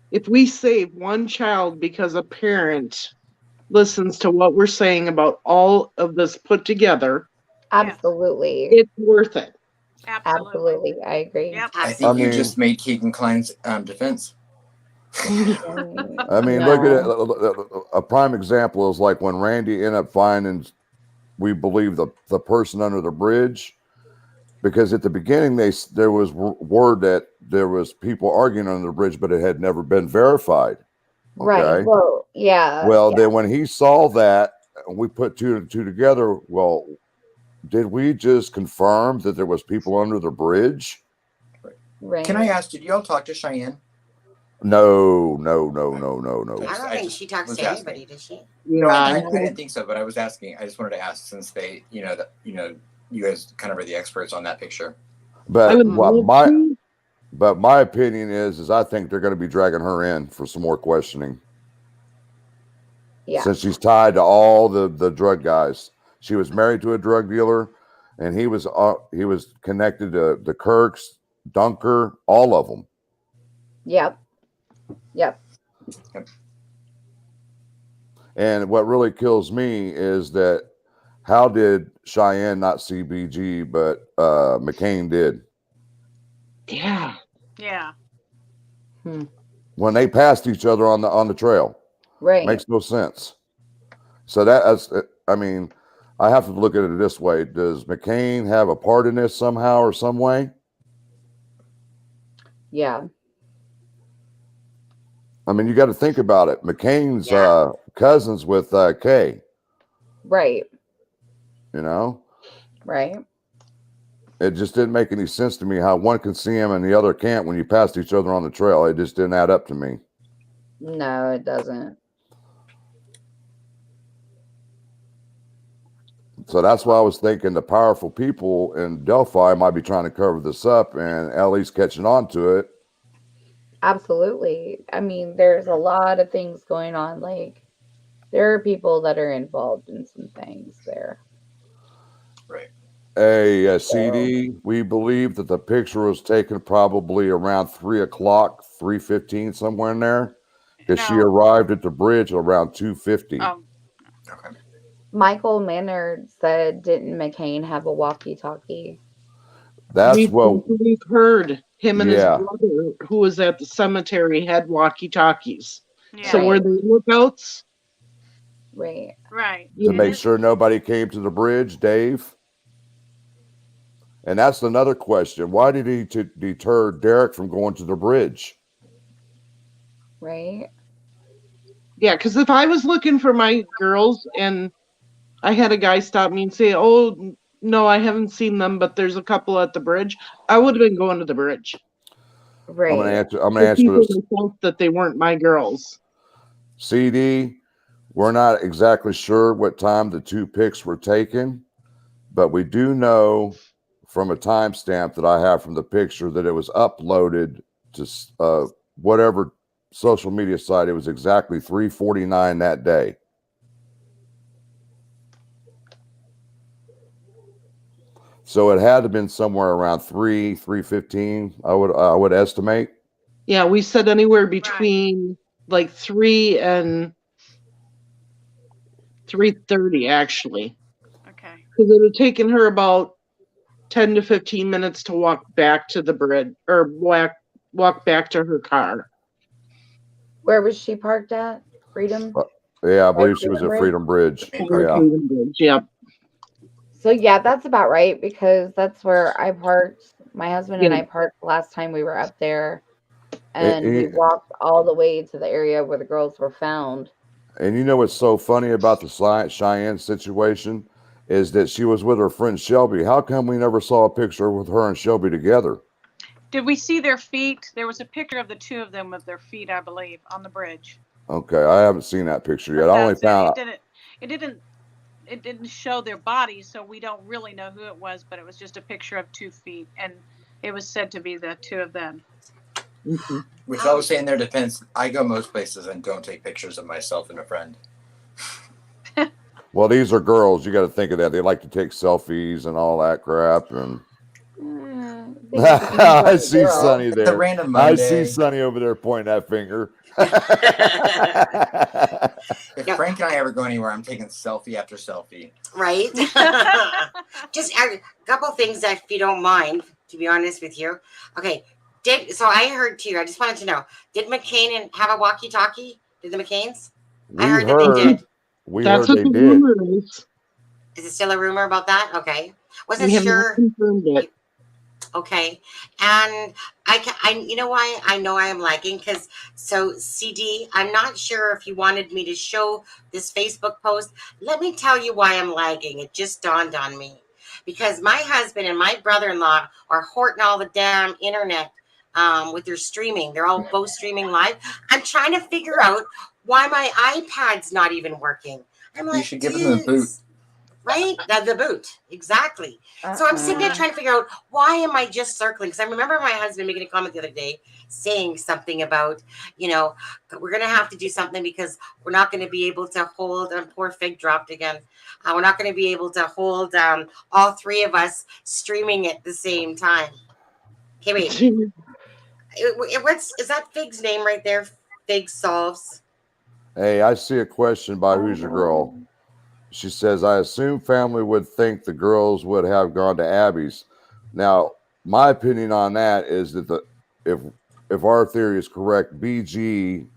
if we save one child because a parent listens to what we're saying about all of this put together,
Absolutely.
it's worth it.
Absolutely. I agree.
Yep.
I think you
mean-
just made Keegan Klein's defense.
I mean,
No.
look at it. A prime example is like when Randy ended up finding, we believe, the person under the bridge, because at the beginning there was word that there was people arguing under the bridge, but it had never been verified.
Right.
Okay.
Well, yeah.
Well,
yeah.
then when he saw that, we put two and two together. Well, did we just confirm that there was people under the bridge?
Right.
Can I ask, did y'all talk to Cheyenne?
No.
I don't
I
think
just
she talks
was
to
asking.
anybody, does she?
No, I
Yeah.
didn't think so, but I was asking. I just wanted to ask since they, you guys kind of are the experts on that picture.
But
I would
what
love to.
But my opinion is I think they're going to be dragging her in for some more questioning.
Yeah.
Since she's tied to all the drug guys. She was married to a drug dealer, and he was connected to the Kirks, Dunker, all of them.
Yep.
And what really kills me is that how did Cheyenne not see BG, but McCain did?
Yeah.
Yeah.
When they passed each other on the trail.
Right.
Makes no sense. So I mean, I have to look at it this way. Does McCain have a part in this somehow or some way?
Yeah.
I mean, you got to think about it. McCain's
Yeah.
cousins with Kay,
Right. Right.
It just didn't make any sense to me how one can see him and the other can't when you passed each other on the trail. It just didn't add up to me.
No, it doesn't.
So that's why I was thinking the powerful people in Delphi might be trying to cover this up, and Ellie's catching on to it.
Absolutely. I mean, there's a lot of things going on. Like, there are people that are involved in some things there.
Right.
A CD, we believe that the picture was taken probably around 3 o'clock, 3:15, somewhere in there, because she
No.
arrived at the bridge at around 2:50.
Oh,
Okay.
Michael Maynard said, didn't McCain have a walkie-talkie?
That's what.
We've heard. Him and his
Yeah.
brother, who was at the cemetery, had walkie-talkies.
yeah.
So were they lookouts?
Right.
Right.
to
It
make
is-
sure nobody came to the bridge, Dave? And that's another question. Why did he deter Derek from going to the bridge?
Right.
Yeah, because if I was looking for my girls and I had a guy stop me and say, "Oh, no, I haven't seen them, but there's a couple at the bridge," I would have been going to the bridge.
I'm gonna
Right.
answer. I'm gonna
To
answer
people
this.
myself that they weren't my girls.
CD. We're not exactly sure what time the two pics were taken, but we do know from a timestamp that I have from the picture that it was uploaded to whatever social media site. It was exactly 3:49 that day. So it had to have been somewhere around 3:15. I would estimate.
Yeah, we said anywhere between like 3 and 3:30 actually,
Okay.
because it had taken her about 10 to 15 minutes to walk back to the bridge or walk back to her car.
Where was she parked at? Freedom?
Yeah, I
Right,
believe she was at Freedom Bridge. Yeah.
Freedom Bridge, yep.
So yeah, that's about right because that's where I parked. My husband and
Yeah.
I parked last time we were up there,
And-
and we walked all the way to the area where the girls were found.
And you know what's so funny about the Cheyenne situation is that she was with her friend Shelby. How come we never saw a picture with her and Shelby together?
Did we see their feet? There was a picture of the two of them with their feet, I believe, on the bridge.
Okay, I haven't seen that picture yet.
But
I only
that's it.
found
It didn't show their bodies, so we don't really know who it was, but it was just a picture of 2 feet, and it was said to be the two of them.
Mm-hmm.
Which I will say in their defense, I go most places and don't take pictures of myself and a friend.
well, these are girls. You got to think of that. They like to take selfies and all that crap. And I see Sonny
It's a
there.
random
I
Monday.
see Sonny over there pointing that finger.
If Frank and I ever go anywhere, I'm taking selfie after selfie.
Right? Just a couple things, if you don't mind, to be honest with you. Okay. So I heard too, I just wanted to know, did McCain have a walkie-talkie? Did the McCains? I heard that they did.
We
That's
heard
what
they
the
did.
rumor is.
Is it still a rumor about that? Okay. Wasn't
We have not
sure.
confirmed it.
Okay. And you know why I know I am lagging? Because, so CD, I'm not sure if you wanted me to show this Facebook post. Let me tell you why I'm lagging. It just dawned on me. Because my husband and my brother-in-law are hoarding all the damn internet with their streaming. They're all both streaming live. I'm trying to figure out why my iPad's not even working. I'm like,
You should give them the boot.
dudes, right? The boot, exactly. So I'm sitting there trying to figure out why am I just circling? Because I remember my husband making a comment the other day saying something about, we're going to have to do something because we're not going to be able to hold, and poor Fig dropped again. We're not going to be able to hold all three of us streaming at the same time. Okay, wait. Is that Fig's name right there? Fig Solves.
Hey, I see a question by Who's Your Girl. She says, I assume family would think the girls would have gone to Abby's. Now, my opinion on that is that if our theory is correct, BG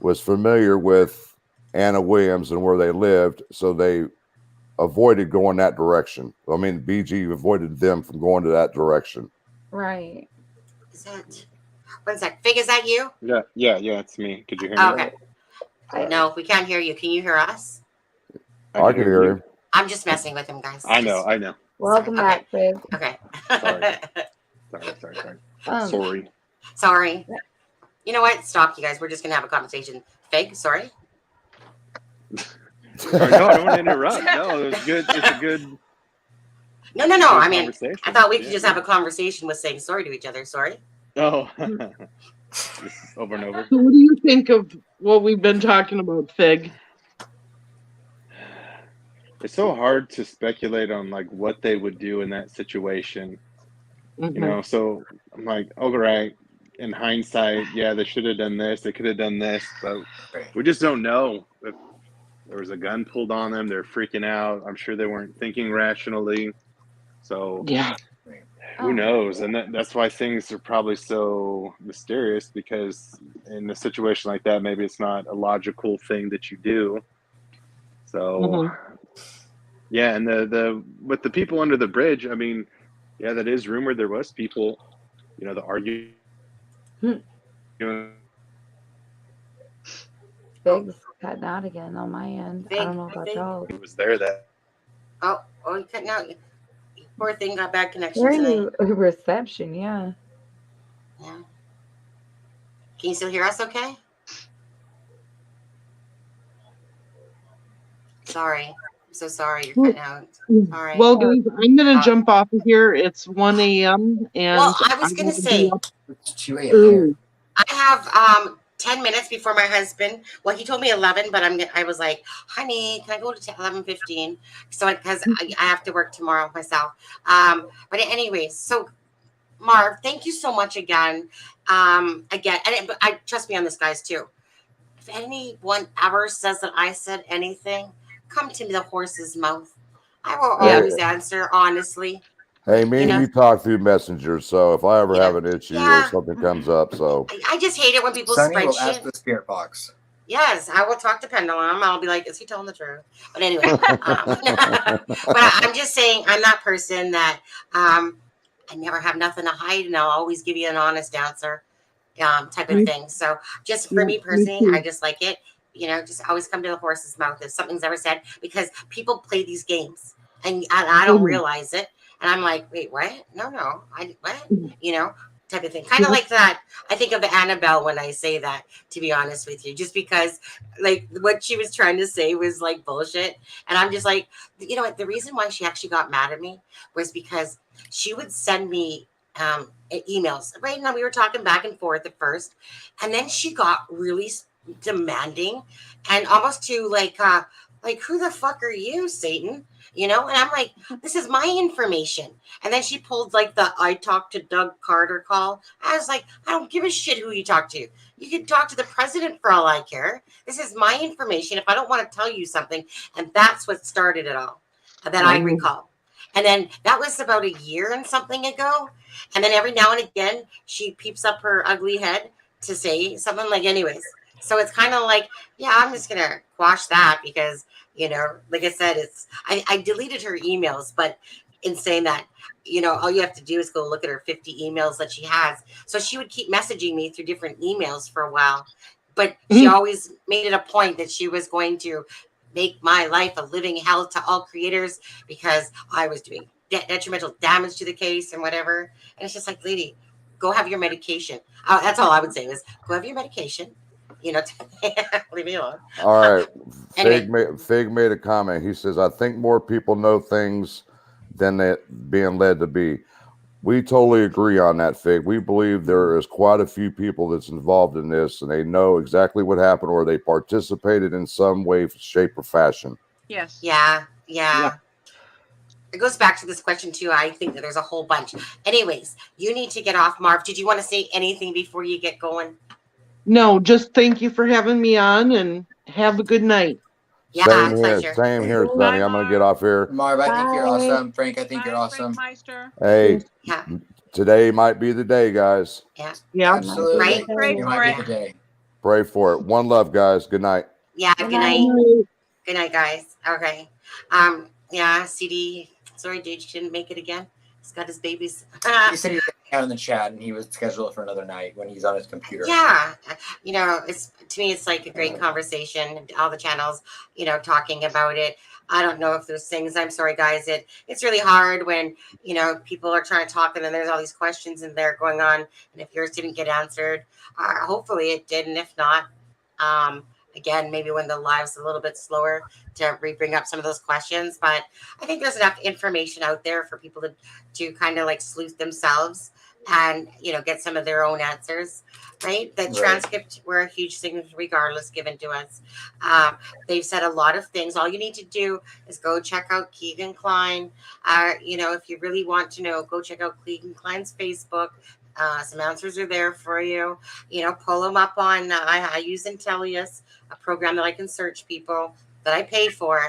was familiar with Anna Williams and where they lived, so they avoided going that direction. I mean, BG avoided them from going to that direction.
Right.
Is that? One sec. Fig, is that you?
Yeah, it's me. Could you hear me?
Okay. No, we can't hear you. Can you hear us?
I can hear him.
I'm just messing with him, guys.
I know.
Welcome back, Fig.
Okay.
Sorry.
Sorry. You know what? Stop, you guys. We're just gonna have a conversation. Fig, sorry.
No, I don't want to interrupt. No, it was good. It's a good.
No. I mean,
conversation.
I thought we could just have a conversation with saying sorry to each other. Sorry.
Oh. Over and over.
So what do you think of what we've been talking about, Fig?
It's so hard to speculate on like what they would do in that situation.
Mm-hmm.
So I'm like, all right, in hindsight, yeah, they should have done this, they could have done this, but we just don't know. If there was a gun pulled on them, they're freaking out. I'm sure they weren't thinking rationally. So
yeah,
who knows? And that's why things are probably so mysterious, because in a situation like that, maybe it's not a logical thing that you do. So yeah, and the with the people under the bridge, I mean, yeah, that is rumored. There was people, the arguing.
Big's cutting out again on my end. I
Big,
don't know about
big.
y'all.
It was there that
Oh, you cutting out. Poor thing got bad connection
Hearing
today.
you reception, yeah.
Yeah. Can you still hear us okay? Sorry. I'm so sorry you're cutting out. Sorry.
Well, guys, I'm gonna
Uh,
jump off of here. It's 1 a.m. and
Well, I was
I'm
gonna
gonna
say,
be up
It's 2 a.m.
early.
here.
I have 10 minutes before my husband. Well, he told me 11, but I was like, honey, can I go to 11:15? So because I have to work tomorrow myself. But anyways, so Marv, thank you so much again. Again, and I trust me on this, guys, too. If anyone ever says that I said anything, come to the horse's mouth. I will
Hey,
always answer honestly.
hey, me
You
and
know,
you talk through Messenger, so if I ever
you
have
know,
an issue or
yeah.
something comes up, so
I just hate it when people
Sonny
spread
will ask
shit.
the spirit box.
Yes, I will talk to Pendulum. I'll be like, is he telling the truth? But anyway, I'm just saying, I'm that person that I never have nothing to hide, and I'll always give you an honest answer, type of thing. So just for
Yeah,
me
me
personally, I
too.
just like it. Just always come to the horse's mouth if something's ever said, because people play these games, and I don't realize it, and I'm like, wait, what? No, what? Type of thing. Kind of like that. I think of Annabelle when I say that, to be honest with you, just because like what she was trying to say was like bullshit. And I'm just like, what? The reason why she actually got mad at me was because she would send me emails. Right now, we were talking back and forth at first, and then she got really demanding and almost to like who the fuck are you, Satan? And I'm like, this is my information. And then she pulled like the I talked to Doug Carter call. I was like, I don't give a shit who you talk to. You can talk to the president for all I care. This is my information if I don't want to tell you something. And that's what started it all that I recall. And then that was about a year and something ago. And then every now and again, she peeps up her ugly head to say something like, anyways. So it's kind of like, yeah, I'm just going to quash that because, like I said, I deleted her emails, but in saying that, all you have to do is go look at her 50 emails that she has. So she would keep messaging me through different emails for a while, but she always made it a point that she was going to make my life a living hell to all creators because I was doing detrimental damage to the case and whatever. And it's just like, lady, go have your medication. That's all I would say is go have your medication. Leave me alone.
all right.
Anyway.
Fig made a comment. He says, I think more people know things than they're being led to be. We totally agree on that, Fig. We believe there is quite a few people that's involved in this, and they know exactly what happened or they participated in some way, shape, or fashion.
Yes.
Yeah. It goes back to this question, too. I think that there's a whole bunch. Anyways, you need to get off, Marv. Did you want to say anything before you get going?
No, just thank you for having me on and have a good night.
Yeah,
Same
pleasure.
here, Sonny. I'm going to get off here.
Marv, I think you're
Bye.
awesome. Frank, I think you're awesome.
Meister.
Hey,
Yeah.
today might be the day, guys.
Yeah.
Yeah.
Absolutely.
Right?
Pray
It
for
might be
it.
the day.
Pray for it. One love, guys. Good night.
Yeah.
Good
Good night.
night.
Good night, guys. Okay. Yeah, CD. Sorry, dude, you didn't make it again. He's got his babies.
He said he was out in the chat and he was scheduled for another night when he's on his computer.
Yeah. It's to me, it's like a great conversation. All the channels, talking about it. I don't know if there's things. I'm sorry, guys. It's really hard when people are trying to talk and then there's all these questions in there going on, and if yours didn't get answered, hopefully it did, and if not, again, maybe when the live's a little bit slower to bring up some of those questions. But I think there's enough information out there for people to kind of like sleuth themselves and get some of their own answers. Right? The transcript were a huge thing regardless given to us. They've said a lot of things. All you need to do is go check out Keegan Klein. If you really want to know, go check out Keegan Klein's Facebook. Some answers are there for you. Pull them up on, I use Intellius, a program that I can search people that I pay for.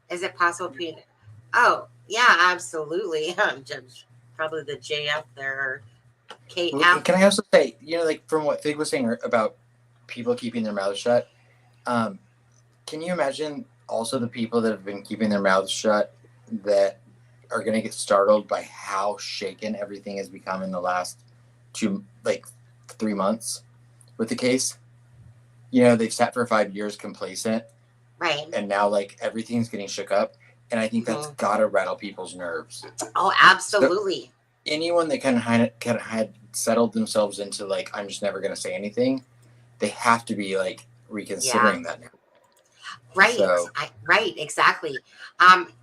Is it possible? Oh, yeah, absolutely. Probably the JF there. KF.
Can I also say, like from what Fig was saying about people keeping their mouths shut, can you imagine also the people that have been keeping their mouths shut that are going to get startled by how shaken everything has become in the last 3 months with the case. You know, they've sat for 5 years complacent,
Right.
and now like everything's getting shook up, and I think that's gotta rattle people's nerves.
Oh, absolutely.
So anyone that kind of had settled themselves into like, I'm just never going to say anything, they have to be like reconsidering that now.
Right.
So,
Right. Exactly.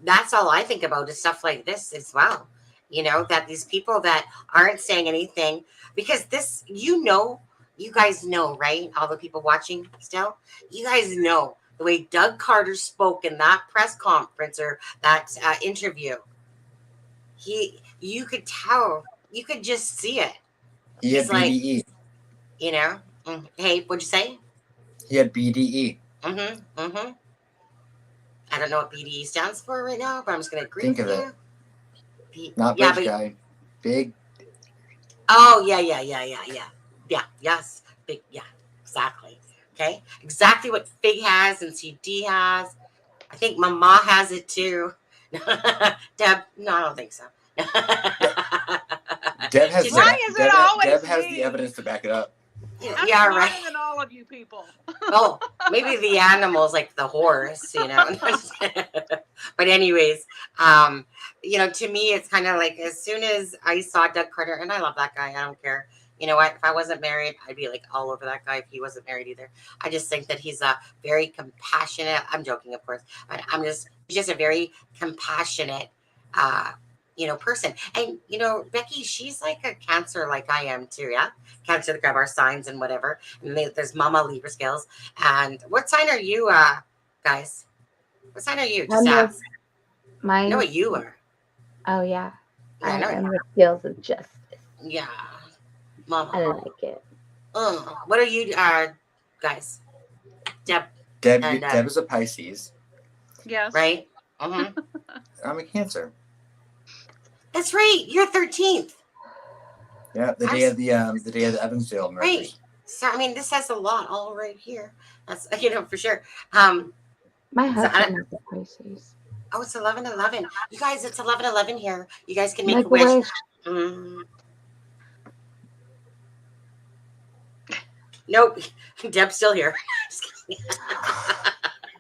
That's all I think about is stuff like this as well. You know, that these people that aren't saying anything, because this, you guys know, right? All the people watching still, you guys know the way Doug Carter spoke in that press conference or that interview. You could tell, you could just see it.
he had BDE.
Like, you know, hey, what'd you say?
He had BDE.
I don't know what BDE stands for right now, but I'm just going to agree
Think
with
of
you.
it. Not bridge guy. Big.
Oh, yeah. Yes. Big. Yeah, exactly. Okay. Exactly what Fig has and CD has. I think Mama has it too. Deb, no, I don't think so.
Deb has,
Why is it always
Deb has
me?
the evidence to back it up.
I'm
Yeah,
smarter
right.
than all of you people.
Oh, maybe the animals like the horse, you know. But anyways, you know, to me, it's kind of like as soon as I saw Doug Carter, and I love that guy, I don't care. You know what? If I wasn't married, I'd be like all over that guy if he wasn't married either. I just think that he's a very compassionate. I'm joking, of course, but he's just a very compassionate, you know, person. And you know, Becky, she's like a Cancer, like I am too. Yeah, Cancer, the grab our signs and whatever. And there's Mama Libra scales. And what sign are you, guys? What sign are you? Just ask.
Mine.
I know what you are.
Oh yeah.
Yeah, I know.
am the scales of justice.
Yeah, Mama.
I like it.
What are you, guys? Deb
is a Pisces.
Yes.
Right?
I'm a Cancer.
That's right. You're 13th.
Yeah, the day of the Evansdale murders.
Right. So I mean, this has a lot all right here. That's, you know, for sure.
My husband is a Pisces.
Oh, it's 11/11. You guys, it's 11/11 here. You guys can make
Make
a
a
wish.
wish.
Nope. Deb's still here.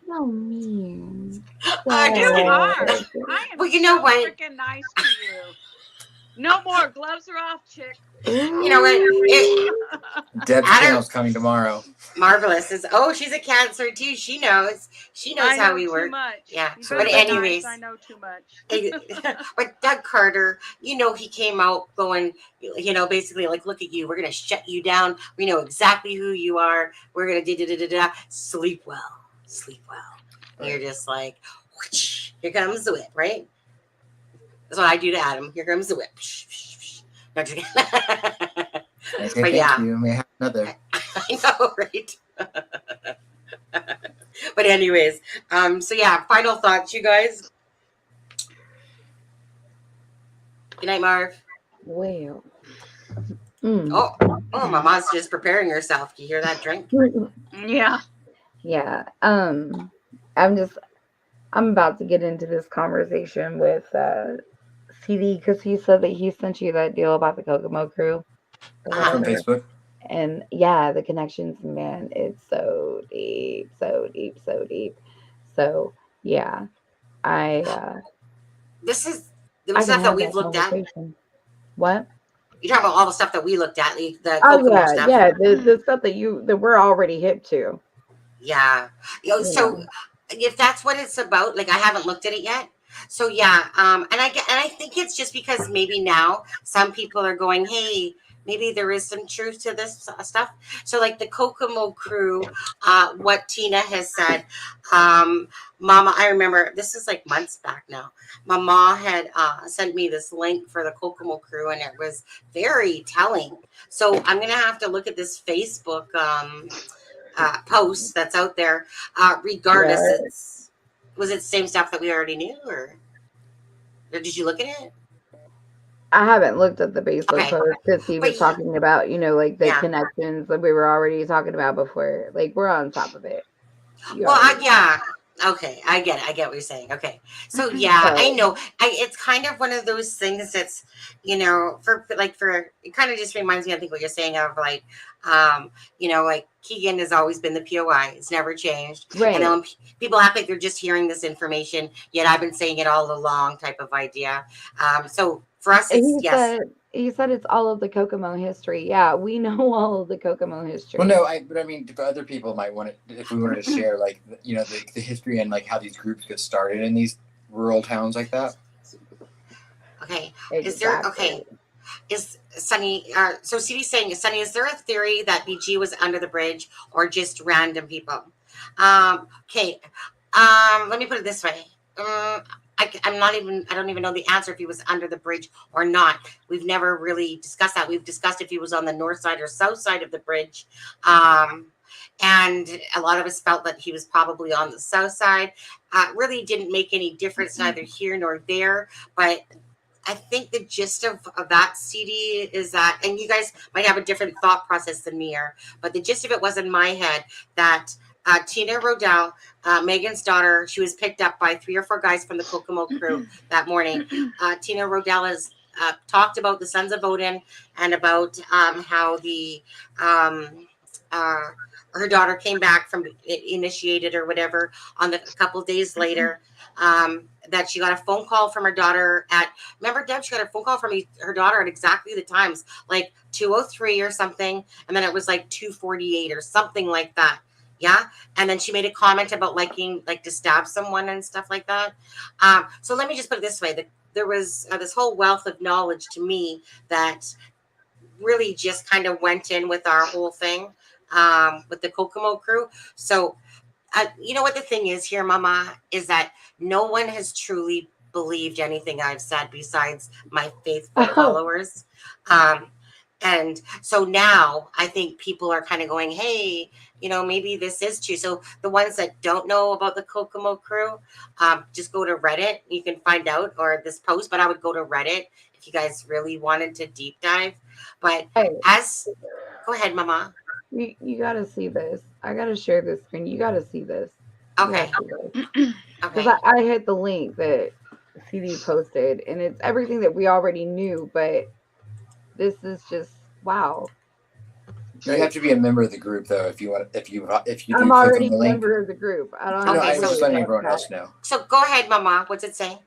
So mean.
I'm just kidding.
I am
Well, you know
so
what?
freaking nice to you. No more. Gloves are off, chick.
You know what?
Deb's channel's coming tomorrow.
Marvelous. She's a Cancer too. She knows. She knows how we work.
Much.
Yeah.
So
But anyways,
nice. I know too much.
But Doug Carter, you know, he came out going, you know, basically like, look at you. We're gonna shut you down. We know exactly who you are. We're gonna sleep well. Sleep well. And you're just like, whoosh, here comes the whip, right? That's what I do to Adam. Here comes the whip. No, just
Okay,
but yeah.
you may have another.
I know, right? But anyways, so yeah, final thoughts, you guys. Good night, Marv.
Well.
Oh, Mama's just preparing herself. Do you hear that drink?
Yeah.
Yeah. I'm about to get into this conversation with CD because he said that he sent you that deal about the Kokomo crew.
From Facebook.
And yeah, the connections, man, it's so deep, so deep, so deep. So yeah,
This is the stuff that we've looked at.
What?
You're talking about all the stuff that we looked at, the
Kokomo
stuff.
Yeah, the stuff that we're already hip to.
Yeah. So if that's what it's about, like I haven't looked at it yet. So yeah, and I think it's just because maybe now some people are going, hey, maybe there is some truth to this stuff. So like the Kokomo crew, what Tina has said, Mama, I remember this is like months back now. Mama had sent me this link for the Kokomo crew, and it was very telling. So I'm gonna have to look at this Facebook post that's out there. Regardless, was it the same stuff that we already knew, or did you look at it?
I haven't looked at the Facebook post because he was
But
talking about, you know, like the
Yeah.
connections that we were already talking about before. Like we're on top of it.
Well, Okay, I get it. I get what you're saying. Okay, so yeah, I
So,
know. It's kind of one of those things that's, for it kind of just reminds me. I think what you're saying of like, like Keegan has always been the POI. It's never changed. And then
right.
when people act like they're just hearing this information, yet I've been saying it all along, type of idea. So for us, it's
He
yes.
said he said it's all of the Kokomo history. Yeah, we know all of the Kokomo
Well,
history.
no, but I mean, for other people might want to, if we wanted to share, like, the history and like how these groups get started in these rural towns like that.
Okay, is there
Exactly.
okay? Is Sunny? So CD's saying, Sunny, is there a theory that BG was under the bridge or just random people? Okay. Let me put it this way. I'm not even. I don't even know the answer if he was under the bridge or not. We've never really discussed that. We've discussed if he was on the north side or south side of the bridge. And a lot of us felt that he was probably on the south side. Really didn't make any difference, neither here nor there. But I think the gist of that CD is that, and you guys might have a different thought process than me here, but the gist of it was in my head that Tina Rodell, Megan's daughter, she was picked up by 3 or 4 guys from the Kokomo crew that morning. Tina Rodell has talked about the Sons of Odin and about how uh, her daughter came back from initiated or whatever on a couple days later. That she got a phone call from her daughter at, remember Deb, she got a phone call from her daughter at exactly the times, like 2:03 or something, and then it was like 2:48 or something like that. Yeah. And then she made a comment about liking like to stab someone and stuff like that. So let me just put it this way, that there was this whole wealth of knowledge to me that really just kind of went in with our whole thing, with the Kokomo crew. So you know what the thing is here, Mama, is that no one has truly believed anything I've said besides my faithful
Oh,
followers. Um, and so now I think people are kind of going, hey, maybe this is true. So the ones that don't know about the Kokomo crew, just go to Reddit. You can find out, or this post, but I would go to Reddit if you guys really wanted to deep dive. But
hey,
go ahead, Mama.
you gotta see this. I gotta share this screen. You gotta see this. You gotta
Okay.
see this. Because
Okay.
I hit the link that CD posted, and it's everything that we already knew, but this is just wow.
You have to be a member of the group though if you want. If you
I'm
do click on
already
the
a
link.
member of the group. I don't
No,
even
Okay.
I
know
was
So
just
what
letting
that's
everyone
got.
else know.
so go ahead, Mama. What's it say?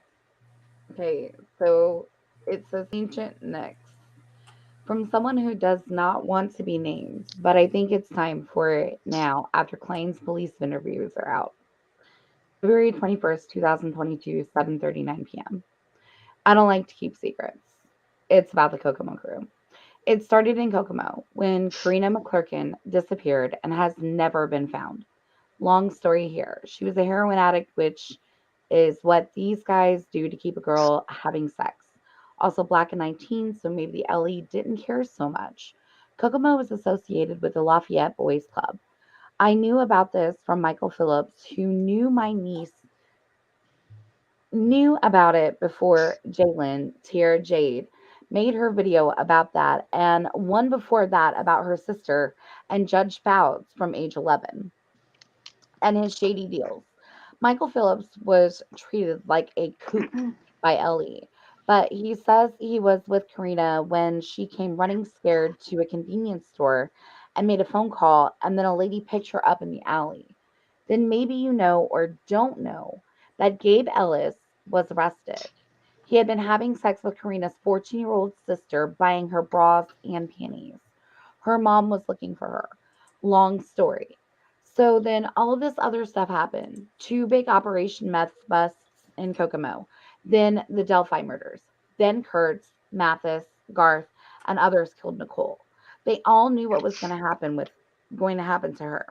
Okay, so it says ancient next. From someone who does not want to be named, but I think it's time for it now after Klein's police interviews are out. February 21st, 2022, 7:39 p.m. I don't like to keep secrets. It's about the Kokomo crew. It started in Kokomo when Karina McClurkin disappeared and has never been found. Long story here. She was a heroin addict, which is what these guys do to keep a girl having sex. Also, black and 19, so maybe the Ellie didn't care so much. Kokomo was associated with the Lafayette Boys Club. I knew about this from Michael Phillips, who knew my niece knew about it before Jalen, Tierra Jade, made her video about that, and one before that about her sister and Judge Fouts from age 11 and his shady deals. Michael Phillips was treated like a kook by Ellie, but he says he was with Karina when she came running scared to a convenience store and made a phone call, and then a lady picked her up in the alley. Then maybe you know or don't know that Gabe Ellis was arrested. He had been having sex with Karina's 14-year-old sister, buying her bras and panties. Her mom was looking for her. Long story. So then all of this other stuff happened. Two big Operation Meth busts in Kokomo. Then the Delphi murders. Then Kurtz, Mathis, Garth, and others killed Nicole. They all knew what was going to happen to her.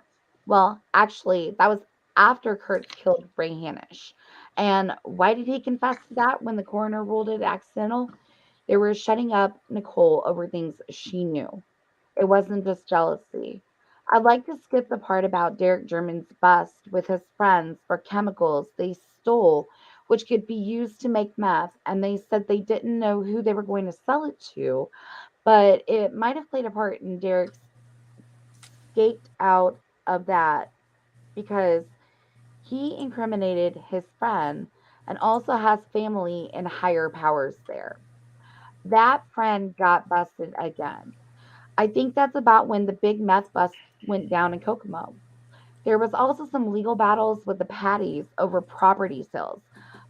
Well, actually, that was after Kurtz killed Ray Hanish. And why did he confess to that when the coroner ruled it accidental? They were shutting up Nicole over things she knew. It wasn't just jealousy. I'd like to skip the part about Derek German's bust with his friends for chemicals they stole, which could be used to make meth, and they said they didn't know who they were going to sell it to, but it might have played a part in Derek's skate out of that because He incriminated his friend and also has family and higher powers there. That friend got busted again. I think that's about when the big meth bust went down in Kokomo. There was also some legal battles with the Patties over property sales.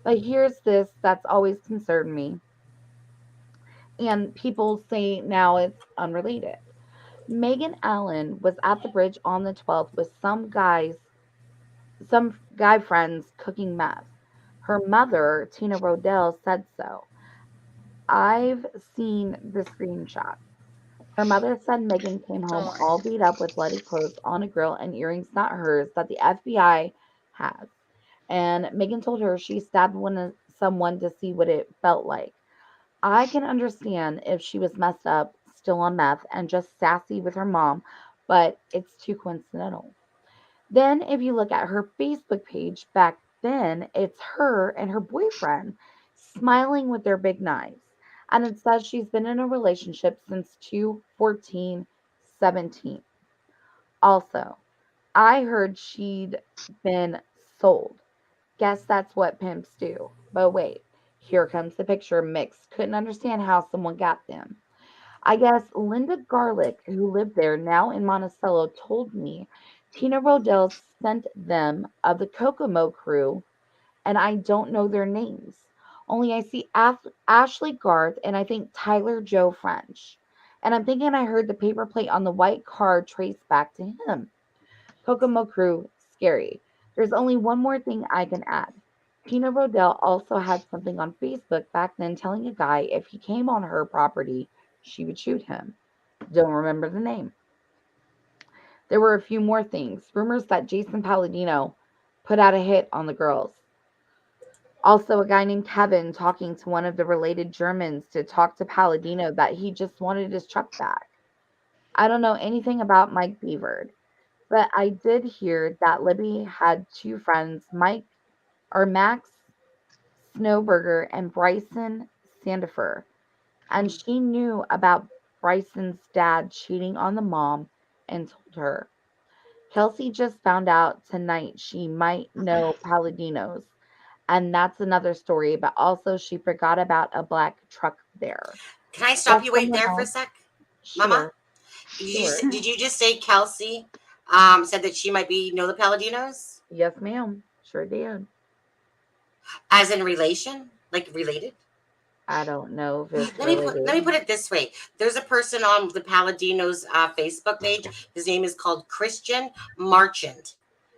But here's this that's always concerned me, and people say now it's unrelated. Megan Allen was at the bridge on the 12th with some guy friends cooking meth. Her mother, Tina Rodell, said so. I've seen the screenshot. Her mother said Megan came home
Oh,
all beat up with bloody clothes on a grill and earrings not hers that the FBI has. And Megan told her she stabbed someone to see what it felt like. I can understand if she was messed up, still on meth, and just sassy with her mom, but it's too coincidental. Then, if you look at her Facebook page back then, it's her and her boyfriend smiling with their big knives. And it says she's been in a relationship since 2017. Also, I heard she'd been sold. Guess that's what pimps do. But wait, here comes the picture mix. Couldn't understand how someone got them. I guess Linda Garlic, who lived there now in Monticello, told me Tina Rodell sent them of the Kokomo crew, and I don't know their names. Only I see Ashley Garth and I think Tyler Joe French. And I'm thinking I heard the paper plate on the white car traced back to him. Kokomo crew, scary. There's only one more thing I can add. Tina Rodell also had something on Facebook back then telling a guy if he came on her property, she would shoot him. Don't remember the name. There were a few more things. Rumors that Jason Palladino put out a hit on the girls. Also, a guy named Kevin talking to one of the related Germans to talk to Palladino that he just wanted his truck back. I don't know anything about Mike Beaver, but I did hear that Libby had two friends, Max Snowberger and Bryson Sandifer, and she knew about Bryson's dad cheating on the mom and told her. Kelsey just found out tonight she might know Palladino's, and that's another story, but also she forgot about a black truck there.
can I stop
That's
you right
someone
there for a
else.
sec, Mama?
Sure, sure.
Did you just say Kelsey said that she might be know the Paladinos
Yes, ma'am. Sure did.
as in relation, like related?
I don't know if it's
Let me
related.
put it this way. There's a person on the Paladinos Facebook page. His name is called Christian Marchand.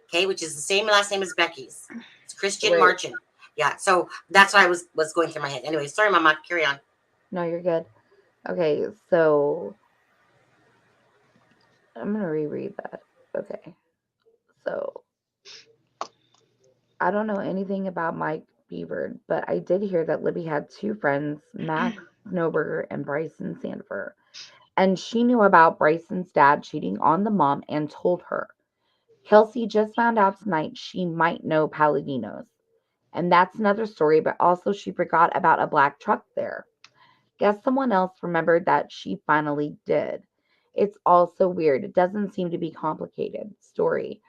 Okay, which is the same last name as Becky's. It's Christian
Wait,
Marchand. Yeah, so that's what I was going through my head. Anyway, sorry, Mama. Carry on.
no, you're good. Okay, so I'm gonna reread that. Okay, so I don't know anything about Mike Beaver, but I did hear that Libby had two friends, Max Snowberger and Bryson Sandifer, and she knew about Bryson's dad cheating on the mom and told her. Kelsey just found out tonight she might know Palladino's, and that's another story, but also she forgot about a black truck there. Guess someone else remembered that she finally did. It's also weird. It doesn't seem to be complicated story.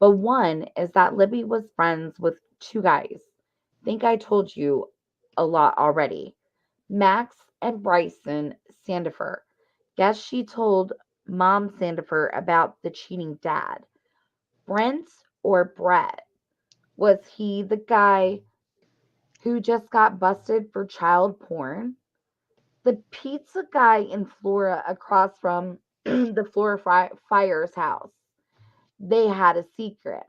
But one is that Libby was friends with two guys. Think I told you a lot already. Max and Bryson Sandifer. Guess she told Mom Sandifer about the cheating dad. Brent or Brett? Was he the guy who just got busted for child porn? The pizza guy in Flora across from the Flora Fire's house. They had a secret.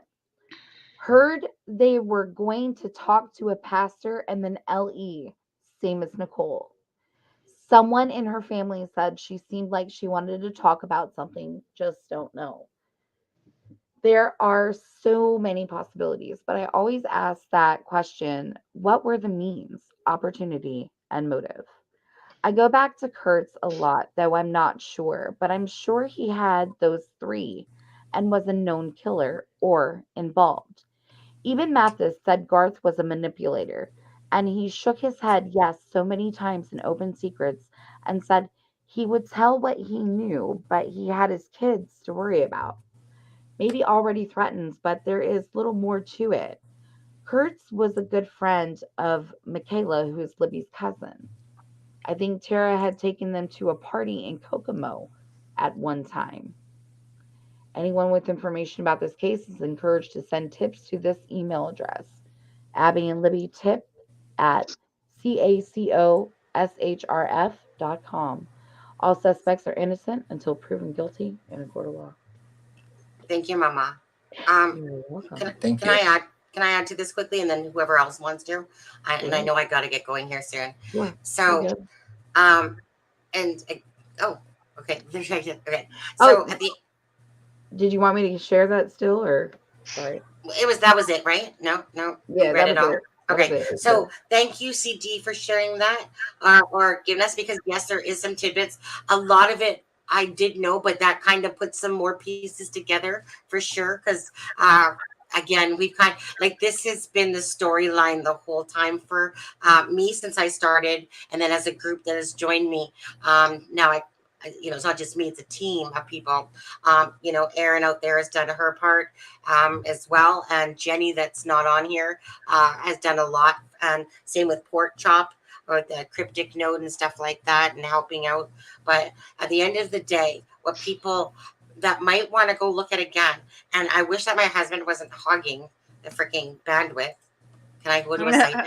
Heard they were going to talk to a pastor and then LE, same as Nicole. Someone in her family said she seemed like she wanted to talk about something, just don't know. There are so many possibilities, but I always ask that question, what were the means, opportunity, and motive? I go back to Kurtz a lot, though I'm not sure, but I'm sure he had those three and was a known killer or involved. Even Mathis said Garth was a manipulator, and he shook his head yes so many times in open secrets and said he would tell what he knew, but he had his kids to worry about. maybe already threatens, but there is little more to it. Kurtz was a good friend of Michaela, who is Libby's cousin. I think Tara had taken them to a party in Kokomo at one time. Anyone with information about this case is encouraged to send tips to this email address, Abby and Libby tip at cacoshrf.com. All suspects are innocent until proven guilty in a court of law.
Thank you, Mama.
You're welcome.
Thank
Can
you.
I add? Can I add to this quickly, and then whoever else wants to? And I
Sure.
know I got to get going here soon.
Sure.
So,
You're good.
and oh, okay. Okay.
Oh.
So at the
Did you want me to share that still, or sorry?
that was it, right? No.
Yeah,
we read
that
it
was
all.
it. That
Okay,
was it.
so thank you, CD, for sharing that or giving us, because yes, there is some tidbits. A lot of it I did know, but that kind of puts some more pieces together for sure. Because again, we've kind of, like, this has been the storyline the whole time for me since I started, and then as a group that has joined me. Now it's not just me; it's a team of people. Erin out there has done her part as well, and Jenny, that's not on here, has done a lot. And same with Pork Chop or the Cryptic Note and stuff like that, and helping out. But at the end of the day, what people that might want to go look at again, and I wish that my husband wasn't hogging the freaking bandwidth. Can I go to a site now?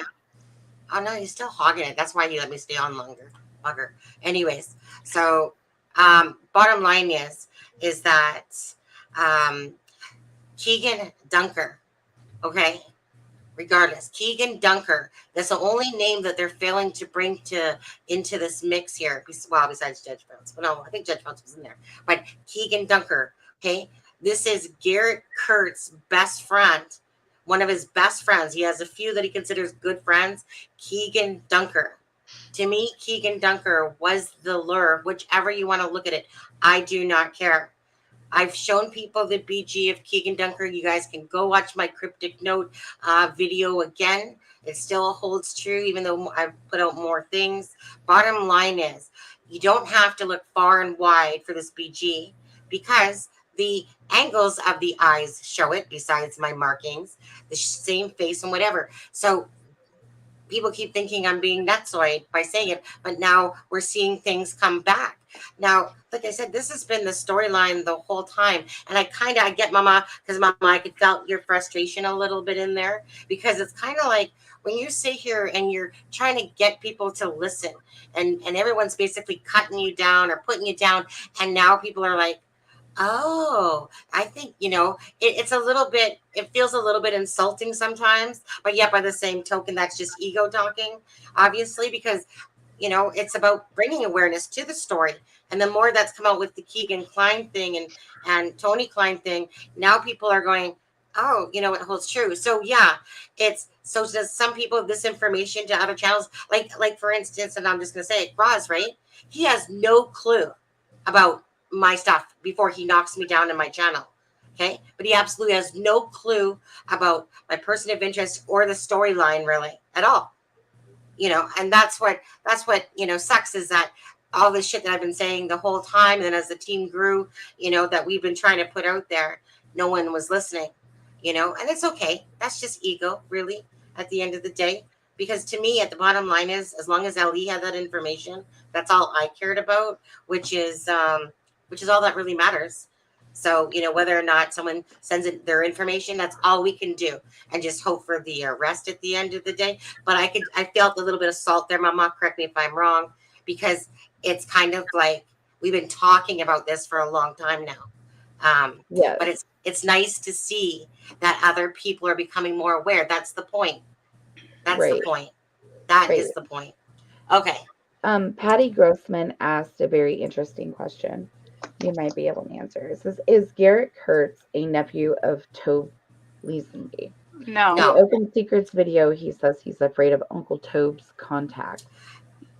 Oh no, he's still hogging it. That's why he let me stay on longer. Bugger. Anyways, so bottom line is that Keegan Dunker, okay? Regardless, Keegan Dunker, that's the only name that they're failing to bring into this mix here. Well, besides Judge Bounce. But no, I think Judge Bounce was in there. But Keegan Dunker, okay? This is Garrett Kurtz's best friend, one of his best friends. He has a few that he considers good friends. Keegan Dunker. To me, Keegan Dunker was the lure, whichever you want to look at it. I do not care. I've shown people the BG of Keegan Dunker. You guys can go watch my Cryptic Note video again. It still holds true, even though I've put out more things. Bottom line is, you don't have to look far and wide for this BG, because the angles of the eyes show it, besides my markings, the same face and whatever. So people keep thinking I'm being nutsoid by saying it, but now we're seeing things come back. Now, like I said, this has been the storyline the whole time. And I get Mama, because Mama, I could felt your frustration a little bit in there, because it's kind of like when you sit here and you're trying to get people to listen, and everyone's basically cutting you down or putting you down. And now people are like, oh, I think, it's a little bit, it feels a little bit insulting sometimes, but yet by the same token, that's just ego talking, obviously, because, it's about bringing awareness to the story. And the more that's come out with the Keegan Klein thing and Tony Klein thing, now people are going, oh, it holds true. So yeah, so does some people this information to other channels, like for instance, and I'm just going to say it, Roz, right? He has no clue about my stuff before he knocks me down in my channel. Okay. But he absolutely has no clue about my person of interest or the storyline really at all. And that's what, sucks, is that all this shit that I've been saying the whole time. And then as the team grew, that we've been trying to put out there, no one was listening, and it's okay. That's just ego, really, at the end of the day. Because to me, at the bottom line is, as long as LE had that information, that's all I cared about, which is all that really matters. So, whether or not someone sends in their information, that's all we can do, and just hope for the arrest at the end of the day. But I felt a little bit of salt there, Mama. Correct me if I'm wrong, because it's kind of like we've been talking about this for a long time now.
Yes.
But it's nice to see that other people are becoming more aware. That's the point. That's
Right.
the point. That
Right.
is the point. Okay.
Patty Grossman asked a very interesting question. You might be able to answer. It says, is Garrett Kurtz a nephew of Tove Leesenby?
No.
In the Open Secrets video, he says he's afraid of Uncle Tobe's contact.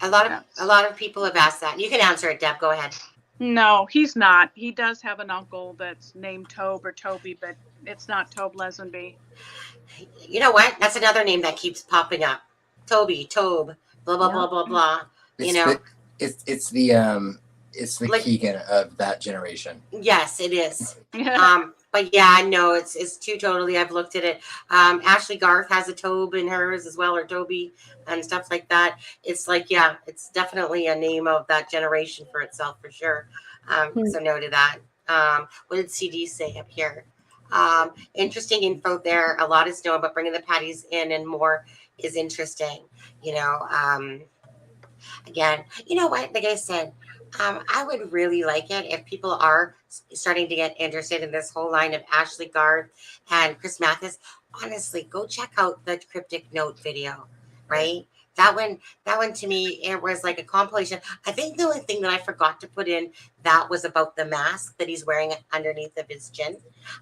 A lot of people have asked that. You can answer it, Deb. Go ahead.
No, he's not. He does have an uncle that's named Tobe or Toby, but it's not Tobe Lesenby.
You know what? That's another name that keeps popping up. Tobe, blah blah blah blah blah.
It's the
Like-
Keegan of that generation.
Yes, it is. But yeah, no, it's two totally. I've looked at it. Ashley Garth has a Tobe in hers as well, or Toby and stuff like that. It's like, yeah, it's definitely a name of that generation for itself for sure. So no to that. What did CD say up here? Interesting info there. A lot is known, but bringing the patties in and more is interesting. You know, again, you know what? Like I said, I would really like it if people are starting to get interested in this whole line of Ashley Garth and Chris Mathis. Honestly, go check out the Cryptic Note video, right? That one to me, it was like a compilation. I think the only thing that I forgot to put in that was about the mask that he's wearing underneath of his chin.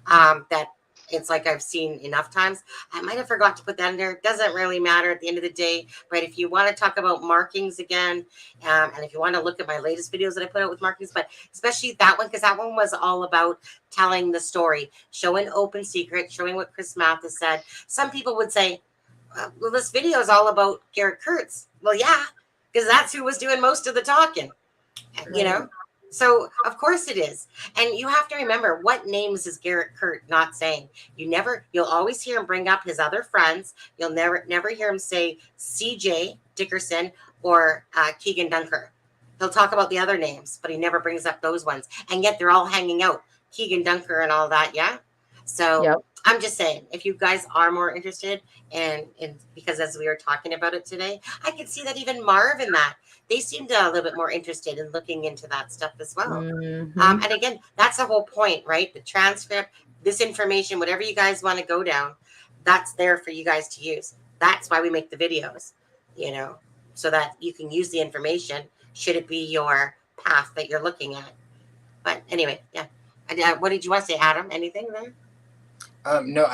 That it's like I've seen enough times. I might have forgot to put that in there. It doesn't really matter at the end of the day. But if you want to talk about markings again, and if you want to look at my latest videos that I put out with markings, but especially that one, because that one was all about telling the story, showing open secret, showing what Chris Mathis said. Some people would say, well, this video is all about Garrett Kurtz. Well, yeah, because that's who was doing most of the talking, you know? So of course it is. And you have to remember, what names is Garrett Kurt not saying? You'll always hear him bring up his other friends. You'll never hear him say CJ Dickerson or Keegan Dunker. He'll talk about the other names, but he never brings up those ones. And yet they're all hanging out, Keegan Dunker and all that. Yeah. So
Yep.
I'm just saying, if you guys are more interested, and because as we were talking about it today, I could see that even Marv and that, they seemed a little bit more interested in looking into that stuff as well. And again, that's the whole point, right? The transcript, this information, whatever you guys want to go down, that's there for you guys to use. That's why we make the videos, you know, so that you can use the information should it be your path that you're looking at. But anyway, yeah. What did you want to say, Adam? Anything there?
No,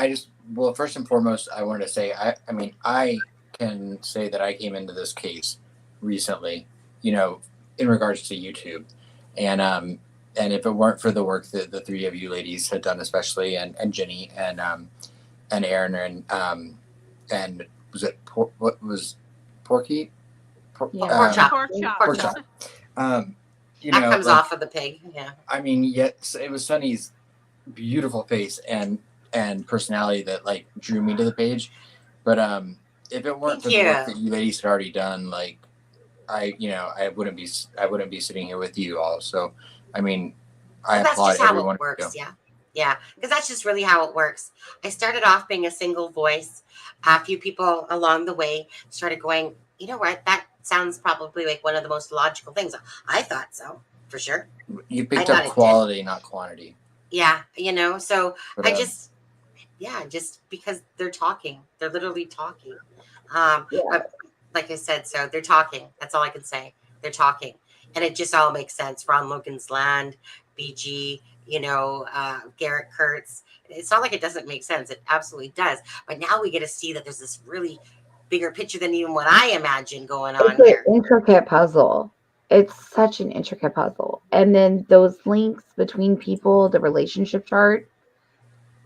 well, first and foremost, I wanted to say, I mean, I can say that I came into this case recently, you know, in regards to YouTube, and if it weren't for the work that the three of you ladies had done, especially, and Jenny and Aaron and was it what was Porky?
Pork chop.
Pork chop.
You
that
know,
comes
like,
off of the pig. Yeah.
I mean, yet it was Sunny's beautiful face and personality that like drew me to the page. But if it weren't for the work that you ladies had already done, like I wouldn't be sitting here with you all. So I mean, I applaud
that's just
everyone.
How it works, yeah, because that's just really how it works. I started off being a single voice. A few people along the way started going, you know what, that sounds probably like one of the most logical things. I thought so, for sure.
You picked up quality, not quantity.
Yeah, you know, so
But,
just because they're talking, they're literally talking. But like I said, so they're talking. That's all I can say. They're talking, and it just all makes sense. Ron Logan's Land, BG, you know, Garrett Kurtz. It's not like it doesn't make sense. It absolutely does. But now we get to see that there's this really bigger picture than even what I imagined going on here.
It's an intricate puzzle. It's such an intricate puzzle. And then those links between people, the relationship chart.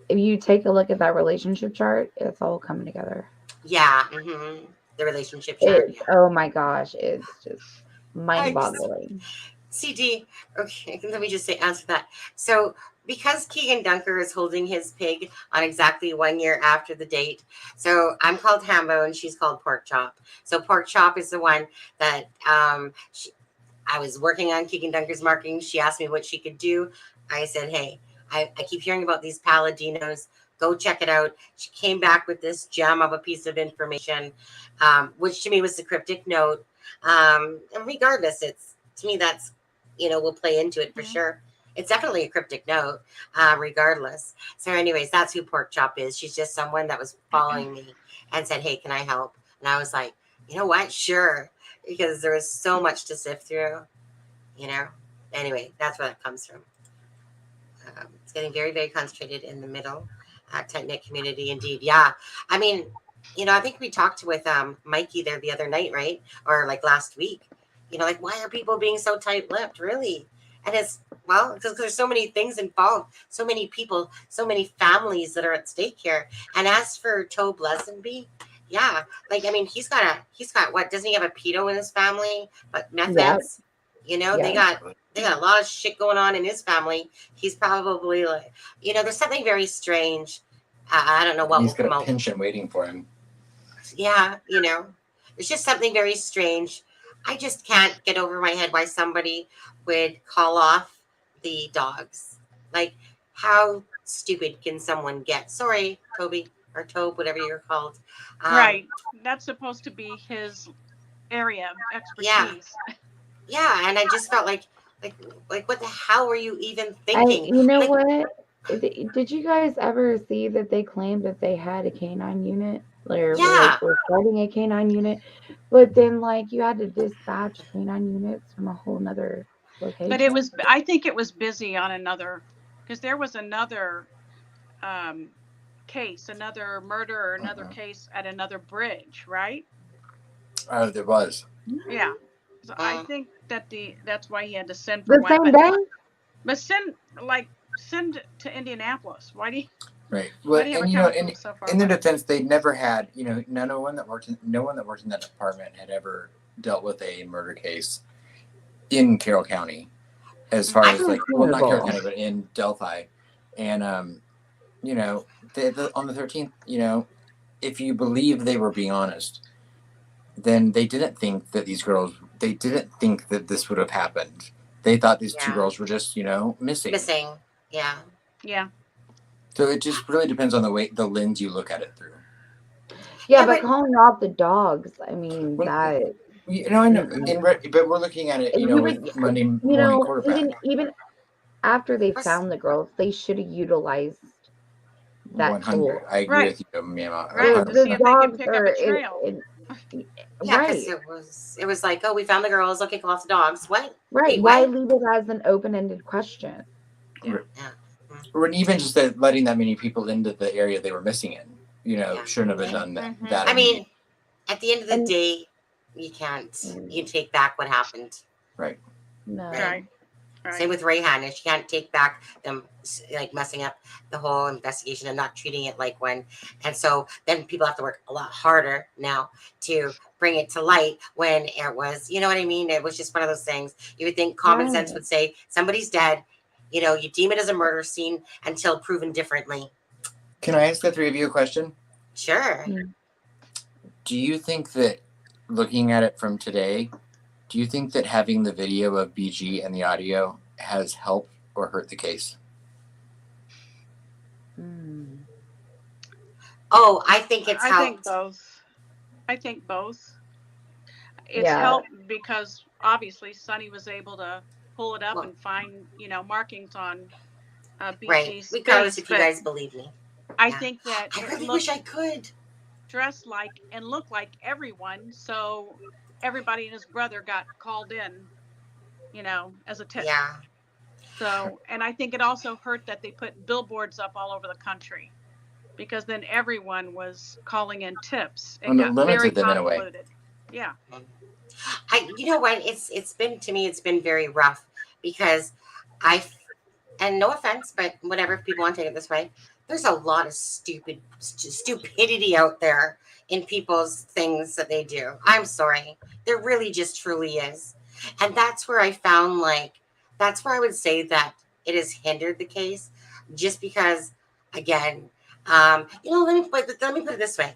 If you take a look at that relationship chart, it's all coming together.
Yeah. The relationship chart.
Oh my gosh. It's just mind-boggling.
CD. Okay, let me just answer that. So because Keegan Dunker is holding his pig on exactly 1 year after the date, so I'm called Hambo and she's called Pork Chop. So Pork Chop is the one that I was working on Keegan Dunker's marketing. She asked me what she could do. I said, hey, I keep hearing about these Paladinos. Go check it out. She came back with this gem of a piece of information, which to me was the Cryptic Note. And regardless, to me, that's, you know, we'll play into it for sure. It's definitely a Cryptic Note, regardless. So anyways, that's who Pork Chop is. She's just someone that was following me and said, hey, can I help? And I was like, you know what? Sure. Because there was so much to sift through, you know. Anyway, that's where that comes from. It's getting very, very concentrated in the middle. Tight-knit community, indeed. Yeah. I mean, you know, I think we talked with Mikey there the other night, right? Or like last week. You know, like, why are people being so tight-lipped, really? And it's, well, because there's so many things involved, so many people, so many families that are at stake here. And as for Tobe Lesenby, yeah, like, I mean, he's got what? Doesn't he have a pedo in his family? But methods, you know, they got they got a lot of shit going on in his family. He's probably like, there's something very strange. I don't know what
He's
will
got
come
a
out.
pension waiting for him.
Yeah, it's just something very strange. I just can't get over my head why somebody would call off the dogs. Like, how stupid can someone get? Sorry, Toby or Tobe, whatever you're called.
Right. That's supposed to be his area of
Yeah,
expertise.
yeah, and I just felt like what the hell were you even
I,
thinking?
you know
Like,
what? Did you guys ever see that they claimed that they had a canine unit? Or
yeah,
were starting a canine unit, but then like you had to dispatch canine units from a whole nother location.
But it was, I think it was busy on another, because there was another case, another murder or another case at another bridge, right?
Oh, there was.
Yeah. So I
Mm.
think that that's why he had to send for
The
one.
same day?
But send to Indianapolis. Why do you
Right.
why
Well,
do you have
and
it coming from so far
in their
away?
defense, they never had, no one that worked in that department had ever dealt with a murder case in Carroll County, as far as like, well, not Carroll County, but in Delphi, and on the 13th, if you believe they were being honest, then they didn't think that they didn't think that this would have happened. They thought these two
Yeah.
girls were just, missing.
Missing. Yeah.
Yeah.
So it just really depends on the lens you look at it through.
Yeah, but calling off the dogs, I mean,
Well,
that.
I know, but we're looking at it, with Monday morning quarterback.
Even after they found the girls, they should have utilized that
100.
tool.
I agree with you, Mama.
Right. To see if they can pick up a trail.
Yeah,
Right.
because it was like, oh, we found the girls. Okay, call off the dogs. What?
Right.
Wait,
Why
what?
leave it as an open-ended question?
Yeah.
Or even just letting that many people into the area they were missing in, shouldn't have done that.
I mean, at the end of the day, you can't. You take back what happened.
Right.
No.
Right.
Same with Rayhan. She can't take back them like messing up the whole investigation and not treating it like one. And so then people have to work a lot harder now to bring it to light when it was, you know what I mean? It was just one of those things. You would think common sense would say somebody's dead. You deem it as a murder scene until proven differently.
Can I ask the three of you a question?
Sure.
Do you think that, looking at it from today, do you think that having the video of BG and the audio has helped or hurt the case?
Oh, I think it's helped.
I think both. I think both. It's
Yeah.
helped because obviously Sonny was able to pull it up and find, markings on BG's
Right. Regardless if you guys believe me.
I think that
I really wish I could.
Dress like and look like everyone, so everybody and his brother got called in, as a tip.
Yeah.
So, and I think it also hurt that they put billboards up all over the country, because then everyone was calling in tips. It got very convoluted. Yeah.
You know what? It's been very rough because and no offense, but whatever, if people want to take it this way, there's a lot of stupidity out there in people's things that they do. I'm sorry. There really just truly is. And that's where I found that's where I would say that it has hindered the case, just because, again, let me put it this way.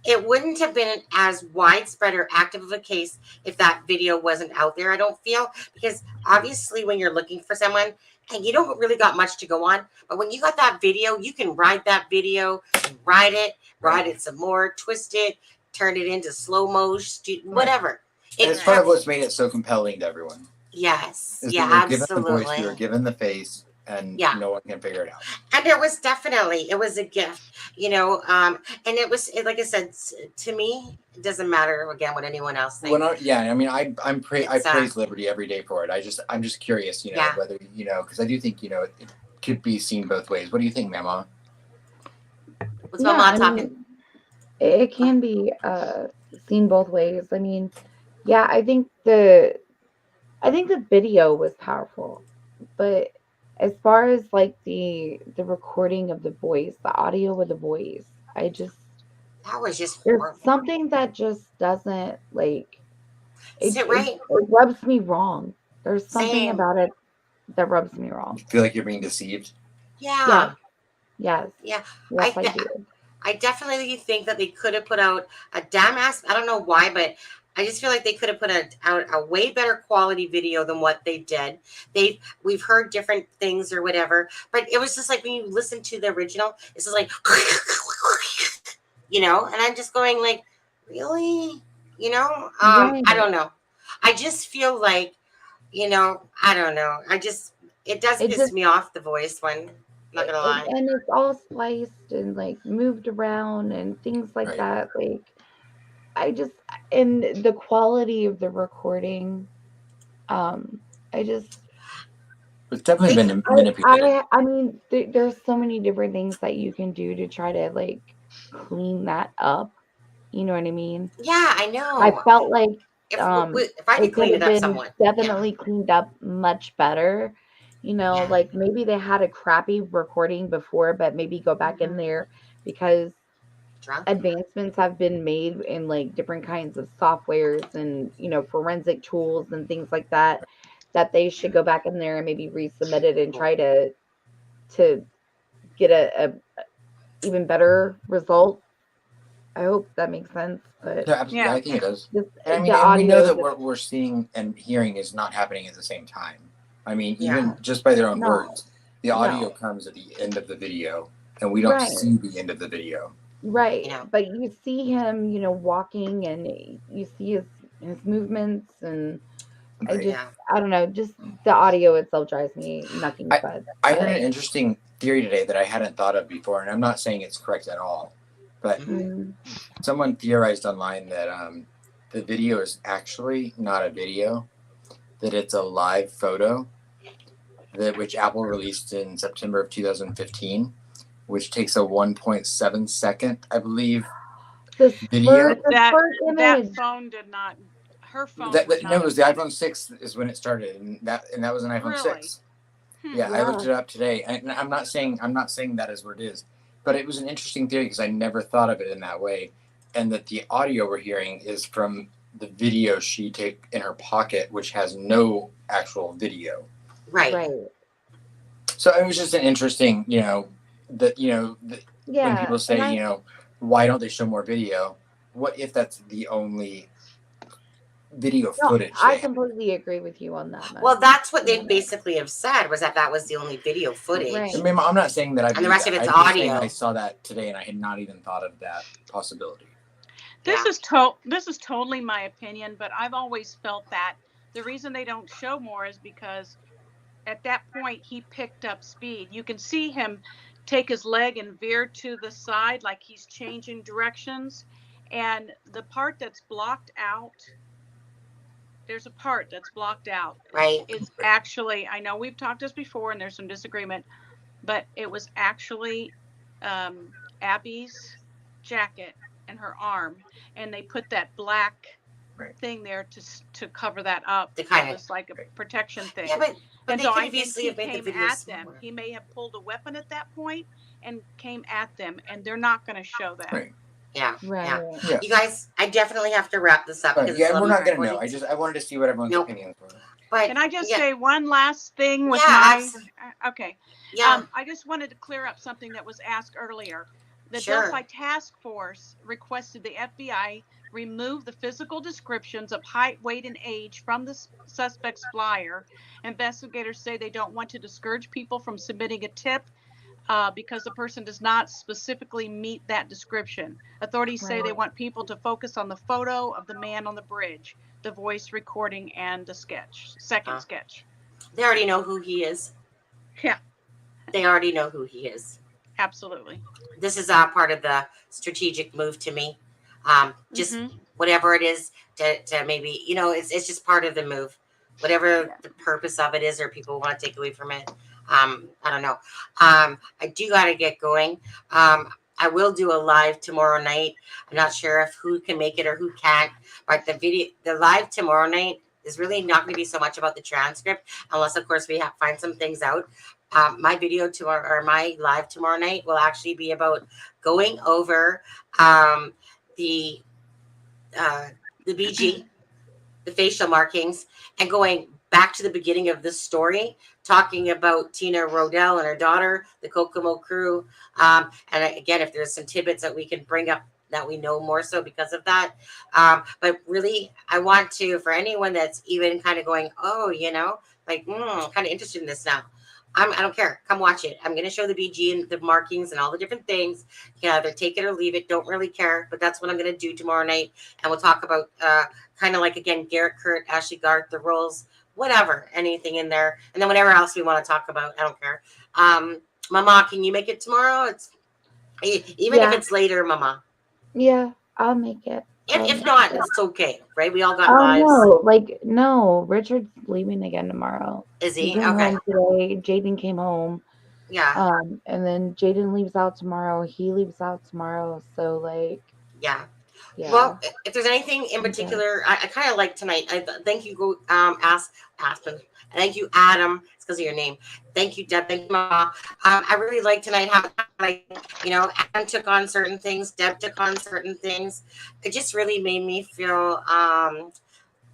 It wouldn't have been as widespread or active of a case if that video wasn't out there, I don't feel, because obviously when you're looking for someone and you don't really got much to go on, but when you got that video, you can ride that video, ride it some more, twist it, turn it into slow motion, whatever.
It's part of what's made it so compelling to everyone.
Yes.
Is
Yeah,
that we were
absolutely.
given the voice, we were given the face, and no one can figure it out.
And it was a gift, and it was, like I said, to me, it doesn't matter again what anyone else thinks.
Well, I praise Liberty every day for it. I'm just curious, whether, because I do think, it could be seen both ways. What do you think, Mama?
What's Mama talking?
It can be seen both ways. I mean, yeah, I think the video was powerful, but as far as like the recording of the voice, the audio of the voice,
that was just
there's
horrible.
something that just doesn't like
it
rubs me wrong. There's something
Same.
about it that rubs me wrong.
You feel like you're being deceived.
Yeah.
Yes.
Yeah.
Yes, I
I
do.
I definitely think that they could have put out a damn ass. I don't know why, but I just feel like they could have put out a way better quality video than what they did. We've heard different things or whatever, but it was just like when you listen to the original, it's just like, you know, and I'm just going like, really, you know,
Right.
I don't know. I just feel like, you know, I don't know. It does
It
piss
just
me off, the voice one. Not gonna lie.
and it's all spliced and like moved around and things like
Right.
that. Like I just and the quality of the recording, I just
It's definitely been manipulated.
I mean there's so many different things that you can do to try to like clean that up. You know what I mean?
Yeah, I
I
know.
felt like
If I could
it could
clean
have
it up
been
somewhat, yeah.
definitely cleaned up much better. You know,
Yeah.
like maybe they had a crappy recording before, but maybe go back in there because
Drunk.
advancements have been made in like different kinds of softwares and forensic tools and things like that they should go back in there and maybe resubmit it and try to get a even better result. I hope that makes sense, but
No, absolutely.
Yeah.
I think it does.
just
And I mean,
the
and we know
audio
that what we're seeing and hearing is not happening at the same time. I mean,
Yeah.
even just by their own
No.
words, the audio
No.
comes at the end of the video, and we don't
Right.
see the end of the video.
Right.
Yeah.
But you see him, walking and you see his movements and
Right.
Yeah.
I don't know, just the audio itself drives me nothing but.
I heard an interesting theory today that I hadn't thought of before, and I'm not saying it's correct at all, but someone theorized online that the video is actually not a video, that it's a live photo, which Apple released in September of 2015, which takes a 1.7 second, I believe, video.
That
image.
phone did not. Her phone.
No,
not
it was the iPhone 6 is when it started, and that was an iPhone
Really?
6. Yeah, I looked it up today, and I'm not saying that is what it is, but it was an interesting theory because I never thought of it in that way, and that the audio we're hearing is from the video she took in her pocket, which has no actual video.
Right.
So it was just an interesting, when people say, why don't they show more video? What if that's the only video footage?
I completely agree with you on that.
Well, that's what they basically have said, was that was the only video footage.
I mean, I'm not saying that
and the rest of it's
I'm just saying
audio.
I saw that today, and I had not even thought of that possibility.
This is totally my opinion, but I've always felt that the reason they don't show more is because at that point he picked up speed. You can see him take his leg and veer to the side like he's changing directions, and the part that's blocked out, there's a part that's blocked out.
Right.
It's actually, I know we've talked this before and there's some disagreement, but it was actually Abby's jacket and her arm, and they put that black thing there to cover that up. It's like a protection thing.
Yeah, but
and
they
so
could
I
have
think
easily
he
have made the
came
video
at
smaller.
them. He may have pulled a weapon at that point and came at them, and they're not going to show that.
Right.
Yeah.
Right.
Yeah. You guys, I definitely have to wrap this up.
Right. Yeah, we're not going to know. I wanted to see what everyone's opinions were.
But
can I just say one last thing with okay.
Yeah.
I just wanted to clear up something that was asked earlier. The
Sure.
Delphi Task Force requested the FBI remove the physical descriptions of height, weight, and age from the suspect's flyer. Investigators say they don't want to discourage people from submitting a tip because the person does not specifically meet that description. Authorities say they want people to focus on the photo of the man on the bridge, the voice recording, and the second sketch.
They already know who he is.
Yeah.
They already know who he is.
Absolutely.
This is part of the strategic move to me. Just whatever it is to maybe, it's just part of the move. Whatever the purpose of it is, or people want to take away from it. I don't know. I do got to get going. I will do a live tomorrow night. I'm not sure if who can make it or who can't, but the live tomorrow night is really not going to be so much about the transcript, unless of course we find some things out. My video tomorrow, or my live tomorrow night, will actually be about going over the BG, the facial markings, and going back to the beginning of this story, talking about Tina Rodell and her daughter, the Kokomo crew. And again, if there's some tidbits that we can bring up that we know more so because of that. But really, I want to, for anyone that's even kind of going, oh, like, kind of interested in this now. I don't care. Come watch it. I'm going to show the BG and the markings and all the different things. You can either take it or leave it. Don't really care. But that's what I'm going to do tomorrow night. And we'll talk about kind of like, again, Garrett, Kurt, Ashley, Garth, the roles, whatever, anything in there. And then whatever else we want to talk about. I don't care. Mama, can you make it tomorrow? Even if it's later, Mama.
Yeah, I'll make it.
If not, it's okay, right? We all got
Oh
lives.
no, Richard's leaving again tomorrow.
Is he?
He came
Okay.
home today. Jaden came home.
Yeah.
And then Jaden leaves out tomorrow. He leaves out tomorrow. So
Yeah.
yeah.
Well, if there's anything in particular, I kind of like tonight. Thank you, Aspen. Thank you, Adam. It's because of your name. Thank you, Deb. Thank you, Mama. I really like tonight how, Adam took on certain things. Deb took on certain things. It just really made me feel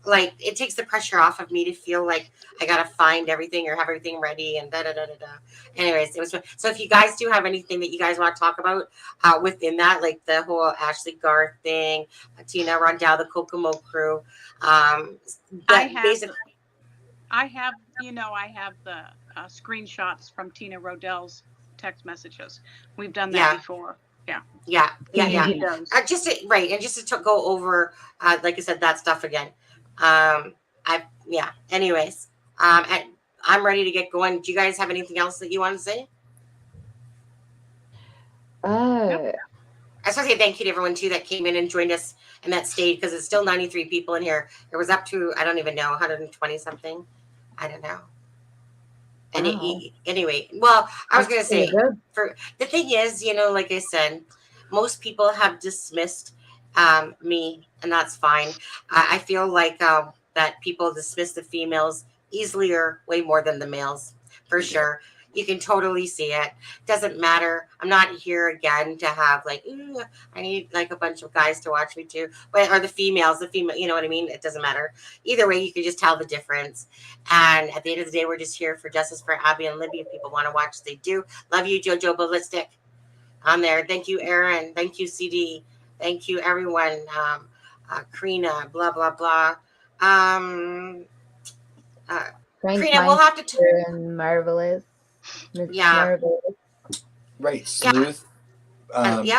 like it takes the pressure off of me to feel like I gotta find everything or have everything ready and da da da da da. Anyways, it was so. If you guys do have anything that you guys want to talk about within that, like the whole Ashley Garth thing, Tina Rondell, the Kokomo crew,
I have the screenshots from Tina Rodell's text messages. We've done that before. Yeah.
Just to go over, like I said, that stuff again. Anyways, I'm ready to get going. Do you guys have anything else that you want to say? I just want to say thank you to everyone too that came in and joined us and that stayed, because it's still 93 people in here. It was up to, I don't even know, 120 something. I don't know. And anyway, well, I was going to say, for the thing is, like I said, most people have dismissed me, and that's fine. I feel like that people dismiss the females easily or way more than the males, for sure. You can totally see it. Doesn't matter. I'm not here again to have like, ooh, I need like a bunch of guys to watch me too. Or the female, you know what I mean? It doesn't matter. Either way, you can just tell the difference. And at the end of the day, we're just here for justice for Abby and Libby. If people want to watch, they do. Love you, Jojo Ballistic on there. Thank you, Aaron. Thank you, CD. Thank you, everyone. Karina, blah, blah, blah. Karina, we'll have to
Marvelous.
Marvelous.
Right, Sleuth.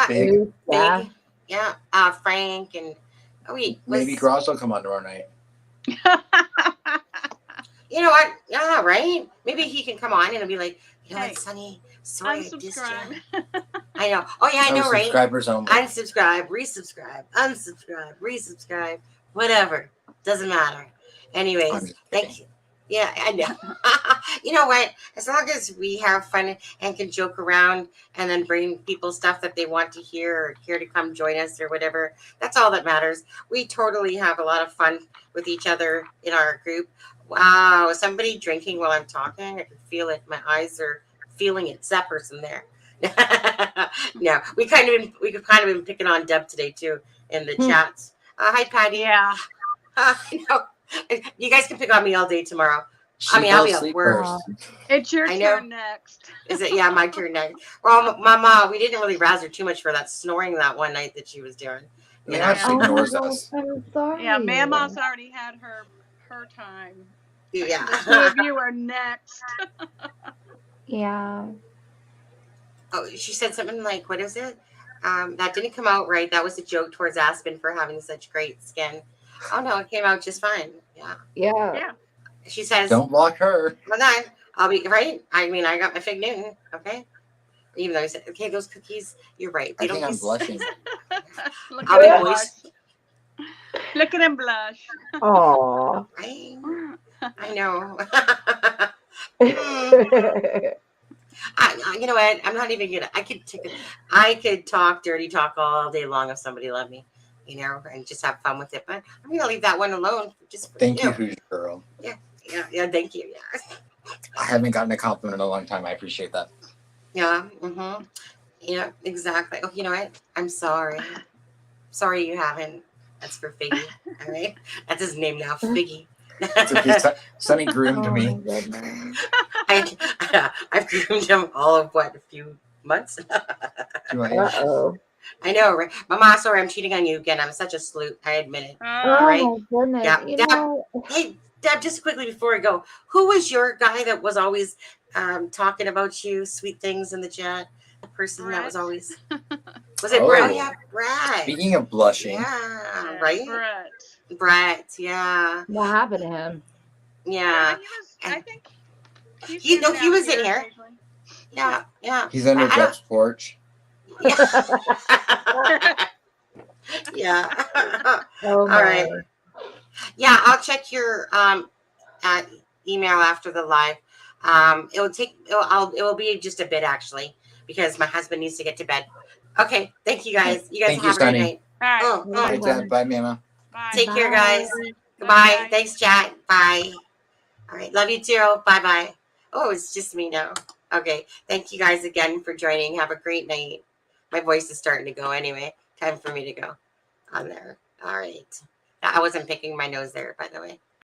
Big.
Frank and
maybe Gross will come on tomorrow night.
You know what? Yeah, right. Maybe he can come on and it'll be like, what, Sonny? Sorry, I dissed you. I know. Oh yeah, I know, right?
Subscribers only.
Unsubscribe, resubscribe, unsubscribe, resubscribe, whatever. Doesn't matter. Anyways, thank you. Yeah, I know. You know what? As long as we have fun and can joke around and then bring people stuff that they want to hear or care to come join us or whatever, that's all that matters. We totally have a lot of fun with each other in our group. Wow, is somebody drinking while I'm talking? I can feel it. My eyes are feeling it. It's that person there. No, we've kind of been picking on Deb today too in the chats. Hi, Patty.
Yeah.
You guys can pick on me all day tomorrow. I'll be at work.
It's your turn next.
Is it? Yeah, my turn next. Well, Mama, we didn't really razz her too much for that snoring that one night that she was doing.
She ignores us.
I'm sorry.
Yeah, Mama's already had her time.
Yeah.
The two of you are next.
Yeah.
Oh, she said something like, what is it? That didn't come out right. That was a joke towards Aspen for having such great skin. Oh no, it came out just fine. Yeah. She says,
don't block her.
Well, no, I'll be right. I mean, I got my Fig Newton. Okay. Even though I said, okay, those cookies, you're right.
I think I'm blushing.
I'll be moist.
Look at him blush.
Aww.
I know. You know what? I'm not even gonna. I could talk dirty talk all day long if somebody loved me, and just have fun with it. But I'm gonna leave that one alone. Just
thank you, Hoosier girl.
Yeah. Thank you. Yeah.
I haven't gotten a compliment in a long time. I appreciate that.
Yeah. Mm-hmm. Yeah. Exactly. Oh, you know what? I'm sorry. Sorry you haven't. That's for Figgy. All right. That's his name now, Figgy.
It's okay. Sonny groomed
Oh
me.
my goodness.
I've groomed him all of what, a few months?
Uh-oh.
I know, right? Mama, sorry, I'm cheating on you again. I'm such a sloot. I admit it. All
Oh
right.
my goodness.
Yeah.
You
Deb,
know,
hey, Deb, just quickly before I go, who was your guy that was always talking about you, sweet things in the chat? The person that was
Brett.
always. Was it Brett? Oh, yeah, Brett.
Speaking of blushing.
Yeah, right?
Brett.
Brett, yeah.
what happened to him?
Yeah.
He was, I think he's
He,
in
no,
and
he
out
was in
here
here.
occasionally.
Yeah, yeah.
He's under
I
Deb's porch.
Yeah. Yeah.
Oh
All right.
my.
Yeah, I'll check your email after the live. It will be just a bit actually because my husband needs to get to bed. Okay, thank you guys. You guys
Thank you,
have a good
Sonny.
night.
All right.
Oh,
Bye,
oh.
Deb. Bye, Mama.
Bye.
Take care, guys.
Bye.
Goodbye.
Bye.
Thanks, chat. Bye. All right, love you too. Bye bye. Oh, it's just me now. Okay, thank you guys again for joining. Have a great night. My voice is starting to go anyway. Time for me to go on there. All right. I wasn't picking my nose there, by the way.